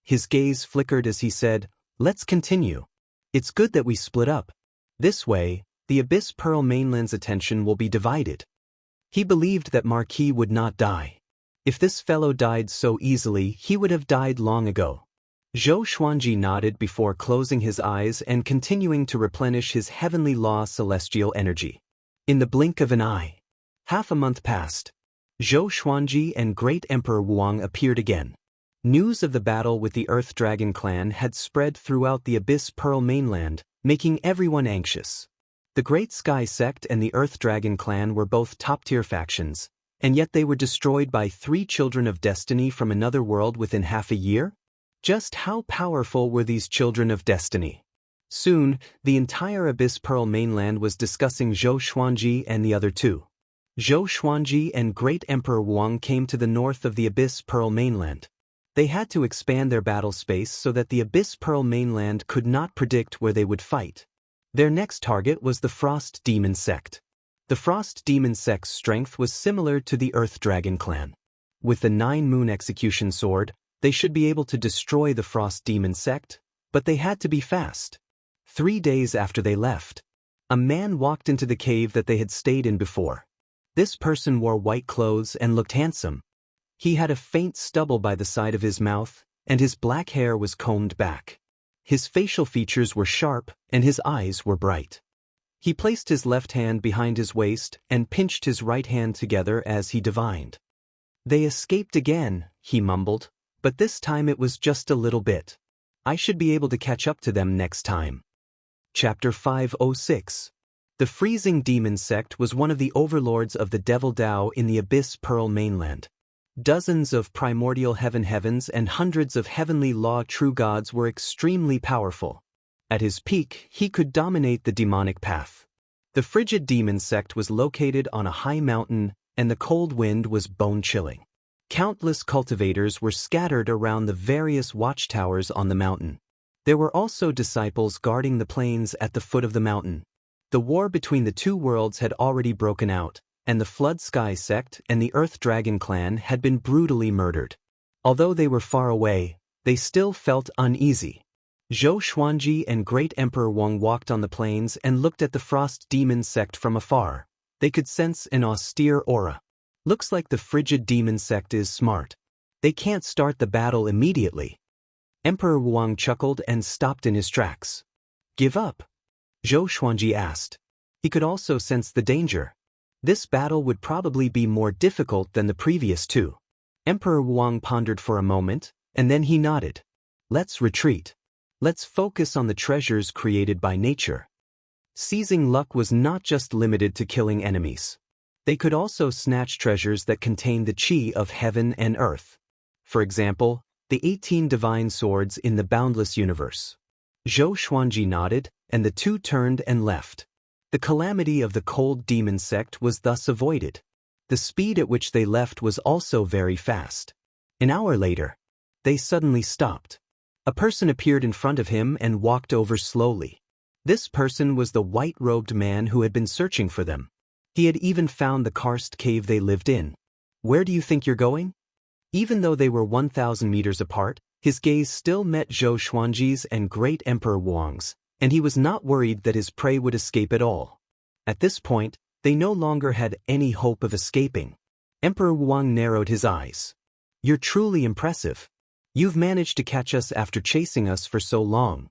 His gaze flickered as he said, "Let's continue. It's good that we split up. This way, the Abyss Pearl mainland's attention will be divided." He believed that Marquis would not die. If this fellow died so easily, he would have died long ago. Zhou Xuanji nodded before closing his eyes and continuing to replenish his heavenly law celestial energy. In the blink of an eye, half a month passed. Zhou Xuanji and Great Emperor Wang appeared again. News of the battle with the Earth Dragon Clan had spread throughout the Abyss Pearl mainland, making everyone anxious. The Great Sky Sect and the Earth Dragon Clan were both top-tier factions, and yet they were destroyed by 3 children of destiny from another world within half a year? Just how powerful were these children of destiny? Soon, the entire Abyss Pearl mainland was discussing Zhou Xuanji and the other 2. Zhou Xuanji and Great Emperor Wang came to the north of the Abyss Pearl mainland. They had to expand their battle space so that the Abyss Pearl mainland could not predict where they would fight. Their next target was the Frost Demon Sect. The Frost Demon sect's strength was similar to the Earth Dragon clan. With the 9-moon execution sword, they should be able to destroy the Frost Demon sect, but they had to be fast. 3 days after they left, a man walked into the cave that they had stayed in before. This person wore white clothes and looked handsome. He had a faint stubble by the side of his mouth, and his black hair was combed back. His facial features were sharp, and his eyes were bright. He placed his left hand behind his waist and pinched his right hand together as he divined. "They escaped again," he mumbled, "but this time it was just a little bit. I should be able to catch up to them next time." Chapter 506. The Freezing Demon sect was one of the overlords of the Devil Dao in the Abyss Pearl mainland. Dozens of primordial heavens and hundreds of heavenly law true gods were extremely powerful. At his peak, he could dominate the demonic path. The Frigid Demon sect was located on a high mountain, and the cold wind was bone-chilling. Countless cultivators were scattered around the various watchtowers on the mountain. There were also disciples guarding the plains at the foot of the mountain. The war between the two worlds had already broken out, and the Flood Sky sect and the Earth Dragon clan had been brutally murdered. Although they were far away, they still felt uneasy. Zhou Xuanji and Great Emperor Wang walked on the plains and looked at the Frost Demon sect from afar. They could sense an austere aura. "Looks like the Frigid Demon sect is smart. They can't start the battle immediately." Emperor Wang chuckled and stopped in his tracks. "Give up?" Zhou Xuanji asked. He could also sense the danger. This battle would probably be more difficult than the previous two. Emperor Wang pondered for a moment, and then he nodded. "Let's retreat. Let's focus on the treasures created by nature." Seizing luck was not just limited to killing enemies. They could also snatch treasures that contained the chi of heaven and earth. For example, the 18 divine swords in the boundless universe. Zhou Xuanji nodded, and the two turned and left. The calamity of the Cold Demon sect was thus avoided. The speed at which they left was also very fast. An hour later, they suddenly stopped. A person appeared in front of him and walked over slowly. This person was the white-robed man who had been searching for them. He had even found the karst cave they lived in. "Where do you think you're going?" Even though they were 1,000 meters apart, his gaze still met Zhou Xuanji's and Great Emperor Wang's, and he was not worried that his prey would escape at all. At this point, they no longer had any hope of escaping. Emperor Wang narrowed his eyes. "You're truly impressive. You've managed to catch us after chasing us for so long."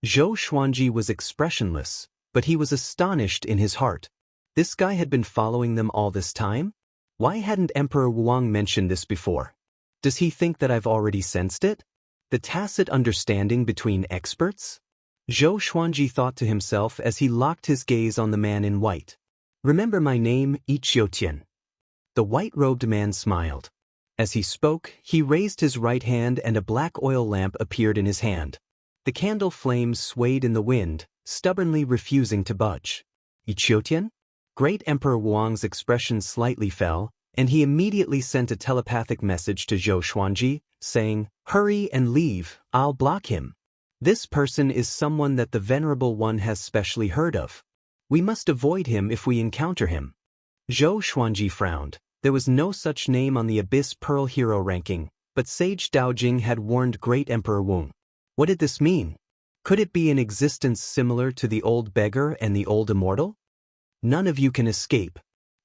Zhou Xuanji was expressionless, but he was astonished in his heart. This guy had been following them all this time? Why hadn't Emperor Wang mentioned this before? Does he think that I've already sensed it? The tacit understanding between experts? Zhou Xuanji thought to himself as he locked his gaze on the man in white. "Remember my name, Yiqiutian." The white-robed man smiled. As he spoke, he raised his right hand and a black oil lamp appeared in his hand. The candle flames swayed in the wind, stubbornly refusing to budge. "Yiqiutian?" Great Emperor Wang's expression slightly fell, and he immediately sent a telepathic message to Zhou Xuanji, saying, "Hurry and leave, I'll block him. This person is someone that the Venerable One has specially heard of. We must avoid him if we encounter him." Zhou Xuanji frowned. There was no such name on the Abyss Pearl hero ranking, but Sage Daojing had warned Great Emperor Wang. What did this mean? Could it be an existence similar to the old beggar and the old immortal? "None of you can escape,"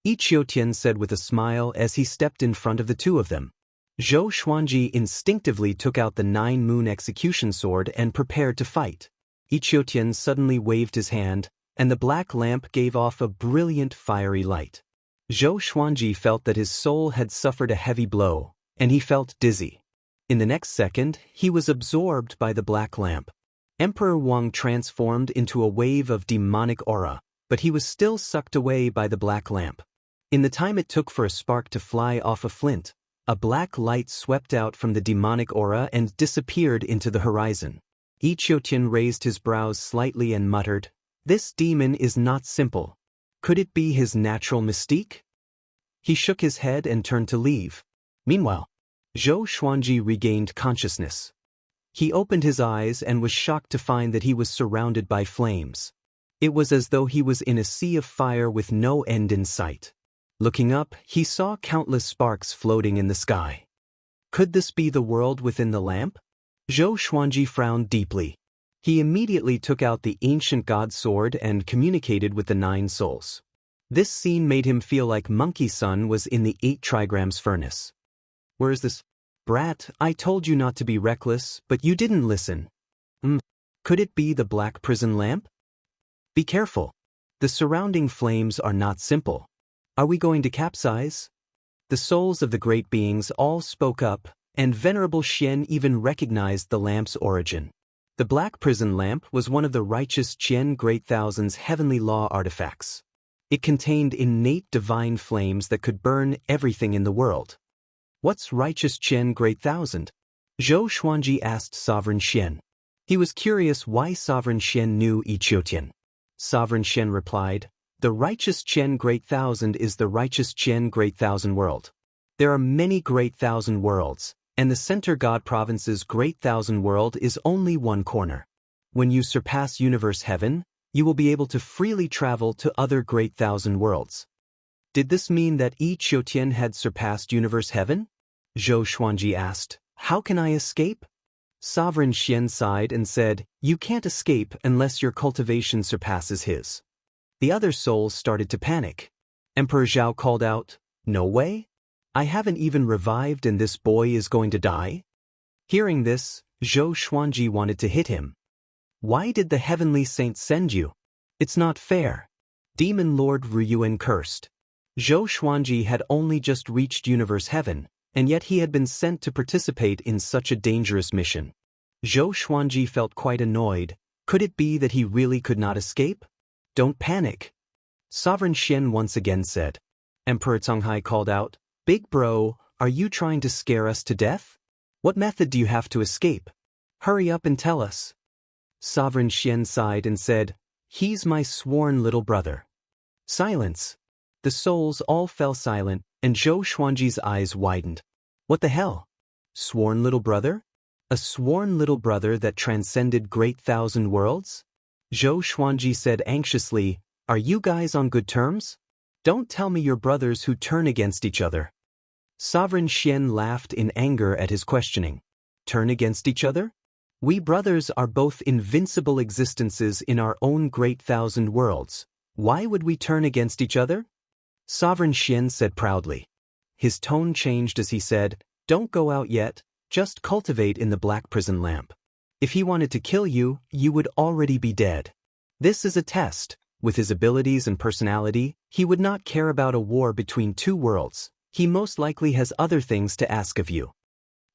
Yiqiutian said with a smile as he stepped in front of the two of them. Zhou Xuanji instinctively took out the 9-moon execution sword and prepared to fight. Yiqiutian suddenly waved his hand, and the black lamp gave off a brilliant fiery light. Zhou Xuanji felt that his soul had suffered a heavy blow, and he felt dizzy. In the next second, he was absorbed by the black lamp. Emperor Wang transformed into a wave of demonic aura, but he was still sucked away by the black lamp. In the time it took for a spark to fly off a flint, a black light swept out from the demonic aura and disappeared into the horizon. Yiqiutian raised his brows slightly and muttered, "This demon is not simple. Could it be his natural mystique?" He shook his head and turned to leave. Meanwhile, Zhou Xuanji regained consciousness. He opened his eyes and was shocked to find that he was surrounded by flames. It was as though he was in a sea of fire with no end in sight. Looking up, he saw countless sparks floating in the sky. Could this be the world within the lamp? Zhou Xuanji frowned deeply. He immediately took out the ancient god sword and communicated with the 9 souls. This scene made him feel like Monkey Sun was in the 8 trigrams furnace. Where is this? Brat, I told you not to be reckless, but you didn't listen. Could it be the black prison lamp? Be careful. The surrounding flames are not simple. Are we going to capsize? The souls of the great beings all spoke up, and Venerable Xian even recognized the lamp's origin. The black prison lamp was one of the righteous Qian Great Thousand's heavenly law artifacts. It contained innate divine flames that could burn everything in the world. What's righteous Qian Great Thousand? Zhou Xuanji asked Sovereign Xian. He was curious why Sovereign Xian knew Yiqiutian. Sovereign Xian replied, "The righteous Qian Great Thousand is the righteous Qian Great Thousand world. There are many Great Thousand worlds, and the Center God Province's Great Thousand world is only one corner. When you surpass Universe Heaven, you will be able to freely travel to other Great Thousand worlds." Did this mean that Yiqiutian had surpassed Universe Heaven? Zhou Xuanji asked, "How can I escape?" Sovereign Xian sighed and said, "You can't escape unless your cultivation surpasses his." The other souls started to panic. Emperor Zhao called out, "No way? I haven't even revived and this boy is going to die?" Hearing this, Zhou Xuanji wanted to hit him. "Why did the heavenly saints send you? It's not fair." Demon Lord Ruyuan cursed. Zhou Xuanji had only just reached Universe Heaven, and yet he had been sent to participate in such a dangerous mission. Zhou Xuanji felt quite annoyed. Could it be that he really could not escape? "Don't panic." Sovereign Xian once again said. Emperor Canghai called out, "Big bro, are you trying to scare us to death? What method do you have to escape? Hurry up and tell us." Sovereign Xian sighed and said, "He's my sworn little brother." Silence. The souls all fell silent, and Zhou Xuanji's eyes widened. What the hell? Sworn little brother? A sworn little brother that transcended Great Thousand worlds? Zhou Xuanji said anxiously, "Are you guys on good terms? Don't tell me you're brothers who turn against each other." Sovereign Xian laughed in anger at his questioning. Turn against each other? We brothers are both invincible existences in our own Great Thousand worlds. Why would we turn against each other? Sovereign Xian said proudly. His tone changed as he said, "Don't go out yet, just cultivate in the black prison lamp. If he wanted to kill you, you would already be dead. This is a test. With his abilities and personality, he would not care about a war between 2 worlds. He most likely has other things to ask of you."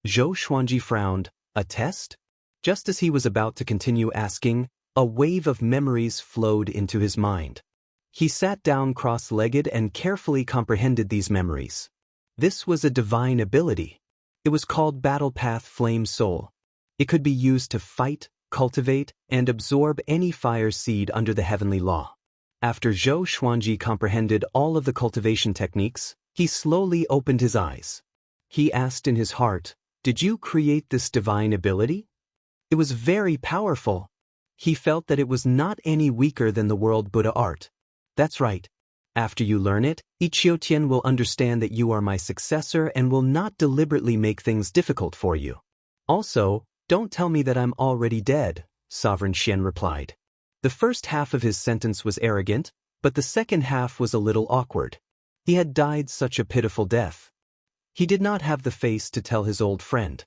Zhou Xuanji frowned. A test? Just as he was about to continue asking, a wave of memories flowed into his mind. He sat down cross-legged and carefully comprehended these memories. This was a divine ability. It was called Battle Path Flame Soul. It could be used to fight, cultivate, and absorb any fire seed under the heavenly law. After Zhou Xuanji comprehended all of the cultivation techniques, he slowly opened his eyes. He asked in his heart, "Did you create this divine ability?" It was very powerful. He felt that it was not any weaker than the world Buddha art. That's right. After you learn it, Yiqiutian will understand that you are my successor and will not deliberately make things difficult for you. Also, don't tell me that I'm already dead, Sovereign Xian replied. The first half of his sentence was arrogant, but the second half was a little awkward. He had died such a pitiful death. He did not have the face to tell his old friend.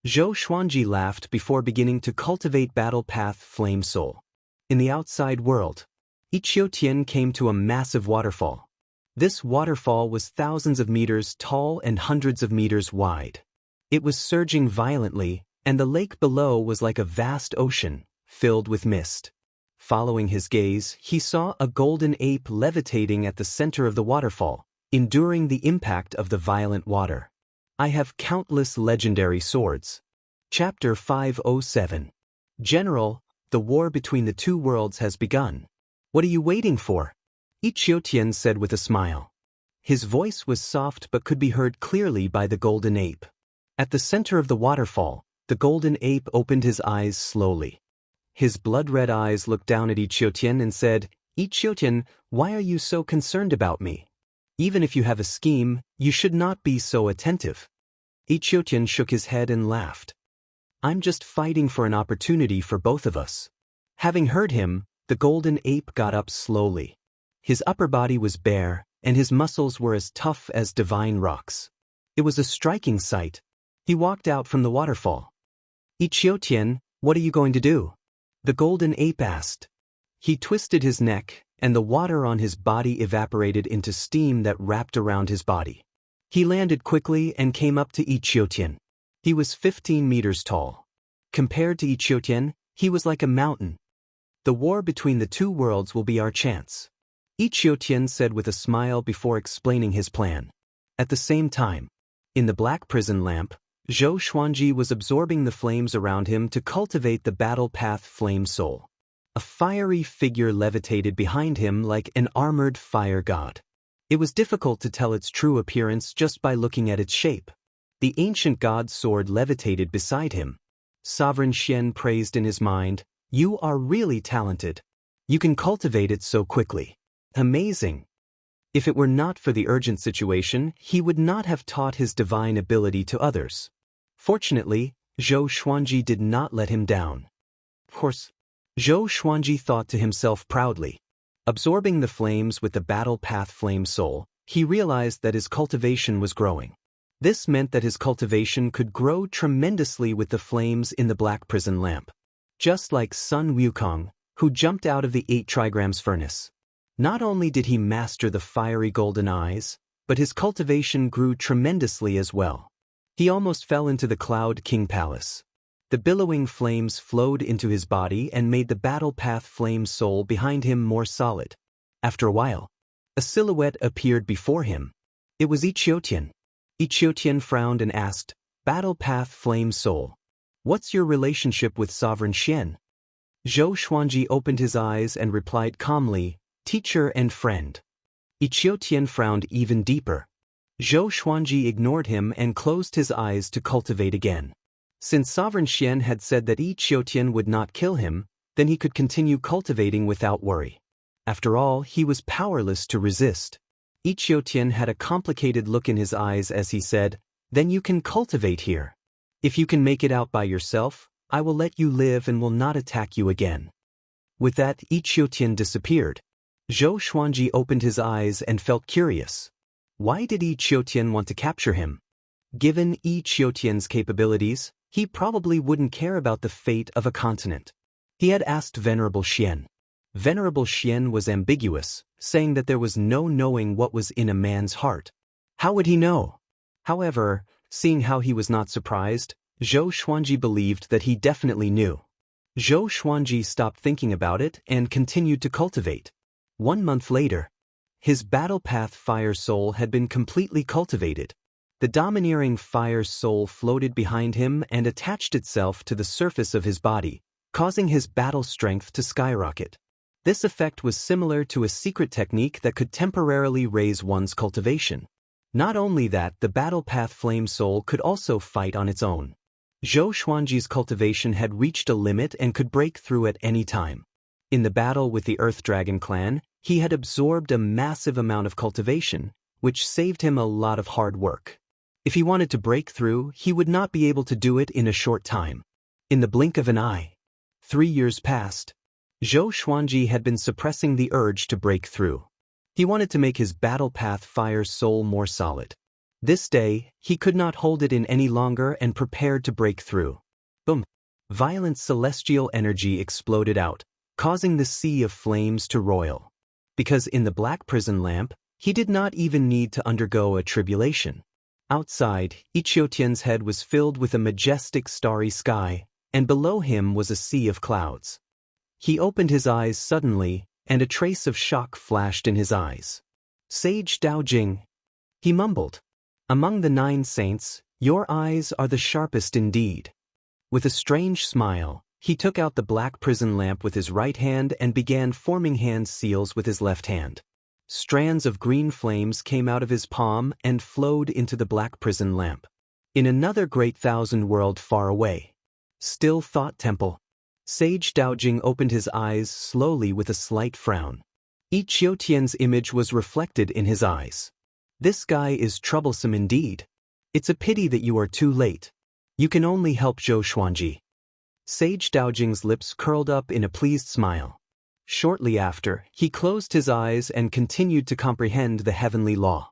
Zhou Xuanji laughed before beginning to cultivate Battle Path Flame Soul. In the outside world, Yiqiutian came to a massive waterfall. This waterfall was thousands of meters tall and hundreds of meters wide. It was surging violently, and the lake below was like a vast ocean, filled with mist. Following his gaze, he saw a golden ape levitating at the center of the waterfall, enduring the impact of the violent water. I have countless legendary swords. Chapter 507. General, the war between the 2 worlds has begun. What are you waiting for? Yiqiutian said with a smile. His voice was soft but could be heard clearly by the golden ape. At the center of the waterfall, the golden ape opened his eyes slowly. His blood-red eyes looked down at Ichiotian and said, Ichiotian, why are you so concerned about me? Even if you have a scheme, you should not be so attentive. Ichiotian shook his head and laughed. I'm just fighting for an opportunity for both of us. Having heard him, the golden ape got up slowly. His upper body was bare, and his muscles were as tough as divine rocks. It was a striking sight. He walked out from the waterfall. Ichiotian, what are you going to do? The golden ape asked. He twisted his neck, and the water on his body evaporated into steam that wrapped around his body. He landed quickly and came up to Ichiotian. He was 15 meters tall. Compared to Ichiotian, he was like a mountain. The war between the two worlds will be our chance, Ichiotian said with a smile before explaining his plan. At the same time, in the black prison lamp, Zhou Xuanji was absorbing the flames around him to cultivate the battle path flame soul. A fiery figure levitated behind him like an armored fire god. It was difficult to tell its true appearance just by looking at its shape. The ancient god's sword levitated beside him. Sovereign Xian praised in his mind, "You are really talented. You can cultivate it so quickly. Amazing." If it were not for the urgent situation, he would not have taught his divine ability to others. Fortunately, Zhou Xuanji did not let him down. Of course, Zhou Xuanji thought to himself proudly. Absorbing the flames with the battle path flame soul, he realized that his cultivation was growing. This meant that his cultivation could grow tremendously with the flames in the black prison lamp. Just like Sun Wukong, who jumped out of the 8 trigrams furnace. Not only did he master the fiery golden eyes, but his cultivation grew tremendously as well. He almost fell into the Cloud King Palace. The billowing flames flowed into his body and made the battle path flame soul behind him more solid. After a while, a silhouette appeared before him. It was Ichiotian. Ichiotian frowned and asked, "Battle path flame soul, what's your relationship with Sovereign Xian?" Zhou Xuanji opened his eyes and replied calmly, "Teacher and friend." Ichiotian frowned even deeper. Zhou Xuanji ignored him and closed his eyes to cultivate again. Since Sovereign Xian had said that Ichiotian would not kill him, then he could continue cultivating without worry. After all, he was powerless to resist. Ichiotian had a complicated look in his eyes as he said, "Then you can cultivate here. If you can make it out by yourself, I will let you live and will not attack you again." With that, Ichiotian disappeared. Zhou Xuanji opened his eyes and felt curious. Why did Ichiotian want to capture him? Given Ichiotian's capabilities, he probably wouldn't care about the fate of a continent. He had asked Venerable Xian. Venerable Xian was ambiguous, saying that there was no knowing what was in a man's heart. How would he know? However, seeing how he was not surprised, Zhou Xuanji believed that he definitely knew. Zhou Xuanji stopped thinking about it and continued to cultivate. 1 month later, his battle path fire soul had been completely cultivated. The domineering fire soul floated behind him and attached itself to the surface of his body, causing his battle strength to skyrocket. This effect was similar to a secret technique that could temporarily raise one's cultivation. Not only that, the battle path flame soul could also fight on its own. Zhou Xuanji's cultivation had reached a limit and could break through at any time. In the battle with the Earth Dragon clan, he had absorbed a massive amount of cultivation, which saved him a lot of hard work. If he wanted to break through, he would not be able to do it in a short time. In the blink of an eye. 3 years passed. Zhou Xuanji had been suppressing the urge to break through. He wanted to make his battle path fire soul more solid. This day, he could not hold it in any longer and prepared to break through. Boom! Violent celestial energy exploded out, causing the sea of flames to roil. Because in the black prison lamp, he did not even need to undergo a tribulation. Outside, Ichiotian's head was filled with a majestic starry sky, and below him was a sea of clouds. He opened his eyes suddenly, and a trace of shock flashed in his eyes. "Sage Daojing," he mumbled. "Among the 9 saints, your eyes are the sharpest indeed." With a strange smile, he took out the black prison lamp with his right hand and began forming hand seals with his left hand. Strands of green flames came out of his palm and flowed into the black prison lamp. In another great thousand world far away. Still Thought Temple. Sage Daojing opened his eyes slowly with a slight frown. Yi Qiutian's image was reflected in his eyes. This guy is troublesome indeed. It's a pity that you are too late. You can only help Zhou Xuanji. Sage Daojing's lips curled up in a pleased smile. Shortly after, he closed his eyes and continued to comprehend the heavenly law.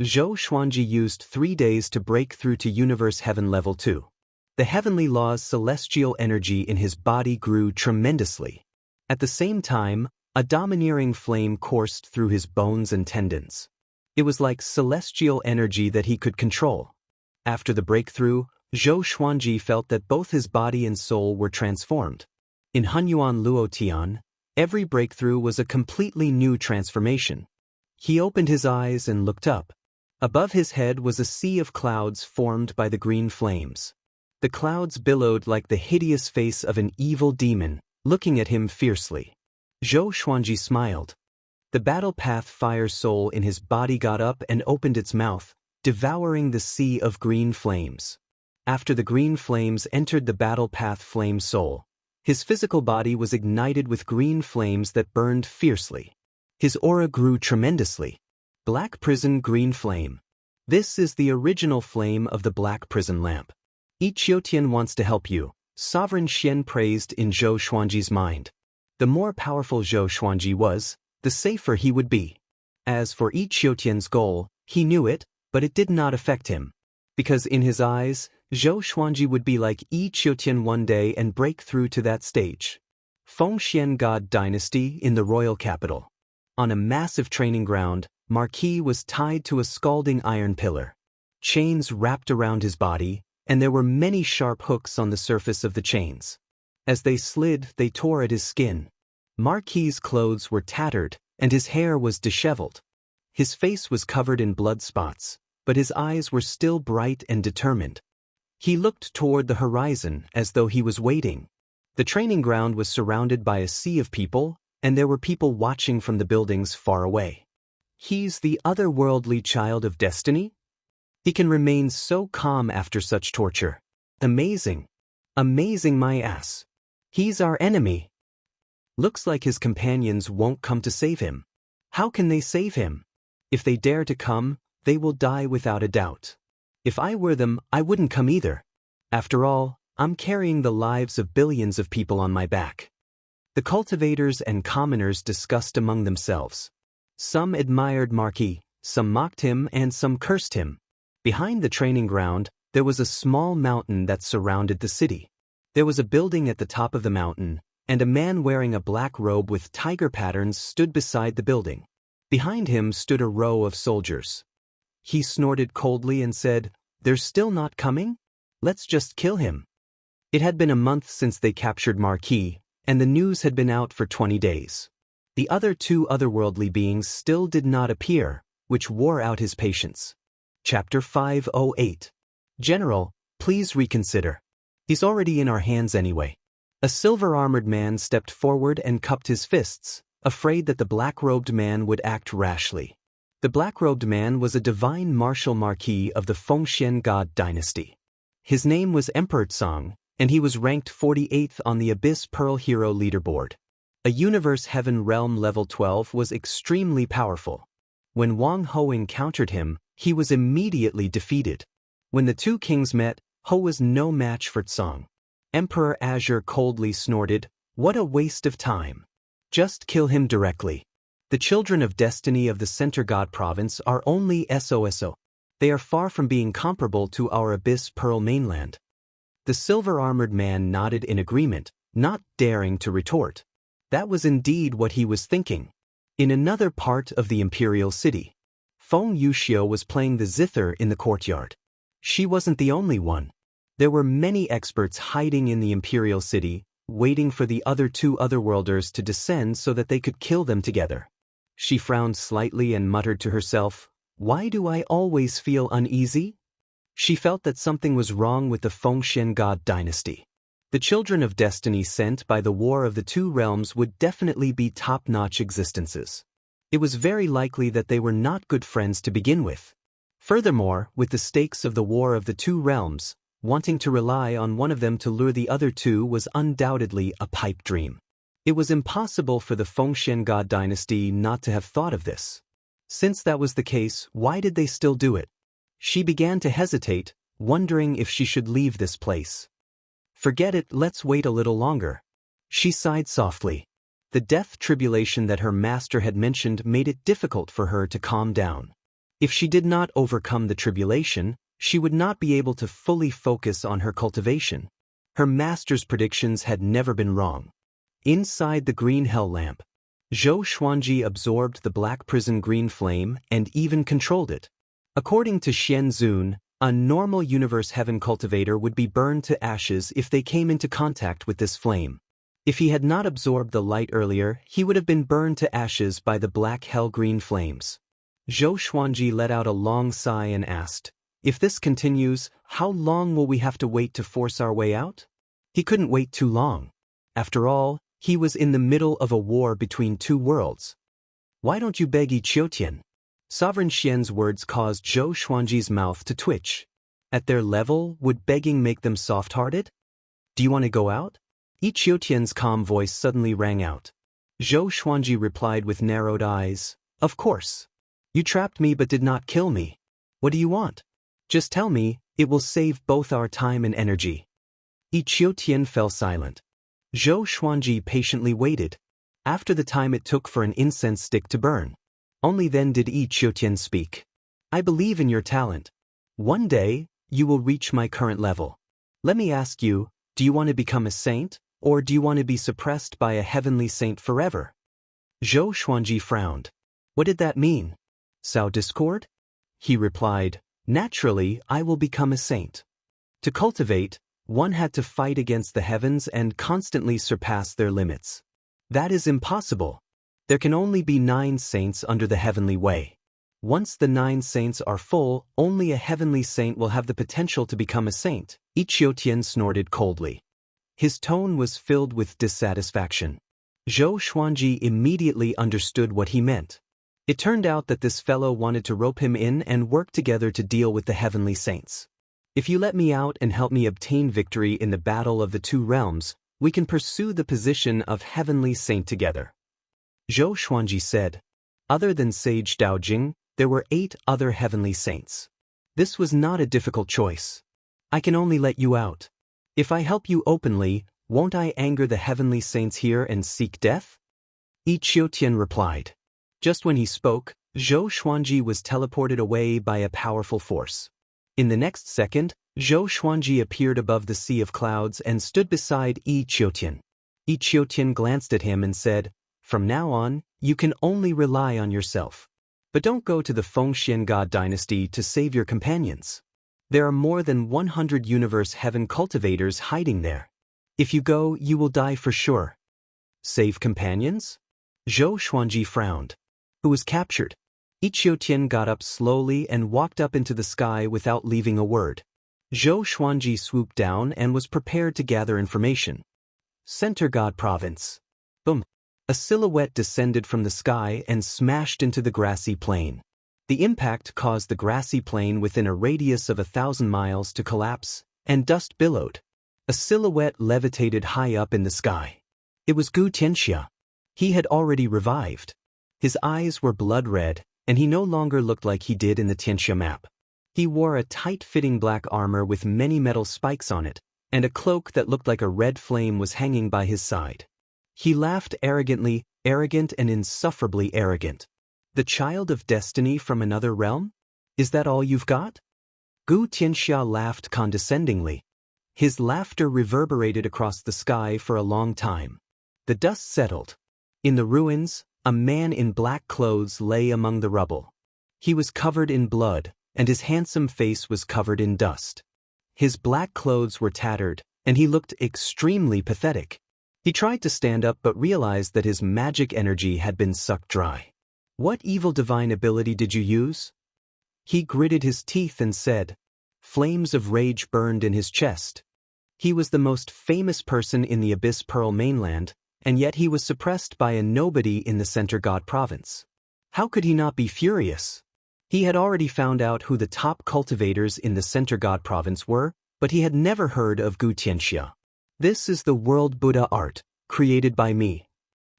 Zhou Xuanji used 3 days to break through to Universe Heaven Level 2. The heavenly law's celestial energy in his body grew tremendously. At the same time, a domineering flame coursed through his bones and tendons. It was like celestial energy that he could control. After the breakthrough, Zhou Xuanji felt that both his body and soul were transformed. In Hunyuan Luotian, every breakthrough was a completely new transformation. He opened his eyes and looked up. Above his head was a sea of clouds formed by the green flames. The clouds billowed like the hideous face of an evil demon, looking at him fiercely. Zhou Xuanji smiled. The battle path fire soul in his body got up and opened its mouth, devouring the sea of green flames. After the green flames entered the battle path flame soul, his physical body was ignited with green flames that burned fiercely. His aura grew tremendously. Black Prison Green Flame. This is the original flame of the Black Prison lamp. Yi Qiutian wants to help you, Sovereign Xian praised in Zhou Xuanji's mind. The more powerful Zhou Xuanji was, the safer he would be. As for Yi Qiutian's goal, he knew it, but it did not affect him. Because in his eyes, Zhou Xuanji would be like Yi Qiutian one day and break through to that stage. Fengxian God Dynasty in the royal capital. On a massive training ground, Marquis was tied to a scalding iron pillar. Chains wrapped around his body, and there were many sharp hooks on the surface of the chains. As they slid, they tore at his skin. Marquis's clothes were tattered, and his hair was disheveled. His face was covered in blood spots, but his eyes were still bright and determined. He looked toward the horizon as though he was waiting. The training ground was surrounded by a sea of people, and there were people watching from the buildings far away. He's the otherworldly child of destiny? He can remain so calm after such torture. Amazing. Amazing my ass. He's our enemy. Looks like his companions won't come to save him. How can they save him? If they dare to come, they will die without a doubt. If I were them, I wouldn't come either. After all, I'm carrying the lives of billions of people on my back. The cultivators and commoners discussed among themselves. Some admired Marquis, some mocked him, and some cursed him. Behind the training ground, there was a small mountain that surrounded the city. There was a building at the top of the mountain, and a man wearing a black robe with tiger patterns stood beside the building. Behind him stood a row of soldiers. He snorted coldly and said, "They're still not coming? Let's just kill him." It had been a month since they captured Marquis, and the news had been out for 20 days. The other 2 otherworldly beings still did not appear, which wore out his patience. Chapter 508. General, please reconsider. He's already in our hands anyway. A silver-armored man stepped forward and cupped his fists, afraid that the black-robed man would act rashly. The black-robed man was a divine martial marquis of the Fengxian God Dynasty. His name was Emperor Tsang, and he was ranked 48th on the Abyss Pearl Hero leaderboard. A Universe Heaven Realm Level 12 was extremely powerful. When Wang Ho encountered him, he was immediately defeated. When the 2 kings met, Ho was no match for Tsang. Emperor Azure coldly snorted, "What a waste of time. Just kill him directly. The children of destiny of the Center God Province are only SOSO. They are far from being comparable to our Abyss Pearl mainland." The silver-armored man nodded in agreement, not daring to retort. That was indeed what he was thinking. In another part of the imperial city, Feng Yuxiu was playing the zither in the courtyard. She wasn't the only one. There were many experts hiding in the imperial city, waiting for the other 2 otherworlders to descend so that they could kill them together. She frowned slightly and muttered to herself, "Why do I always feel uneasy?" She felt that something was wrong with the Fengxian God Dynasty. The children of destiny sent by the War of the 2 Realms would definitely be top-notch existences. It was very likely that they were not good friends to begin with. Furthermore, with the stakes of the War of the 2 Realms, Wanting to rely on one of them to lure the other two was undoubtedly a pipe dream. It was impossible for the Fengxian God dynasty not to have thought of this. Since that was the case, why did they still do it? She began to hesitate, wondering if she should leave this place. Forget it, let's wait a little longer. She sighed softly. The death tribulation that her master had mentioned made it difficult for her to calm down. If she did not overcome the tribulation, she would not be able to fully focus on her cultivation. Her master's predictions had never been wrong. Inside the green hell lamp, Zhou Xuanji absorbed the black prison green flame and even controlled it. According to Xian Zun, a normal universe heaven cultivator would be burned to ashes if they came into contact with this flame. If he had not absorbed the light earlier, he would have been burned to ashes by the black hell-green flames. Zhou Xuanji let out a long sigh and asked, "If this continues, how long will we have to wait to force our way out?" He couldn't wait too long. After all, he was in the middle of a war between two worlds. "Why don't you beg Yi Qiutian?" Sovereign Xian's words caused Zhou Xuanji's mouth to twitch. At their level, would begging make them soft-hearted? "Do you want to go out?" Yi Qiutian's calm voice suddenly rang out. Zhou Xuanji replied with narrowed eyes, "Of course. You trapped me but did not kill me. What do you want? Just tell me, it will save both our time and energy." Yi Qiutian fell silent. Zhou Xuanji patiently waited. After the time it took for an incense stick to burn, only then did Yi Qiutian speak. "I believe in your talent. One day, you will reach my current level. Let me ask you, do you want to become a saint, or do you want to be suppressed by a heavenly saint forever?" Zhou Xuanji frowned. What did that mean? Sow discord? He replied, "Naturally, I will become a saint." To cultivate, one had to fight against the heavens and constantly surpass their limits. That is impossible. There can only be 9 saints under the heavenly way. Once the 9 saints are full, only a heavenly saint will have the potential to become a saint. Yi Qiutian snorted coldly. His tone was filled with dissatisfaction. Zhou Xuanji immediately understood what he meant. It turned out that this fellow wanted to rope him in and work together to deal with the heavenly saints. "If you let me out and help me obtain victory in the battle of the 2 realms, we can pursue the position of heavenly saint together." Zhou Xuanji said. Other than Sage Daojing, there were 8 other heavenly saints. This was not a difficult choice. "I can only let you out. If I help you openly, won't I anger the heavenly saints here and seek death?" Yi Qiutian replied. Just when he spoke, Zhou Xuanji was teleported away by a powerful force. In the next second, Zhou Xuanji appeared above the sea of clouds and stood beside Yi Qiutian. Yi Qiutian glanced at him and said, "From now on, you can only rely on yourself. But don't go to the Fengxian God dynasty to save your companions. There are more than 100 universe heaven cultivators hiding there. If you go, you will die for sure." "Save companions?" Zhou Xuanji frowned. "Who was captured?" Yi Qiutian got up slowly and walked up into the sky without leaving a word. Zhou Xuanji swooped down and was prepared to gather information. Center God Province. Boom. A silhouette descended from the sky and smashed into the grassy plain. The impact caused the grassy plain within a radius of 1,000 miles to collapse, and dust billowed. A silhouette levitated high up in the sky. It was Gu Tianxia. He had already revived. His eyes were blood red, and he no longer looked like he did in the Tianxia map. He wore a tight-fitting black armor with many metal spikes on it, and a cloak that looked like a red flame was hanging by his side. He laughed arrogantly, arrogant and insufferably arrogant. "The child of destiny from another realm? Is that all you've got?" Gu Tianxia laughed condescendingly. His laughter reverberated across the sky for a long time. The dust settled. In the ruins, a man in black clothes lay among the rubble. He was covered in blood, and his handsome face was covered in dust. His black clothes were tattered, and he looked extremely pathetic. He tried to stand up but realized that his magic energy had been sucked dry. "What evil divine ability did you use?" He gritted his teeth and said. Flames of rage burned in his chest. He was the most famous person in the Abyss Pearl mainland, and yet he was suppressed by a nobody in the Center God Province. How could he not be furious? He had already found out who the top cultivators in the Center God Province were, but he had never heard of Gu Tianxia. This is the world Buddha art, created by me.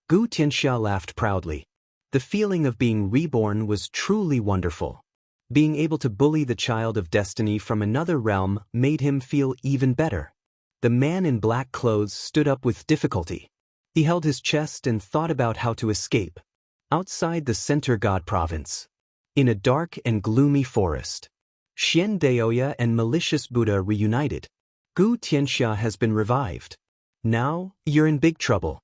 Gu Tianxia laughed proudly. The feeling of being reborn was truly wonderful. Being able to bully the child of destiny from another realm made him feel even better. The man in black clothes stood up with difficulty. He held his chest and thought about how to escape. Outside the center God province, in a dark and gloomy forest, Xian Daoya and malicious Buddha reunited. Gu Tianxia has been revived. Now, you're in big trouble.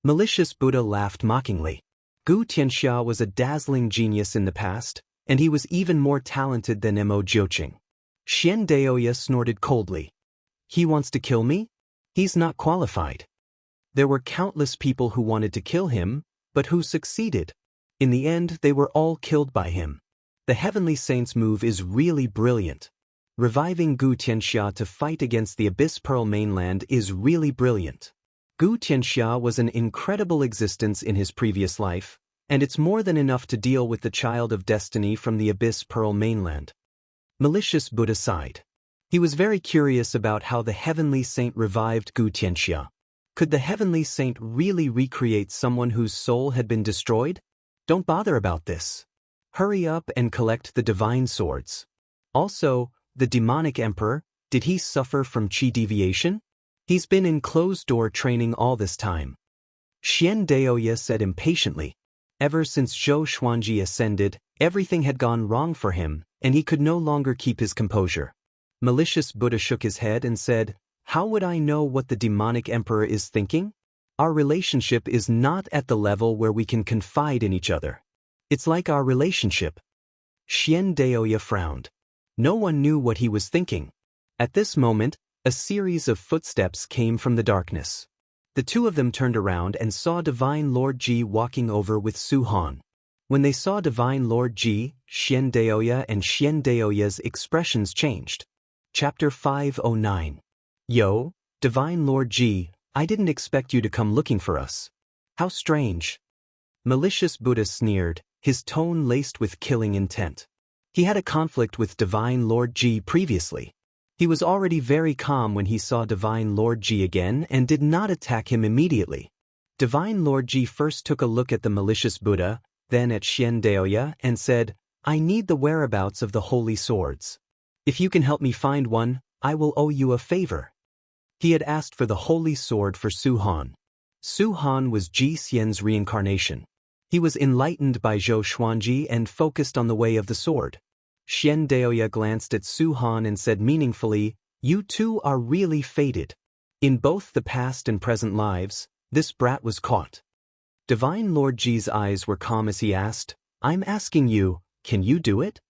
Malicious Buddha laughed mockingly. Gu Tianxia was a dazzling genius in the past, and he was even more talented than Mo Jiuqing. Xian Daoya snorted coldly. He wants to kill me? He's not qualified. There were countless people who wanted to kill him, but who succeeded. In the end, they were all killed by him. The Heavenly Saint's move is really brilliant. Reviving Gu Tianxia to fight against the Abyss Pearl mainland is really brilliant. Gu Tianxia was an incredible existence in his previous life, and it's more than enough to deal with the child of destiny from the Abyss Pearl mainland. Malicious Buddha sighed. He was very curious about how the Heavenly Saint revived Gu Tianxia. Could the Heavenly Saint really recreate someone whose soul had been destroyed? Don't bother about this. Hurry up and collect the divine swords. Also, the demonic emperor, did he suffer from chi deviation? He's been in closed-door training all this time. Xian Daoya said impatiently. Ever since Zhou Xuanji ascended, everything had gone wrong for him, and he could no longer keep his composure. Malicious Buddha shook his head and said, "How would I know what the demonic emperor is thinking? Our relationship is not at the level where we can confide in each other. It's like our relationship." Xian Daoya frowned. No one knew what he was thinking. At this moment, a series of footsteps came from the darkness. The two of them turned around and saw Divine Lord Ji walking over with Su Han. When they saw Divine Lord Ji, Xian Daoya and Xian Daoya's expressions changed. Chapter 509. Yo, Divine Lord Ji, I didn't expect you to come looking for us. How strange. Malicious Buddha sneered, his tone laced with killing intent. He had a conflict with Divine Lord Ji previously. He was already very calm when he saw Divine Lord Ji again and did not attack him immediately. Divine Lord Ji first took a look at the malicious Buddha, then at Xian Daoya, and said, "I need the whereabouts of the holy swords. If you can help me find one, I will owe you a favor." He had asked for the holy sword for Su Han. Su Han was Ji Xian's reincarnation. He was enlightened by Zhou Xuanji and focused on the way of the sword. Xian Daoya glanced at Su Han and said meaningfully, "You two are really fated. In both the past and present lives, this brat was caught." Divine Lord Ji's eyes were calm as he asked, "I'm asking you, can you do it?"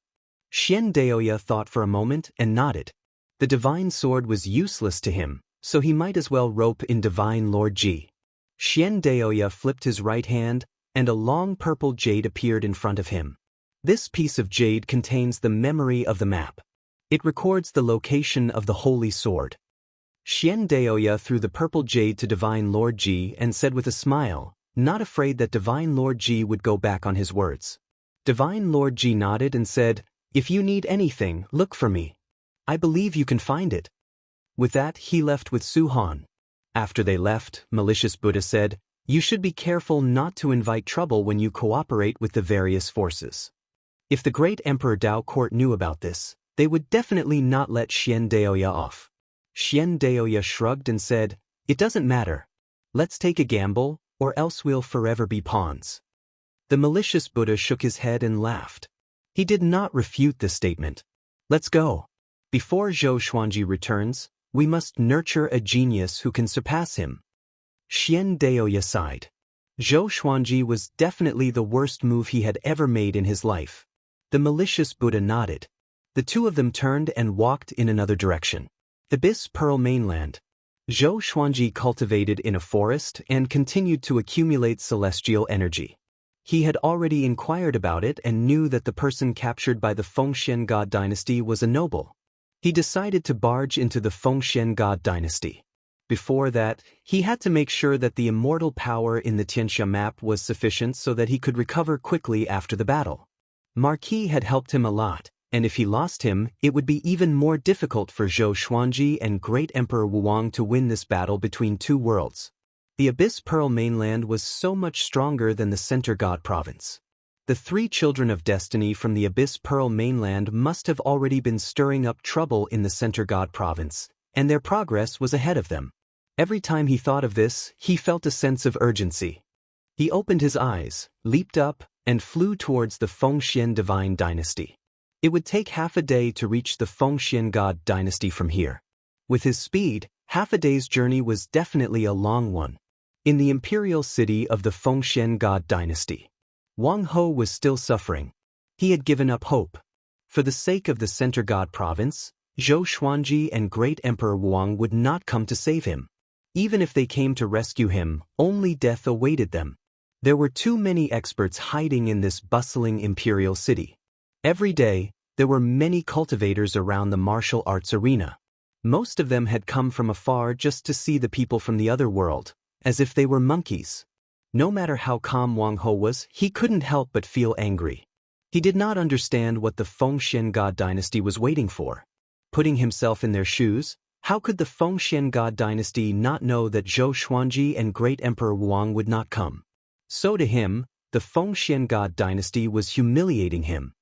Xian Daoya thought for a moment and nodded. The divine sword was useless to him, so he might as well rope in Divine Lord Ji. Xian Daoya flipped his right hand, and a long purple jade appeared in front of him. This piece of jade contains the memory of the map. It records the location of the holy sword. Xian Daoya threw the purple jade to Divine Lord Ji and said with a smile, not afraid that Divine Lord Ji would go back on his words. Divine Lord Ji nodded and said, "If you need anything, look for me. I believe you can find it." With that, he left with Su Han. After they left, Malicious Buddha said, "You should be careful not to invite trouble when you cooperate with the various forces. If the great Emperor Dao Court knew about this, they would definitely not let Xian Daoya off." Xian Daoya shrugged and said, "It doesn't matter. Let's take a gamble, or else we'll forever be pawns." The malicious Buddha shook his head and laughed. He did not refute the statement. "Let's go. Before Zhou Xuanji returns, we must nurture a genius who can surpass him." Xian Daoya sighed. Zhou Xuanji was definitely the worst move he had ever made in his life. The malicious Buddha nodded. The two of them turned and walked in another direction. Abyss Pearl mainland. Zhou Xuanji cultivated in a forest and continued to accumulate celestial energy. He had already inquired about it and knew that the person captured by the Fengshen God dynasty was a noble. He decided to barge into the Fengshen God dynasty. Before that, he had to make sure that the immortal power in the Tianxia map was sufficient so that he could recover quickly after the battle. Marquis had helped him a lot, and if he lost him, it would be even more difficult for Zhou Xuanji and Great Emperor Wuang to win this battle between two worlds. The Abyss Pearl mainland was so much stronger than the Center God province. The three children of destiny from the Abyss Pearl mainland must have already been stirring up trouble in the Center God province, and their progress was ahead of them. Every time he thought of this, he felt a sense of urgency. He opened his eyes, leaped up, and flew towards the Fengxian divine dynasty. It would take half a day to reach the Fengxian God dynasty from here. With his speed, half a day's journey was definitely a long one. In the imperial city of the Fengxian God dynasty, Wang Ho was still suffering. He had given up hope. For the sake of the Center God province, Zhou Xuanji and Great Emperor Wuang would not come to save him. Even if they came to rescue him, only death awaited them. There were too many experts hiding in this bustling imperial city. Every day, there were many cultivators around the martial arts arena. Most of them had come from afar just to see the people from the other world, as if they were monkeys. No matter how calm Wang Ho was, he couldn't help but feel angry. He did not understand what the Fengxian God dynasty was waiting for. Putting himself in their shoes, how could the Fengxian God dynasty not know that Zhou Xuanji and Great Emperor Wuang would not come? So to him, the Fengxian God dynasty was humiliating him.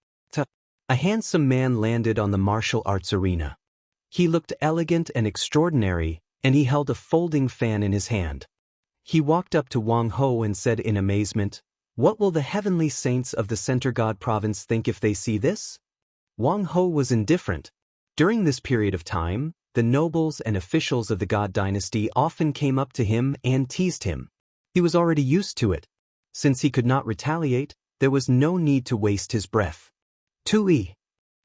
A handsome man landed on the martial arts arena. He looked elegant and extraordinary, and he held a folding fan in his hand. He walked up to Wang Ho and said in amazement, "What will the heavenly saints of the Center God province think if they see this?" Wang Ho was indifferent. During this period of time, the nobles and officials of the God dynasty often came up to him and teased him. He was already used to it. Since he could not retaliate, there was no need to waste his breath. Tui.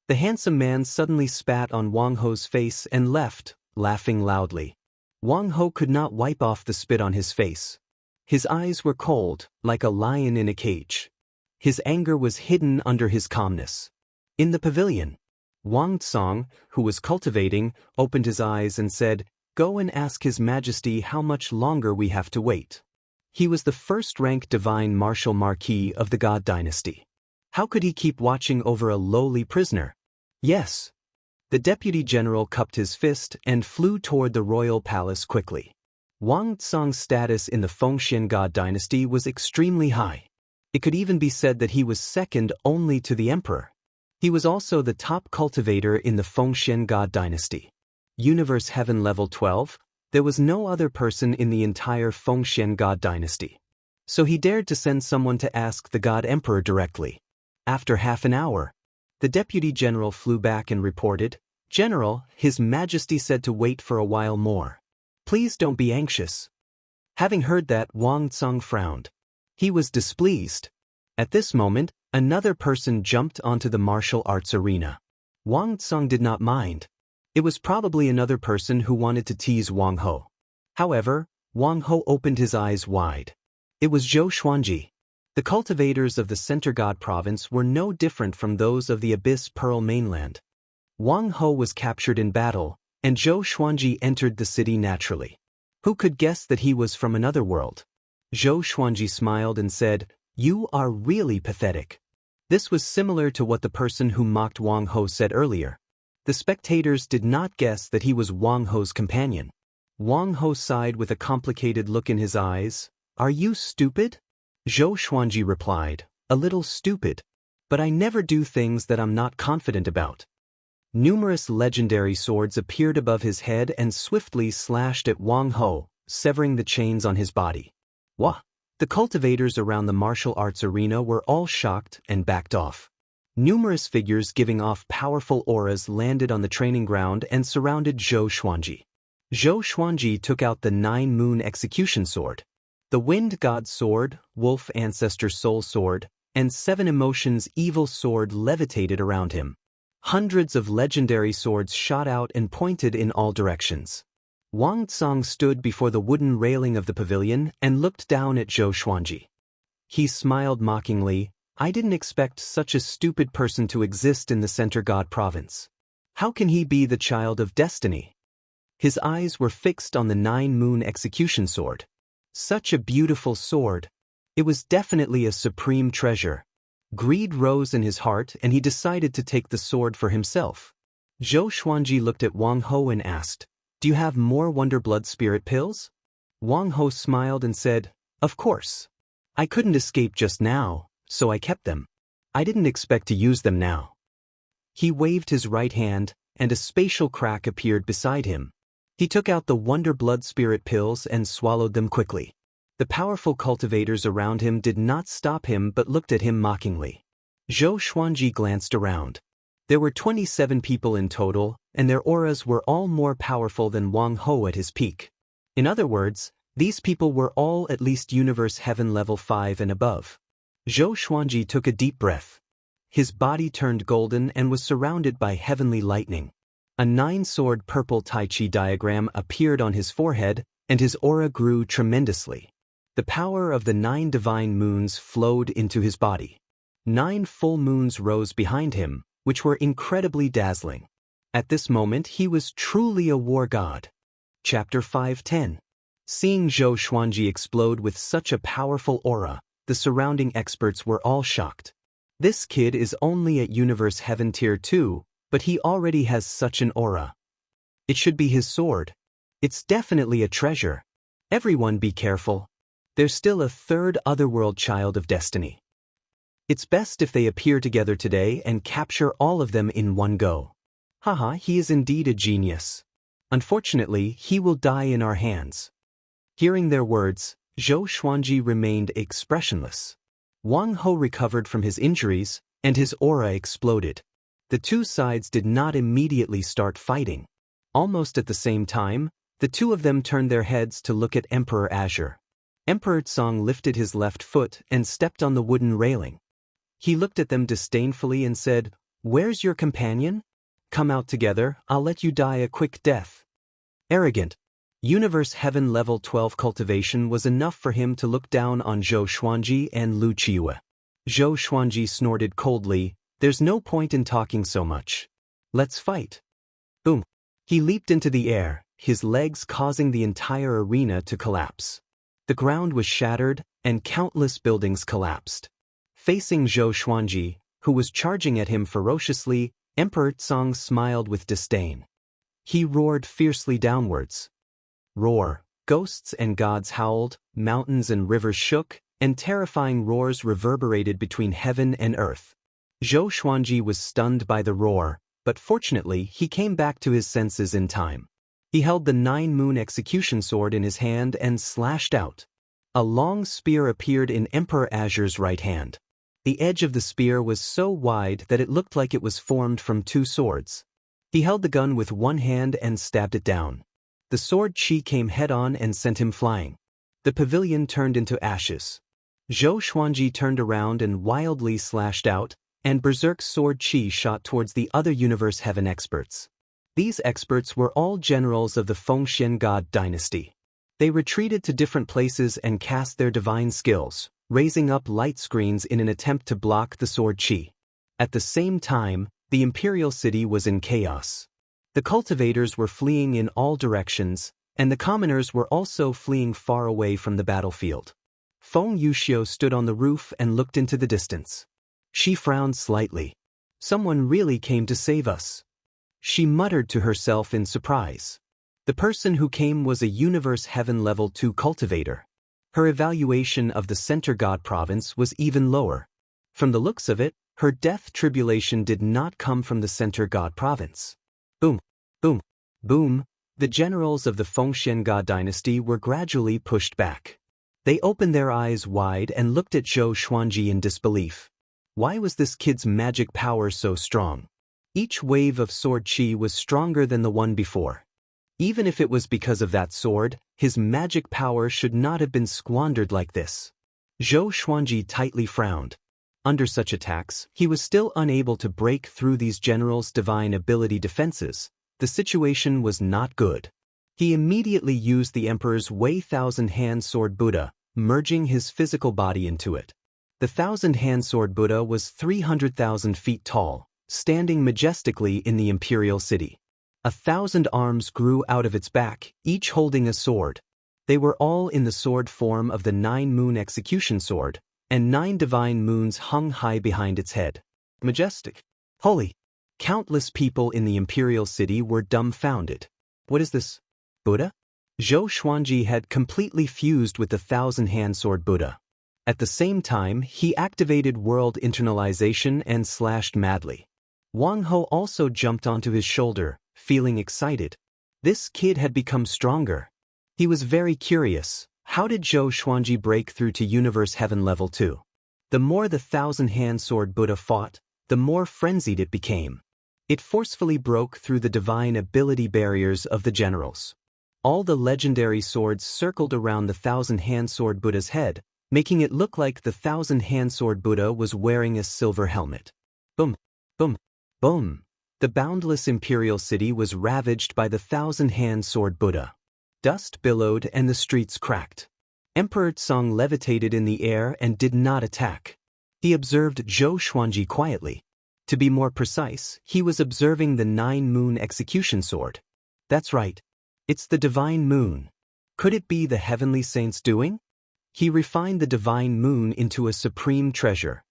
The handsome man suddenly spat on Wang Ho's face and left, laughing loudly. Wang Ho could not wipe off the spit on his face. His eyes were cold, like a lion in a cage. His anger was hidden under his calmness. In the pavilion, Wang Tsong, who was cultivating, opened his eyes and said, "Go and ask His Majesty how much longer we have to wait." He was the first-rank divine martial marquis of the God dynasty. How could he keep watching over a lowly prisoner? Yes. The deputy general cupped his fist and flew toward the royal palace quickly. Wang Tsong's status in the Fengxian God dynasty was extremely high. It could even be said that he was second only to the emperor. He was also the top cultivator in the Fengxian God dynasty. Universe Heaven Level 12, there was no other person in the entire Fengxian God dynasty. So he dared to send someone to ask the God Emperor directly. After half an hour, the deputy general flew back and reported, "General, His Majesty said to wait for a while more. Please don't be anxious." Having heard that, Wang Tsong frowned. He was displeased. At this moment, another person jumped onto the martial arts arena. Wang Tsong did not mind. It was probably another person who wanted to tease Wang Ho. However, Wang Ho opened his eyes wide. It was Zhou Xuanji. The cultivators of the Center God province were no different from those of the Abyss Pearl mainland. Wang Ho was captured in battle, and Zhou Xuanji entered the city naturally. Who could guess that he was from another world? Zhou Xuanji smiled and said, "You are really pathetic." This was similar to what the person who mocked Wang Ho said earlier. The spectators did not guess that he was Wang Ho's companion. Wang Ho sighed with a complicated look in his eyes. "Are you stupid?" Zhou Xuanji replied, "A little stupid. But I never do things that I'm not confident about." Numerous legendary swords appeared above his head and swiftly slashed at Wang Ho, severing the chains on his body. Wah! The cultivators around the martial arts arena were all shocked and backed off. Numerous figures giving off powerful auras landed on the training ground and surrounded Zhou Xuanji. Zhou Xuanji took out the Nine-Moon Execution Sword, the Wind God Sword, Wolf Ancestor Soul Sword, and Seven Emotions Evil Sword levitated around him. Hundreds of legendary swords shot out and pointed in all directions. Wang Tsong stood before the wooden railing of the pavilion and looked down at Zhou Xuanji. He smiled mockingly. "I didn't expect such a stupid person to exist in the Center God province. How can he be the child of destiny?" His eyes were fixed on the Nine-Moon Execution Sword. Such a beautiful sword. It was definitely a supreme treasure. Greed rose in his heart and he decided to take the sword for himself. Zhou Xuanji looked at Wang Ho and asked, "Do you have more Wonder Blood Spirit pills?" Wang Ho smiled and said, "Of course. I couldn't escape just now, so I kept them. I didn't expect to use them now." He waved his right hand, and a spatial crack appeared beside him. He took out the Wonder Blood Spirit pills and swallowed them quickly. The powerful cultivators around him did not stop him but looked at him mockingly. Zhou Xuanji glanced around. There were 27 people in total, and their auras were all more powerful than Wang Ho at his peak. In other words, these people were all at least Universe Heaven level 5 and above. Zhou Xuanji took a deep breath. His body turned golden and was surrounded by heavenly lightning. A 9-sword purple Tai Chi diagram appeared on his forehead, and his aura grew tremendously. The power of the 9 divine moons flowed into his body. 9 full moons rose behind him, which were incredibly dazzling. At this moment he was truly a war god. Chapter 5:10. Seeing Zhou Xuanji explode with such a powerful aura, the surrounding experts were all shocked. This kid is only at Universe Heaven Tier 2, but he already has such an aura. It should be his sword. It's definitely a treasure. Everyone be careful. There's still a third otherworld child of destiny. It's best if they appear together today and capture all of them in one go. Haha, he is indeed a genius. Unfortunately, he will die in our hands. Hearing their words, Zhou Xuanji remained expressionless. Wang Ho recovered from his injuries, and his aura exploded. The two sides did not immediately start fighting. Almost at the same time, the two of them turned their heads to look at Emperor Azure. Emperor Tsong lifted his left foot and stepped on the wooden railing. He looked at them disdainfully and said, "Where's your companion? Come out together, I'll let you die a quick death." Arrogant. Universe Heaven Level 12 cultivation was enough for him to look down on Zhou Xuanji and Lu Qiyu. Zhou Xuanji snorted coldly, "There's no point in talking so much. Let's fight." Boom. He leaped into the air, his legs causing the entire arena to collapse. The ground was shattered, and countless buildings collapsed. Facing Zhou Xuanji, who was charging at him ferociously, Emperor Tsong smiled with disdain. He roared fiercely downwards. Roar. Ghosts and gods howled, mountains and rivers shook, and terrifying roars reverberated between heaven and earth. Zhou Xuanji was stunned by the roar, but fortunately he came back to his senses in time. He held the 9-moon execution sword in his hand and slashed out. A long spear appeared in Emperor Azure's right hand. The edge of the spear was so wide that it looked like it was formed from 2 swords. He held the gun with one hand and stabbed it down. The sword chi came head-on and sent him flying. The pavilion turned into ashes. Zhou Xuanji turned around and wildly slashed out, and Berserk's sword chi shot towards the other Universe Heaven experts. These experts were all generals of the Fengxian God dynasty. They retreated to different places and cast their divine skills, raising up light screens in an attempt to block the sword chi. At the same time, the imperial city was in chaos. The cultivators were fleeing in all directions, and the commoners were also fleeing far away from the battlefield. Feng Yuxiu stood on the roof and looked into the distance. She frowned slightly. Someone really came to save us. She muttered to herself in surprise. The person who came was a Universe Heaven Level 2 cultivator. Her evaluation of the Center God province was even lower. From the looks of it, her death tribulation did not come from the Center God province. Boom, boom, boom. The generals of the Fengxian God dynasty were gradually pushed back. They opened their eyes wide and looked at Zhou Xuanji in disbelief. Why was this kid's magic power so strong? Each wave of sword chi was stronger than the one before. Even if it was because of that sword, his magic power should not have been squandered like this. Zhou Xuanji tightly frowned. Under such attacks, he was still unable to break through these generals' divine ability defenses. The situation was not good. He immediately used the Emperor's Wei Thousand-Hand Sword Buddha, merging his physical body into it. The Thousand-Hand Sword Buddha was 300,000 feet tall, standing majestically in the imperial city. 1,000 arms grew out of its back, each holding a sword. They were all in the sword form of the 9-moon execution sword, and 9 divine moons hung high behind its head. Majestic. Holy. Countless people in the imperial city were dumbfounded. What is this? Buddha? Zhou Xuanji had completely fused with the thousand-hand sword Buddha. At the same time, he activated world internalization and slashed madly. Wang Ho also jumped onto his shoulder, feeling excited. This kid had become stronger. He was very curious. How did Zhou Xuanji break through to Universe Heaven Level 2? The more the thousand-hand sword Buddha fought, the more frenzied it became. It forcefully broke through the divine ability barriers of the generals. All the legendary swords circled around the thousand-hand sword Buddha's head, making it look like the thousand-hand sword Buddha was wearing a silver helmet. Boom, boom, boom. The boundless imperial city was ravaged by the thousand-hand sword Buddha. Dust billowed and the streets cracked. Emperor Tsang levitated in the air and did not attack. He observed Zhou Xuanji quietly. To be more precise, he was observing the 9-moon execution sword. That's right. It's the divine moon. Could it be the heavenly saint's doing? He refined the divine moon into a supreme treasure.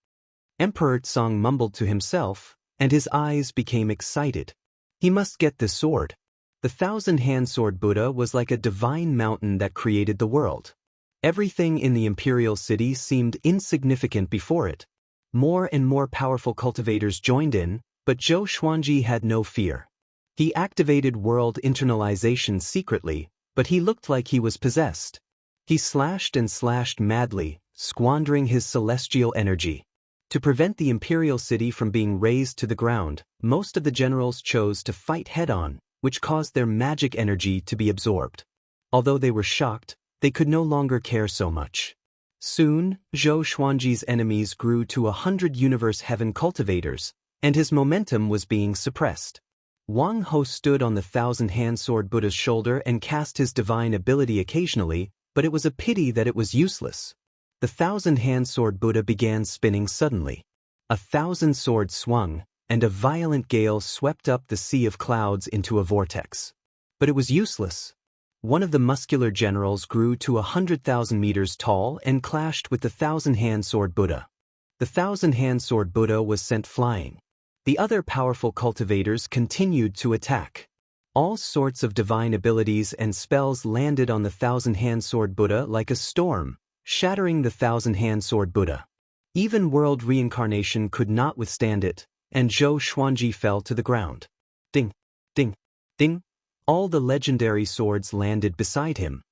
Emperor Tsang mumbled to himself, and his eyes became excited. He must get this sword. The thousand-hand sword Buddha was like a divine mountain that created the world. Everything in the imperial city seemed insignificant before it. More and more powerful cultivators joined in, but Zhou Xuanji had no fear. He activated world internalization secretly, but he looked like he was possessed. He slashed and slashed madly, squandering his celestial energy. To prevent the imperial city from being razed to the ground, most of the generals chose to fight head-on, which caused their magic energy to be absorbed. Although they were shocked, they could no longer care so much. Soon, Zhou Xuanji's enemies grew to 100 Universe Heaven cultivators, and his momentum was being suppressed. Wang Ho stood on the thousand-hand sword Buddha's shoulder and cast his divine ability occasionally, but it was a pity that it was useless. The thousand-hand sword Buddha began spinning suddenly. 1,000 swords swung, and a violent gale swept up the sea of clouds into a vortex. But it was useless. One of the muscular generals grew to 100,000 meters tall and clashed with the thousand-hand sword Buddha. The thousand-hand sword Buddha was sent flying. The other powerful cultivators continued to attack. All sorts of divine abilities and spells landed on the thousand-hand sword Buddha like a storm, shattering the thousand-hand sword Buddha. Even world reincarnation could not withstand it, and Zhou Xuanji fell to the ground. Ding, ding, ding. All the legendary swords landed beside him.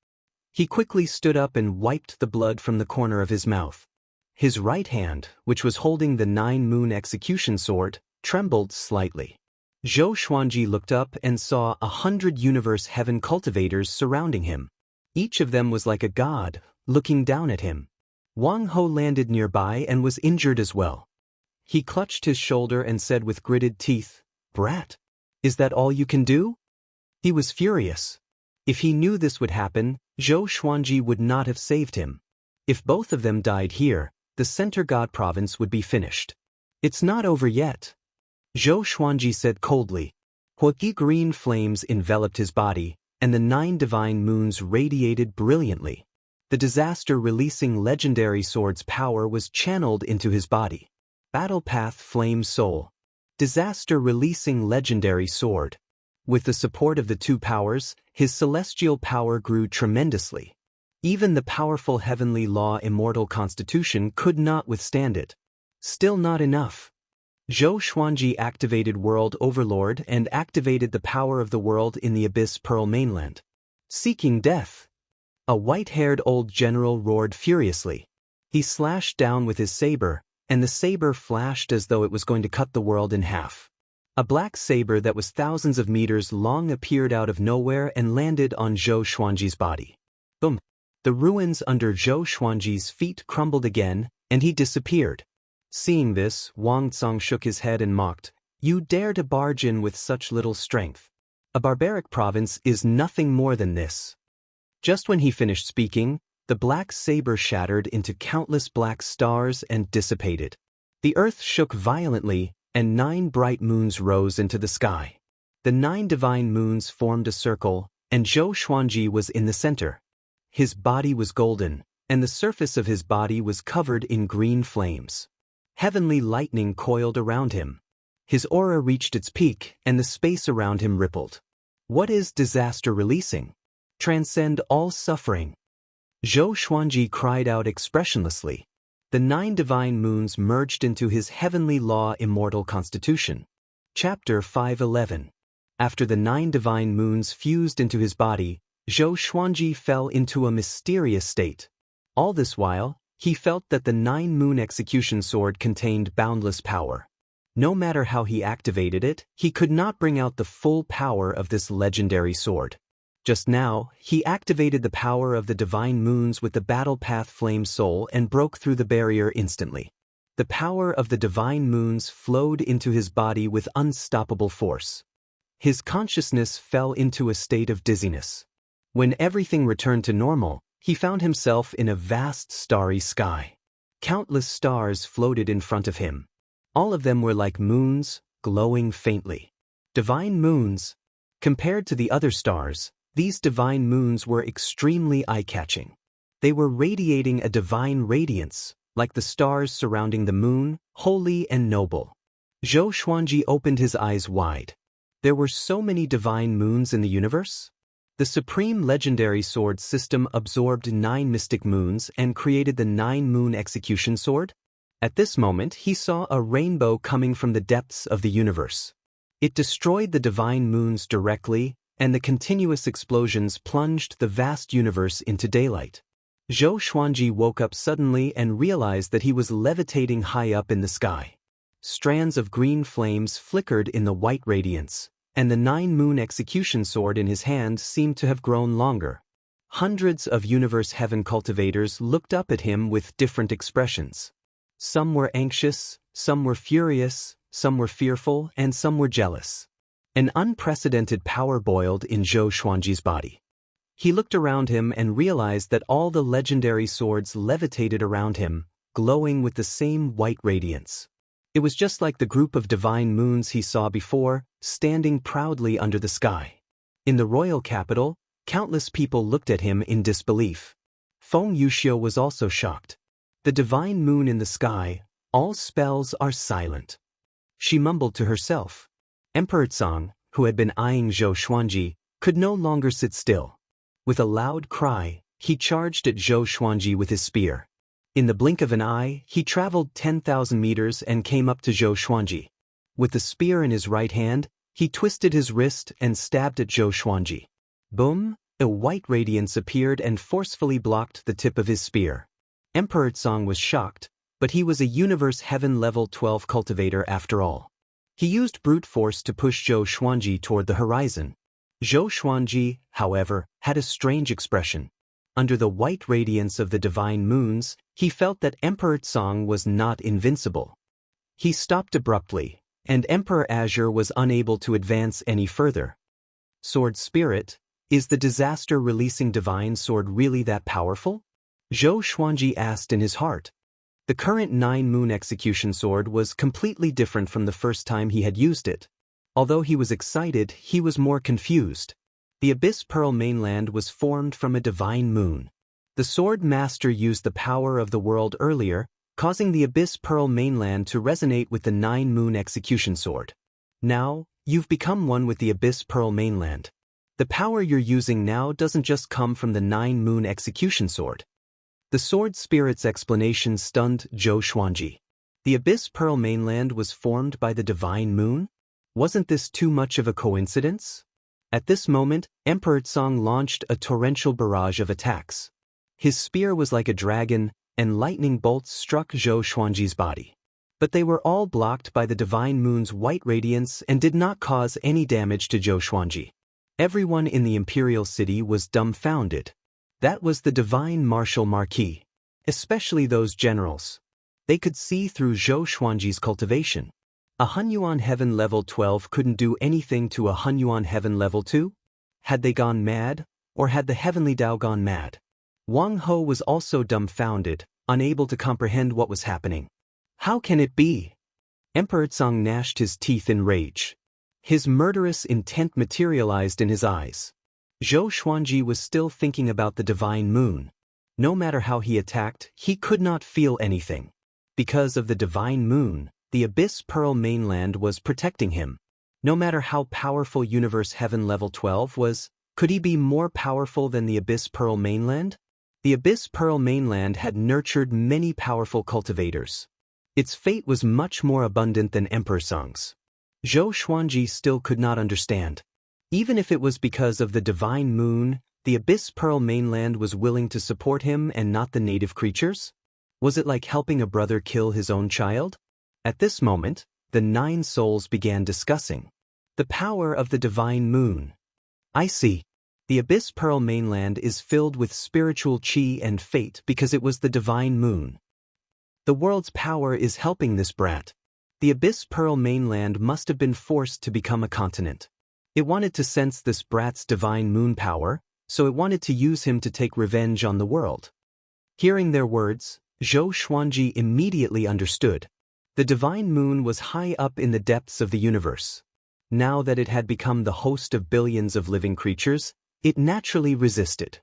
He quickly stood up and wiped the blood from the corner of his mouth. His right hand, which was holding the 9-moon execution sword, trembled slightly. Zhou Xuanji looked up and saw 100 Universe Heaven cultivators surrounding him. Each of them was like a god, looking down at him. Wang Ho landed nearby and was injured as well. He clutched his shoulder and said with gritted teeth, "Brat, is that all you can do?" He was furious. If he knew this would happen, Zhou Xuanji would not have saved him. If both of them died here, the Center God Province would be finished. It's not over yet. Zhou Xuanji said coldly. Huaqi green flames enveloped his body, and the 9 divine moons radiated brilliantly. The disaster-releasing legendary sword's power was channeled into his body. Battle Path Flame Soul. Disaster-releasing legendary sword. With the support of the 2 powers, his celestial power grew tremendously. Even the powerful heavenly law immortal constitution could not withstand it. Still not enough. Zhou Xuanji activated World Overlord and activated the power of the world in the Abyss Pearl mainland. Seeking death. A white-haired old general roared furiously. He slashed down with his saber, and the saber flashed as though it was going to cut the world in half. A black saber that was thousands of meters long appeared out of nowhere and landed on Zhou Xuanji's body. Boom! The ruins under Zhou Xuanji's feet crumbled again, and he disappeared. Seeing this, Wang Tsang shook his head and mocked, "You dare to barge in with such little strength. A barbaric province is nothing more than this." Just when he finished speaking, the black saber shattered into countless black stars and dissipated. The earth shook violently, and 9 bright moons rose into the sky. The 9 divine moons formed a circle, and Zhou Xuanji was in the center. His body was golden, and the surface of his body was covered in green flames. Heavenly lightning coiled around him. His aura reached its peak, and the space around him rippled. What is disaster releasing? Transcend all suffering. Zhou Xuanji cried out expressionlessly. The 9 divine moons merged into his heavenly law immortal constitution. Chapter 5:11. After the 9 divine moons fused into his body, Zhou Xuanji fell into a mysterious state. All this while, he felt that the 9-moon execution sword contained boundless power. No matter how he activated it, he could not bring out the full power of this legendary sword. Just now, he activated the power of the divine moons with the battle path flame soul and broke through the barrier instantly. The power of the divine moons flowed into his body with unstoppable force. His consciousness fell into a state of dizziness. When everything returned to normal, he found himself in a vast starry sky. Countless stars floated in front of him. All of them were like moons, glowing faintly. Divine moons. Compared to the other stars, these divine moons were extremely eye-catching. They were radiating a divine radiance, like the stars surrounding the moon, holy and noble. Zhou Xuanji opened his eyes wide. There were so many divine moons in the universe? The supreme legendary sword system absorbed 9 mystic moons and created the 9-moon execution sword? At this moment, he saw a rainbow coming from the depths of the universe. It destroyed the divine moons directly, and the continuous explosions plunged the vast universe into daylight. Zhou Xuanji woke up suddenly and realized that he was levitating high up in the sky. Strands of green flames flickered in the white radiance, and the 9-moon execution sword in his hand seemed to have grown longer. Hundreds of universe heaven cultivators looked up at him with different expressions. Some were anxious, some were furious, some were fearful, and some were jealous. An unprecedented power boiled in Zhou Xuanji's body. He looked around him and realized that all the legendary swords levitated around him, glowing with the same white radiance. It was just like the group of divine moons he saw before, standing proudly under the sky. In the royal capital, countless people looked at him in disbelief. Feng Yuxiu was also shocked. The divine moon in the sky, all spells are silent. She mumbled to herself. Emperor Tsang, who had been eyeing Zhou Xuanji, could no longer sit still. With a loud cry, he charged at Zhou Xuanji with his spear. In the blink of an eye, he traveled 10,000 meters and came up to Zhou Xuanji. With the spear in his right hand, he twisted his wrist and stabbed at Zhou Xuanji. Boom! A white radiance appeared and forcefully blocked the tip of his spear. Emperor Tsang was shocked, but he was a universe heaven level 12 cultivator after all. He used brute force to push Zhou Xuanji toward the horizon. Zhou Xuanji, however, had a strange expression. Under the white radiance of the divine moons, he felt that Emperor Tsang was not invincible. He stopped abruptly, and Emperor Azure was unable to advance any further. Sword Spirit, is the disaster-releasing divine sword really that powerful? Zhou Xuanji asked in his heart. The current 9-moon execution sword was completely different from the first time he had used it. Although he was excited, he was more confused. The Abyss Pearl mainland was formed from a divine moon. The sword master used the power of the world earlier, causing the Abyss Pearl mainland to resonate with the 9-moon execution sword. Now, you've become one with the Abyss Pearl mainland. The power you're using now doesn't just come from the 9-moon execution sword. The sword spirit's explanation stunned Zhou Xuanji. The Abyss Pearl mainland was formed by the divine moon? Wasn't this too much of a coincidence? At this moment, Emperor Tsang launched a torrential barrage of attacks. His spear was like a dragon, and lightning bolts struck Zhou Xuanji's body. But they were all blocked by the divine moon's white radiance and did not cause any damage to Zhou Xuanji. Everyone in the imperial city was dumbfounded. That was the divine martial marquis, especially those generals. They could see through Zhou Xuanji's cultivation. A Hunyuan Heaven level 12 couldn't do anything to a Hunyuan Heaven level 2? Had they gone mad, or had the Heavenly Dao gone mad? Wang Ho was also dumbfounded, unable to comprehend what was happening. How can it be? Emperor Tsang gnashed his teeth in rage. His murderous intent materialized in his eyes. Zhou Xuanji was still thinking about the divine moon. No matter how he attacked, he could not feel anything. Because of the divine moon, the Abyss Pearl mainland was protecting him. No matter how powerful Universe Heaven Level 12 was, could he be more powerful than the Abyss Pearl mainland? The Abyss Pearl mainland had nurtured many powerful cultivators. Its fate was much more abundant than Emperor Sung's. Zhou Xuanji still could not understand. Even if it was because of the divine moon, the Abyss Pearl mainland was willing to support him and not the native creatures? Was it like helping a brother kill his own child? At this moment, the 9 souls began discussing the power of the divine moon. I see. The Abyss Pearl mainland is filled with spiritual chi and fate because it was the divine moon. The world's power is helping this brat. The Abyss Pearl mainland must have been forced to become a continent. It wanted to sense this brat's divine moon power, so it wanted to use him to take revenge on the world. Hearing their words, Zhou Xuanji immediately understood. The divine moon was high up in the depths of the universe. Now that it had become the host of billions of living creatures, it naturally resisted.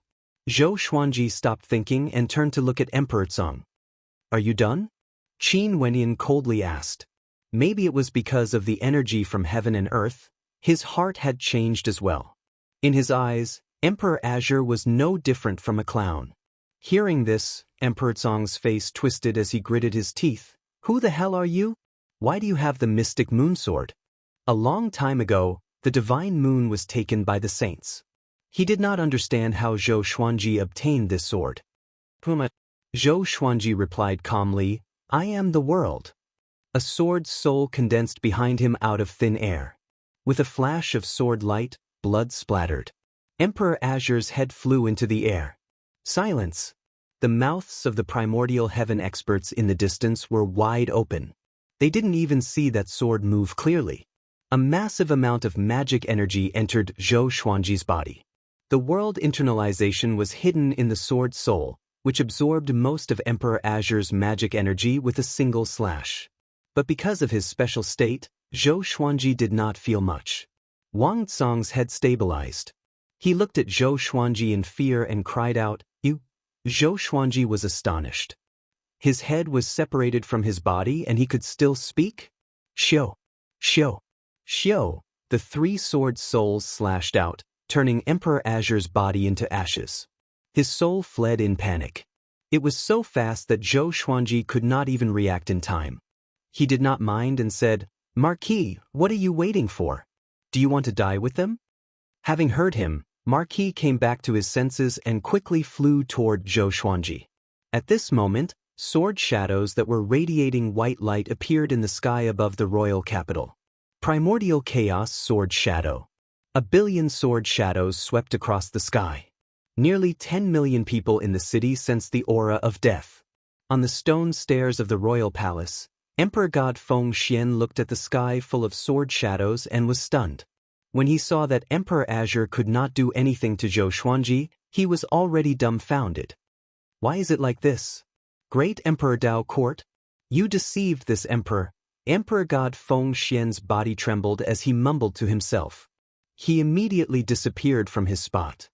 Zhou Xuanji stopped thinking and turned to look at Emperor Sung. Are you done? Qin Wenyan coldly asked. Maybe it was because of the energy from heaven and earth. His heart had changed as well. In his eyes, Emperor Azure was no different from a clown. Hearing this, Emperor Song's face twisted as he gritted his teeth. Who the hell are you? Why do you have the mystic moon sword? A long time ago, the divine moon was taken by the saints. He did not understand how Zhou Xuanji obtained this sword. Puma. Zhou Xuanji replied calmly, I am the world. A sword's soul condensed behind him out of thin air. With a flash of sword light, blood splattered. Emperor Azure's head flew into the air. Silence. The mouths of the primordial heaven experts in the distance were wide open. They didn't even see that sword move clearly. A massive amount of magic energy entered Zhou Xuanji's body. The world internalization was hidden in the sword soul, which absorbed most of Emperor Azure's magic energy with a single slash. But because of his special state, Zhou Xuanji did not feel much. Wang Tsong's head stabilized. He looked at Zhou Xuanji in fear and cried out, You? Zhou Xuanji was astonished. His head was separated from his body and he could still speak? Xiu! Xiu! Xiu! The 3 sword souls slashed out, turning Emperor Azure's body into ashes. His soul fled in panic. It was so fast that Zhou Xuanji could not even react in time. He did not mind and said, Marquis, what are you waiting for? Do you want to die with them? Having heard him, Marquis came back to his senses and quickly flew toward Zhou Xuanji. At this moment, sword shadows that were radiating white light appeared in the sky above the royal capital. Primordial Chaos Sword Shadow. 1 billion sword shadows swept across the sky. Nearly 10 million people in the city sensed the aura of death. On the stone stairs of the royal palace, Emperor God Feng Xian looked at the sky full of sword shadows and was stunned. When he saw that Emperor Azure could not do anything to Zhou Xuanji, he was already dumbfounded. Why is it like this? Great Emperor Dao Court? You deceived this emperor. Emperor God Feng Xian's body trembled as he mumbled to himself. He immediately disappeared from his spot.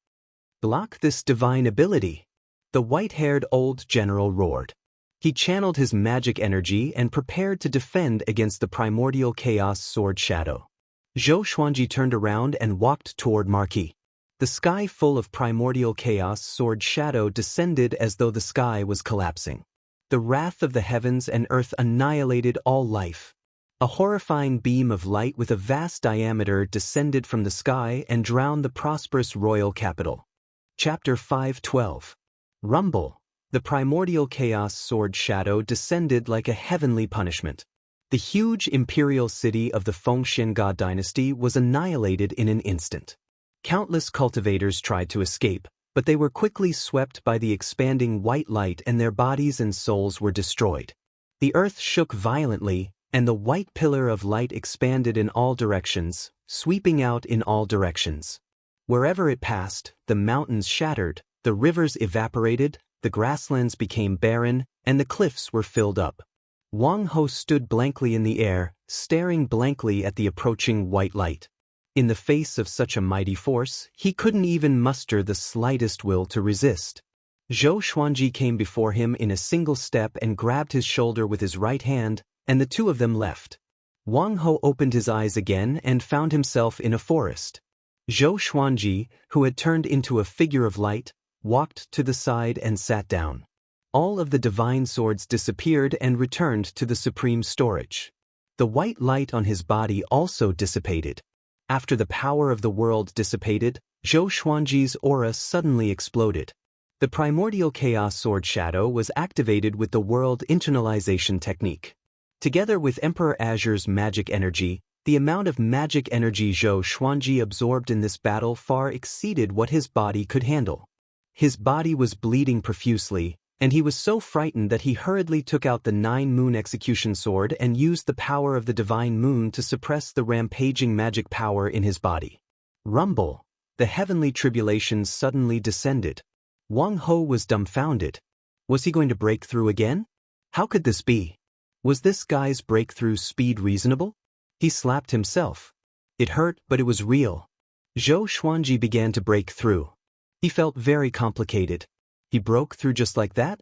Block this divine ability. The white-haired old general roared. He channeled his magic energy and prepared to defend against the primordial chaos sword shadow. Zhou Xuanji turned around and walked toward Marquis. The sky full of primordial chaos sword shadow descended as though the sky was collapsing. The wrath of the heavens and earth annihilated all life. A horrifying beam of light with a vast diameter descended from the sky and drowned the prosperous royal capital. Chapter 5:12. Rumble. The primordial chaos sword shadow descended like a heavenly punishment. The huge imperial city of the Fengxian God dynasty was annihilated in an instant. Countless cultivators tried to escape, but they were quickly swept by the expanding white light and their bodies and souls were destroyed. The earth shook violently, and the white pillar of light expanded in all directions, sweeping out in all directions. Wherever it passed, the mountains shattered, the rivers evaporated, the grasslands became barren, and the cliffs were filled up. Wang Ho stood blankly in the air, staring blankly at the approaching white light. In the face of such a mighty force, he couldn't even muster the slightest will to resist. Zhou Xuanji came before him in a single step and grabbed his shoulder with his right hand, and the two of them left. Wang Ho opened his eyes again and found himself in a forest. Zhou Xuanji, who had turned into a figure of light, walked to the side and sat down. All of the divine swords disappeared and returned to the supreme storage. The white light on his body also dissipated. After the power of the world dissipated, Zhou Xuanji's aura suddenly exploded. The primordial chaos sword shadow was activated with the world internalization technique. Together with Emperor Azure's magic energy, the amount of magic energy Zhou Xuanji absorbed in this battle far exceeded what his body could handle. His body was bleeding profusely, and he was so frightened that he hurriedly took out the 9-moon execution sword and used the power of the divine moon to suppress the rampaging magic power in his body. Rumble! The heavenly tribulations suddenly descended. Wang Ho was dumbfounded. Was he going to break through again? How could this be? Was this guy's breakthrough speed reasonable? He slapped himself. It hurt, but it was real. Zhou Xuanji began to break through. He felt very complicated. He broke through just like that?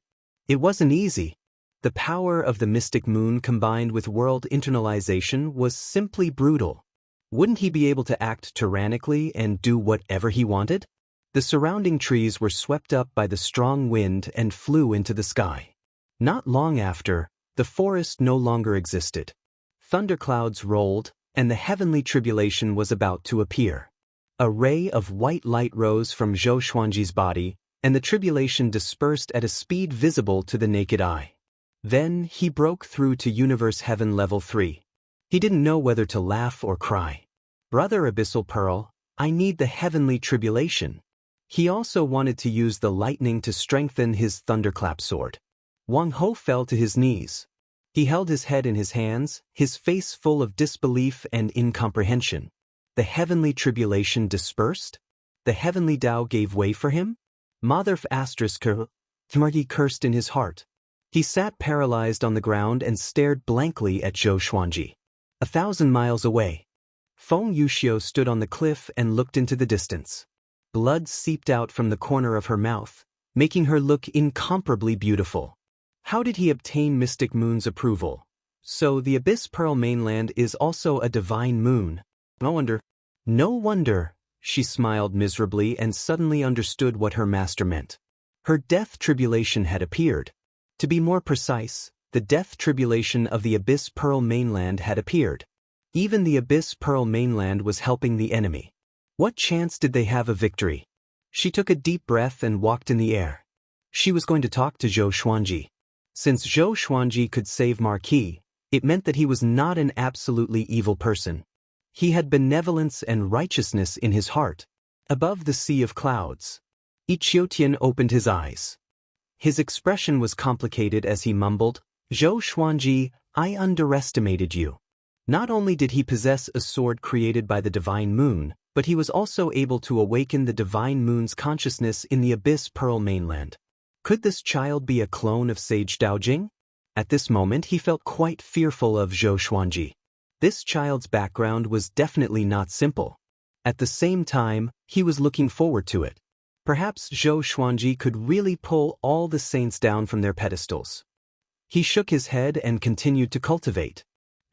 It wasn't easy. The power of the mystic moon combined with world internalization was simply brutal. Wouldn't he be able to act tyrannically and do whatever he wanted? The surrounding trees were swept up by the strong wind and flew into the sky. Not long after, the forest no longer existed. Thunderclouds rolled, and the heavenly tribulation was about to appear. A ray of white light rose from Zhou Xuanji's body, and the tribulation dispersed at a speed visible to the naked eye. Then he broke through to Universe Heaven Level 3. He didn't know whether to laugh or cry. Brother Abyssal Pearl, I need the heavenly tribulation. He also wanted to use the lightning to strengthen his thunderclap sword. Wang Ho fell to his knees. He held his head in his hands, his face full of disbelief and incomprehension. The heavenly tribulation dispersed? The heavenly Tao gave way for him? Motherf asterisk Marty cursed in his heart. He sat paralyzed on the ground and stared blankly at Zhou Xuanji. 1,000 miles away, Feng Yuxiu stood on the cliff and looked into the distance. Blood seeped out from the corner of her mouth, making her look incomparably beautiful. How did he obtain Mystic Moon's approval? So the Abyss Pearl mainland is also a divine moon. No wonder. No wonder, she smiled miserably and suddenly understood what her master meant. Her death tribulation had appeared. To be more precise, the death tribulation of the Abyss Pearl mainland had appeared. Even the Abyss Pearl mainland was helping the enemy. What chance did they have of victory? She took a deep breath and walked in the air. She was going to talk to Zhou Xuanji. Since Zhou Xuanji could save Marquis, it meant that he was not an absolutely evil person. He had benevolence and righteousness in his heart. Above the sea of clouds, Ichiotian opened his eyes. His expression was complicated as he mumbled, Zhou Xuanji, I underestimated you. Not only did he possess a sword created by the divine moon, but he was also able to awaken the divine moon's consciousness in the Abyss Pearl mainland. Could this child be a clone of Sage Daojing? At this moment he felt quite fearful of Zhou Xuanji. This child's background was definitely not simple. At the same time, he was looking forward to it. Perhaps Zhou Xuanji could really pull all the saints down from their pedestals. He shook his head and continued to cultivate.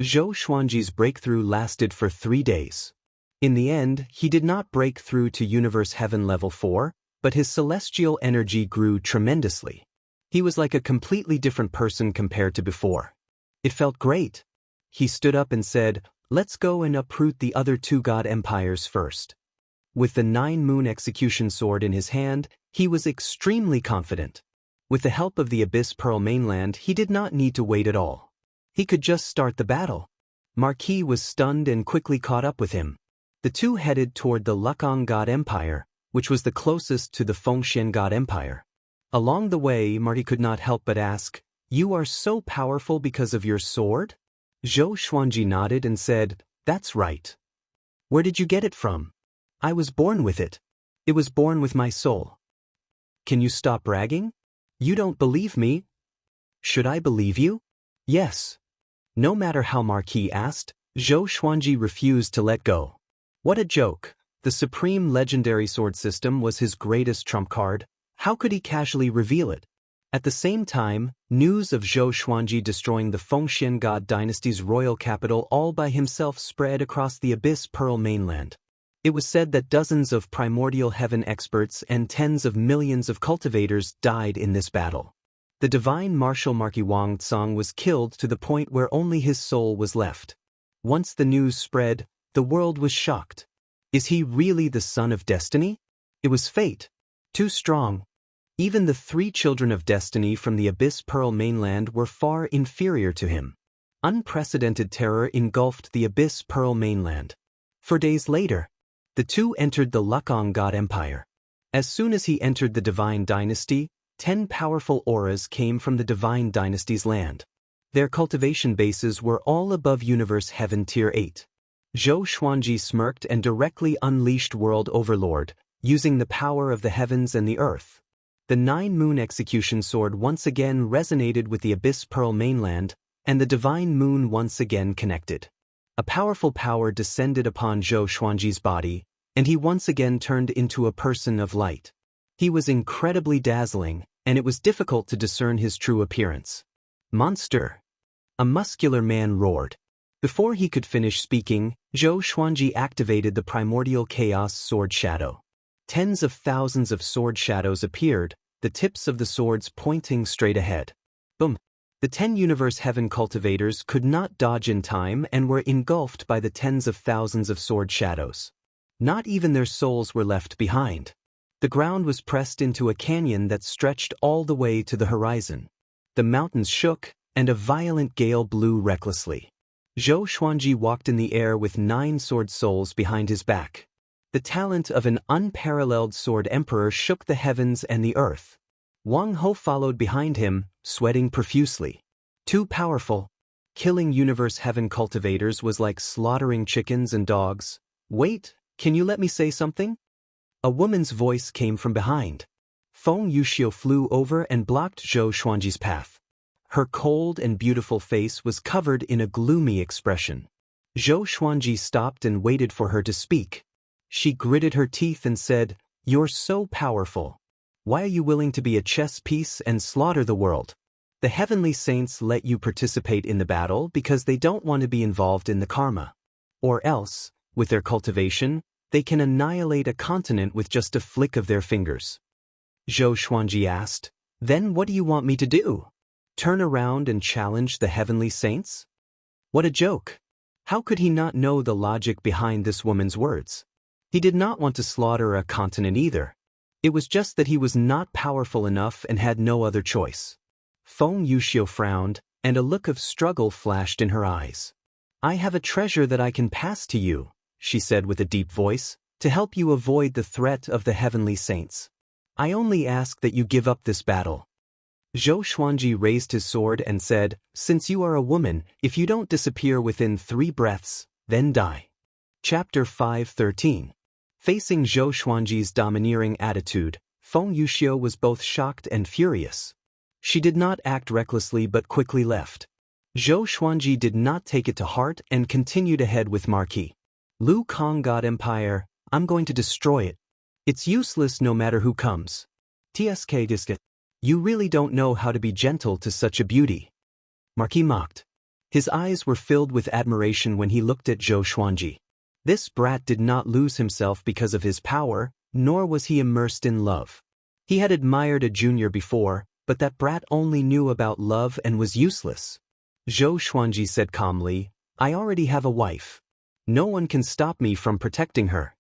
Zhou Xuanji's breakthrough lasted for 3 days. In the end, he did not break through to Universe Heaven Level 4, but his celestial energy grew tremendously. He was like a completely different person compared to before. It felt great. He stood up and said, let's go and uproot the other 2 god empires first. With the 9-moon execution sword in his hand, he was extremely confident. With the help of the Abyss Pearl mainland, he did not need to wait at all. He could just start the battle. Marquis was stunned and quickly caught up with him. The two headed toward the Lukang God Empire, which was the closest to the Fengshen God Empire. Along the way, Marty could not help but ask, you are so powerful because of your sword? Zhou Xuanji nodded and said, that's right. Where did you get it from? I was born with it. It was born with my soul. Can you stop bragging? You don't believe me? Should I believe you? Yes. No matter how Marquis asked, Zhou Xuanji refused to let go. What a joke. The supreme legendary sword system was his greatest trump card. How could he casually reveal it? At the same time, news of Zhou Xuanji destroying the Fengxian God dynasty's royal capital all by himself spread across the Abyss Pearl mainland. It was said that dozens of primordial heaven experts and tens of millions of cultivators died in this battle. The divine martial Marquis Wang Tsang was killed to the point where only his soul was left. Once the news spread, the world was shocked. Is he really the son of destiny? It was fate. Too strong. Even the 3 children of destiny from the Abyss Pearl mainland were far inferior to him. Unprecedented terror engulfed the Abyss Pearl mainland. For days later, the 2 entered the Lukang God Empire. As soon as he entered the Divine Dynasty, 10 powerful auras came from the Divine Dynasty's land. Their cultivation bases were all above Universe Heaven Tier 8. Zhou Xuanji smirked and directly unleashed World Overlord, using the power of the heavens and the earth. The 9-moon execution sword once again resonated with the Abyss Pearl mainland, and the divine moon once again connected. A powerful power descended upon Zhou Xuanji's body, and he once again turned into a person of light. He was incredibly dazzling, and it was difficult to discern his true appearance. Monster! A muscular man roared. Before he could finish speaking, Zhou Xuanji activated the primordial chaos sword shadow. Tens of thousands of sword shadows appeared, the tips of the swords pointing straight ahead. Boom! The 10 Universe Heaven cultivators could not dodge in time and were engulfed by the tens of thousands of sword shadows. Not even their souls were left behind. The ground was pressed into a canyon that stretched all the way to the horizon. The mountains shook, and a violent gale blew recklessly. Zhou Xuanji walked in the air with 9 sword souls behind his back. The talent of an unparalleled sword emperor shook the heavens and the earth. Wang Ho followed behind him, sweating profusely. Too powerful. Killing Universe Heaven cultivators was like slaughtering chickens and dogs. Wait, can you let me say something? A woman's voice came from behind. Feng Yuxiu flew over and blocked Zhou Xuanji's path. Her cold and beautiful face was covered in a gloomy expression. Zhou Xuanji stopped and waited for her to speak. She gritted her teeth and said, "You're so powerful. Why are you willing to be a chess piece and slaughter the world? The heavenly saints let you participate in the battle because they don't want to be involved in the karma. Or else, with their cultivation, they can annihilate a continent with just a flick of their fingers." Zhou Xuanji asked, "Then what do you want me to do? Turn around and challenge the heavenly saints?" What a joke! How could he not know the logic behind this woman's words? He did not want to slaughter a continent either. It was just that he was not powerful enough and had no other choice. Feng Yuxiu frowned, and a look of struggle flashed in her eyes. "I have a treasure that I can pass to you," she said with a deep voice, "to help you avoid the threat of the heavenly saints. I only ask that you give up this battle." Zhou Xuanji raised his sword and said, "Since you are a woman, if you don't disappear within 3 breaths, then die." Chapter 5:13. Facing Zhou Xuanji's domineering attitude, Feng Yuxiu was both shocked and furious. She did not act recklessly but quickly left. Zhou Xuanji did not take it to heart and continued ahead with Marquis. "Lu Kang God Empire, I'm going to destroy it. It's useless no matter who comes. TSK Disket. You really don't know how to be gentle to such a beauty." Marquis mocked. His eyes were filled with admiration when he looked at Zhou Xuanji. This brat did not lose himself because of his power, nor was he immersed in love. He had admired a junior before, but that brat only knew about love and was useless. Zhou Xuanji said calmly, "I already have a wife. No one can stop me from protecting her."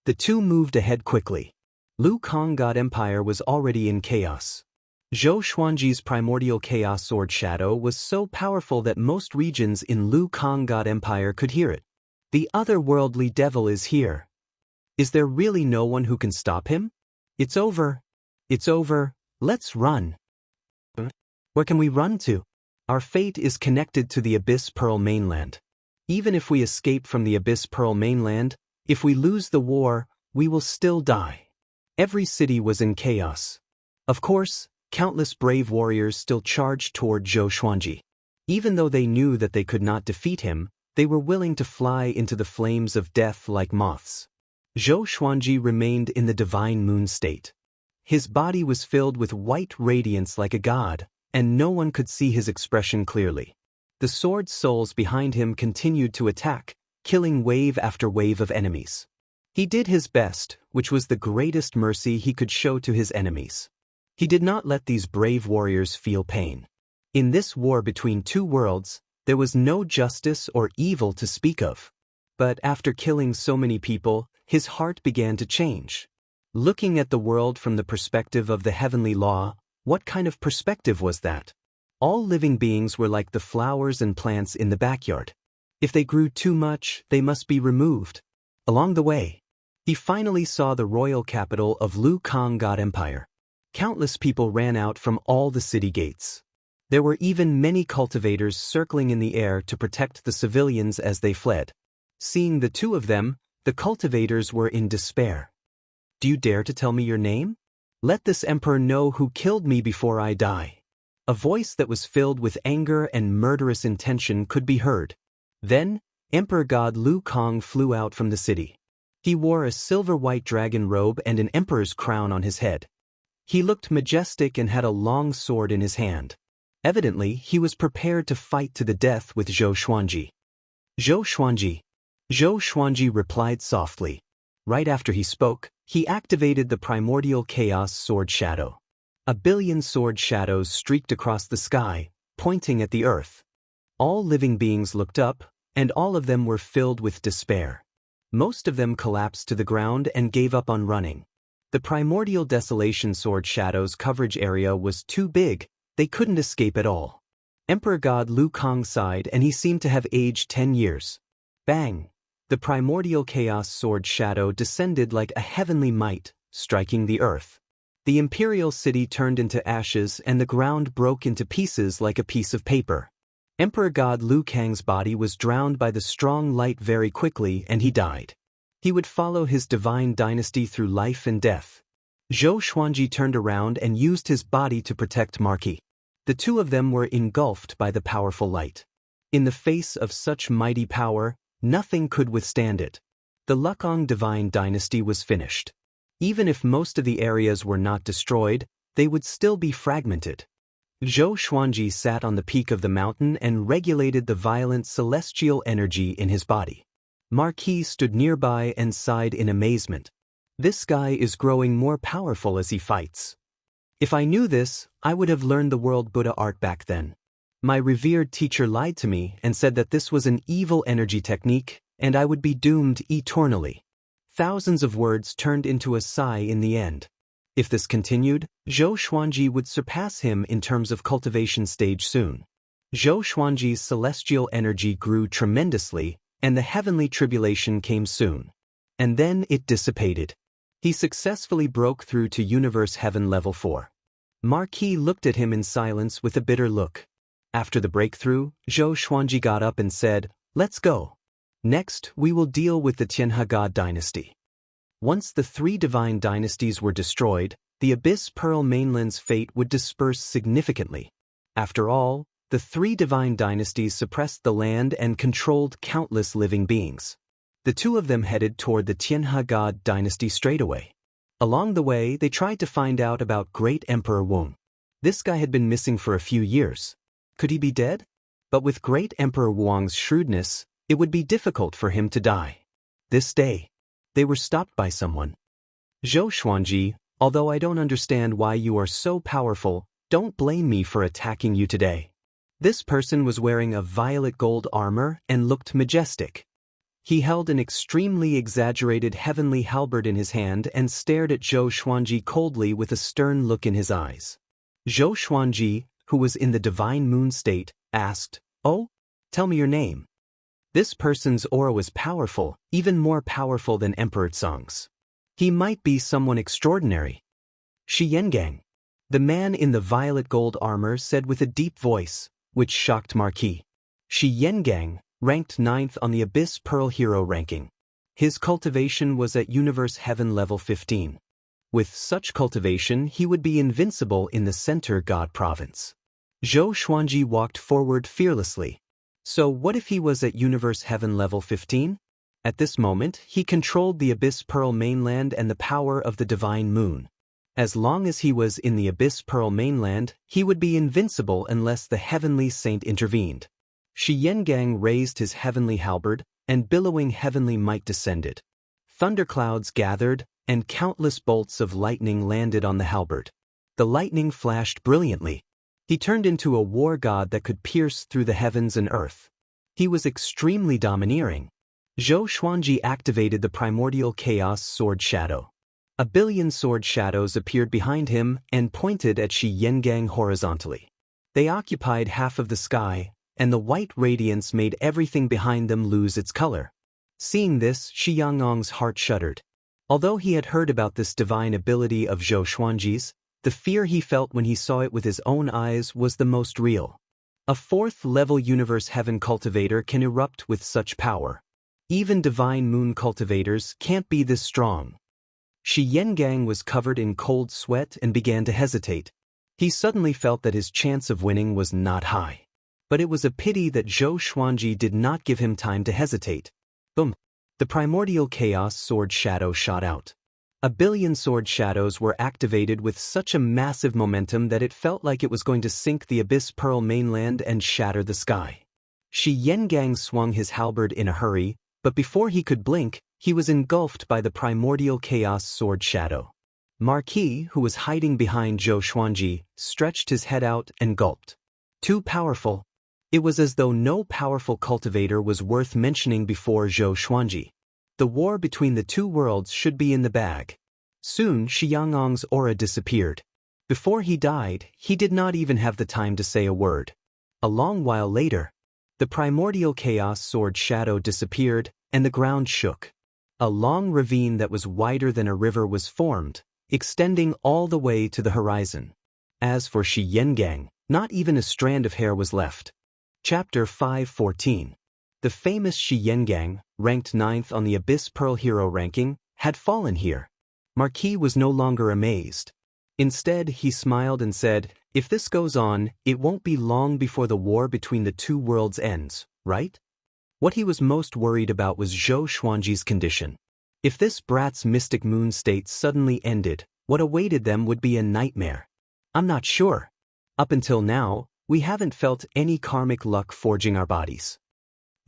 The 2 moved ahead quickly. Lu Kang God Empire was already in chaos. Zhou Xuanji's primordial chaos sword shadow was so powerful that most regions in Lu Kang God Empire could hear it. The otherworldly devil is here. Is there really no one who can stop him? It's over. It's over. Let's run. Where can we run to? Our fate is connected to the Abyss Pearl mainland. Even if we escape from the Abyss Pearl mainland, if we lose the war, we will still die. Every city was in chaos. Of course, countless brave warriors still charged toward Zhou Xuanji. Even though they knew that they could not defeat him, they were willing to fly into the flames of death like moths. Zhou Xuanji remained in the divine moon state. His body was filled with white radiance like a god, and no one could see his expression clearly. The sword souls behind him continued to attack, killing wave after wave of enemies. He did his best, which was the greatest mercy he could show to his enemies. He did not let these brave warriors feel pain. In this war between two worlds, there was no justice or evil to speak of. But after killing so many people, his heart began to change. Looking at the world from the perspective of the heavenly law, what kind of perspective was that? All living beings were like the flowers and plants in the backyard. If they grew too much, they must be removed. Along the way, he finally saw the royal capital of Lu Kang God Empire. Countless people ran out from all the city gates. There were even many cultivators circling in the air to protect the civilians as they fled. Seeing the two of them, the cultivators were in despair. "Do you dare to tell me your name? Let this emperor know who killed me before I die." A voice that was filled with anger and murderous intention could be heard. Then, Emperor God Lu Kang flew out from the city. He wore a silver-white dragon robe and an emperor's crown on his head. He looked majestic and had a long sword in his hand. Evidently, he was prepared to fight to the death with Zhou Xuanji. "Zhou Xuanji." Zhou Xuanji replied softly. Right after he spoke, he activated the primordial chaos sword shadow. 1,000,000,000 sword shadows streaked across the sky, pointing at the earth. All living beings looked up, and all of them were filled with despair. Most of them collapsed to the ground and gave up on running. The primordial desolation sword shadow's coverage area was too big, they couldn't escape at all. Emperor God Lu Kang sighed and he seemed to have aged 10 years. Bang! The primordial chaos sword shadow descended like a heavenly might, striking the earth. The imperial city turned into ashes and the ground broke into pieces like a piece of paper. Emperor God Lu Kang's body was drowned by the strong light very quickly and he died. He would follow his divine dynasty through life and death. Zhou Xuanji turned around and used his body to protect Marquis. The two of them were engulfed by the powerful light. In the face of such mighty power, nothing could withstand it. The Lukang divine dynasty was finished. Even if most of the areas were not destroyed, they would still be fragmented. Zhou Xuanji sat on the peak of the mountain and regulated the violent celestial energy in his body. Marquis stood nearby and sighed in amazement. This guy is growing more powerful as he fights. If I knew this, I would have learned the world Buddha art back then. My revered teacher lied to me and said that this was an evil energy technique, and I would be doomed eternally. Thousands of words turned into a sigh in the end. If this continued, Zhou Xuanji would surpass him in terms of cultivation stage soon. Zhou Xuanji's celestial energy grew tremendously, and the heavenly tribulation came soon. And then it dissipated. He successfully broke through to Universe Heaven Level 4. Marquis looked at him in silence with a bitter look. After the breakthrough, Zhou Xuanji got up and said, "Let's go. Next, we will deal with the Tianhe God dynasty." Once the three divine dynasties were destroyed, the Abyss Pearl mainland's fate would disperse significantly. After all, the three divine dynasties suppressed the land and controlled countless living beings. The two of them headed toward the Tianhe God dynasty straightaway. Along the way, they tried to find out about Great Emperor Wang. This guy had been missing for a few years. Could he be dead? But with Great Emperor Wang's shrewdness, it would be difficult for him to die. This day, they were stopped by someone. "Zhou Xuanji, although I don't understand why you are so powerful, don't blame me for attacking you today." This person was wearing a violet gold armor and looked majestic. He held an extremely exaggerated heavenly halberd in his hand and stared at Zhou Xuanji coldly with a stern look in his eyes. Zhou Xuanji, who was in the divine moon state, asked, "Oh, tell me your name." This person's aura was powerful, even more powerful than Emperor Tsang's. He might be someone extraordinary. "Shi Yengang," the man in the violet gold armor said with a deep voice, which shocked Marquis. Shi Yengang ranked 9th on the Abyss Pearl Hero ranking. His cultivation was at Universe Heaven Level 15. With such cultivation, he would be invincible in the Center God Province. Zhou Xuanji walked forward fearlessly. So what if he was at Universe Heaven Level 15? At this moment, he controlled the Abyss Pearl mainland and the power of the Divine Moon. As long as he was in the Abyss Pearl mainland, he would be invincible unless the heavenly saint intervened. Shi Yengang raised his heavenly halberd, and billowing heavenly might descended. Thunderclouds gathered, and countless bolts of lightning landed on the halberd. The lightning flashed brilliantly. He turned into a war god that could pierce through the heavens and earth. He was extremely domineering. Zhou Xuanji activated the primordial chaos sword shadow. A billion sword shadows appeared behind him and pointed at Shi Yengang horizontally. They occupied half of the sky, and the white radiance made everything behind them lose its color. Seeing this, Shi Yanggong's heart shuddered. Although he had heard about this divine ability of Zhou Xuanji's, the fear he felt when he saw it with his own eyes was the most real. A fourth-level universe heaven cultivator can erupt with such power. Even divine moon cultivators can't be this strong. Shi Yengang was covered in cold sweat and began to hesitate. He suddenly felt that his chance of winning was not high. But it was a pity that Zhou Xuanji did not give him time to hesitate. Boom! The primordial chaos sword shadow shot out. A billion sword shadows were activated with such a massive momentum that it felt like it was going to sink the Abyss Pearl mainland and shatter the sky. Shi Yengang swung his halberd in a hurry, but before he could blink, he was engulfed by the primordial chaos sword shadow. Marquis, who was hiding behind Zhou Xuanji, stretched his head out and gulped. Too powerful. It was as though no powerful cultivator was worth mentioning before Zhou Xuanji. The war between the two worlds should be in the bag. Soon, Shi Yanggong's aura disappeared. Before he died, he did not even have the time to say a word. A long while later, the primordial chaos sword shadow disappeared, and the ground shook. A long ravine that was wider than a river was formed, extending all the way to the horizon. As for Shi Yengang, not even a strand of hair was left. Chapter 5:14. The famous Shi Yengang, ranked 9th on the Abyss Pearl Hero ranking, had fallen here. Marquis was no longer amazed. Instead, he smiled and said, "If this goes on, it won't be long before the war between the two worlds ends, right?" What he was most worried about was Zhou Xuanji's condition. If this brat's mystic moon state suddenly ended, what awaited them would be a nightmare. "I'm not sure. Up until now, we haven't felt any karmic luck forging our bodies,"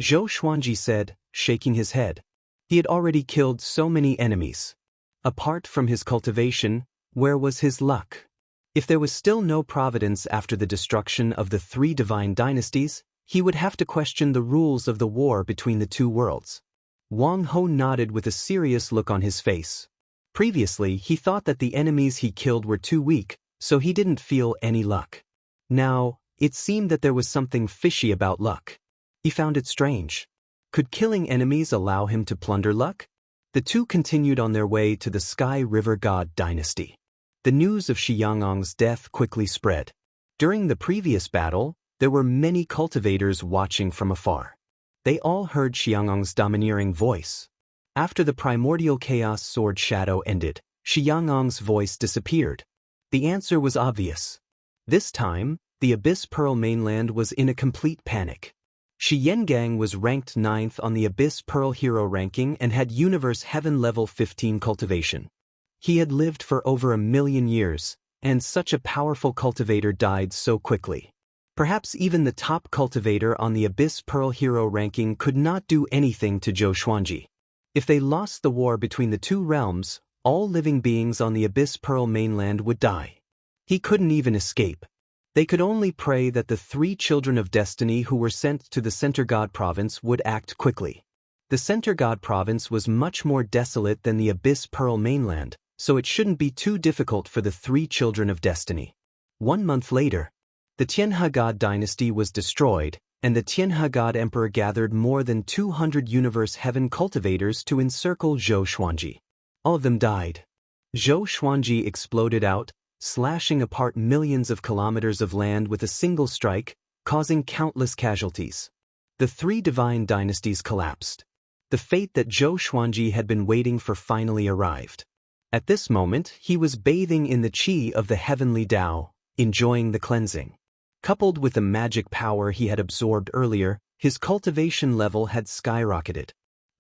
Zhou Xuanji said, shaking his head. He had already killed so many enemies. Apart from his cultivation, where was his luck? If there was still no providence after the destruction of the three divine dynasties, he would have to question the rules of the war between the two worlds. Wang Ho nodded with a serious look on his face. Previously, he thought that the enemies he killed were too weak, so he didn't feel any luck. Now, it seemed that there was something fishy about luck. He found it strange. Could killing enemies allow him to plunder luck? The two continued on their way to the Sky River God dynasty. The news of Shi Yanggong's death quickly spread. During the previous battle, there were many cultivators watching from afar. They all heard Shi Yanggong's domineering voice. After the primordial chaos sword shadow ended, Shi Yanggong's voice disappeared. The answer was obvious. This time, the Abyss Pearl mainland was in a complete panic. Shi Yengang was ranked 9th on the Abyss Pearl Hero ranking and had Universe Heaven Level 15 cultivation. He had lived for over 1,000,000 years, and such a powerful cultivator died so quickly. Perhaps even the top cultivator on the Abyss Pearl Hero ranking could not do anything to Zhou Xuanji. If they lost the war between the two realms, all living beings on the Abyss Pearl mainland would die. He couldn't even escape. They could only pray that the three children of destiny who were sent to the Center God Province would act quickly. The Center God Province was much more desolate than the Abyss Pearl mainland, so it shouldn't be too difficult for the three children of destiny. 1 month later, the Tianhe God dynasty was destroyed, and the Tianhe God Emperor gathered more than 200 Universe Heaven cultivators to encircle Zhou Xuanji. All of them died. Zhou Xuanji exploded out, slashing apart millions of kilometers of land with a single strike, causing countless casualties. The three divine dynasties collapsed. The fate that Zhou Xuanji had been waiting for finally arrived. At this moment, he was bathing in the qi of the heavenly Tao, enjoying the cleansing. Coupled with the magic power he had absorbed earlier, his cultivation level had skyrocketed.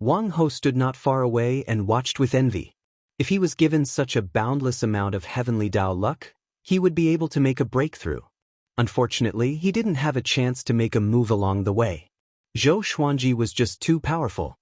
Wang Ho stood not far away and watched with envy. If he was given such a boundless amount of heavenly Dao luck, he would be able to make a breakthrough. Unfortunately, he didn't have a chance to make a move along the way. Zhou Xuanji was just too powerful.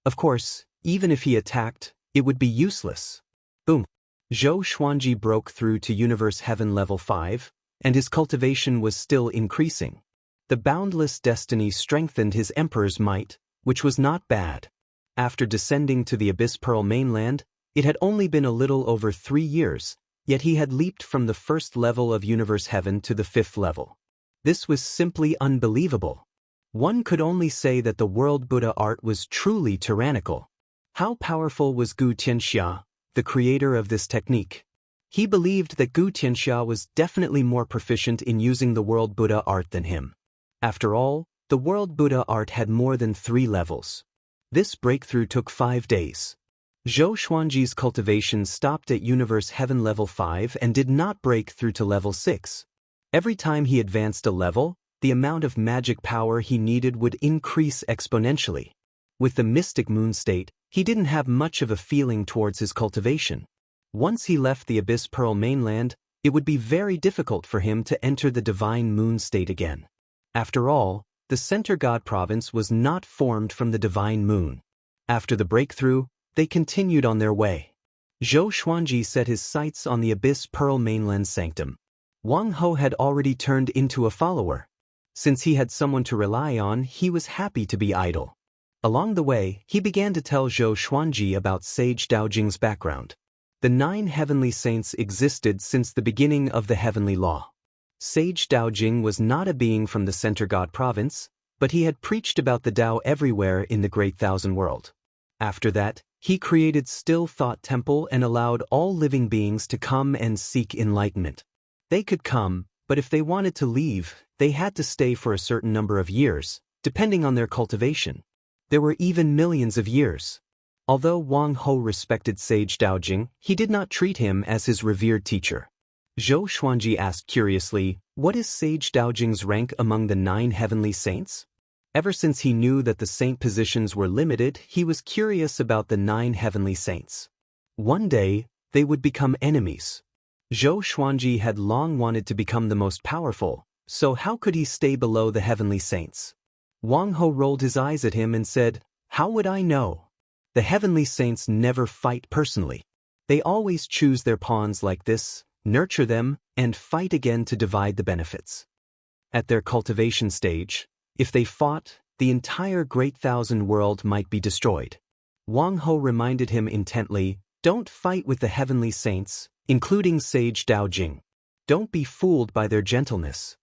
Of course, even if he attacked, it would be useless. Boom. Zhou Xuanji broke through to Universe Heaven Level 5, and his cultivation was still increasing. The boundless destiny strengthened his emperor's might, which was not bad. After descending to the Abyss Pearl mainland, it had only been a little over 3 years, yet he had leaped from the first level of Universe Heaven to the 5th level. This was simply unbelievable. One could only say that the World Buddha art was truly tyrannical. How powerful was Gu Tianxia, the creator of this technique? He believed that Gu Tianxia was definitely more proficient in using the World Buddha art than him. After all, the World Buddha art had more than 3 levels. This breakthrough took 5 days. Zhou Xuanji's cultivation stopped at Universe Heaven Level 5 and did not break through to Level 6. Every time he advanced a level, the amount of magic power he needed would increase exponentially. With the mystic moon state, he didn't have much of a feeling towards his cultivation. Once he left the Abyss Pearl mainland, it would be very difficult for him to enter the divine moon state again. After all, the Center God province was not formed from the divine moon. After the breakthrough, they continued on their way. Zhou Xuanji set his sights on the Abyss Pearl mainland sanctum. Wang Ho had already turned into a follower. Since he had someone to rely on, he was happy to be idle. Along the way, he began to tell Zhou Xuanji about Sage Daojing's background. The 9 heavenly saints existed since the beginning of the heavenly law. Sage Daojing was not a being from the Center God province, but he had preached about the Tao everywhere in the Great Thousand World. After that, he created Still Thought Temple and allowed all living beings to come and seek enlightenment. They could come, but if they wanted to leave, they had to stay for a certain number of years, depending on their cultivation. There were even millions of years. Although Wang Ho respected Sage Daojing, he did not treat him as his revered teacher. Zhou Xuanji asked curiously, what is Sage Daojing's rank among the 9 heavenly saints? Ever since he knew that the saint positions were limited, he was curious about the 9 heavenly saints. One day, they would become enemies. Zhou Xuanji had long wanted to become the most powerful, so how could he stay below the heavenly saints? Wang Ho rolled his eyes at him and said, how would I know? The heavenly saints never fight personally. They always choose their pawns like this, nurture them, and fight again to divide the benefits. At their cultivation stage, if they fought, the entire Great Thousand World might be destroyed. Wang Ho reminded him intently, don't fight with the heavenly saints, including Sage Daojing. Don't be fooled by their gentleness.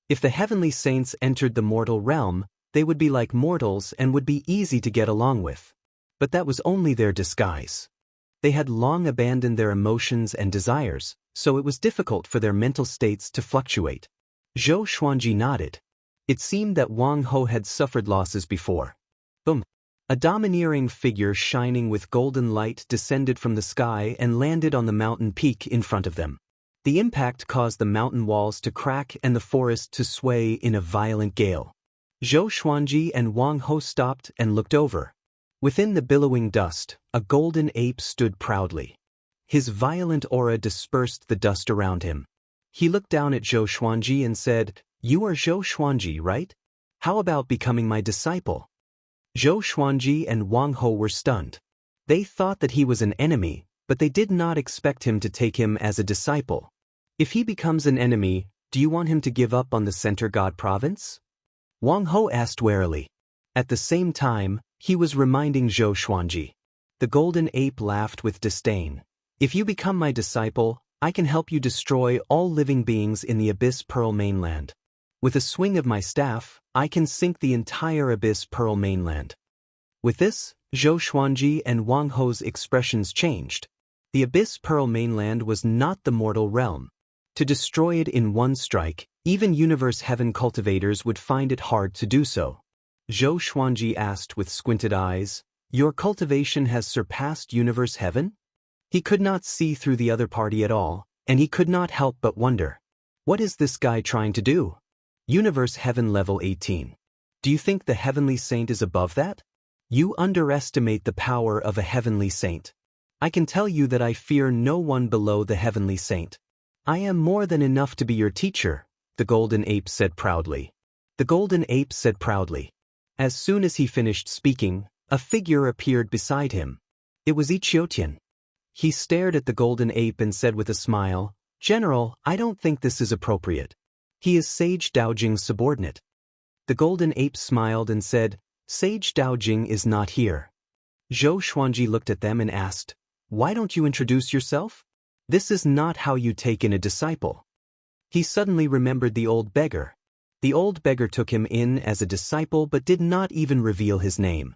If the heavenly saints entered the mortal realm, they would be like mortals and would be easy to get along with. But that was only their disguise. They had long abandoned their emotions and desires, so it was difficult for their mental states to fluctuate. Zhou Xuanji nodded. It seemed that Wang Ho had suffered losses before. Boom! A domineering figure shining with golden light descended from the sky and landed on the mountain peak in front of them. The impact caused the mountain walls to crack and the forest to sway in a violent gale. Zhou Xuanji and Wang Ho stopped and looked over. Within the billowing dust, a golden ape stood proudly. His violent aura dispersed the dust around him. He looked down at Zhou Xuanji and said, you are Zhou Xuanji, right? How about becoming my disciple? Zhou Xuanji and Wang Ho were stunned. They thought that he was an enemy, but they did not expect him to take him as a disciple. If he becomes an enemy, do you want him to give up on the Center God province? Wang Ho asked warily. At the same time, he was reminding Zhou Xuanji. The golden ape laughed with disdain. If you become my disciple, I can help you destroy all living beings in the Abyss Pearl mainland. With a swing of my staff, I can sink the entire Abyss Pearl mainland. With this, Zhou Xuanji and Wang Ho's expressions changed. The Abyss Pearl mainland was not the mortal realm. To destroy it in one strike, even Universe Heaven cultivators would find it hard to do so. Zhou Xuanji asked with squinted eyes, your cultivation has surpassed Universe Heaven? He could not see through the other party at all, and he could not help but wonder. What is this guy trying to do? Universe Heaven Level 18. Do you think the Heavenly Saint is above that? You underestimate the power of a Heavenly Saint. I can tell you that I fear no one below the heavenly saint. I am more than enough to be your teacher, the golden ape said proudly. The golden ape said proudly. As soon as he finished speaking, a figure appeared beside him. It was Ichiotian. He stared at the golden ape and said with a smile, General, I don't think this is appropriate. He is Sage Daojing's subordinate. The golden ape smiled and said, Sage Daojing is not here. Zhou Xuanji looked at them and asked, Why don't you introduce yourself? This is not how you take in a disciple. He suddenly remembered the old beggar. The old beggar took him in as a disciple but did not even reveal his name.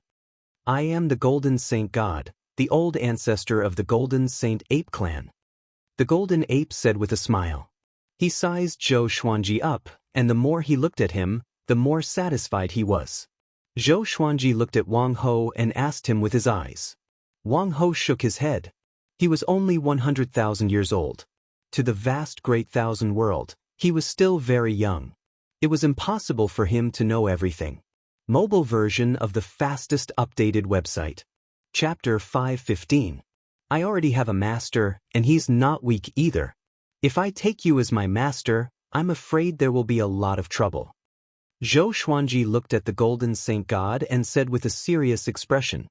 I am the Golden Saint God, the old ancestor of the Golden Saint Ape clan. The golden ape said with a smile. He sized Zhou Xuanji up, and the more he looked at him, the more satisfied he was. Zhou Xuanji looked at Wang Ho and asked him with his eyes. Wang Ho shook his head. He was only 100,000 years old. To the vast great thousand world, he was still very young. It was impossible for him to know everything. Mobile version of the fastest updated website. Chapter 5:15. I already have a master, and he's not weak either. If I take you as my master, I'm afraid there will be a lot of trouble. Zhou Xuanji looked at the Golden Saint God and said with a serious expression.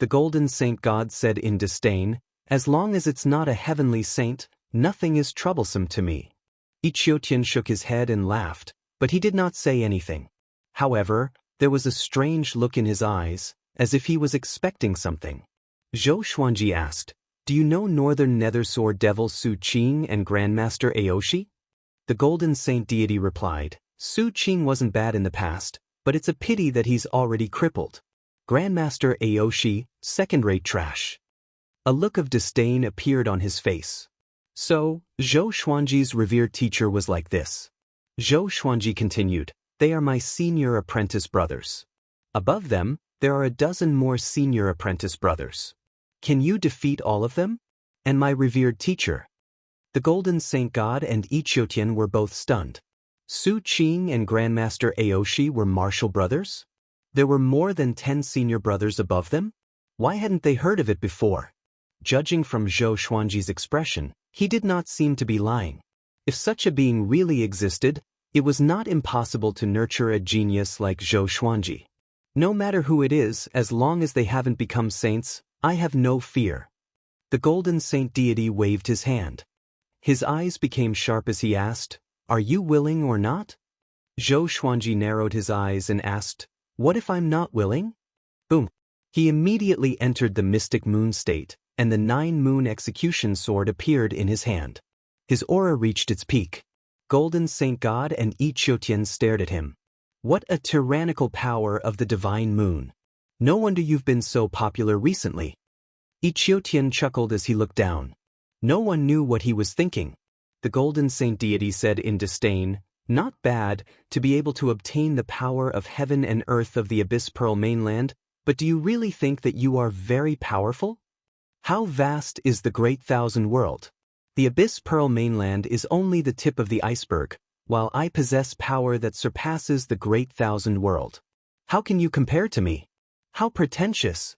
The Golden Saint God said in disdain, As long as it's not a heavenly saint, nothing is troublesome to me. Ichiotian shook his head and laughed, but he did not say anything. However, there was a strange look in his eyes, as if he was expecting something. Zhou Xuanji asked, Do you know Northern Nethersword Devil Su Qing and Grandmaster Aoshi? The Golden Saint deity replied, Su Qing wasn't bad in the past, but it's a pity that he's already crippled. Grandmaster Aoshi, second-rate trash. A look of disdain appeared on his face. So, Zhou Xuanji's revered teacher was like this. Zhou Xuanji continued, They are my senior apprentice brothers. Above them, there are a dozen more senior apprentice brothers. Can you defeat all of them? And my revered teacher? The Golden Saint God and Ichiotian were both stunned. Su Qing and Grandmaster Aoshi were martial brothers? There were more than 10 senior brothers above them? Why hadn't they heard of it before? Judging from Zhou Xuanji's expression, he did not seem to be lying. If such a being really existed, it was not impossible to nurture a genius like Zhou Xuanji. No matter who it is, as long as they haven't become saints, I have no fear. The Golden Saint deity waved his hand. His eyes became sharp as he asked, Are you willing or not? Zhou Xuanji narrowed his eyes and asked, What if I'm not willing? Boom. He immediately entered the mystic moon state, and the 9-moon execution sword appeared in his hand. His aura reached its peak. Golden Saint God and Ichiotian stared at him. What a tyrannical power of the divine moon. No wonder you've been so popular recently. Ichiotian chuckled as he looked down. No one knew what he was thinking. The Golden Saint deity said in disdain, Not bad, to be able to obtain the power of heaven and earth of the Abyss Pearl mainland, but do you really think that you are very powerful? How vast is the great thousand world? The Abyss Pearl mainland is only the tip of the iceberg, while I possess power that surpasses the great thousand world. How can you compare to me? How pretentious!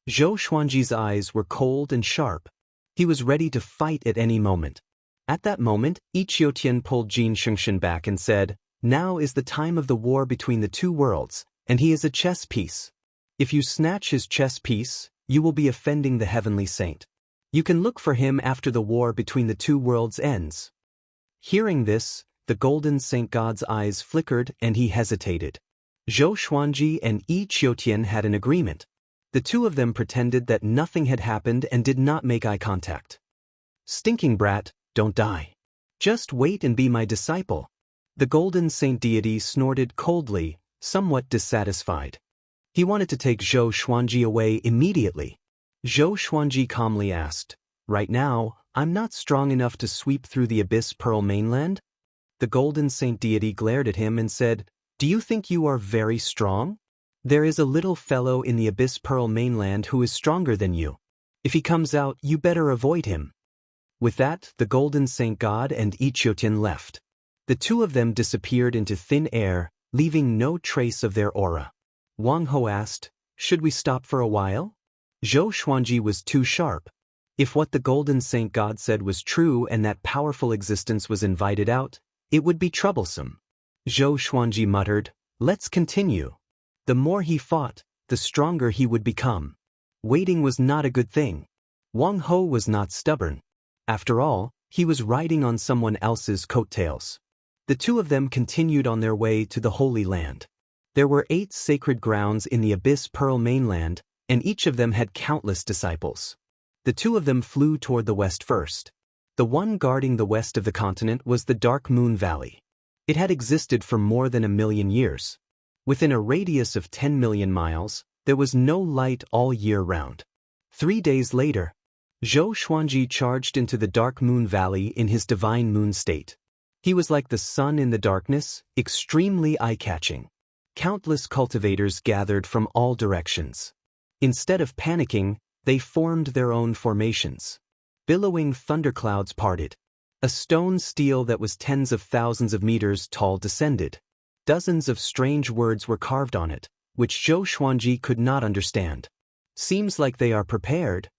Zhou Xuanji's eyes were cold and sharp. He was ready to fight at any moment. At that moment, Ichiotian pulled Jin Shengshen back and said, Now is the time of the war between the two worlds, and he is a chess piece. If you snatch his chess piece, you will be offending the heavenly saint. You can look for him after the war between the two worlds ends. Hearing this, the Golden Saint God's eyes flickered and he hesitated. Zhou Xuanji and Ichiotian had an agreement. The two of them pretended that nothing had happened and did not make eye contact. Stinking brat, don't die. Just wait and be my disciple. The Golden Saint deity snorted coldly, somewhat dissatisfied. He wanted to take Zhou Xuanji away immediately. Zhou Xuanji calmly asked, Right now, I'm not strong enough to sweep through the Abyss Pearl mainland? The Golden Saint deity glared at him and said, Do you think you are very strong? There is a little fellow in the Abyss Pearl mainland who is stronger than you. If he comes out, you better avoid him. With that, the Golden Saint God and Ichiotian left. The two of them disappeared into thin air, leaving no trace of their aura. Wang Ho asked, Should we stop for a while? Zhou Xuanji was too sharp. If what the Golden Saint God said was true and that powerful existence was invited out, it would be troublesome. Zhou Xuanji muttered, "Let's continue." The more he fought, the stronger he would become. Waiting was not a good thing. Wang Ho was not stubborn. After all, he was riding on someone else's coattails. The two of them continued on their way to the Holy Land. There were 8 sacred grounds in the Abyss Pearl mainland, and each of them had countless disciples. The two of them flew toward the west first. The one guarding the west of the continent was the Dark Moon Valley. It had existed for more than 1,000,000 years. Within a radius of 10 million miles, there was no light all year round. 3 days later, Zhou Xuanji charged into the Dark Moon Valley in his divine moon state. He was like the sun in the darkness, extremely eye-catching. Countless cultivators gathered from all directions. Instead of panicking, they formed their own formations. Billowing thunderclouds parted. A stone stele that was tens of thousands of meters tall descended. Dozens of strange words were carved on it, which Zhou Xuanji could not understand. "Seems like they are prepared."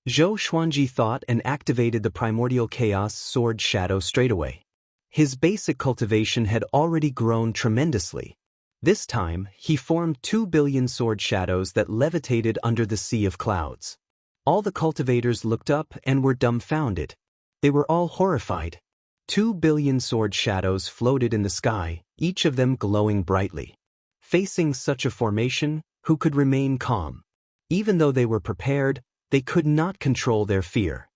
Zhou Xuanji thought and activated the primordial chaos sword shadow straightaway. His basic cultivation had already grown tremendously. This time, he formed 2 billion sword shadows that levitated under the sea of clouds. All the cultivators looked up and were dumbfounded. They were all horrified. 2 billion sword shadows floated in the sky, each of them glowing brightly. Facing such a formation, who could remain calm? Even though they were prepared, they could not control their fear.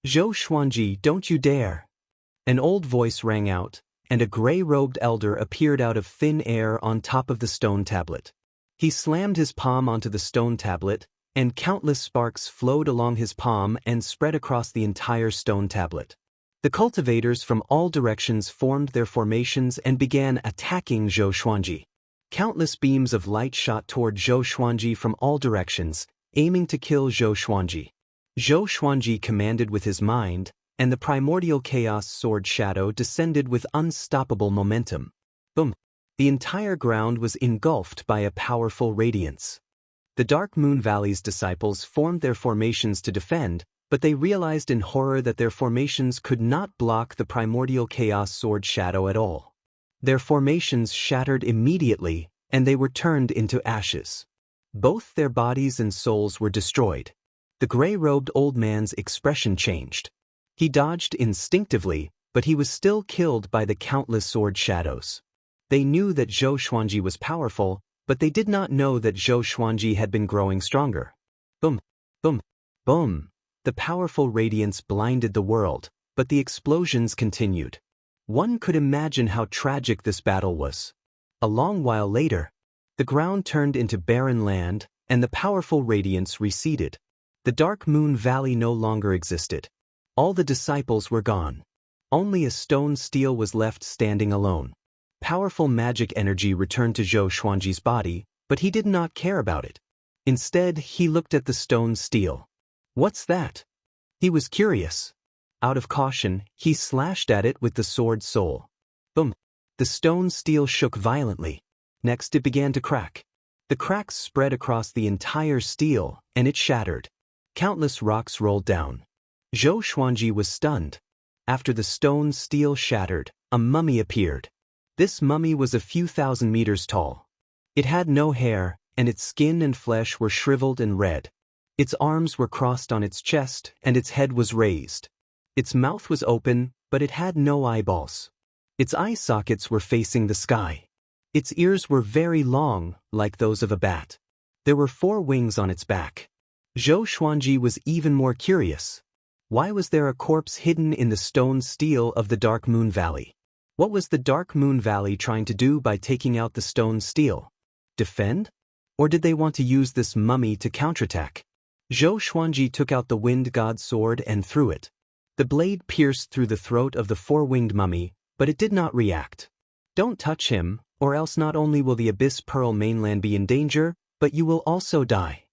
"Zhou Xuanji, don't you dare!" An old voice rang out, and a gray-robed elder appeared out of thin air on top of the stone tablet. He slammed his palm onto the stone tablet, and countless sparks flowed along his palm and spread across the entire stone tablet. The cultivators from all directions formed their formations and began attacking Zhou Xuanji. Countless beams of light shot toward Zhou Xuanji from all directions, aiming to kill Zhou Xuanji. Zhou Xuanji commanded with his mind, and the primordial chaos sword shadow descended with unstoppable momentum. Boom! The entire ground was engulfed by a powerful radiance. The Dark Moon Valley's disciples formed their formations to defend, but they realized in horror that their formations could not block the primordial chaos sword shadow at all. Their formations shattered immediately, and they were turned into ashes. Both their bodies and souls were destroyed. The gray-robed old man's expression changed. He dodged instinctively, but he was still killed by the countless sword shadows. They knew that Zhou Xuanji was powerful, but they did not know that Zhou Xuanji had been growing stronger. Boom! Boom! Boom! The powerful radiance blinded the world, but the explosions continued. One could imagine how tragic this battle was. A long while later, the ground turned into barren land, and the powerful radiance receded. The Dark Moon Valley no longer existed. All the disciples were gone. Only a stone stele was left standing alone. Powerful magic energy returned to Zhou Xuanji's body, but he did not care about it. Instead, he looked at the stone stele. "What's that?" He was curious. Out of caution, he slashed at it with the sword soul. Boom! The stone stele shook violently. Next it began to crack. The cracks spread across the entire stele, and it shattered. Countless rocks rolled down. Zhou Xuanji was stunned. After the stone stele shattered, a mummy appeared. This mummy was a few thousand meters tall. It had no hair, and its skin and flesh were shriveled and red. Its arms were crossed on its chest, and its head was raised. Its mouth was open, but it had no eyeballs. Its eye sockets were facing the sky. Its ears were very long, like those of a bat. There were 4 wings on its back. Zhou Xuanji was even more curious. Why was there a corpse hidden in the stone stele of the Dark Moon Valley? What was the Dark Moon Valley trying to do by taking out the stone stele? Defend? Or did they want to use this mummy to counterattack? Zhou Xuanji took out the Wind God's sword and threw it. The blade pierced through the throat of the 4-winged mummy, but it did not react. "Don't touch him, or else not only will the Abyss Pearl mainland be in danger, but you will also die."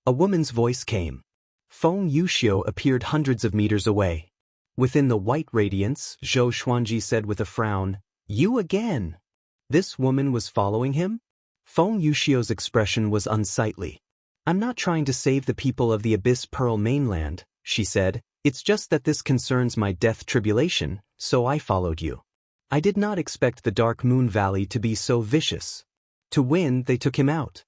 A woman's voice came. Feng Yuxiu appeared hundreds of meters away. Within the white radiance, Zhou Xuanji said with a frown, "You again." This woman was following him? Feng Yuxiu's expression was unsightly. "I'm not trying to save the people of the Abyss Pearl mainland, she said. It's just that this concerns my death tribulation, so I followed you. I did not expect the Dark Moon Valley to be so vicious. To win, they took him out.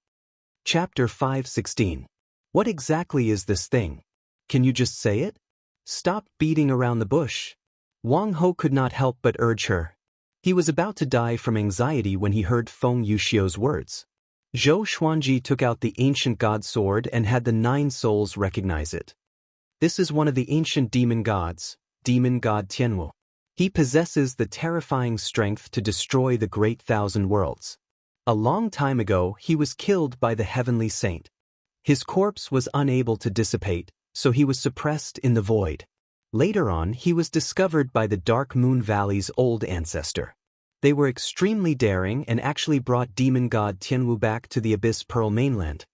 Chapter 5:16. What exactly is this thing? Can you just say it? Stop beating around the bush. Wang Ho could not help but urge her. He was about to die from anxiety when he heard Feng Yuxiu's words. Zhou Xuanji took out the ancient god sword and had the 9 souls recognize it. This is one of the ancient demon gods, demon god Tianwu. He possesses the terrifying strength to destroy the great 1,000 worlds. A long time ago, he was killed by the heavenly saint. His corpse was unable to dissipate, so he was suppressed in the void. Later on, he was discovered by the Dark Moon Valley's old ancestor. They were extremely daring and actually brought demon god Tianwu back to the Abyss Pearl mainland.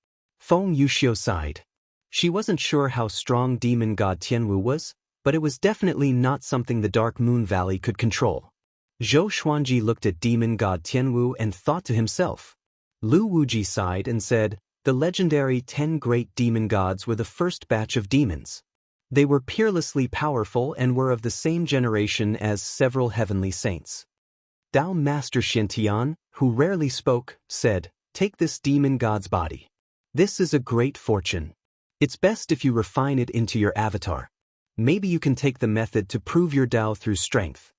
Feng Yuxiu sighed. She wasn't sure how strong demon god Tianwu was, but it was definitely not something the Dark Moon Valley could control. Zhou Xuanji looked at demon god Tianwu and thought to himself. Lu Wuji sighed and said, the legendary 10 great demon gods were the first batch of demons. They were peerlessly powerful and were of the same generation as several heavenly saints. Dao Master Xiantian, who rarely spoke, said, take this demon god's body. This is a great fortune. It's best if you refine it into your avatar. Maybe you can take the method to prove your Dao through strength.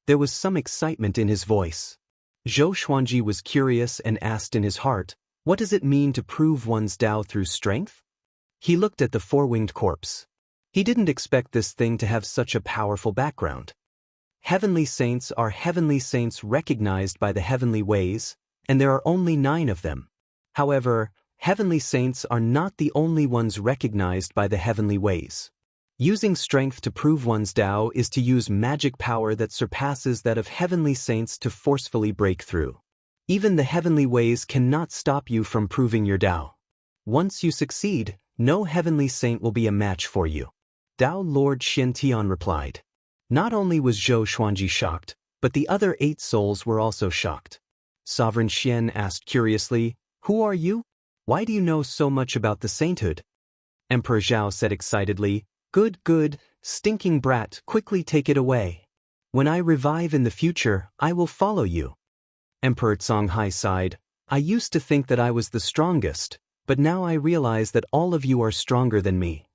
There was some excitement in his voice. Zhou Xuanji was curious and asked in his heart, what does it mean to prove one's Dao through strength? He looked at the 4-winged corpse. He didn't expect this thing to have such a powerful background. Heavenly saints are heavenly saints recognized by the heavenly ways, and there are only 9 of them. However, heavenly saints are not the only ones recognized by the heavenly ways. Using strength to prove one's Dao is to use magic power that surpasses that of heavenly saints to forcefully break through. Even the heavenly ways cannot stop you from proving your Dao. Once you succeed, no heavenly saint will be a match for you. Dao Lord Xiantian replied. Not only was Zhou Xuanji shocked, but the other 8 souls were also shocked. Sovereign Xian asked curiously, who are you? Why do you know so much about the sainthood? Emperor Zhao said excitedly, good, good, stinking brat, quickly take it away. When I revive in the future, I will follow you. Emperor Songhai sighed, I used to think that I was the strongest, but now I realize that all of you are stronger than me.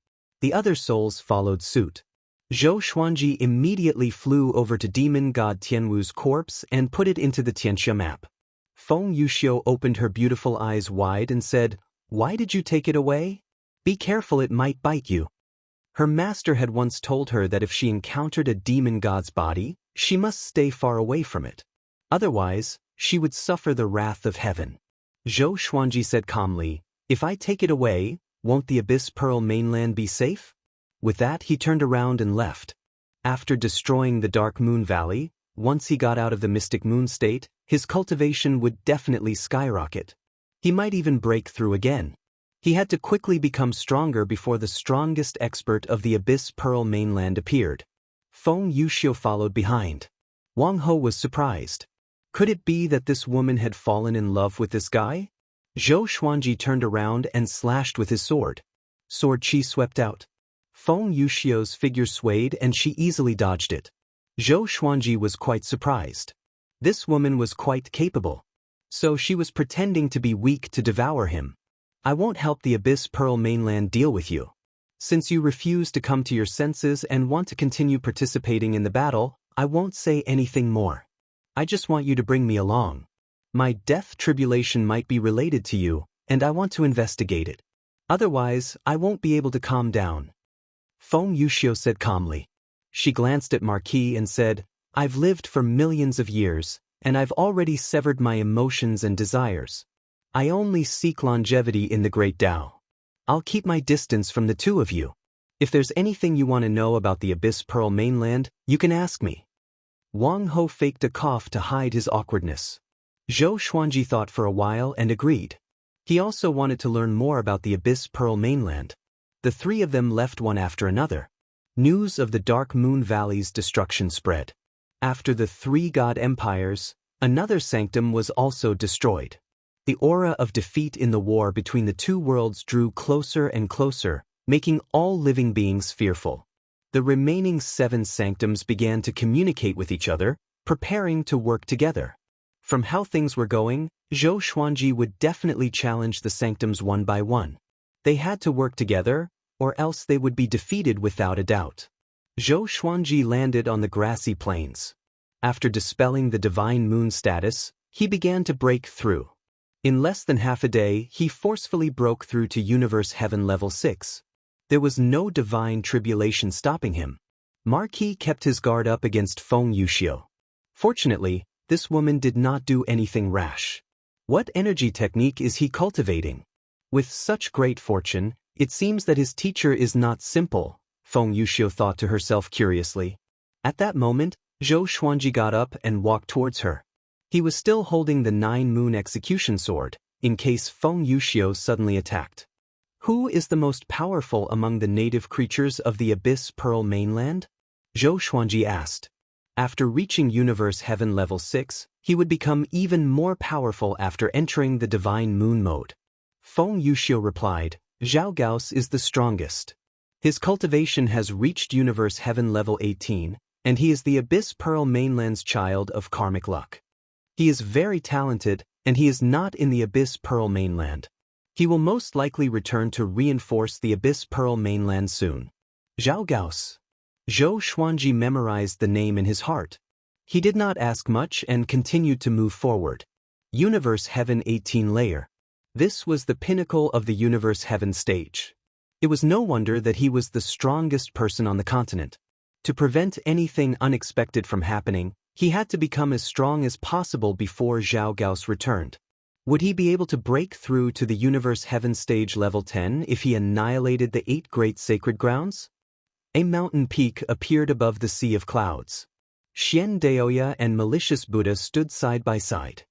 The other souls followed suit. Zhou Xuanji immediately flew over to demon god Tianwu's corpse and put it into the Tianxia map. Feng Yuxiu opened her beautiful eyes wide and said, why did you take it away? Be careful, it might bite you. Her master had once told her that if she encountered a demon god's body, she must stay far away from it. Otherwise, she would suffer the wrath of heaven. Zhou Xuanji said calmly, if I take it away, won't the Abyss Pearl mainland be safe? With that, he turned around and left. After destroying the Dark Moon Valley, once he got out of the Mystic Moon state, his cultivation would definitely skyrocket. He might even break through again. He had to quickly become stronger before the strongest expert of the Abyss Pearl mainland appeared. Feng Yuxiu followed behind. Wang Ho was surprised. Could it be that this woman had fallen in love with this guy? Zhou Xuanji turned around and slashed with his sword. Sword chi swept out. Feng Yuxiu's figure swayed and she easily dodged it. Zhou Xuanji was quite surprised. This woman was quite capable. So she was pretending to be weak to devour him. I won't help the Abyss Pearl mainland deal with you. Since you refuse to come to your senses and want to continue participating in the battle, I won't say anything more. I just want you to bring me along. My death tribulation might be related to you, and I want to investigate it. Otherwise, I won't be able to calm down. Feng Yuxiu said calmly. She glanced at Marquis and said, I've lived for millions of years, and I've already severed my emotions and desires. I only seek longevity in the Great Tao. I'll keep my distance from the 2 of you. If there's anything you want to know about the Abyss Pearl mainland, you can ask me. Wang Ho faked a cough to hide his awkwardness. Zhou Xuanji thought for a while and agreed. He also wanted to learn more about the Abyss Pearl mainland. The 3 of them left one after another. News of the Dark Moon Valley's destruction spread. After the 3 god empires, another sanctum was also destroyed. The aura of defeat in the war between the 2 worlds drew closer and closer, making all living beings fearful. The remaining 7 sanctums began to communicate with each other, preparing to work together. From how things were going, Zhou Xuanji would definitely challenge the sanctums one by one. They had to work together, or else they would be defeated without a doubt. Zhou Xuanji landed on the grassy plains. After dispelling the divine moon status, he began to break through. In less than half a day, he forcefully broke through to Universe Heaven Level 6. There was no divine tribulation stopping him. Marquis kept his guard up against Feng Yuxiu. Fortunately, this woman did not do anything rash. What energy technique is he cultivating? With such great fortune, it seems that his teacher is not simple, Feng Yuxiu thought to herself curiously. At that moment, Zhou Xuanji got up and walked towards her. He was still holding the 9-moon execution sword, in case Feng Yuxiu suddenly attacked. Who is the most powerful among the native creatures of the Abyss Pearl mainland? Zhou Xuanji asked. After reaching Universe Heaven Level 6, he would become even more powerful after entering the Divine Moon mode. Feng Yuxiu replied, Zhao Gao's is the strongest. His cultivation has reached Universe Heaven Level 18, and he is the Abyss Pearl mainland's child of karmic luck. He is very talented, and he is not in the Abyss Pearl mainland. He will most likely return to reinforce the Abyss Pearl mainland soon. Zhao Gao's. Zhou Xuanji memorized the name in his heart. He did not ask much and continued to move forward. Universe Heaven 18 layer. This was the pinnacle of the Universe Heaven stage. It was no wonder that he was the strongest person on the continent. To prevent anything unexpected from happening, he had to become as strong as possible before Zhao Gao's returned. Would he be able to break through to the Universe Heaven stage level 10 if he annihilated the 8 great sacred grounds? A mountain peak appeared above the sea of clouds. Xian Daoya and Malicious Buddha stood side by side.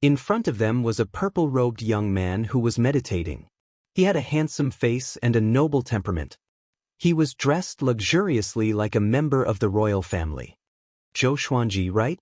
In front of them was a purple-robed young man who was meditating. He had a handsome face and a noble temperament. He was dressed luxuriously like a member of the royal family. Zhou Xuanji, right?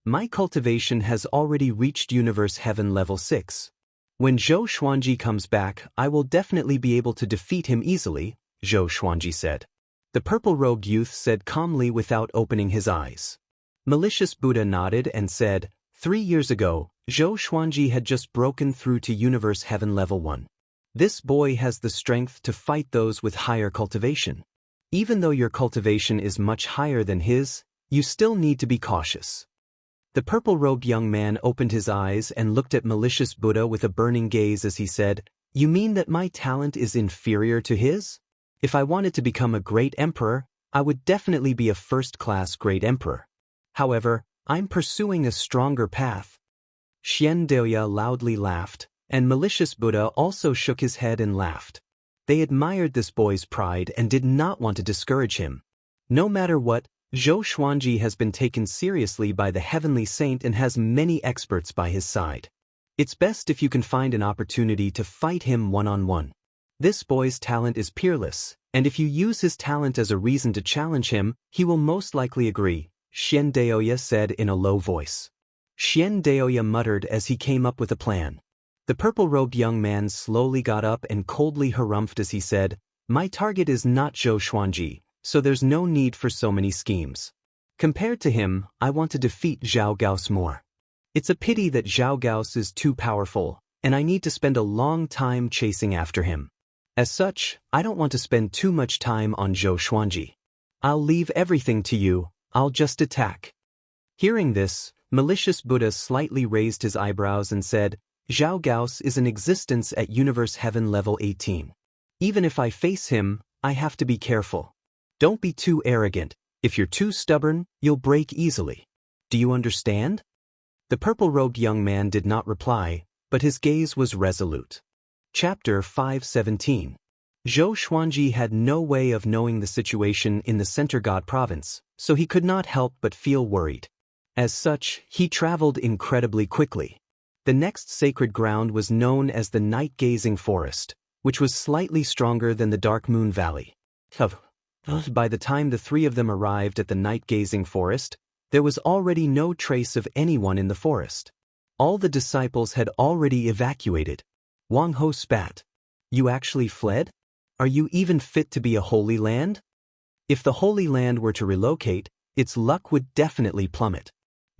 My cultivation has already reached Universe Heaven Level 6. When Zhou Xuanji comes back, I will definitely be able to defeat him easily, Zhou Xuanji said. The purple-robed youth said calmly without opening his eyes. Malicious Buddha nodded and said, 3 years ago, Zhou Xuanji had just broken through to Universe Heaven Level 1. This boy has the strength to fight those with higher cultivation. Even though your cultivation is much higher than his, you still need to be cautious. The purple-robed young man opened his eyes and looked at Malicious Buddha with a burning gaze as he said, You mean that my talent is inferior to his? If I wanted to become a great emperor, I would definitely be a first-class great emperor. However, I'm pursuing a stronger path. Xian Daoya loudly laughed, and Malicious Buddha also shook his head and laughed. They admired this boy's pride and did not want to discourage him. No matter what, Zhou Xuanji has been taken seriously by the heavenly saint and has many experts by his side. It's best if you can find an opportunity to fight him one-on-one. This boy's talent is peerless, and if you use his talent as a reason to challenge him, he will most likely agree, Xian Daoya said in a low voice. Xian Daoya muttered as he came up with a plan. The purple-robed young man slowly got up and coldly harumphed as he said, My target is not Zhou Xuanji, so there's no need for so many schemes. Compared to him, I want to defeat Zhao Gao's more. It's a pity that Zhao Gao's is too powerful, and I need to spend a long time chasing after him. As such, I don't want to spend too much time on Zhou Xuanji. I'll leave everything to you, I'll just attack. Hearing this, Malicious Buddha slightly raised his eyebrows and said, Zhao Gao's is in existence at Universe Heaven Level 18. Even if I face him, I have to be careful. Don't be too arrogant. If you're too stubborn, you'll break easily. Do you understand? The purple-robed young man did not reply, but his gaze was resolute. Chapter 517. Zhou Xuanji had no way of knowing the situation in the Center God province, so he could not help but feel worried. As such, he traveled incredibly quickly. The next sacred ground was known as the Night-Gazing Forest, which was slightly stronger than the Dark Moon Valley. By the time the 3 of them arrived at the Night-Gazing Forest, there was already no trace of anyone in the forest. All the disciples had already evacuated. Wang Ho spat. You actually fled? Are you even fit to be a Holy Land? If the Holy Land were to relocate, its luck would definitely plummet.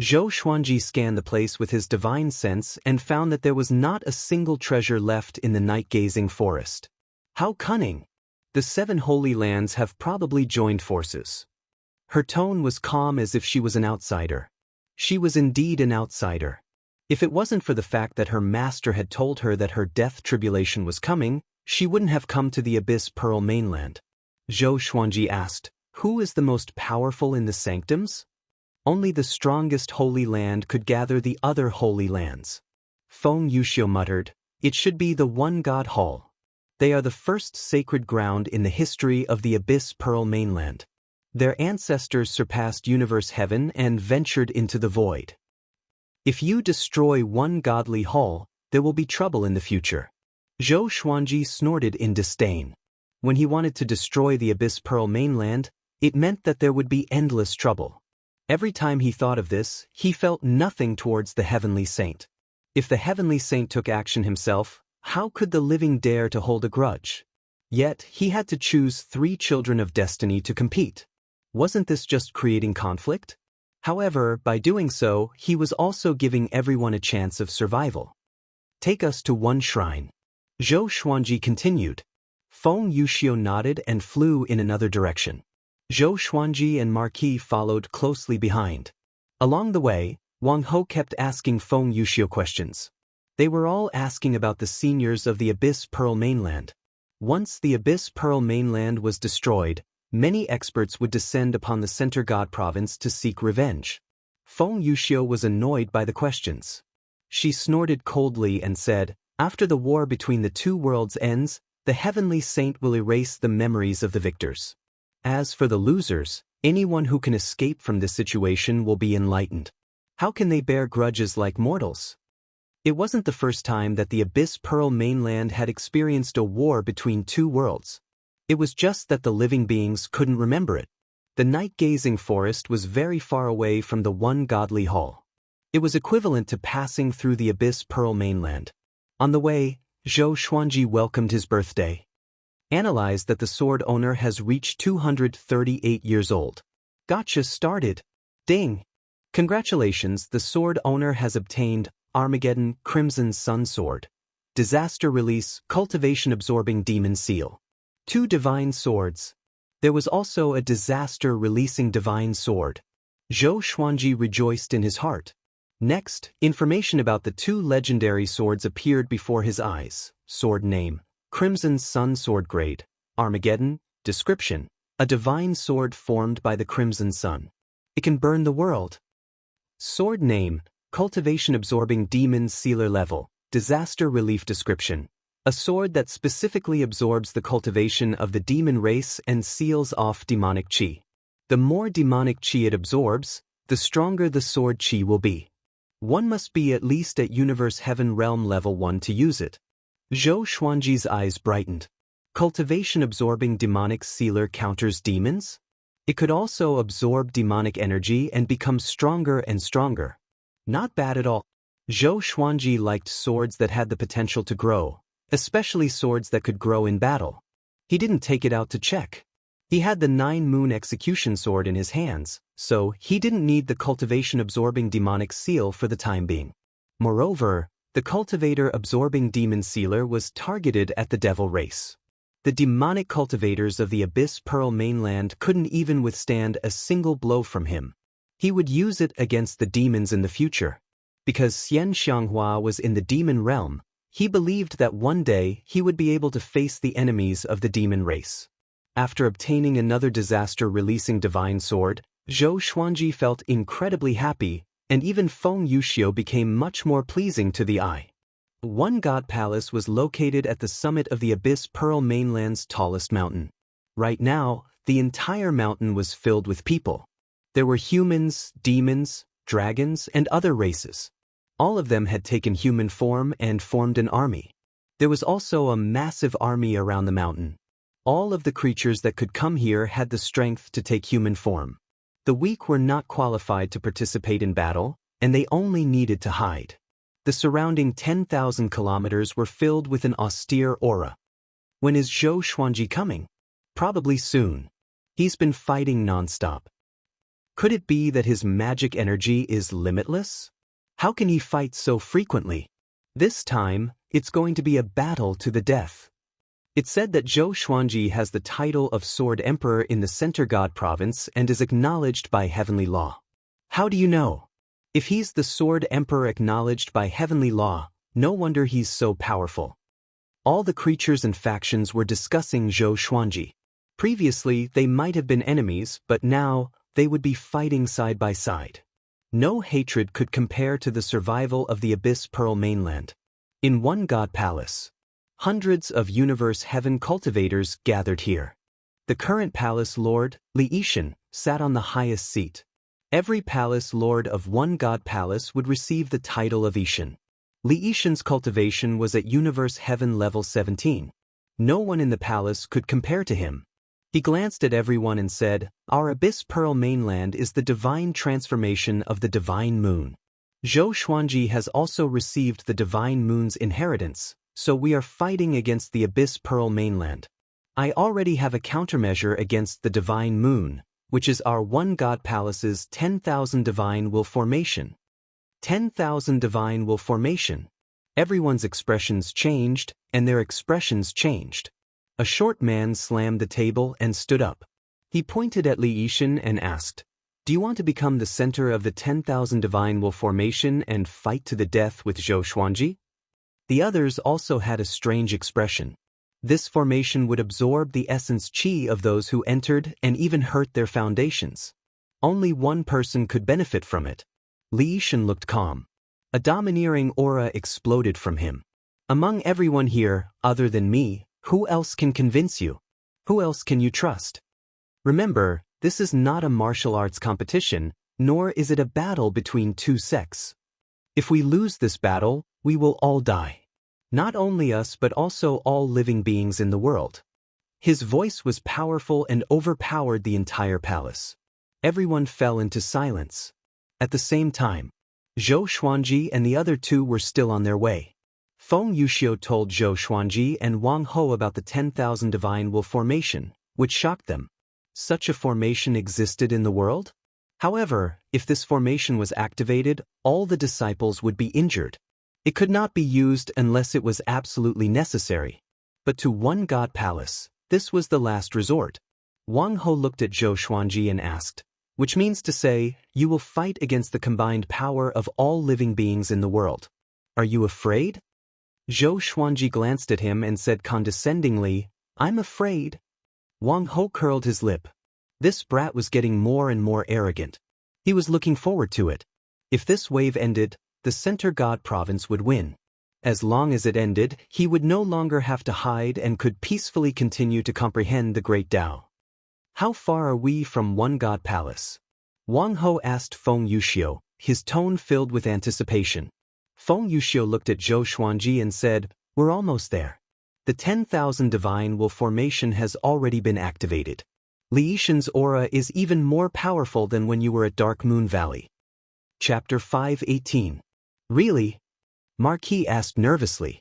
Zhou Xuanji scanned the place with his divine sense and found that there was not a single treasure left in the night-gazing forest. How cunning! The 7 Holy Lands have probably joined forces. Her tone was calm as if she was an outsider. She was indeed an outsider. If it wasn't for the fact that her master had told her that her death tribulation was coming, she wouldn't have come to the Abyss Pearl mainland. Zhou Xuanji asked, "Who is the most powerful in the sanctums?" "Only the strongest Holy Land could gather the other Holy Lands." Feng Yuxiu muttered, "It should be the One God Hall. They are the first sacred ground in the history of the Abyss Pearl mainland. Their ancestors surpassed universe heaven and ventured into the void. If you destroy one godly hall, there will be trouble in the future." Zhou Xuanji snorted in disdain. When he wanted to destroy the Abyss Pearl mainland, it meant that there would be endless trouble. Every time he thought of this, he felt nothing towards the heavenly saint. If the heavenly saint took action himself, how could the living dare to hold a grudge? Yet, he had to choose 3 children of destiny to compete. Wasn't this just creating conflict? However, by doing so, he was also giving everyone a chance of survival. "Take us to one shrine." Zhou Xuanji continued. Feng Yuxiu nodded and flew in another direction. Zhou Xuanji and Marquis followed closely behind. Along the way, Wang Ho kept asking Feng Yuxiu questions. They were all asking about the seniors of the Abyss Pearl mainland. Once the Abyss Pearl mainland was destroyed, many experts would descend upon the Center God province to seek revenge. Feng Yuxiu was annoyed by the questions. She snorted coldly and said, "After the war between the 2 worlds ends, the heavenly saint will erase the memories of the victors. As for the losers, anyone who can escape from this situation will be enlightened. How can they bear grudges like mortals?" It wasn't the first time that the Abyss Pearl mainland had experienced a war between 2 worlds. It was just that the living beings couldn't remember it. The night-gazing forest was very far away from the one godly hall. It was equivalent to passing through the Abyss Pearl mainland. On the way, Zhou Xuanji welcomed his birthday. Analyzed that the sword owner has reached 238 years old. Gotcha started. Ding! Congratulations, the sword owner has obtained Armageddon Crimson Sun Sword. Disaster Release Cultivation Absorbing Demon Seal. 2 divine swords. There was also a disaster-releasing divine sword. Zhou Xuanji rejoiced in his heart. Next, information about the 2 legendary swords appeared before his eyes. Sword name: Crimson Sun Sword Grade. Armageddon. Description: a divine sword formed by the Crimson Sun. It can burn the world. Sword name: Cultivation Absorbing Demon Sealer Level. Disaster Relief Description: a sword that specifically absorbs the cultivation of the demon race and seals off demonic chi. The more demonic chi it absorbs, the stronger the sword chi will be. One must be at least at Universe Heaven Realm Level 1 to use it. Zhou Xuanji's eyes brightened. Cultivation Absorbing Demonic Sealer counters demons? It could also absorb demonic energy and become stronger and stronger. Not bad at all. Zhou Xuanji liked swords that had the potential to grow, especially swords that could grow in battle. He didn't take it out to check. He had the 9-moon execution sword in his hands, so he didn't need the cultivation-absorbing demonic seal for the time being. Moreover, the cultivator-absorbing demon sealer was targeted at the devil race. The demonic cultivators of the Abyss Pearl mainland couldn't even withstand a single blow from him. He would use it against the demons in the future. Because Xian Xianghua was in the demon realm, he believed that one day he would be able to face the enemies of the demon race. After obtaining another disaster-releasing divine sword, Zhou Xuanji felt incredibly happy, and even Feng Yuxiu became much more pleasing to the eye. One God Palace was located at the summit of the Abyss Pearl mainland's tallest mountain. Right now, the entire mountain was filled with people. There were humans, demons, dragons, and other races. All of them had taken human form and formed an army. There was also a massive army around the mountain. All of the creatures that could come here had the strength to take human form. The weak were not qualified to participate in battle, and they only needed to hide. The surrounding 10,000 kilometers were filled with an austere aura. When is Zhou Xuanji coming? Probably soon. He's been fighting nonstop. Could it be that his magic energy is limitless? How can he fight so frequently? This time, it's going to be a battle to the death. It's said that Zhou Xuanji has the title of Sword Emperor in the Center God Province and is acknowledged by heavenly law. How do you know? If he's the Sword Emperor acknowledged by heavenly law, no wonder he's so powerful. All the creatures and factions were discussing Zhou Xuanji. Previously, they might have been enemies, but now, they would be fighting side by side. No hatred could compare to the survival of the Abyss Pearl mainland. In one god palace, hundreds of universe heaven cultivators gathered here. The current palace lord, Li Yishan, sat on the highest seat. Every palace lord of one god palace would receive the title of Yishan. Li Yishan's cultivation was at universe heaven level 17. No one in the palace could compare to him. He glanced at everyone and said, "Our Abyss Pearl mainland is the divine transformation of the divine moon. Zhou Xuanji has also received the divine moon's inheritance, so we are fighting against the Abyss Pearl mainland. I already have a countermeasure against the divine moon, which is our one god palace's 10,000 divine will formation." 10,000 divine will formation. Everyone's expressions changed, and their expressions changed. A short man slammed the table and stood up. He pointed at Li Yishan and asked, "Do you want to become the center of the 10,000 divine will formation and fight to the death with Zhou Xuanji?" The others also had a strange expression. This formation would absorb the essence qi of those who entered and even hurt their foundations. Only one person could benefit from it. Li Yishan looked calm. A domineering aura exploded from him. "Among everyone here, other than me, who else can convince you? Who else can you trust? Remember, this is not a martial arts competition, nor is it a battle between two sects. If we lose this battle, we will all die. Not only us but also all living beings in the world." His voice was powerful and overpowered the entire palace. Everyone fell into silence. At the same time, Zhou Xuanji and the other two were still on their way. Feng Yuxiu told Zhou Xuanji and Wang Ho about the 10,000 divine will formation, which shocked them. Such a formation existed in the world? However, if this formation was activated, all the disciples would be injured. It could not be used unless it was absolutely necessary. But to one god palace, this was the last resort. Wang Ho looked at Zhou Xuanji and asked, "Which means to say, you will fight against the combined power of all living beings in the world. Are you afraid?" Zhou Xuanji glanced at him and said condescendingly, "I'm afraid." Wang Ho curled his lip. This brat was getting more and more arrogant. He was looking forward to it. If this wave ended, the Center God Province would win. As long as it ended, he would no longer have to hide and could peacefully continue to comprehend the Great Tao. "How far are we from one God Palace?" Wang Ho asked Feng Yuxiu, his tone filled with anticipation. Feng Yuxiu looked at Zhou Xuanji and said, "We're almost there. The 10,000 divine will formation has already been activated. Li Yishan's aura is even more powerful than when you were at Dark Moon Valley." Chapter 518. "Really?" Marquis asked nervously.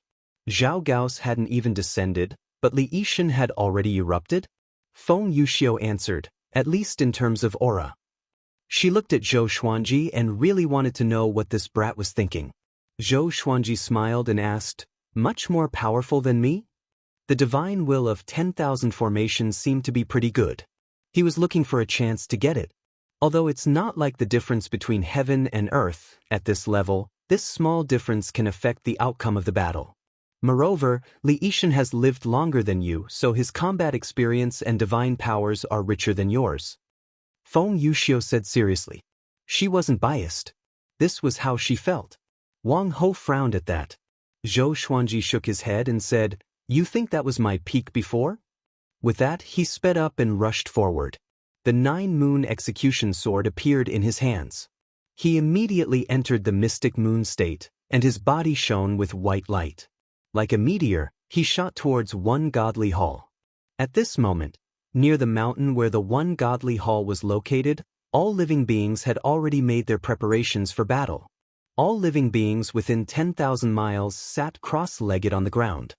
Zhao Gao's hadn't even descended, but Li Yishan had already erupted? Feng Yuxiu answered, "At least in terms of aura." She looked at Zhou Xuanji and really wanted to know what this brat was thinking. Zhou Xuanji smiled and asked, "Much more powerful than me?" The divine will of 10,000 formations seemed to be pretty good. He was looking for a chance to get it. Although it's not like the difference between heaven and earth, at this level, this small difference can affect the outcome of the battle. Moreover, Li Yishan has lived longer than you, so his combat experience and divine powers are richer than yours. Feng Yuxiu said seriously. She wasn't biased. This was how she felt. Wang Ho frowned at that. Zhou Xuanji shook his head and said, "You think that was my peak before?" With that, he sped up and rushed forward. The 9-moon execution sword appeared in his hands. He immediately entered the mystic moon state, and his body shone with white light. Like a meteor, he shot towards one godly hall. At this moment, near the mountain where the one godly hall was located, all living beings had already made their preparations for battle. All living beings within 10,000 miles sat cross-legged on the ground.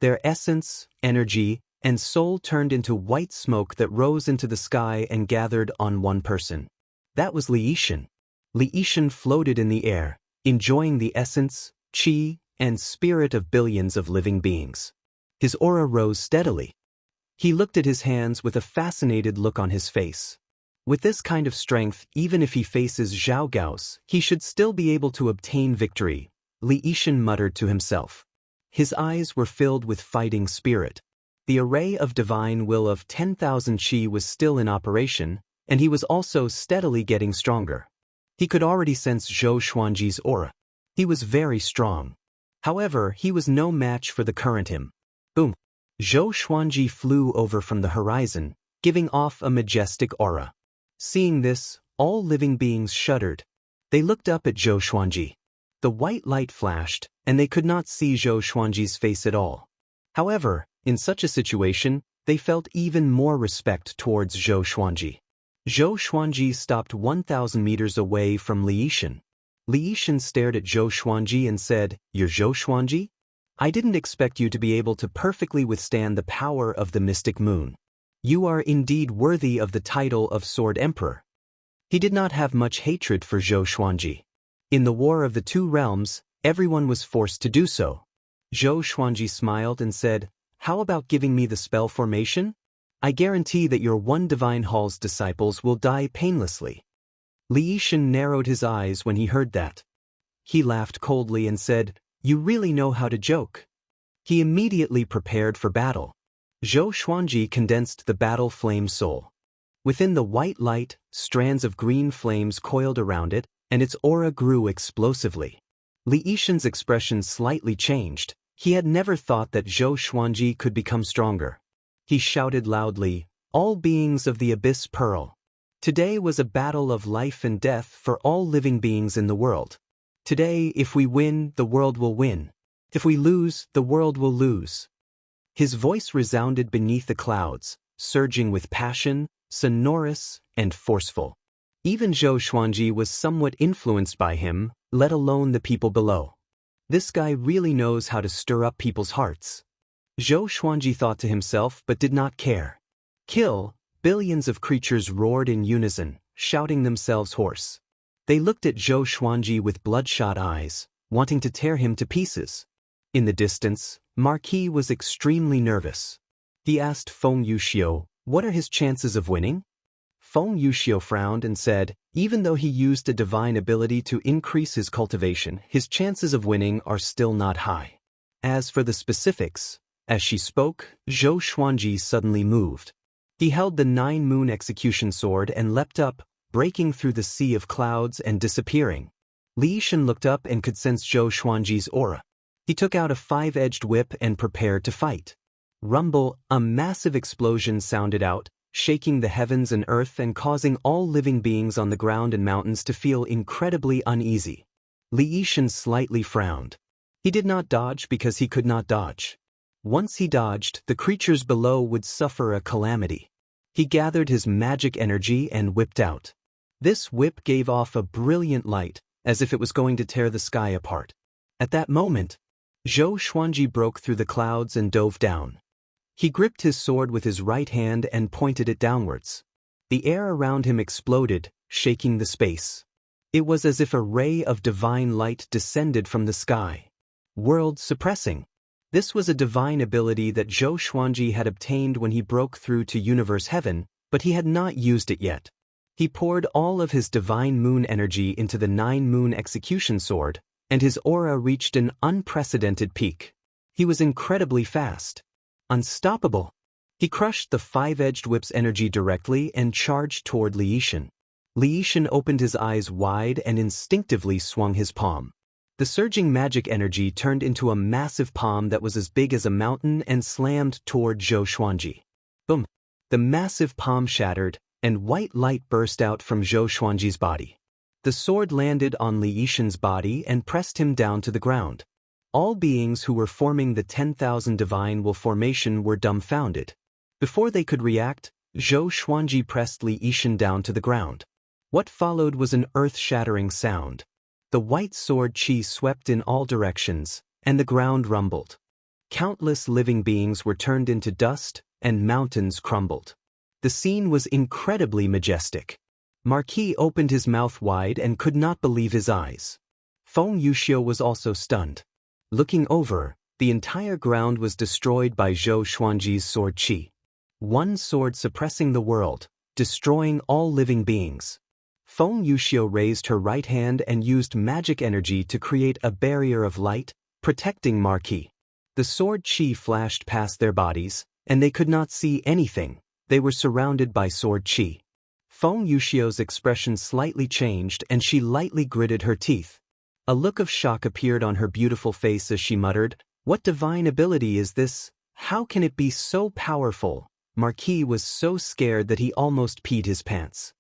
Their essence, energy, and soul turned into white smoke that rose into the sky and gathered on one person. That was Li Yishan. Li Yishan floated in the air, enjoying the essence, qi, and spirit of billions of living beings. His aura rose steadily. He looked at his hands with a fascinated look on his face. With this kind of strength, even if he faces Zhao Gao's, he should still be able to obtain victory, Li Yishan muttered to himself. His eyes were filled with fighting spirit. The array of divine will of 10,000 qi was still in operation, and he was also steadily getting stronger. He could already sense Zhou Xuanji's aura. He was very strong. However, he was no match for the current him. Boom! Zhou Xuanji flew over from the horizon, giving off a majestic aura. Seeing this, all living beings shuddered. They looked up at Zhou Xuanji. The white light flashed, and they could not see Zhou Xuanji's face at all. However, in such a situation, they felt even more respect towards Zhou Xuanji. Zhou Xuanji stopped 1,000 meters away from Li Yishan. Li Yishan stared at Zhou Xuanji and said, "You're Zhou Xuanji? I didn't expect you to be able to perfectly withstand the power of the mystic moon. You are indeed worthy of the title of Sword Emperor." He did not have much hatred for Zhou Xuanji. In the War of the Two Realms, everyone was forced to do so. Zhou Xuanji smiled and said, "How about giving me the spell formation? I guarantee that your one divine hall's disciples will die painlessly." Li Yishan narrowed his eyes when he heard that. He laughed coldly and said, "You really know how to joke." He immediately prepared for battle. Zhou Xuanji condensed the battle flame soul. Within the white light, strands of green flames coiled around it, and its aura grew explosively. Li Yishan's expression slightly changed. He had never thought that Zhou Xuanji could become stronger. He shouted loudly, "All beings of the Abyss Pearl! Today was a battle of life and death for all living beings in the world. Today, if we win, the world will win. If we lose, the world will lose." His voice resounded beneath the clouds, surging with passion, sonorous, and forceful. Even Zhou Xuanji was somewhat influenced by him, let alone the people below. This guy really knows how to stir up people's hearts. Zhou Xuanji thought to himself but did not care. "Kill!" Billions of creatures roared in unison, shouting themselves hoarse. They looked at Zhou Xuanji with bloodshot eyes, wanting to tear him to pieces. In the distance, Marquis was extremely nervous. He asked Feng Yuxiu, "What are his chances of winning?" Feng Yuxiu frowned and said, "Even though he used a divine ability to increase his cultivation, his chances of winning are still not high." As for the specifics, as she spoke, Zhou Xuanji suddenly moved. He held the 9-moon execution sword and leapt up, breaking through the sea of clouds and disappearing. Li Yishan looked up and could sense Zhou Xuanji's aura. He took out a 5-edged whip and prepared to fight. Rumble, a massive explosion sounded out, shaking the heavens and earth and causing all living beings on the ground and mountains to feel incredibly uneasy. Li Yishan slightly frowned. He did not dodge because he could not dodge. Once he dodged, the creatures below would suffer a calamity. He gathered his magic energy and whipped out. This whip gave off a brilliant light, as if it was going to tear the sky apart. At that moment, Zhou Xuanji broke through the clouds and dove down. He gripped his sword with his right hand and pointed it downwards. The air around him exploded, shaking the space. It was as if a ray of divine light descended from the sky. World suppressing. This was a divine ability that Zhou Xuanji had obtained when he broke through to universe heaven, but he had not used it yet. He poured all of his divine moon energy into the 9-moon execution sword, and his aura reached an unprecedented peak. He was incredibly fast. Unstoppable. He crushed the 5-edged whip's energy directly and charged toward Li Yishan. Li Yishan opened his eyes wide and instinctively swung his palm. The surging magic energy turned into a massive palm that was as big as a mountain and slammed toward Zhou Xuanji. Boom! The massive palm shattered, and white light burst out from Zhou Xuanji's body. The sword landed on Li Yishan's body and pressed him down to the ground. All beings who were forming the 10,000 divine will formation were dumbfounded. Before they could react, Zhou Xuanji pressed Li Yishan down to the ground. What followed was an earth-shattering sound. The white sword qi swept in all directions, and the ground rumbled. Countless living beings were turned into dust, and mountains crumbled. The scene was incredibly majestic. Marquis opened his mouth wide and could not believe his eyes. Feng Yuxiu was also stunned. Looking over, the entire ground was destroyed by Zhou Xuanji's sword qi. One sword suppressing the world, destroying all living beings. Feng Yuxiu raised her right hand and used magic energy to create a barrier of light, protecting Marquis. The sword qi flashed past their bodies, and they could not see anything. They were surrounded by sword qi. Feng Yuxiu's expression slightly changed and she lightly gritted her teeth. A look of shock appeared on her beautiful face as she muttered, "What divine ability is this? How can it be so powerful?" Marquis was so scared that he almost peed his pants.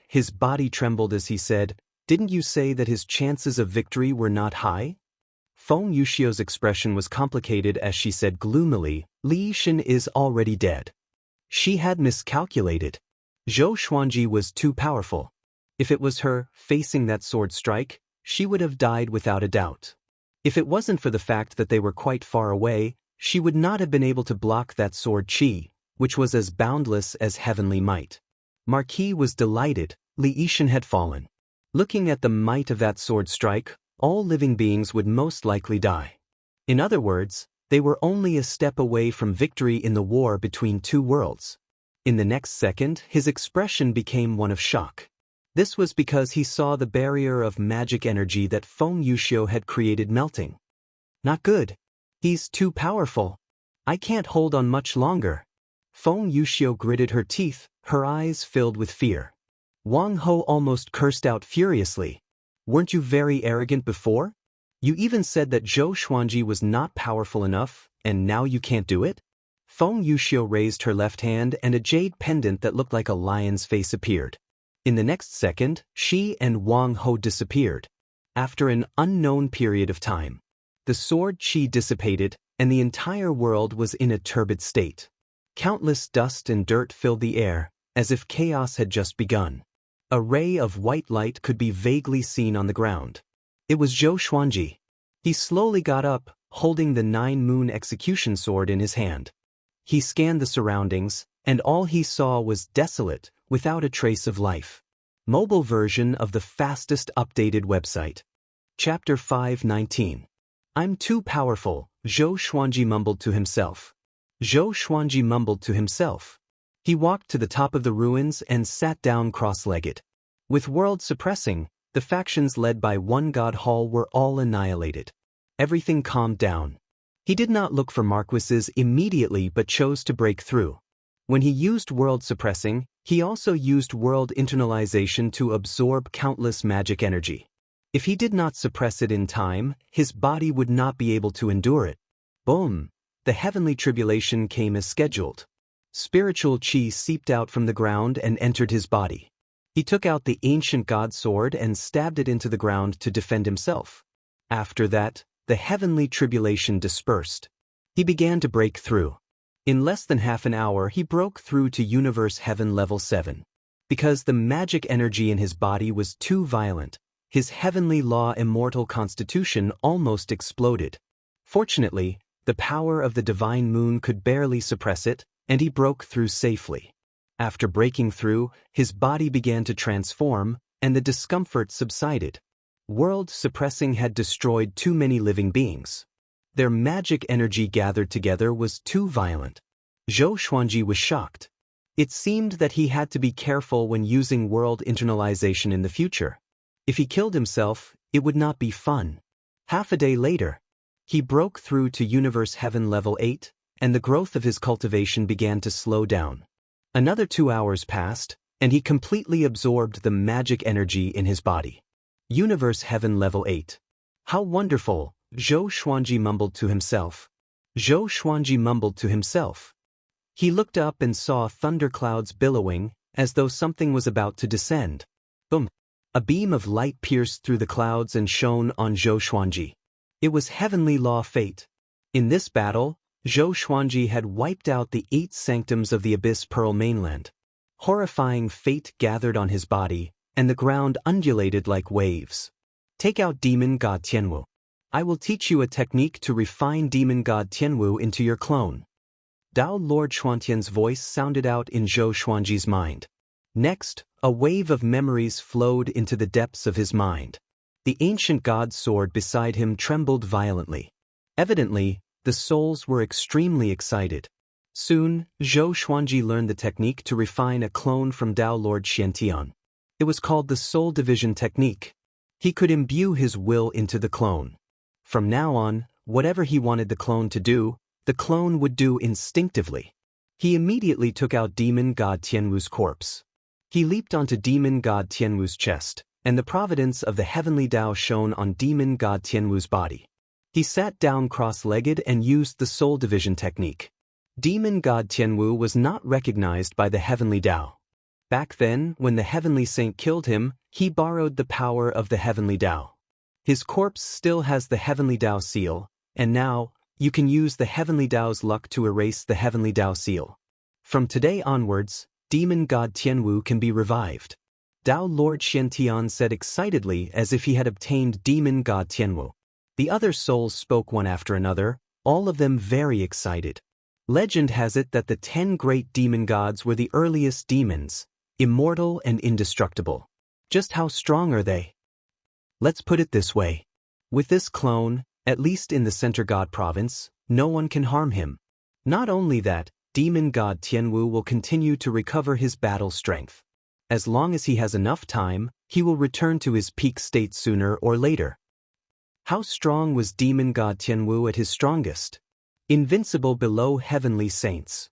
His body trembled as he said, "Didn't you say that his chances of victory were not high?" Feng Yuxiu's expression was complicated as she said gloomily, "Li Shen is already dead." She had miscalculated. Zhou Xuanji was too powerful. If it was her facing that sword strike, she would have died without a doubt. If it wasn't for the fact that they were quite far away, she would not have been able to block that sword qi, which was as boundless as heavenly might. Marquis was delighted. Li Yishan had fallen. Looking at the might of that sword strike, all living beings would most likely die. In other words, they were only a step away from victory in the war between two worlds. In the next second, his expression became one of shock. This was because he saw the barrier of magic energy that Feng Yuxiu had created melting. Not good. He's too powerful. I can't hold on much longer. Feng Yuxiu gritted her teeth, her eyes filled with fear. Wang Ho almost cursed out furiously. "Weren't you very arrogant before? You even said that Zhou Xuanji was not powerful enough, and now you can't do it?" Feng Yuxiu raised her left hand and a jade pendant that looked like a lion's face appeared. In the next second, she and Wang Ho disappeared. After an unknown period of time, the sword qi dissipated, and the entire world was in a turbid state. Countless dust and dirt filled the air, as if chaos had just begun. A ray of white light could be vaguely seen on the ground. It was Zhou Xuanji. He slowly got up, holding the 9-moon execution sword in his hand. He scanned the surroundings, and all he saw was desolate, without a trace of life. Mobile version of the fastest updated website. Chapter 5:19. "I'm too powerful," Zhou Xuanji mumbled to himself. Zhou Xuanji mumbled to himself. He walked to the top of the ruins and sat down cross-legged. With world suppressing, the factions led by One God Hall were all annihilated. Everything calmed down. He did not look for marquises immediately but chose to break through. When he used world suppressing, he also used world internalization to absorb countless magic energy. If he did not suppress it in time, his body would not be able to endure it. Boom! The heavenly tribulation came as scheduled. Spiritual qi seeped out from the ground and entered his body. He took out the ancient god sword and stabbed it into the ground to defend himself. After that, the heavenly tribulation dispersed. He began to break through. In less than half an hour he broke through to Universe Heaven Level 7. Because the magic energy in his body was too violent, his heavenly law immortal constitution almost exploded. Fortunately, the power of the divine moon could barely suppress it, and he broke through safely. After breaking through, his body began to transform, and the discomfort subsided. World suppressing had destroyed too many living beings. Their magic energy gathered together was too violent. Zhou Xuanji was shocked. It seemed that he had to be careful when using world internalization in the future. If he killed himself, it would not be fun. Half a day later, he broke through to Universe Heaven Level 8, and the growth of his cultivation began to slow down. Another 2 hours passed, and he completely absorbed the magic energy in his body. Universe Heaven Level 8. How wonderful, Zhou Xuanji mumbled to himself. Zhou Xuanji mumbled to himself. He looked up and saw thunderclouds billowing, as though something was about to descend. Boom! A beam of light pierced through the clouds and shone on Zhou Xuanji. It was heavenly law fate. In this battle, Zhou Xuanji had wiped out the 8 sanctums of the Abyss Pearl mainland. Horrifying fate gathered on his body, and the ground undulated like waves. Take out Demon God Tianwu. I will teach you a technique to refine demon god Tianwu into your clone. Dao Lord Xuantian's voice sounded out in Zhou Xuanji's mind. Next, a wave of memories flowed into the depths of his mind. The ancient god's sword beside him trembled violently. Evidently, the souls were extremely excited. Soon, Zhou Xuanji learned the technique to refine a clone from Dao Lord Xiantian. It was called the soul division technique. He could imbue his will into the clone. From now on, whatever he wanted the clone to do, the clone would do instinctively. He immediately took out demon god Tianwu's corpse. He leaped onto demon god Tianwu's chest, and the providence of the heavenly Tao shone on demon god Tianwu's body. He sat down cross-legged and used the soul division technique. Demon god Tianwu was not recognized by the heavenly Tao. Back then, when the heavenly saint killed him, he borrowed the power of the heavenly Tao. His corpse still has the heavenly Tao seal, and now, you can use the heavenly Tao's luck to erase the heavenly Tao seal. From today onwards, demon god Tianwu can be revived. Dao Lord Xiantian said excitedly as if he had obtained demon god Tianwu. The other souls spoke one after another, all of them very excited. Legend has it that the 10 great demon gods were the earliest demons, immortal and indestructible. Just how strong are they? Let's put it this way. With this clone, at least in the Center God province, no one can harm him. Not only that, demon god Tianwu will continue to recover his battle strength. As long as he has enough time, he will return to his peak state sooner or later. How strong was demon god Tianwu at his strongest? Invincible below heavenly saints.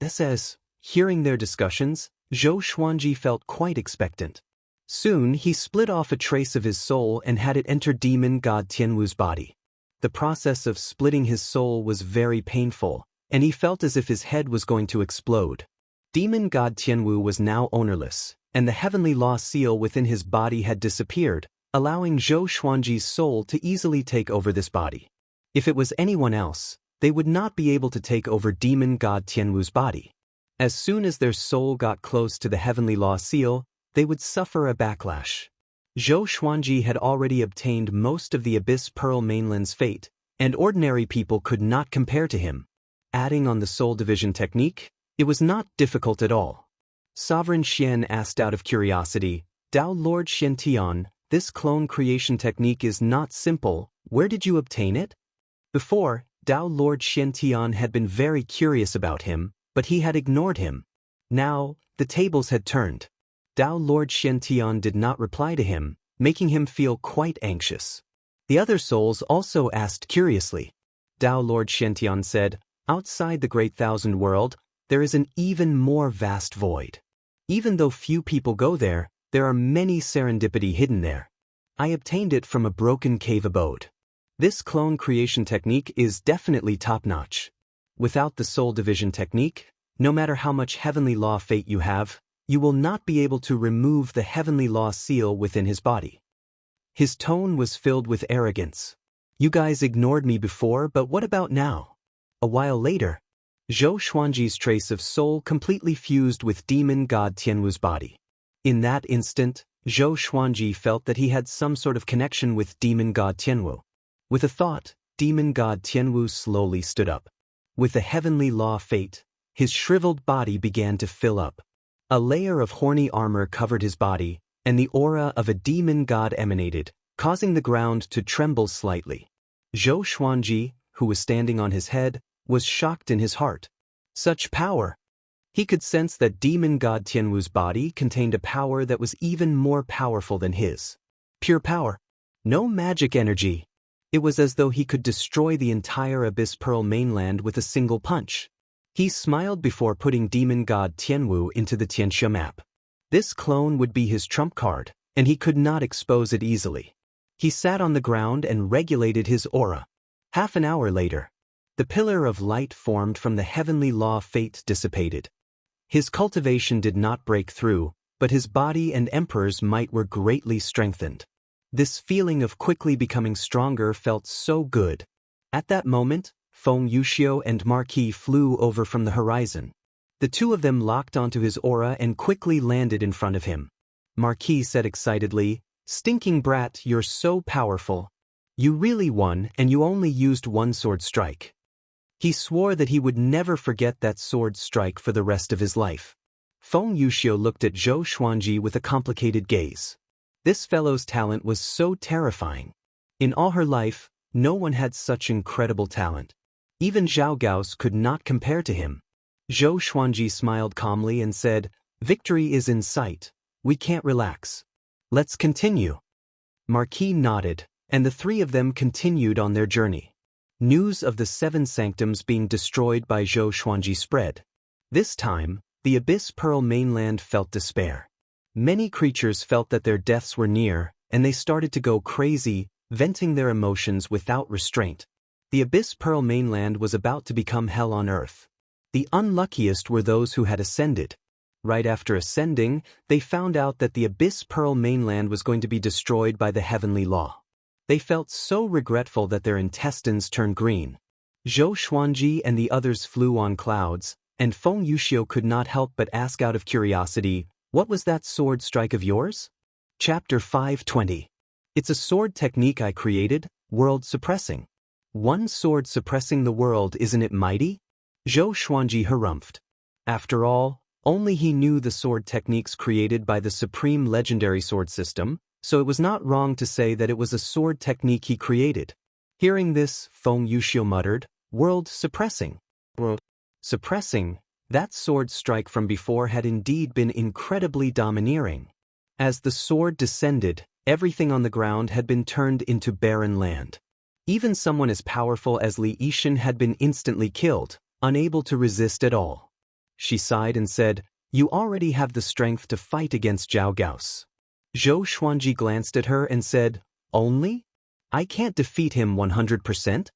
As, hearing their discussions, Zhou Xuanji felt quite expectant. Soon he split off a trace of his soul and had it enter demon god Tianwu's body. The process of splitting his soul was very painful, and he felt as if his head was going to explode. Demon god Tianwu was now ownerless, and the heavenly law seal within his body had disappeared, allowing Zhou Xuanji's soul to easily take over this body. If it was anyone else, they would not be able to take over demon god Tianwu's body. As soon as their soul got close to the heavenly law seal, they would suffer a backlash. Zhou Xuanji had already obtained most of the Abyss Pearl Mainland's fate, and ordinary people could not compare to him. Adding on the soul division technique, it was not difficult at all. Sovereign Xian asked out of curiosity, Dao Lord Xiantian, this clone creation technique is not simple, where did you obtain it? Before, Dao Lord Xiantian had been very curious about him, but he had ignored him. Now, the tables had turned. Dao Lord Xiantian did not reply to him, making him feel quite anxious. The other souls also asked curiously. Dao Lord Xiantian said, outside the Great Thousand World, there is an even more vast void. Even though few people go there, there are many serendipity hidden there. I obtained it from a broken cave abode. This clone creation technique is definitely top-notch. Without the soul division technique, no matter how much heavenly law fate you have, you will not be able to remove the heavenly law seal within his body. His tone was filled with arrogance. You guys ignored me before, but what about now? A while later, Zhou Xuanji's trace of soul completely fused with demon god Tianwu's body. In that instant, Zhou Xuanji felt that he had some sort of connection with demon god Tianwu. With a thought, demon god Tianwu slowly stood up. With the heavenly law fate, his shriveled body began to fill up. A layer of horny armor covered his body, and the aura of a demon god emanated, causing the ground to tremble slightly. Zhou Xuanji, who was standing on his head, was shocked in his heart. Such power! He could sense that demon god Tianwu's body contained a power that was even more powerful than his. Pure power. No magic energy. It was as though he could destroy the entire Abyss Pearl mainland with a single punch. He smiled before putting demon god Tianwu into the Tianxia map. This clone would be his trump card, and he could not expose it easily. He sat on the ground and regulated his aura. Half an hour later, the pillar of light formed from the heavenly law fate dissipated. His cultivation did not break through, but his body and emperor's might were greatly strengthened. This feeling of quickly becoming stronger felt so good. At that moment, Feng Yuxiu and Marquis flew over from the horizon. The two of them locked onto his aura and quickly landed in front of him. Marquis said excitedly, "Stinking brat, you're so powerful." You really won, and you only used one sword strike. He swore that he would never forget that sword strike for the rest of his life. Feng Yuxiu looked at Zhou Xuanji with a complicated gaze. This fellow's talent was so terrifying. In all her life, no one had such incredible talent. Even Zhao Gao's could not compare to him. Zhou Xuanji smiled calmly and said, "Victory is in sight. We can't relax. Let's continue." Marquis nodded, and the three of them continued on their journey. News of the 7 sanctums being destroyed by Zhou Xuanji spread. This time, the Abyss Pearl mainland felt despair. Many creatures felt that their deaths were near, and they started to go crazy, venting their emotions without restraint. The Abyss Pearl mainland was about to become hell on earth. The unluckiest were those who had ascended. Right after ascending, they found out that the Abyss Pearl mainland was going to be destroyed by the heavenly law. They felt so regretful that their intestines turned green. Zhou Xuanji and the others flew on clouds, and Feng Yuxiu could not help but ask out of curiosity, "What was that sword strike of yours?" Chapter 520. It's a sword technique I created, world suppressing. One sword suppressing the world, isn't it mighty? Zhou Xuanji harumphed. After all, only he knew the sword techniques created by the supreme legendary sword system, so it was not wrong to say that it was a sword technique he created. Hearing this, Feng Yuxiu muttered, "World suppressing." World suppressing, that sword strike from before had indeed been incredibly domineering. As the sword descended, everything on the ground had been turned into barren land. Even someone as powerful as Li Yixin had been instantly killed, unable to resist at all. She sighed and said, "You already have the strength to fight against Zhao Gao's." Zhou Xuanji glanced at her and said, "Only? I can't defeat him 100%?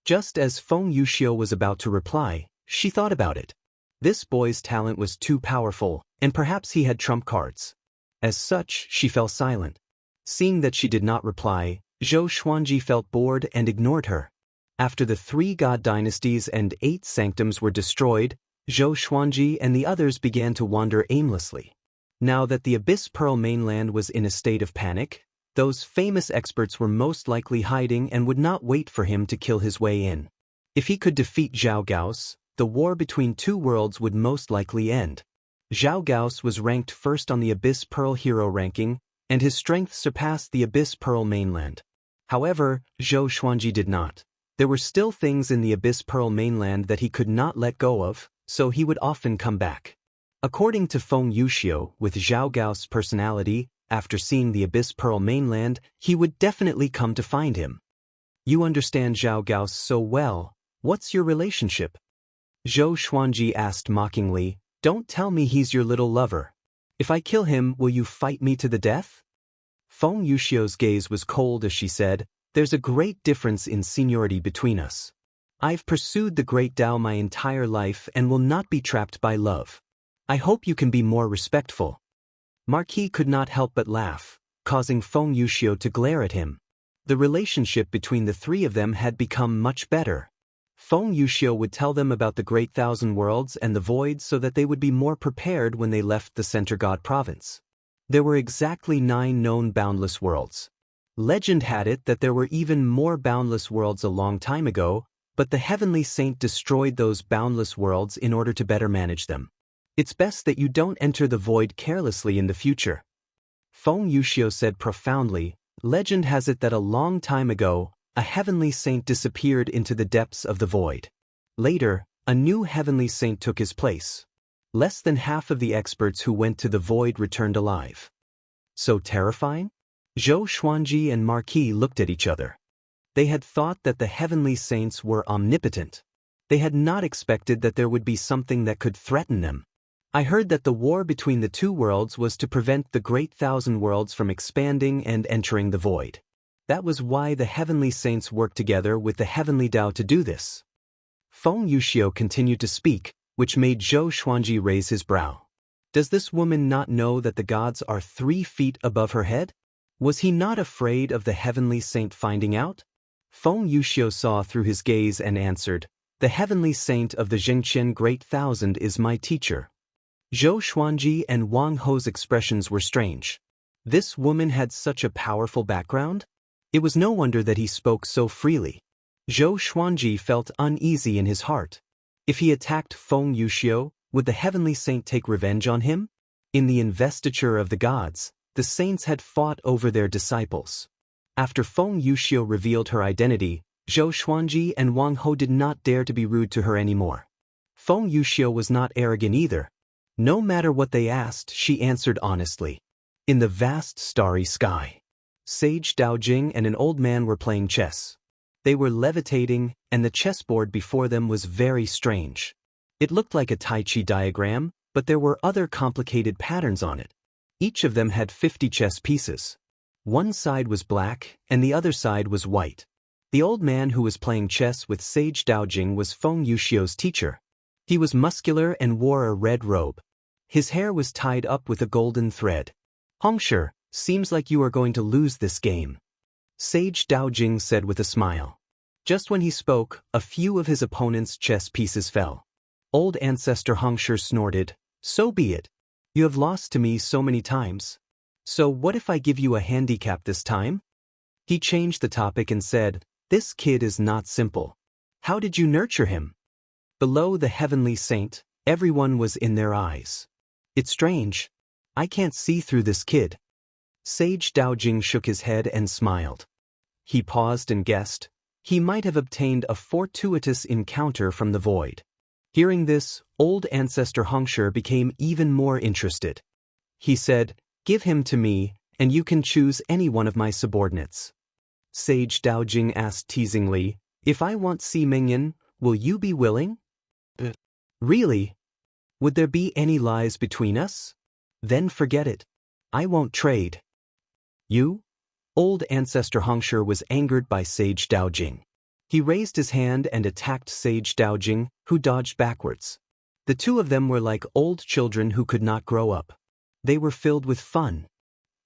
Just as Feng Yuxiu was about to reply, she thought about it. This boy's talent was too powerful, and perhaps he had trump cards. As such, she fell silent. Seeing that she did not reply, Zhou Xuanji felt bored and ignored her. After the 3 god dynasties and 8 sanctums were destroyed, Zhou Xuanji and the others began to wander aimlessly. Now that the Abyss Pearl mainland was in a state of panic, those famous experts were most likely hiding and would not wait for him to kill his way in. If he could defeat Zhao Gao's, the war between 2 worlds would most likely end. Zhao Gao's was ranked first on the Abyss Pearl hero ranking, and his strength surpassed the Abyss Pearl mainland. However, Zhou Xuanji did not. There were still things in the Abyss Pearl mainland that he could not let go of, so he would often come back. According to Feng Yuxiu, with Zhao Gao's personality, after seeing the Abyss Pearl mainland, he would definitely come to find him. "You understand Zhao Gao so well, what's your relationship?" Zhou Xuanji asked mockingly, "Don't tell me he's your little lover. If I kill him, will you fight me to the death?" Feng Yuxiu's gaze was cold as she said, "There's a great difference in seniority between us. I've pursued the great Tao my entire life and will not be trapped by love. I hope you can be more respectful." Marquis could not help but laugh, causing Feng Yuxiu to glare at him. The relationship between the 3 of them had become much better. Feng Yuxiu would tell them about the Great Thousand Worlds and the Void so that they would be more prepared when they left the Center God province. There were exactly 9 known boundless worlds. Legend had it that there were even more boundless worlds a long time ago, but the Heavenly Saint destroyed those boundless worlds in order to better manage them. "It's best that you don't enter the void carelessly in the future." Feng Yuxiu said profoundly, "Legend has it that a long time ago, a Heavenly Saint disappeared into the depths of the void. Later, a new Heavenly Saint took his place. Less than half of the experts who went to the void returned alive." So terrifying? Zhou Xuanji and Marquis looked at each other. They had thought that the Heavenly Saints were omnipotent. They had not expected that there would be something that could threaten them. "I heard that the war between the 2 worlds was to prevent the Great Thousand Worlds from expanding and entering the void. That was why the Heavenly Saints worked together with the Heavenly Tao to do this." Feng Yuxiu continued to speak, which made Zhou Xuanji raise his brow. Does this woman not know that the gods are 3 feet above her head? Was he not afraid of the Heavenly Saint finding out? Feng Yuxiu saw through his gaze and answered, "The Heavenly Saint of the Zhengqian Great Thousand is my teacher." Zhou Xuanji and Wang Ho's expressions were strange. This woman had such a powerful background? It was no wonder that he spoke so freely. Zhou Xuanji felt uneasy in his heart. If he attacked Feng Yuxiu, would the heavenly saint take revenge on him? In the investiture of the gods, the saints had fought over their disciples. After Feng Yuxiu revealed her identity, Zhou Xuanji and Wang Hou did not dare to be rude to her anymore. Feng Yuxiu was not arrogant either. No matter what they asked, she answered honestly. In the vast starry sky, Sage Daojing and an old man were playing chess. They were levitating, and the chessboard before them was very strange. It looked like a Tai Chi diagram, but there were other complicated patterns on it. Each of them had 50 chess pieces. One side was black, and the other side was white. The old man who was playing chess with Sage Daojing was Feng Yuxiu's teacher. He was muscular and wore a red robe. His hair was tied up with a golden thread. "Hongshi, seems like you are going to lose this game," Sage Daojing said with a smile. Just when he spoke, a few of his opponent's chess pieces fell. Old ancestor Hongshi snorted, "So be it. You have lost to me so many times. So what if I give you a handicap this time?" He changed the topic and said, "This kid is not simple. How did you nurture him?" Below the heavenly saint, everyone was in their eyes. "It's strange. I can't see through this kid." Sage Daojing shook his head and smiled. He paused and guessed. He might have obtained a fortuitous encounter from the void. Hearing this, old ancestor Hongshi became even more interested. He said, "Give him to me, and you can choose any one of my subordinates." Sage Daojing asked teasingly, "If I want Si Mingyan, will you be willing?" "Really? Would there be any lies between us? Then forget it. I won't trade." "You?" Old ancestor Hongshi was angered by Sage Daojing. He raised his hand and attacked Sage Daojing, who dodged backwards. The two of them were like old children who could not grow up. They were filled with fun.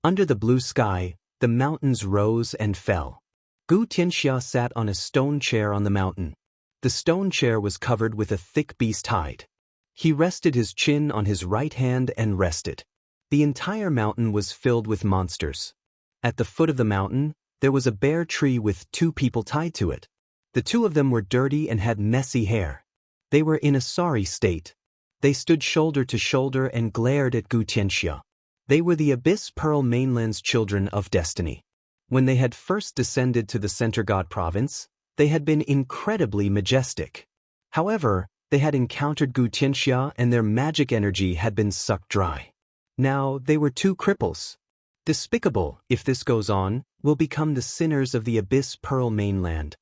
Under the blue sky, the mountains rose and fell. Gu Tianxia sat on a stone chair on the mountain. The stone chair was covered with a thick beast hide. He rested his chin on his right hand and rested. The entire mountain was filled with monsters. At the foot of the mountain, there was a bare tree with 2 people tied to it. The 2 of them were dirty and had messy hair. They were in a sorry state. They stood shoulder to shoulder and glared at Gu Tianxia. They were the Abyss Pearl Mainland's children of destiny. When they had first descended to the Center God Province, they had been incredibly majestic. However, they had encountered Gu Tianxia and their magic energy had been sucked dry. Now they were 2 cripples. Despicable, if this goes on, will become the sinners of the Abyss Pearl Mainland.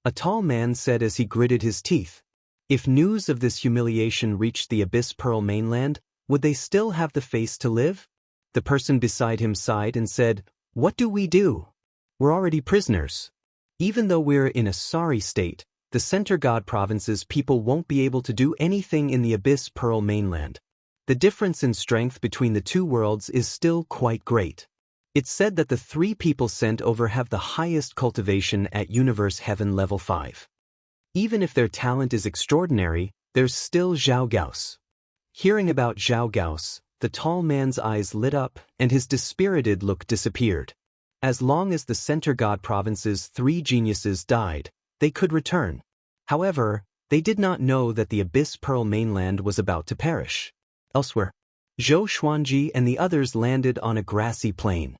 A tall man said as he gritted his teeth. If news of this humiliation reached the Abyss Pearl Mainland, would they still have the face to live? The person beside him sighed and said, "What do we do? We're already prisoners. Even though we're in a sorry state, the Center God Province's people won't be able to do anything in the Abyss Pearl Mainland. The difference in strength between the 2 worlds is still quite great. It's said that the 3 people sent over have the highest cultivation at Universe Heaven Level 5. Even if their talent is extraordinary, there's still Zhao Gaos." Hearing about Zhao Gaos, the tall man's eyes lit up and his dispirited look disappeared. As long as the Center God Province's 3 geniuses died, they could return. However, they did not know that the Abyss Pearl Mainland was about to perish. Elsewhere, Zhou Xuanji and the others landed on a grassy plain.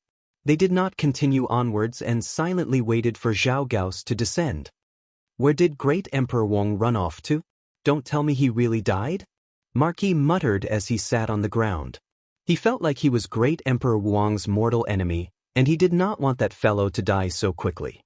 They did not continue onwards and silently waited for Zhao Gaos to descend. "Where did Great Emperor Wang run off to? Don't tell me he really died?" Marquis muttered as he sat on the ground. He felt like he was Great Emperor Wang's mortal enemy, and he did not want that fellow to die so quickly.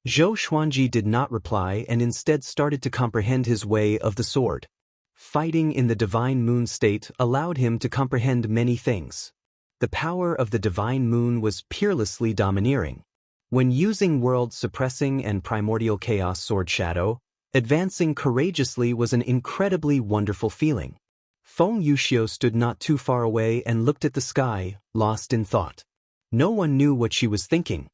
Zhou Xuanji did not reply and instead started to comprehend his way of the sword. Fighting in the Divine Moon state allowed him to comprehend many things. The power of the Divine Moon was peerlessly domineering. When using world-suppressing and primordial chaos sword shadow, advancing courageously was an incredibly wonderful feeling. Feng Yuxiu stood not too far away and looked at the sky, lost in thought. No one knew what she was thinking.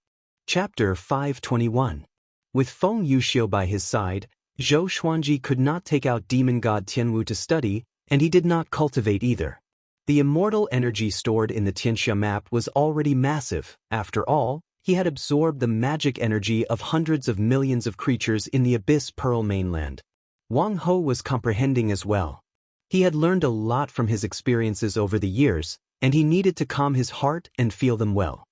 Chapter 521. With Feng Yuxiu by his side, Zhou Xuanji could not take out demon god Tianwu to study, and he did not cultivate either. The immortal energy stored in the Tianxia map was already massive. After all, He had absorbed the magic energy of hundreds of millions of creatures in the Abyss Pearl mainland. Wang Ho was comprehending as well. He had learned a lot from his experiences over the years, and he needed to calm his heart and feel them well.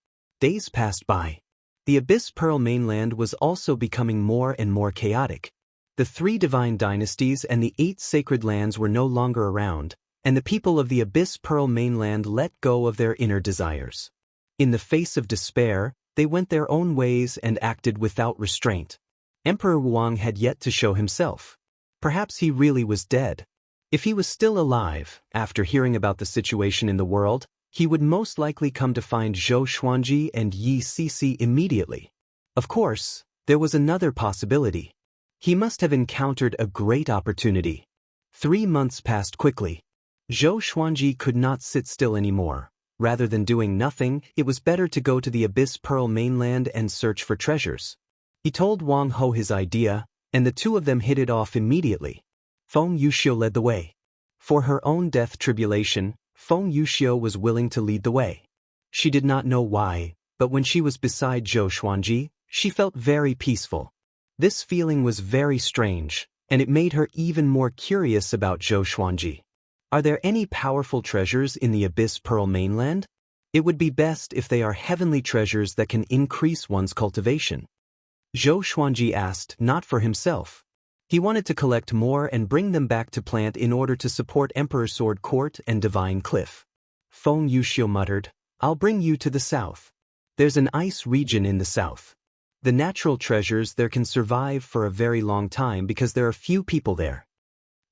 Days passed by. The Abyss Pearl mainland was also becoming more and more chaotic. The 3 divine dynasties and the 8 sacred lands were no longer around, and the people of the Abyss Pearl mainland let go of their inner desires. In the face of despair, they went their own ways and acted without restraint. Emperor Wang had yet to show himself. Perhaps he really was dead. If he was still alive, after hearing about the situation in the world, he would most likely come to find Zhou Xuanji and Yi Cixi immediately. Of course, there was another possibility. He must have encountered a great opportunity. 3 months passed quickly. Zhou Xuanji could not sit still anymore. Rather than doing nothing, it was better to go to the Abyss Pearl mainland and search for treasures. He told Wang Ho his idea, and the 2 of them hit it off immediately. Feng Yuxiu led the way. For her own death tribulation, Feng Yuxiu was willing to lead the way. She did not know why, but when she was beside Zhou Xuanji, she felt very peaceful. This feeling was very strange, and it made her even more curious about Zhou Xuanji. Are there any powerful treasures in the Abyss Pearl mainland? It would be best if they are heavenly treasures that can increase one's cultivation. Zhou Xuanji asked, not for himself. He wanted to collect more and bring them back to plant in order to support Emperor Sword Court and Divine Cliff. Feng Yuxiu muttered, I'll bring you to the south. There's an ice region in the south. The natural treasures there can survive for a very long time because there are few people there.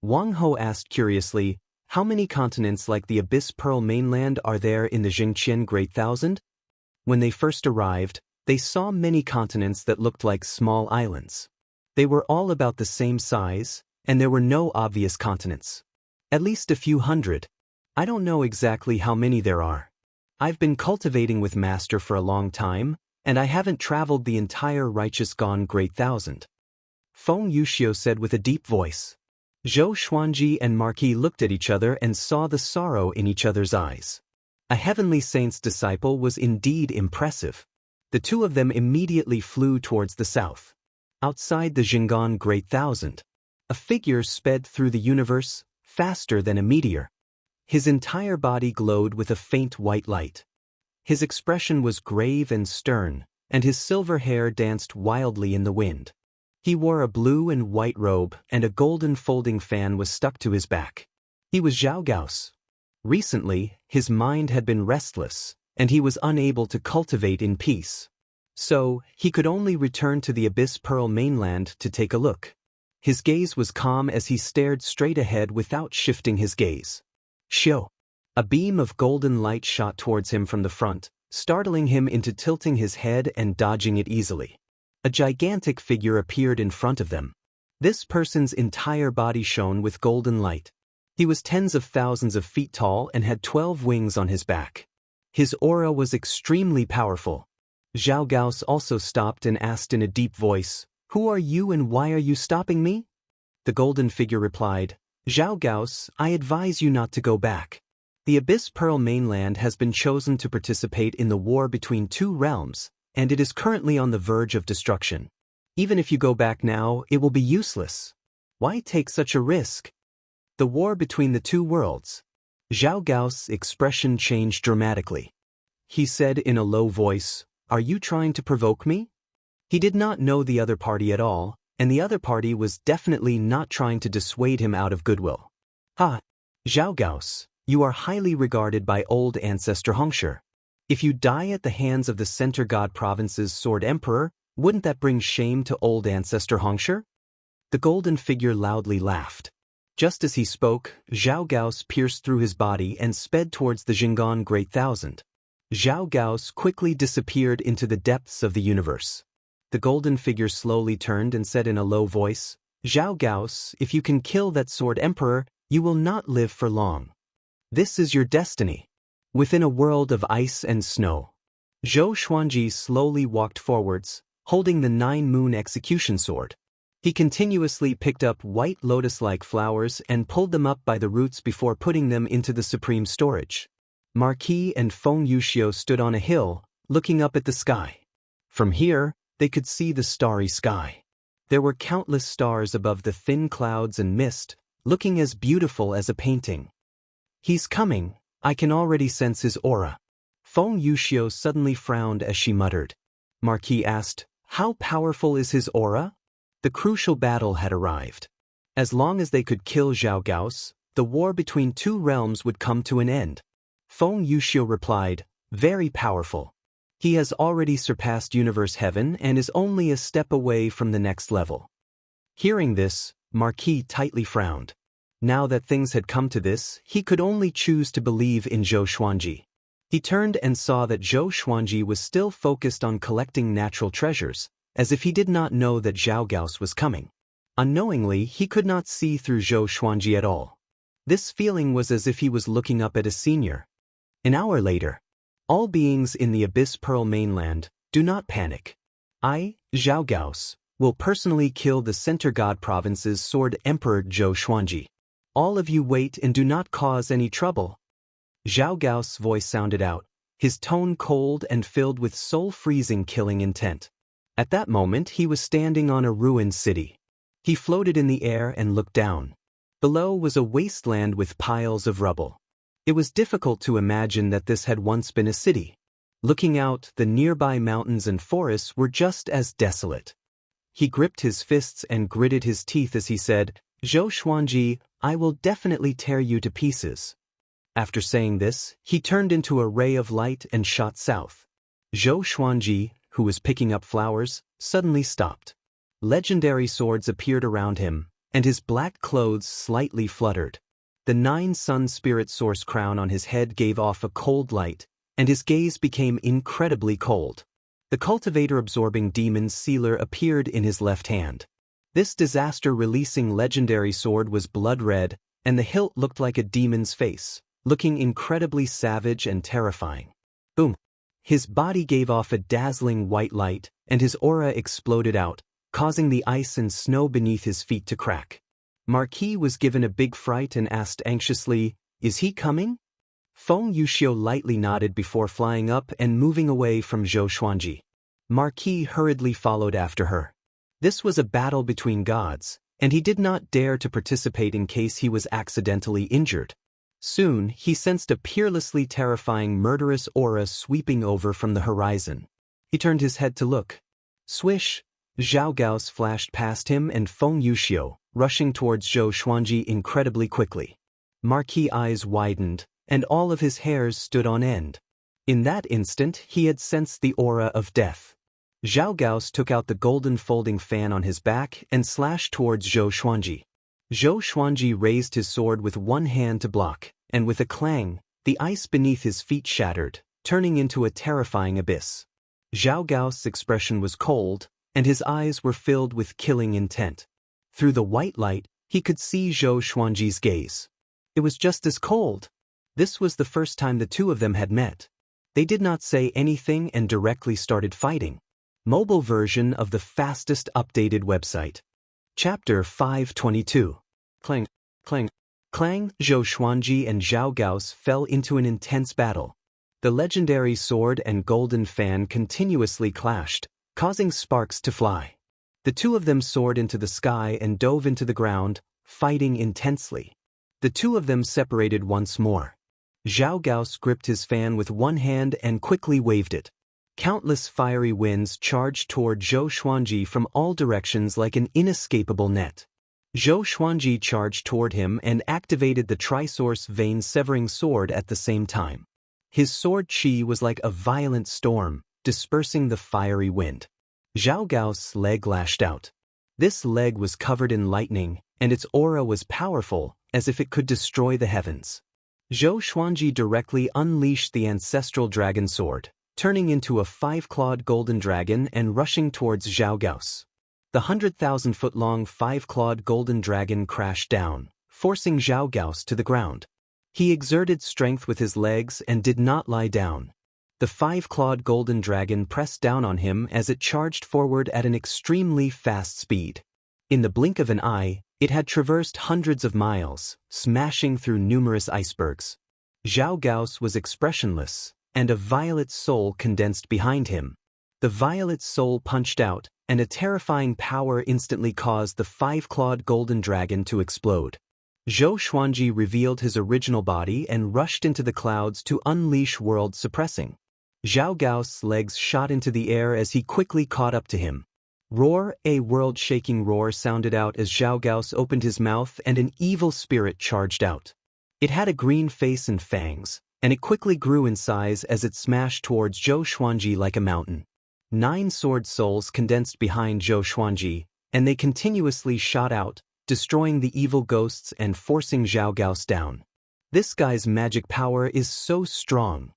Wang Ho asked curiously, how many continents like the Abyss Pearl mainland are there in the Jingqian Great Thousand? When they first arrived, they saw many continents that looked like small islands. They were all about the same size, and there were no obvious continents. At least a few hundred. I don't know exactly how many there are. I've been cultivating with Master for a long time, and I haven't traveled the entire Righteous Gone Great Thousand. Feng Yuxiu said with a deep voice. Zhou Xuanji and Marquis looked at each other and saw the sorrow in each other's eyes. A heavenly saint's disciple was indeed impressive. The 2 of them immediately flew towards the south. Outside the Jinggan Great Thousand, a figure sped through the universe, faster than a meteor. His entire body glowed with a faint white light. His expression was grave and stern, and his silver hair danced wildly in the wind. He wore a blue and white robe, and a golden folding fan was stuck to his back. He was Zhao Gao's. Recently, his mind had been restless, and he was unable to cultivate in peace. So, he could only return to the Abyss Pearl mainland to take a look. His gaze was calm as he stared straight ahead without shifting his gaze. Shio! A beam of golden light shot towards him from the front, startling him into tilting his head and dodging it easily. A gigantic figure appeared in front of them. This person's entire body shone with golden light. He was tens of thousands of feet tall and had 12 wings on his back. His aura was extremely powerful. Zhao Gaos also stopped and asked in a deep voice, Who are you and why are you stopping me? The golden figure replied, Zhao Gaos, I advise you not to go back. The Abyss Pearl mainland has been chosen to participate in the war between 2 realms, and it is currently on the verge of destruction. Even if you go back now, it will be useless. Why take such a risk? The war between the 2 worlds. Zhao Gao's expression changed dramatically. He said in a low voice, Are you trying to provoke me? He did not know the other party at all, and the other party was definitely not trying to dissuade him out of goodwill. Ha! Zhao Gaos, you are highly regarded by old ancestor Hongshe. If you die at the hands of the Center God Province's Sword Emperor, wouldn't that bring shame to old ancestor Hongshe? The golden figure loudly laughed. Just as he spoke, Zhao Gaos pierced through his body and sped towards the Jinggan Great Thousand. Zhao Gaos quickly disappeared into the depths of the universe. The golden figure slowly turned and said in a low voice, Zhao Gaos, if you can kill that Sword Emperor, you will not live for long. This is your destiny. Within a world of ice and snow, Zhou Xuanji slowly walked forwards, holding the 9-moon execution sword. He continuously picked up white lotus-like flowers and pulled them up by the roots before putting them into the supreme storage. Marquis and Feng Yuxiu stood on a hill, looking up at the sky. From here, they could see the starry sky. There were countless stars above the thin clouds and mist, looking as beautiful as a painting. He's coming, I can already sense his aura. Feng Yuxiu suddenly frowned as she muttered. Marquis asked, how powerful is his aura? The crucial battle had arrived. As long as they could kill Zhao Gao's, the war between two realms would come to an end. Feng Yuxiu replied, very powerful. He has already surpassed Universe Heaven and is only a step away from the next level. Hearing this, Marquis tightly frowned. Now that things had come to this, he could only choose to believe in Zhou Xuanji. He turned and saw that Zhou Xuanji was still focused on collecting natural treasures, as if he did not know that Zhao Gao's was coming. Unknowingly, he could not see through Zhou Xuanji at all. This feeling was as if he was looking up at a senior. An hour later. All beings in the Abyss Pearl mainland, do not panic. I, Zhao Gao's, will personally kill the Center God Province's Sword Emperor Zhou Xuanji. All of you wait and do not cause any trouble. Zhao Gao's voice sounded out, his tone cold and filled with soul-freezing killing intent. At that moment he was standing on a ruined city. He floated in the air and looked down. Below was a wasteland with piles of rubble. It was difficult to imagine that this had once been a city. Looking out, the nearby mountains and forests were just as desolate. He gripped his fists and gritted his teeth as he said, Zhou Xuanji, I will definitely tear you to pieces. After saying this, he turned into a ray of light and shot south. Zhou Xuanji, who was picking up flowers, suddenly stopped. Legendary swords appeared around him, and his black clothes slightly fluttered. The 9-sun spirit source crown on his head gave off a cold light, and his gaze became incredibly cold. The cultivator-absorbing demon's sealer appeared in his left hand. This disaster-releasing legendary sword was blood-red, and the hilt looked like a demon's face, looking incredibly savage and terrifying. Boom! His body gave off a dazzling white light, and his aura exploded out, causing the ice and snow beneath his feet to crack. Marquis was given a big fright and asked anxiously, is he coming? Feng Yuxiu lightly nodded before flying up and moving away from Zhou Xuanji. Marquis hurriedly followed after her. This was a battle between gods, and he did not dare to participate in case he was accidentally injured. Soon, he sensed a peerlessly terrifying murderous aura sweeping over from the horizon. He turned his head to look. Swish! Zhao Gao's flashed past him and Feng Yuxiu, rushing towards Zhou Xuanji incredibly quickly. Marquis' eyes widened, and all of his hairs stood on end. In that instant, he had sensed the aura of death. Zhao Gao's took out the golden folding fan on his back and slashed towards Zhou Xuanji. Zhou Xuanji raised his sword with one hand to block, and with a clang, the ice beneath his feet shattered, turning into a terrifying abyss. Zhao Gao's expression was cold, and his eyes were filled with killing intent. Through the white light, he could see Zhou Xuanji's gaze. It was just as cold. This was the first time the two of them had met. They did not say anything and directly started fighting. Mobile version of the fastest updated website. Chapter 522. Clang, clang, clang. Zhou Xuanji and Zhao Gao's fell into an intense battle. The legendary sword and golden fan continuously clashed, causing sparks to fly. The two of them soared into the sky and dove into the ground, fighting intensely. The two of them separated once more. Zhao Gao gripped his fan with one hand and quickly waved it. Countless fiery winds charged toward Zhou Xuanji from all directions like an inescapable net. Zhou Xuanji charged toward him and activated the Trisource vein-severing sword at the same time. His sword chi was like a violent storm, dispersing the fiery wind. Zhao Gao's leg lashed out. This leg was covered in lightning, and its aura was powerful, as if it could destroy the heavens. Zhou Xuanji directly unleashed the ancestral dragon sword, turning into a 5-clawed golden dragon and rushing towards Zhao Gao's. The 100,000-foot-long 5-clawed golden dragon crashed down, forcing Zhao Gao's to the ground. He exerted strength with his legs and did not lie down. The 5-clawed golden dragon pressed down on him as it charged forward at an extremely fast speed. In the blink of an eye, it had traversed hundreds of miles, smashing through numerous icebergs. Zhao Gao's was expressionless, and a violet soul condensed behind him. The violet soul punched out, and a terrifying power instantly caused the five-clawed golden dragon to explode. Zhou Xuanji revealed his original body and rushed into the clouds to unleash world-suppressing. Zhao Gao's legs shot into the air as he quickly caught up to him. Roar! A world-shaking roar sounded out as Zhao Gao opened his mouth and an evil spirit charged out. It had a green face and fangs, and it quickly grew in size as it smashed towards Zhou Xuanji like a mountain. 9 sword souls condensed behind Zhou Xuanji, and they continuously shot out, destroying the evil ghosts and forcing Zhao Gao down. This guy's magic power is so strong.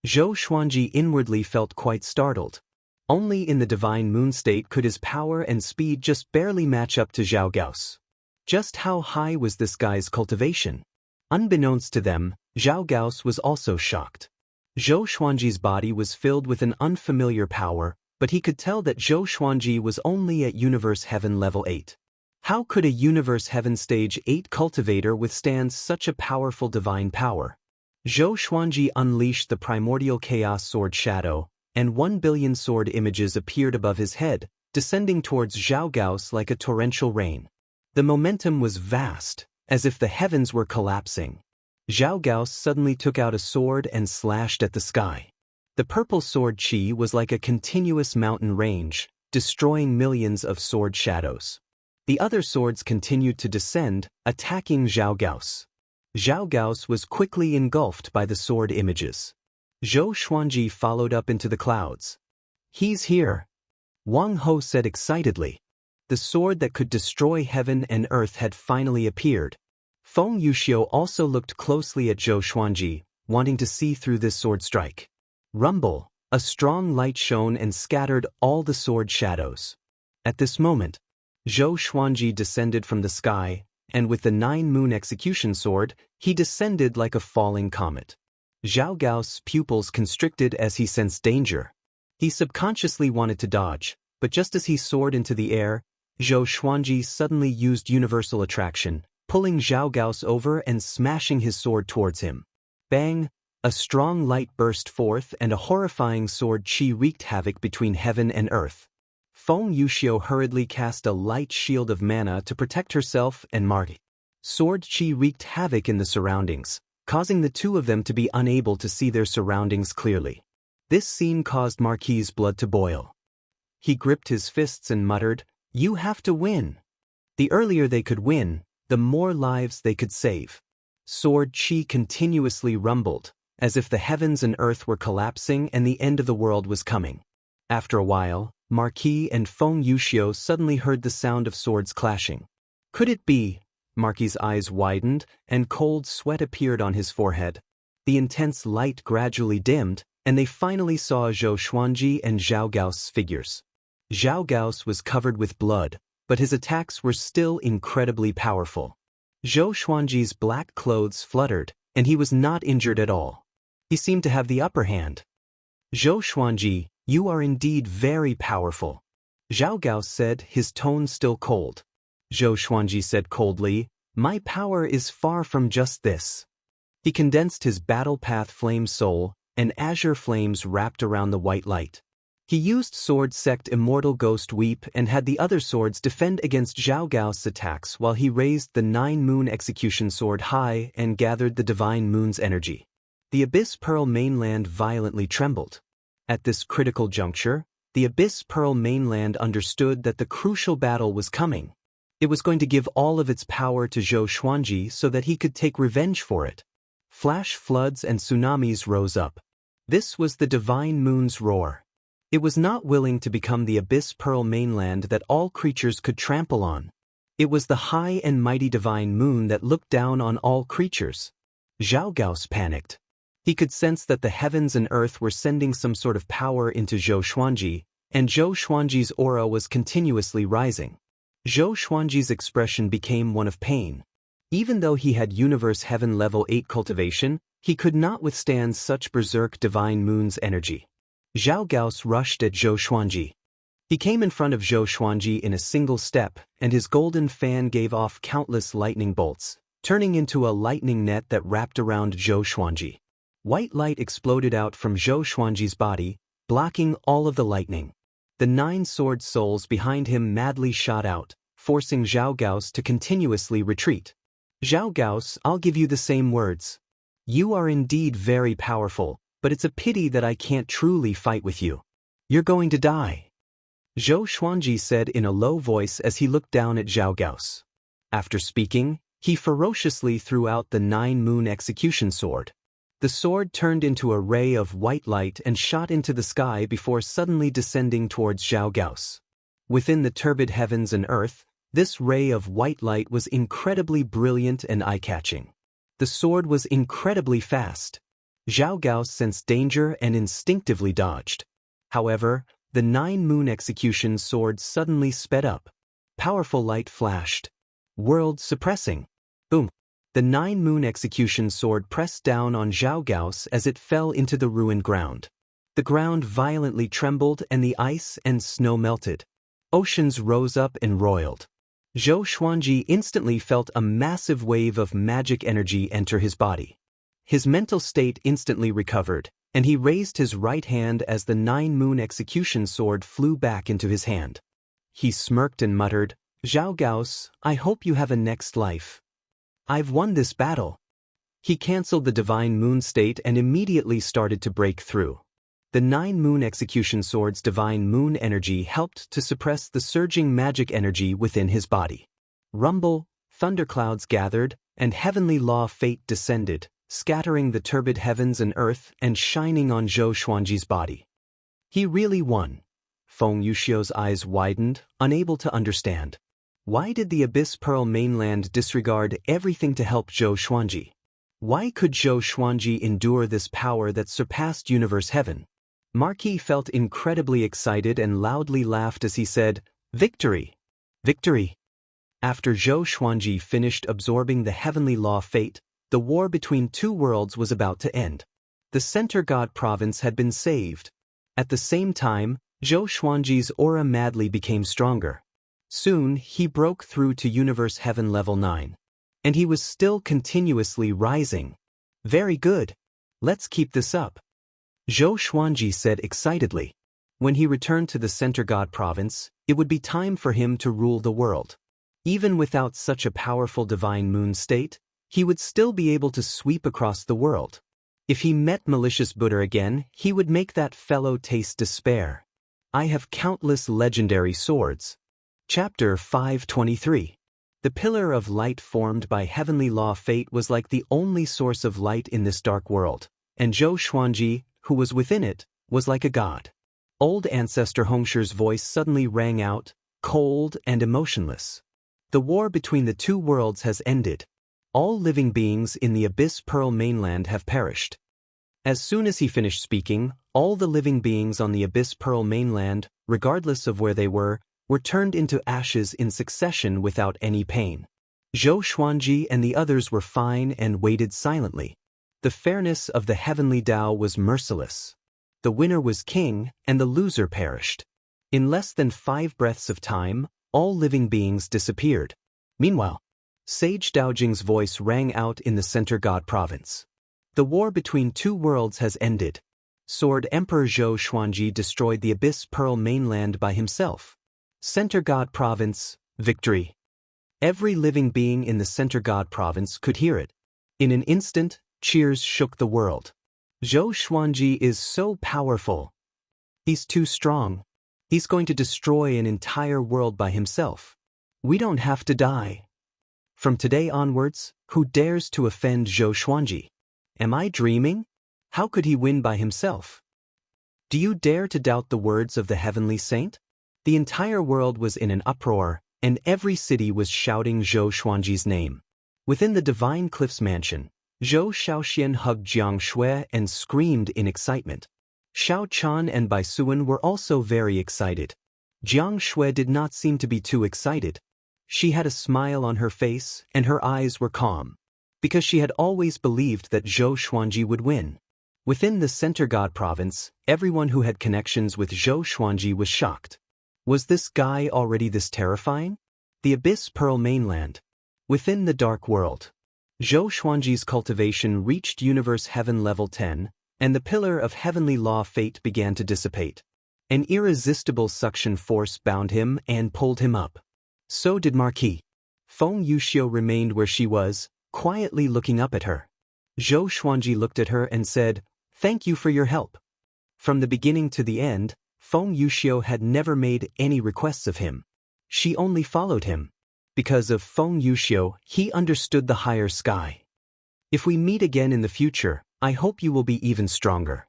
Zhou Xuanji inwardly felt quite startled. Only in the divine moon state could his power and speed just barely match up to Zhao Gao's. Just how high was this guy's cultivation? Unbeknownst to them, Zhao Gao was also shocked. Zhou Xuanji's body was filled with an unfamiliar power, but he could tell that Zhou Xuanji was only at Universe Heaven level 8. How could a Universe Heaven stage 8 cultivator withstand such a powerful divine power? Zhou Xuanji unleashed the primordial chaos sword shadow, and 1 billion sword images appeared above his head, descending towards Zhao Gao like a torrential rain. The momentum was vast, as if the heavens were collapsing. Zhao Gao suddenly took out a sword and slashed at the sky. The purple sword chi was like a continuous mountain range, destroying millions of sword shadows. The other swords continued to descend, attacking Zhao Gao. Zhao Gao was quickly engulfed by the sword images. Zhou Xuanji followed up into the clouds. "He's here," Wang Ho said excitedly. The sword that could destroy heaven and earth had finally appeared. Feng Yuxiu also looked closely at Zhou Xuanji, wanting to see through this sword strike. Rumble! A strong light shone and scattered all the sword shadows. At this moment, Zhou Xuanji descended from the sky, and with the 9-moon execution sword, he descended like a falling comet. Zhao Gao's pupils constricted as he sensed danger. He subconsciously wanted to dodge, but just as he soared into the air, Zhou Xuanji suddenly used universal attraction, pulling Zhao Gao over and smashing his sword towards him. Bang! A strong light burst forth and a horrifying sword chi wreaked havoc between heaven and earth. Feng Yuxiu hurriedly cast a light shield of mana to protect herself and Marty. Sword chi wreaked havoc in the surroundings, causing the two of them to be unable to see their surroundings clearly. This scene caused Marquis's blood to boil. He gripped his fists and muttered, "You have to win." The earlier they could win, the more lives they could save. Sword chi continuously rumbled, as if the heavens and earth were collapsing and the end of the world was coming. After a while, Marquis and Feng Yuxiu suddenly heard the sound of swords clashing. Could it be? Marquis's eyes widened, and cold sweat appeared on his forehead. The intense light gradually dimmed, and they finally saw Zhou Xuanji and Zhao Gao's figures. Zhao Gao was covered with blood, but his attacks were still incredibly powerful. Zhou Xuanji's black clothes fluttered, and he was not injured at all. He seemed to have the upper hand. "Zhou Xuanji, you are indeed very powerful," Zhao Gao said, his tone still cold. Zhou Xuanji said coldly, "My power is far from just this." He condensed his battle path flame soul, and azure flames wrapped around the white light. He used sword sect immortal ghost weep and had the other swords defend against Zhao Gao's attacks while he raised the 9-moon execution sword high and gathered the divine moon's energy. The Abyss Pearl mainland violently trembled. At this critical juncture, the Abyss Pearl mainland understood that the crucial battle was coming. It was going to give all of its power to Zhou Xuanji so that he could take revenge for it. Flash floods and tsunamis rose up. This was the divine moon's roar. It was not willing to become the Abyss Pearl mainland that all creatures could trample on. It was the high and mighty divine moon that looked down on all creatures. Zhao Gao panicked. He could sense that the heavens and earth were sending some sort of power into Zhou Xuanji, and Zhou Xuanji's aura was continuously rising. Zhou Xuanji's expression became one of pain. Even though he had Universe Heaven level 8 cultivation, he could not withstand such berserk divine moon's energy. Zhao Gao rushed at Zhou Xuanji. He came in front of Zhou Xuanji in a single step, and his golden fan gave off countless lightning bolts, turning into a lightning net that wrapped around Zhou Xuanji. White light exploded out from Zhou Xuanji's body, blocking all of the lightning. The 9 sword souls behind him madly shot out, forcing Zhao Gao's to continuously retreat. Zhao Gao's, I'll give you the same words. You are indeed very powerful, but it's a pity that I can't truly fight with you. You're going to die. Zhou Xuanji said in a low voice as he looked down at Zhao Gao's. After speaking, he ferociously threw out the 9-moon execution sword. The sword turned into a ray of white light and shot into the sky before suddenly descending towards Zhao Gao's. Within the turbid heavens and earth, this ray of white light was incredibly brilliant and eye-catching. The sword was incredibly fast. Zhao Gao sensed danger and instinctively dodged. However, the 9-moon execution sword suddenly sped up. Powerful light flashed. World suppressing. Boom. The 9-moon execution sword pressed down on Zhao Gao's as it fell into the ruined ground. The ground violently trembled and the ice and snow melted. Oceans rose up and roiled. Zhou Xuanji instantly felt a massive wave of magic energy enter his body. His mental state instantly recovered, and he raised his right hand as the 9-moon execution sword flew back into his hand. He smirked and muttered, Zhao Gao's, I hope you have a next life. I've won this battle. He cancelled the divine moon state and immediately started to break through. The 9-moon execution sword's divine moon energy helped to suppress the surging magic energy within his body. Rumble, thunderclouds gathered, and heavenly law fate descended, scattering the turbid heavens and earth and shining on Zhou Xuanji's body. He really won. Feng Yuxiu's eyes widened, unable to understand. Why did the Abyss Pearl mainland disregard everything to help Zhou Xuanji? Why could Zhou Xuanji endure this power that surpassed universe heaven? Marquis felt incredibly excited and loudly laughed as he said, Victory! Victory! After Zhou Xuanji finished absorbing the heavenly law fate, the war between 2 worlds was about to end. The Center God province had been saved. At the same time, Zhou Xuanji's aura madly became stronger. Soon, he broke through to Universe Heaven Level 9. And he was still continuously rising. Very good. Let's keep this up. Zhou Xuanji said excitedly. When he returned to the Center God province, it would be time for him to rule the world. Even without such a powerful divine moon state, he would still be able to sweep across the world. If he met malicious Buddha again, he would make that fellow taste despair. I have countless legendary swords. Chapter 523. The pillar of light formed by heavenly law fate was like the only source of light in this dark world, and Zhou Xuanji, who was within it, was like a god. Old ancestor Hongshi's voice suddenly rang out, cold and emotionless. The war between the 2 worlds has ended. All living beings in the Abyss Pearl mainland have perished. As soon as he finished speaking, all the living beings on the Abyss Pearl mainland, regardless of where they were turned into ashes in succession without any pain. Zhou Xuanji and the others were fine and waited silently. The fairness of the heavenly Tao was merciless. The winner was king, and the loser perished. In less than 5 breaths of time, all living beings disappeared. Meanwhile, Sage Daojing's voice rang out in the Center God province. The war between 2 worlds has ended. Sword Emperor Zhou Xuanji destroyed the Abyss Pearl mainland by himself. Center God province, victory. Every living being in the Center God province could hear it. In an instant, cheers shook the world. Zhou Xuanji is so powerful. He's too strong. He's going to destroy an entire world by himself. We don't have to die. From today onwards, who dares to offend Zhou Xuanji? Am I dreaming? How could he win by himself? Do you dare to doubt the words of the heavenly saint? The entire world was in an uproar, and every city was shouting Zhou Xuanji's name. Within the Divine Cliffs mansion, Zhou Shaoxian hugged Jiang Shui and screamed in excitement. Xiao Chan and Bai Suan were also very excited. Jiang Shui did not seem to be too excited. She had a smile on her face, and her eyes were calm, because she had always believed that Zhou Xuanji would win. Within the Center God province, everyone who had connections with Zhou Xuanji was shocked. Was this guy already this terrifying? The Abyss Pearl mainland. Within the dark world, Zhou Xuanji's cultivation reached Universe Heaven Level 10, and the pillar of heavenly law fate began to dissipate. An irresistible suction force bound him and pulled him up. So did Marquis. Feng Yuxiu remained where she was, quietly looking up at her. Zhou Xuanji looked at her and said, "Thank you for your help." From the beginning to the end, Feng Yuxiu had never made any requests of him. She only followed him. Because of Feng Yuxiu, he understood the higher sky. "If we meet again in the future, I hope you will be even stronger,"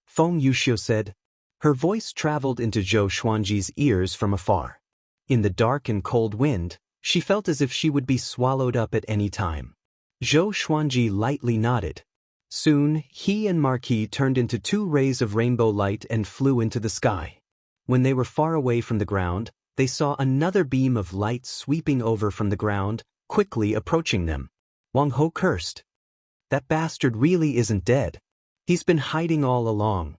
Feng Yuxiu said. Her voice traveled into Zhou Xuanji's ears from afar. In the dark and cold wind, she felt as if she would be swallowed up at any time. Zhou Xuanji lightly nodded. Soon, he and Marquis turned into two rays of rainbow light and flew into the sky. When they were far away from the ground, they saw another beam of light sweeping over from the ground, quickly approaching them. Wang Ho cursed. "That bastard really isn't dead. He's been hiding all along."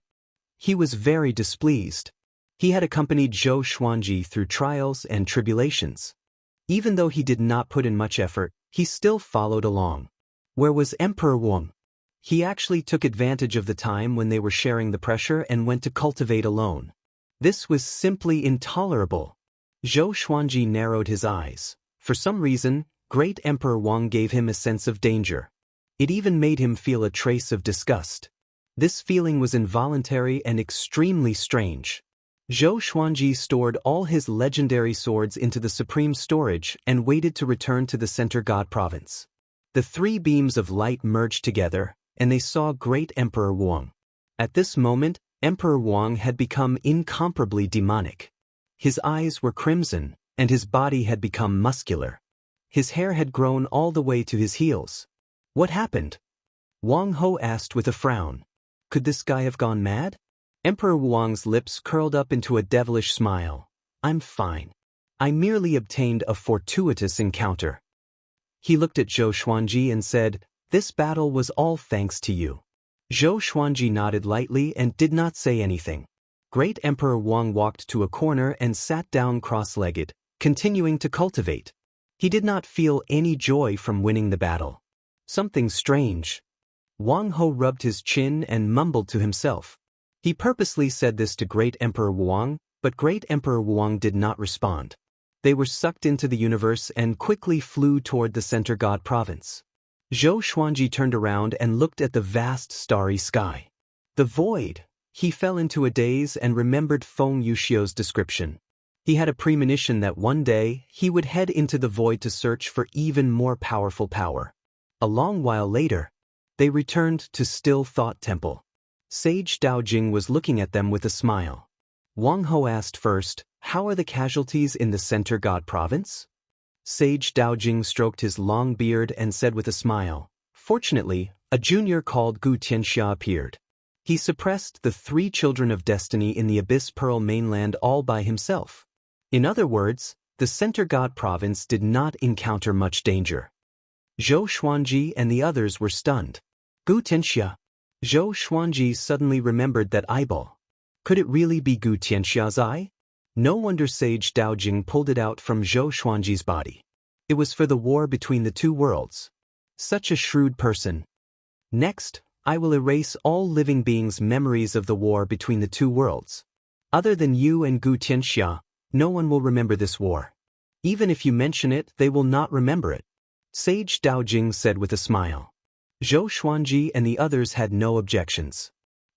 He was very displeased. He had accompanied Zhou Xuanji through trials and tribulations. Even though he did not put in much effort, he still followed along. Where was Emperor Wang? He actually took advantage of the time when they were sharing the pressure and went to cultivate alone. This was simply intolerable. Zhou Xuanji narrowed his eyes. For some reason, Great Emperor Wang gave him a sense of danger. It even made him feel a trace of disgust. This feeling was involuntary and extremely strange. Zhou Xuanji stored all his legendary swords into the supreme storage and waited to return to the Center God Province. The three beams of light merged together, and they saw Great Emperor Wang. At this moment, Emperor Wang had become incomparably demonic. His eyes were crimson, and his body had become muscular. His hair had grown all the way to his heels. "What happened?" Wang Ho asked with a frown. Could this guy have gone mad? Emperor Wang's lips curled up into a devilish smile. "I'm fine. I merely obtained a fortuitous encounter." He looked at Zhou Xuanji and said, "This battle was all thanks to you." Zhou Xuanji nodded lightly and did not say anything. Great Emperor Wang walked to a corner and sat down cross-legged, continuing to cultivate. He did not feel any joy from winning the battle. Something strange. Wang Ho rubbed his chin and mumbled to himself. He purposely said this to Great Emperor Wang, but Great Emperor Wang did not respond. They were sucked into the universe and quickly flew toward the Center God Province. Zhou Xuanji turned around and looked at the vast starry sky. The void. He fell into a daze and remembered Feng Yuxiu's description. He had a premonition that one day he would head into the void to search for even more powerful power. A long while later, they returned to Still Thought Temple. Sage Daojing was looking at them with a smile. Wang Ho asked first, "How are the casualties in the Center God Province?" Sage Daojing stroked his long beard and said with a smile, "Fortunately, a junior called Gu Tianxia appeared. He suppressed the 3 children of destiny in the Abyss Pearl mainland all by himself. In other words, the Center God Province did not encounter much danger." Zhou Xuanji and the others were stunned. Gu Tianxia. Zhou Xuanji suddenly remembered that eyeball. Could it really be Gu Tianxia's eye? No wonder Sage Daojing pulled it out from Zhou Xuanji's body. It was for the war between the two worlds. Such a shrewd person. "Next, I will erase all living beings' memories of the war between the two worlds. Other than you and Gu Tianxia, no one will remember this war. Even if you mention it, they will not remember it," Sage Daojing said with a smile. Zhou Xuanji and the others had no objections.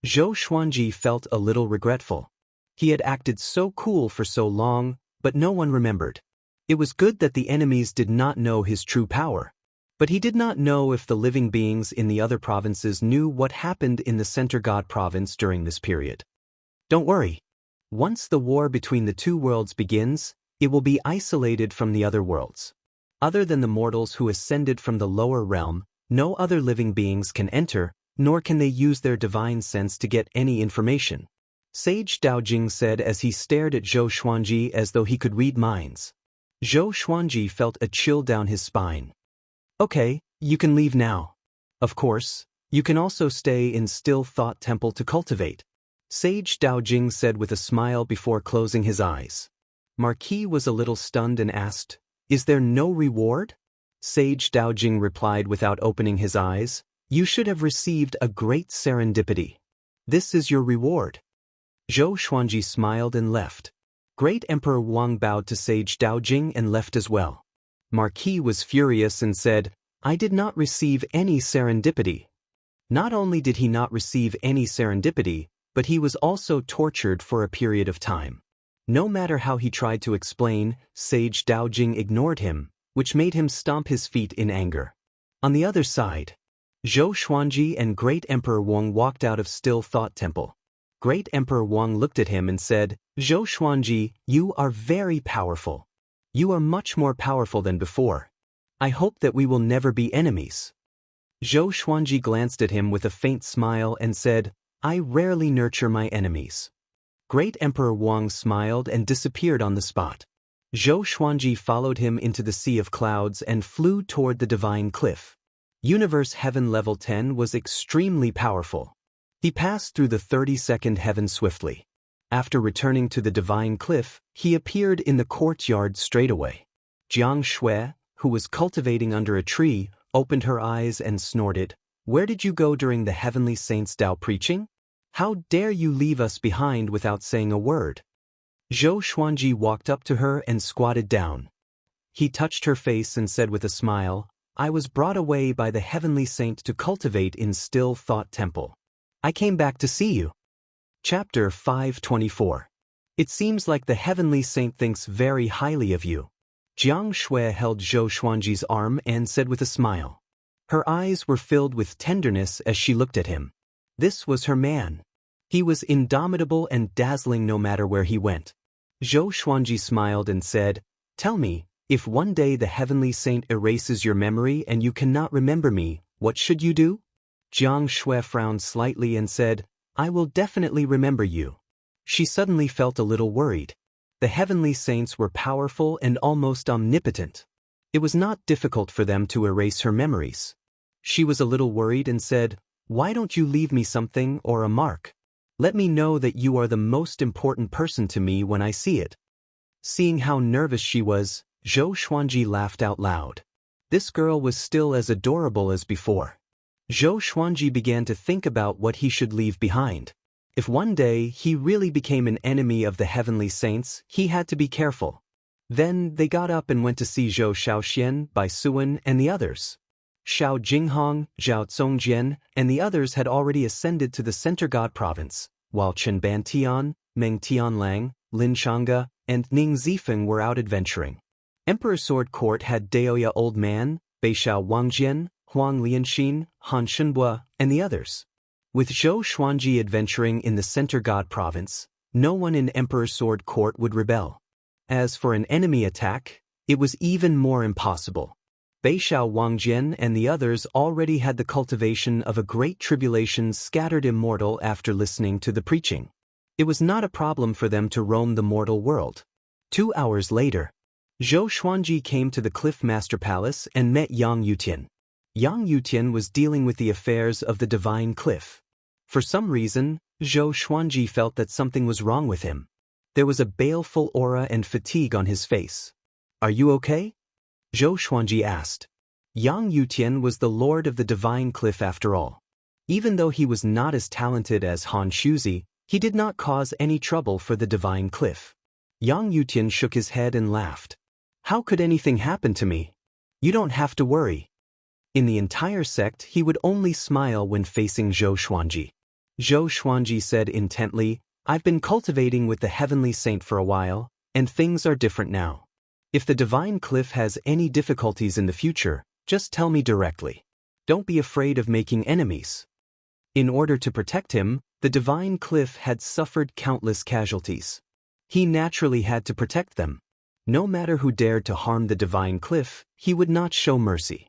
Zhou Xuanji felt a little regretful. He had acted so cool for so long, but no one remembered. It was good that the enemies did not know his true power. But he did not know if the living beings in the other provinces knew what happened in the Center God Province during this period. Don't worry. Once the war between the two worlds begins, it will be isolated from the other worlds. Other than the mortals who ascended from the lower realm, no other living beings can enter, nor can they use their divine sense to get any information, Sage Daojing said as he stared at Zhou Xuanji as though he could read minds. Zhou Xuanji felt a chill down his spine. "Okay, you can leave now. Of course, you can also stay in Still Thought Temple to cultivate," Sage Daojing said with a smile before closing his eyes. Marquis was a little stunned and asked, "Is there no reward?" Sage Daojing replied without opening his eyes, "You should have received a great serendipity." This is your reward. Zhou Xuanji smiled and left. Great Emperor Wang bowed to Sage Daojing and left as well. Marquis was furious and said, I did not receive any serendipity. Not only did he not receive any serendipity, but he was also tortured for a period of time. No matter how he tried to explain, Sage Daojing ignored him, which made him stomp his feet in anger. On the other side, Zhou Xuanji and Great Emperor Wang walked out of Still Thought Temple. Great Emperor Wang looked at him and said, Zhou Xuanji, you are very powerful. You are much more powerful than before. I hope that we will never be enemies. Zhou Xuanji glanced at him with a faint smile and said, I rarely nurture my enemies. Great Emperor Wang smiled and disappeared on the spot. Zhou Xuanji followed him into the sea of clouds and flew toward the divine cliff. Universe Heaven Level 10 was extremely powerful. He passed through the 32nd heaven swiftly. After returning to the divine cliff, he appeared in the courtyard straightaway. Jiang Shui, who was cultivating under a tree, opened her eyes and snorted, Where did you go during the heavenly saints' Dao preaching? How dare you leave us behind without saying a word? Zhou Xuanji walked up to her and squatted down. He touched her face and said with a smile, I was brought away by the heavenly saint to cultivate in Still Thought Temple. I came back to see you. Chapter 524. It seems like the heavenly saint thinks very highly of you. Jiang Shui held Zhou Xuanji's arm and said with a smile. Her eyes were filled with tenderness as she looked at him. This was her man. He was indomitable and dazzling no matter where he went. Zhou Xuanji smiled and said, Tell me, if one day the heavenly saint erases your memory and you cannot remember me, what should you do? Jiang Shui frowned slightly and said, I will definitely remember you. She suddenly felt a little worried. The heavenly saints were powerful and almost omnipotent. It was not difficult for them to erase her memories. She was a little worried and said, Why don't you leave me something or a mark? Let me know that you are the most important person to me when I see it. Seeing how nervous she was, Zhou Xuanji laughed out loud. This girl was still as adorable as before. Zhou Xuanji began to think about what he should leave behind. If one day he really became an enemy of the heavenly saints, he had to be careful. Then they got up and went to see Zhou Shaoxian, Bai Suan, and the others. Xiao Jinghong, Zhao Zongjian, and the others had already ascended to the Center God Province, while Chen Bantian, Meng Tianlang, Lin Changge, and Ning Zifeng were out adventuring. Emperor Sword Court had Daoya Old Man, Beishao Wangjian, Huang Lianxin, Han Shenbua, and the others. With Zhou Xuanji adventuring in the Center God Province, no one in Emperor Sword Court would rebel. As for an enemy attack, it was even more impossible. Beishao Wangjian and the others already had the cultivation of a great tribulation scattered immortal after listening to the preaching. It was not a problem for them to roam the mortal world. 2 hours later, Zhou Xuanji came to the Cliff Master Palace and met Yang Yutian. Yang Yutian was dealing with the affairs of the Divine Cliff. For some reason, Zhou Xuanji felt that something was wrong with him. There was a baleful aura and fatigue on his face. Are you okay? Zhou Xuanji asked. Yang Yutian was the lord of the Divine Cliff after all. Even though he was not as talented as Han Shuzi, he did not cause any trouble for the Divine Cliff. Yang Yutian shook his head and laughed. How could anything happen to me? You don't have to worry. In the entire sect, he would only smile when facing Zhou Xuanji. Zhou Xuanji said intently, I've been cultivating with the heavenly saint for a while, and things are different now. If the Divine Cliff has any difficulties in the future, just tell me directly. Don't be afraid of making enemies. In order to protect him, the Divine Cliff had suffered countless casualties. He naturally had to protect them. No matter who dared to harm the Divine Cliff, he would not show mercy.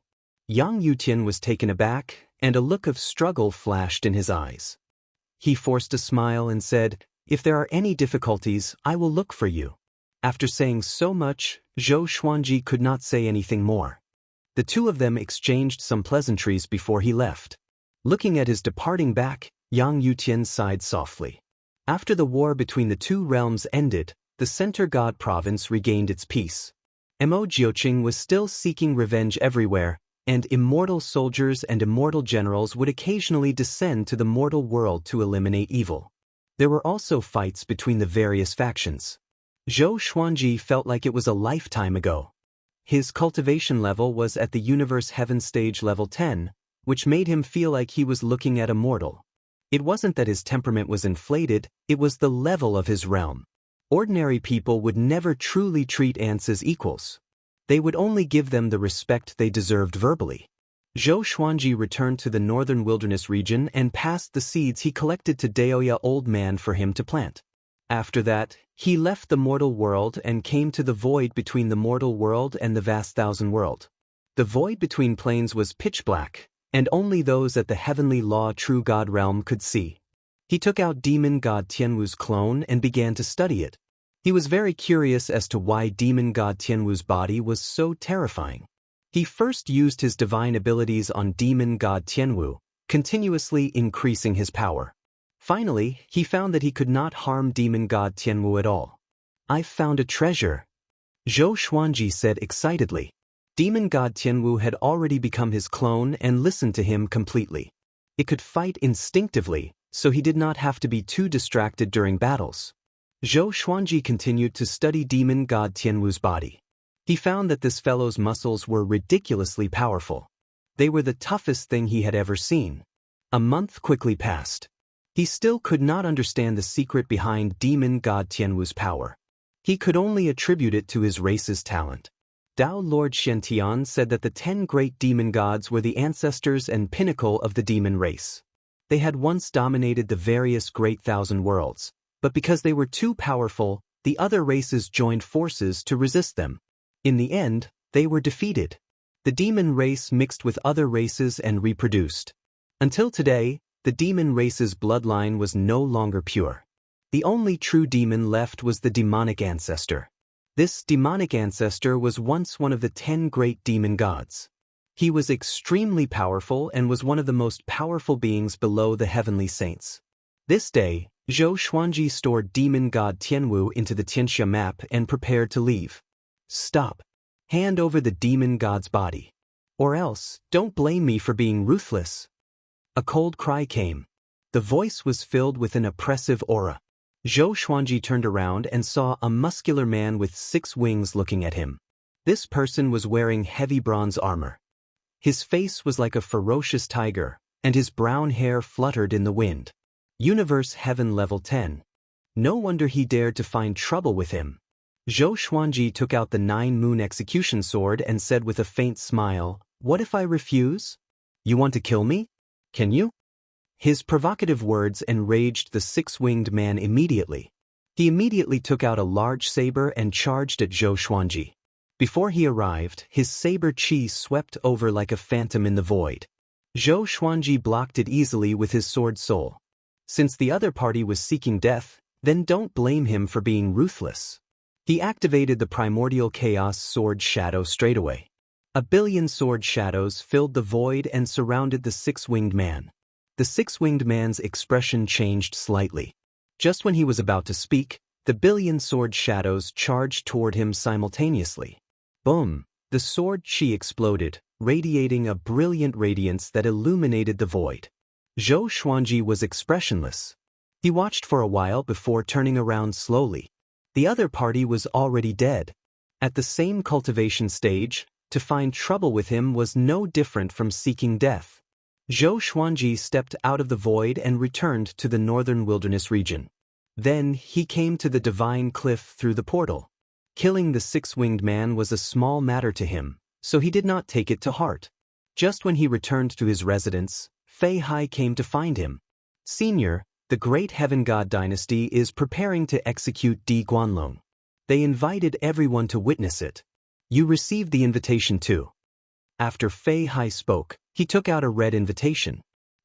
Yang Yutian was taken aback, and a look of struggle flashed in his eyes. He forced a smile and said, If there are any difficulties, I will look for you. After saying so much, Zhou Xuanji could not say anything more. The two of them exchanged some pleasantries before he left. Looking at his departing back, Yang Yutian sighed softly. After the war between the two realms ended, the Center God Province regained its peace. Mo Jiuqing was still seeking revenge everywhere, and immortal soldiers and immortal generals would occasionally descend to the mortal world to eliminate evil. There were also fights between the various factions. Zhou Xuanji felt like it was a lifetime ago. His cultivation level was at the Universe Heaven stage level 10, which made him feel like he was looking at a mortal. It wasn't that his temperament was inflated, it was the level of his realm. Ordinary people would never truly treat ants as equals. They would only give them the respect they deserved verbally. Zhou Xuanji returned to the northern wilderness region and passed the seeds he collected to Daoya Old Man for him to plant. After that, he left the mortal world and came to the void between the mortal world and the vast thousand world. The void between planes was pitch black, and only those at the heavenly law true God realm could see. He took out demon god Tianwu's clone and began to study it. He was very curious as to why demon god Tianwu's body was so terrifying. He first used his divine abilities on demon god Tianwu, continuously increasing his power. Finally, he found that he could not harm demon god Tianwu at all. "I've found a treasure," Zhou Xuanji said excitedly. Demon god Tianwu had already become his clone and listened to him completely. It could fight instinctively, so he did not have to be too distracted during battles. Zhou Xuanji continued to study demon god Tianwu's body. He found that this fellow's muscles were ridiculously powerful. They were the toughest thing he had ever seen. A month quickly passed. He still could not understand the secret behind demon god Tianwu's power. He could only attribute it to his race's talent. Tao Lord Shen said that the 10 great demon gods were the ancestors and pinnacle of the demon race. They had once dominated the various great thousand worlds, but because they were too powerful, the other races joined forces to resist them. In the end, they were defeated. The demon race mixed with other races and reproduced. Until today, the demon race's bloodline was no longer pure. The only true demon left was the demonic ancestor. This demonic ancestor was once one of the 10 great demon gods. He was extremely powerful and was one of the most powerful beings below the heavenly saints. This day, Zhou Xuanji stored demon god Tianwu into the Tianxia map and prepared to leave. "Stop. Hand over the demon god's body. Or else, don't blame me for being ruthless." A cold cry came. The voice was filled with an oppressive aura. Zhou Xuanji turned around and saw a muscular man with 6 wings looking at him. This person was wearing heavy bronze armor. His face was like a ferocious tiger, and his brown hair fluttered in the wind. Universe Heaven level 10. No wonder he dared to find trouble with him. Zhou Xuanji took out the 9-moon execution sword and said with a faint smile, "What if I refuse? You want to kill me? Can you?" His provocative words enraged the 6-winged man immediately. He immediately took out a large saber and charged at Zhou Xuanji. Before he arrived, his saber chi swept over like a phantom in the void. Zhou Xuanji blocked it easily with his sword soul. Since the other party was seeking death, then don't blame him for being ruthless. He activated the primordial chaos sword shadow straightaway. A billion sword shadows filled the void and surrounded the 6-winged man. The 6-winged man's expression changed slightly. Just when he was about to speak, the billion sword shadows charged toward him simultaneously. Boom! The sword chi exploded, radiating a brilliant radiance that illuminated the void. Zhou Xuanji was expressionless. He watched for a while before turning around slowly. The other party was already dead. At the same cultivation stage, to find trouble with him was no different from seeking death. Zhou Xuanji stepped out of the void and returned to the northern wilderness region. Then he came to the divine cliff through the portal. Killing the 6-winged man was a small matter to him, so he did not take it to heart. Just when he returned to his residence, Fei Hai came to find him. "Senior, the great heaven god dynasty is preparing to execute Di Guanlong. They invited everyone to witness it. You received the invitation too." After Fei Hai spoke, he took out a red invitation.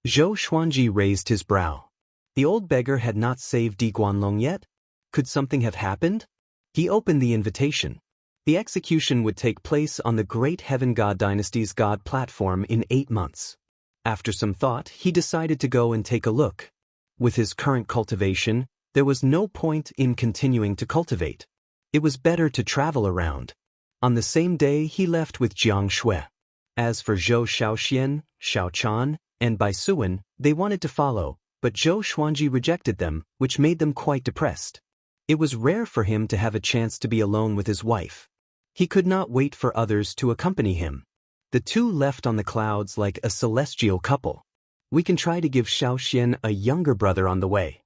Zhou Xuanji raised his brow. The old beggar had not saved Di Guanlong yet? Could something have happened? He opened the invitation. The execution would take place on the great heaven god dynasty's god platform in 8 months. After some thought, he decided to go and take a look. With his current cultivation, there was no point in continuing to cultivate. It was better to travel around. On the same day, he left with Jiang Shui. As for Zhou Shaoxian, Shaochan, and Bai Suan, they wanted to follow, but Zhou Xuanji rejected them, which made them quite depressed. It was rare for him to have a chance to be alone with his wife. He could not wait for others to accompany him. The two left on the clouds like a celestial couple. We can try to give Shaoxian a younger brother on the way.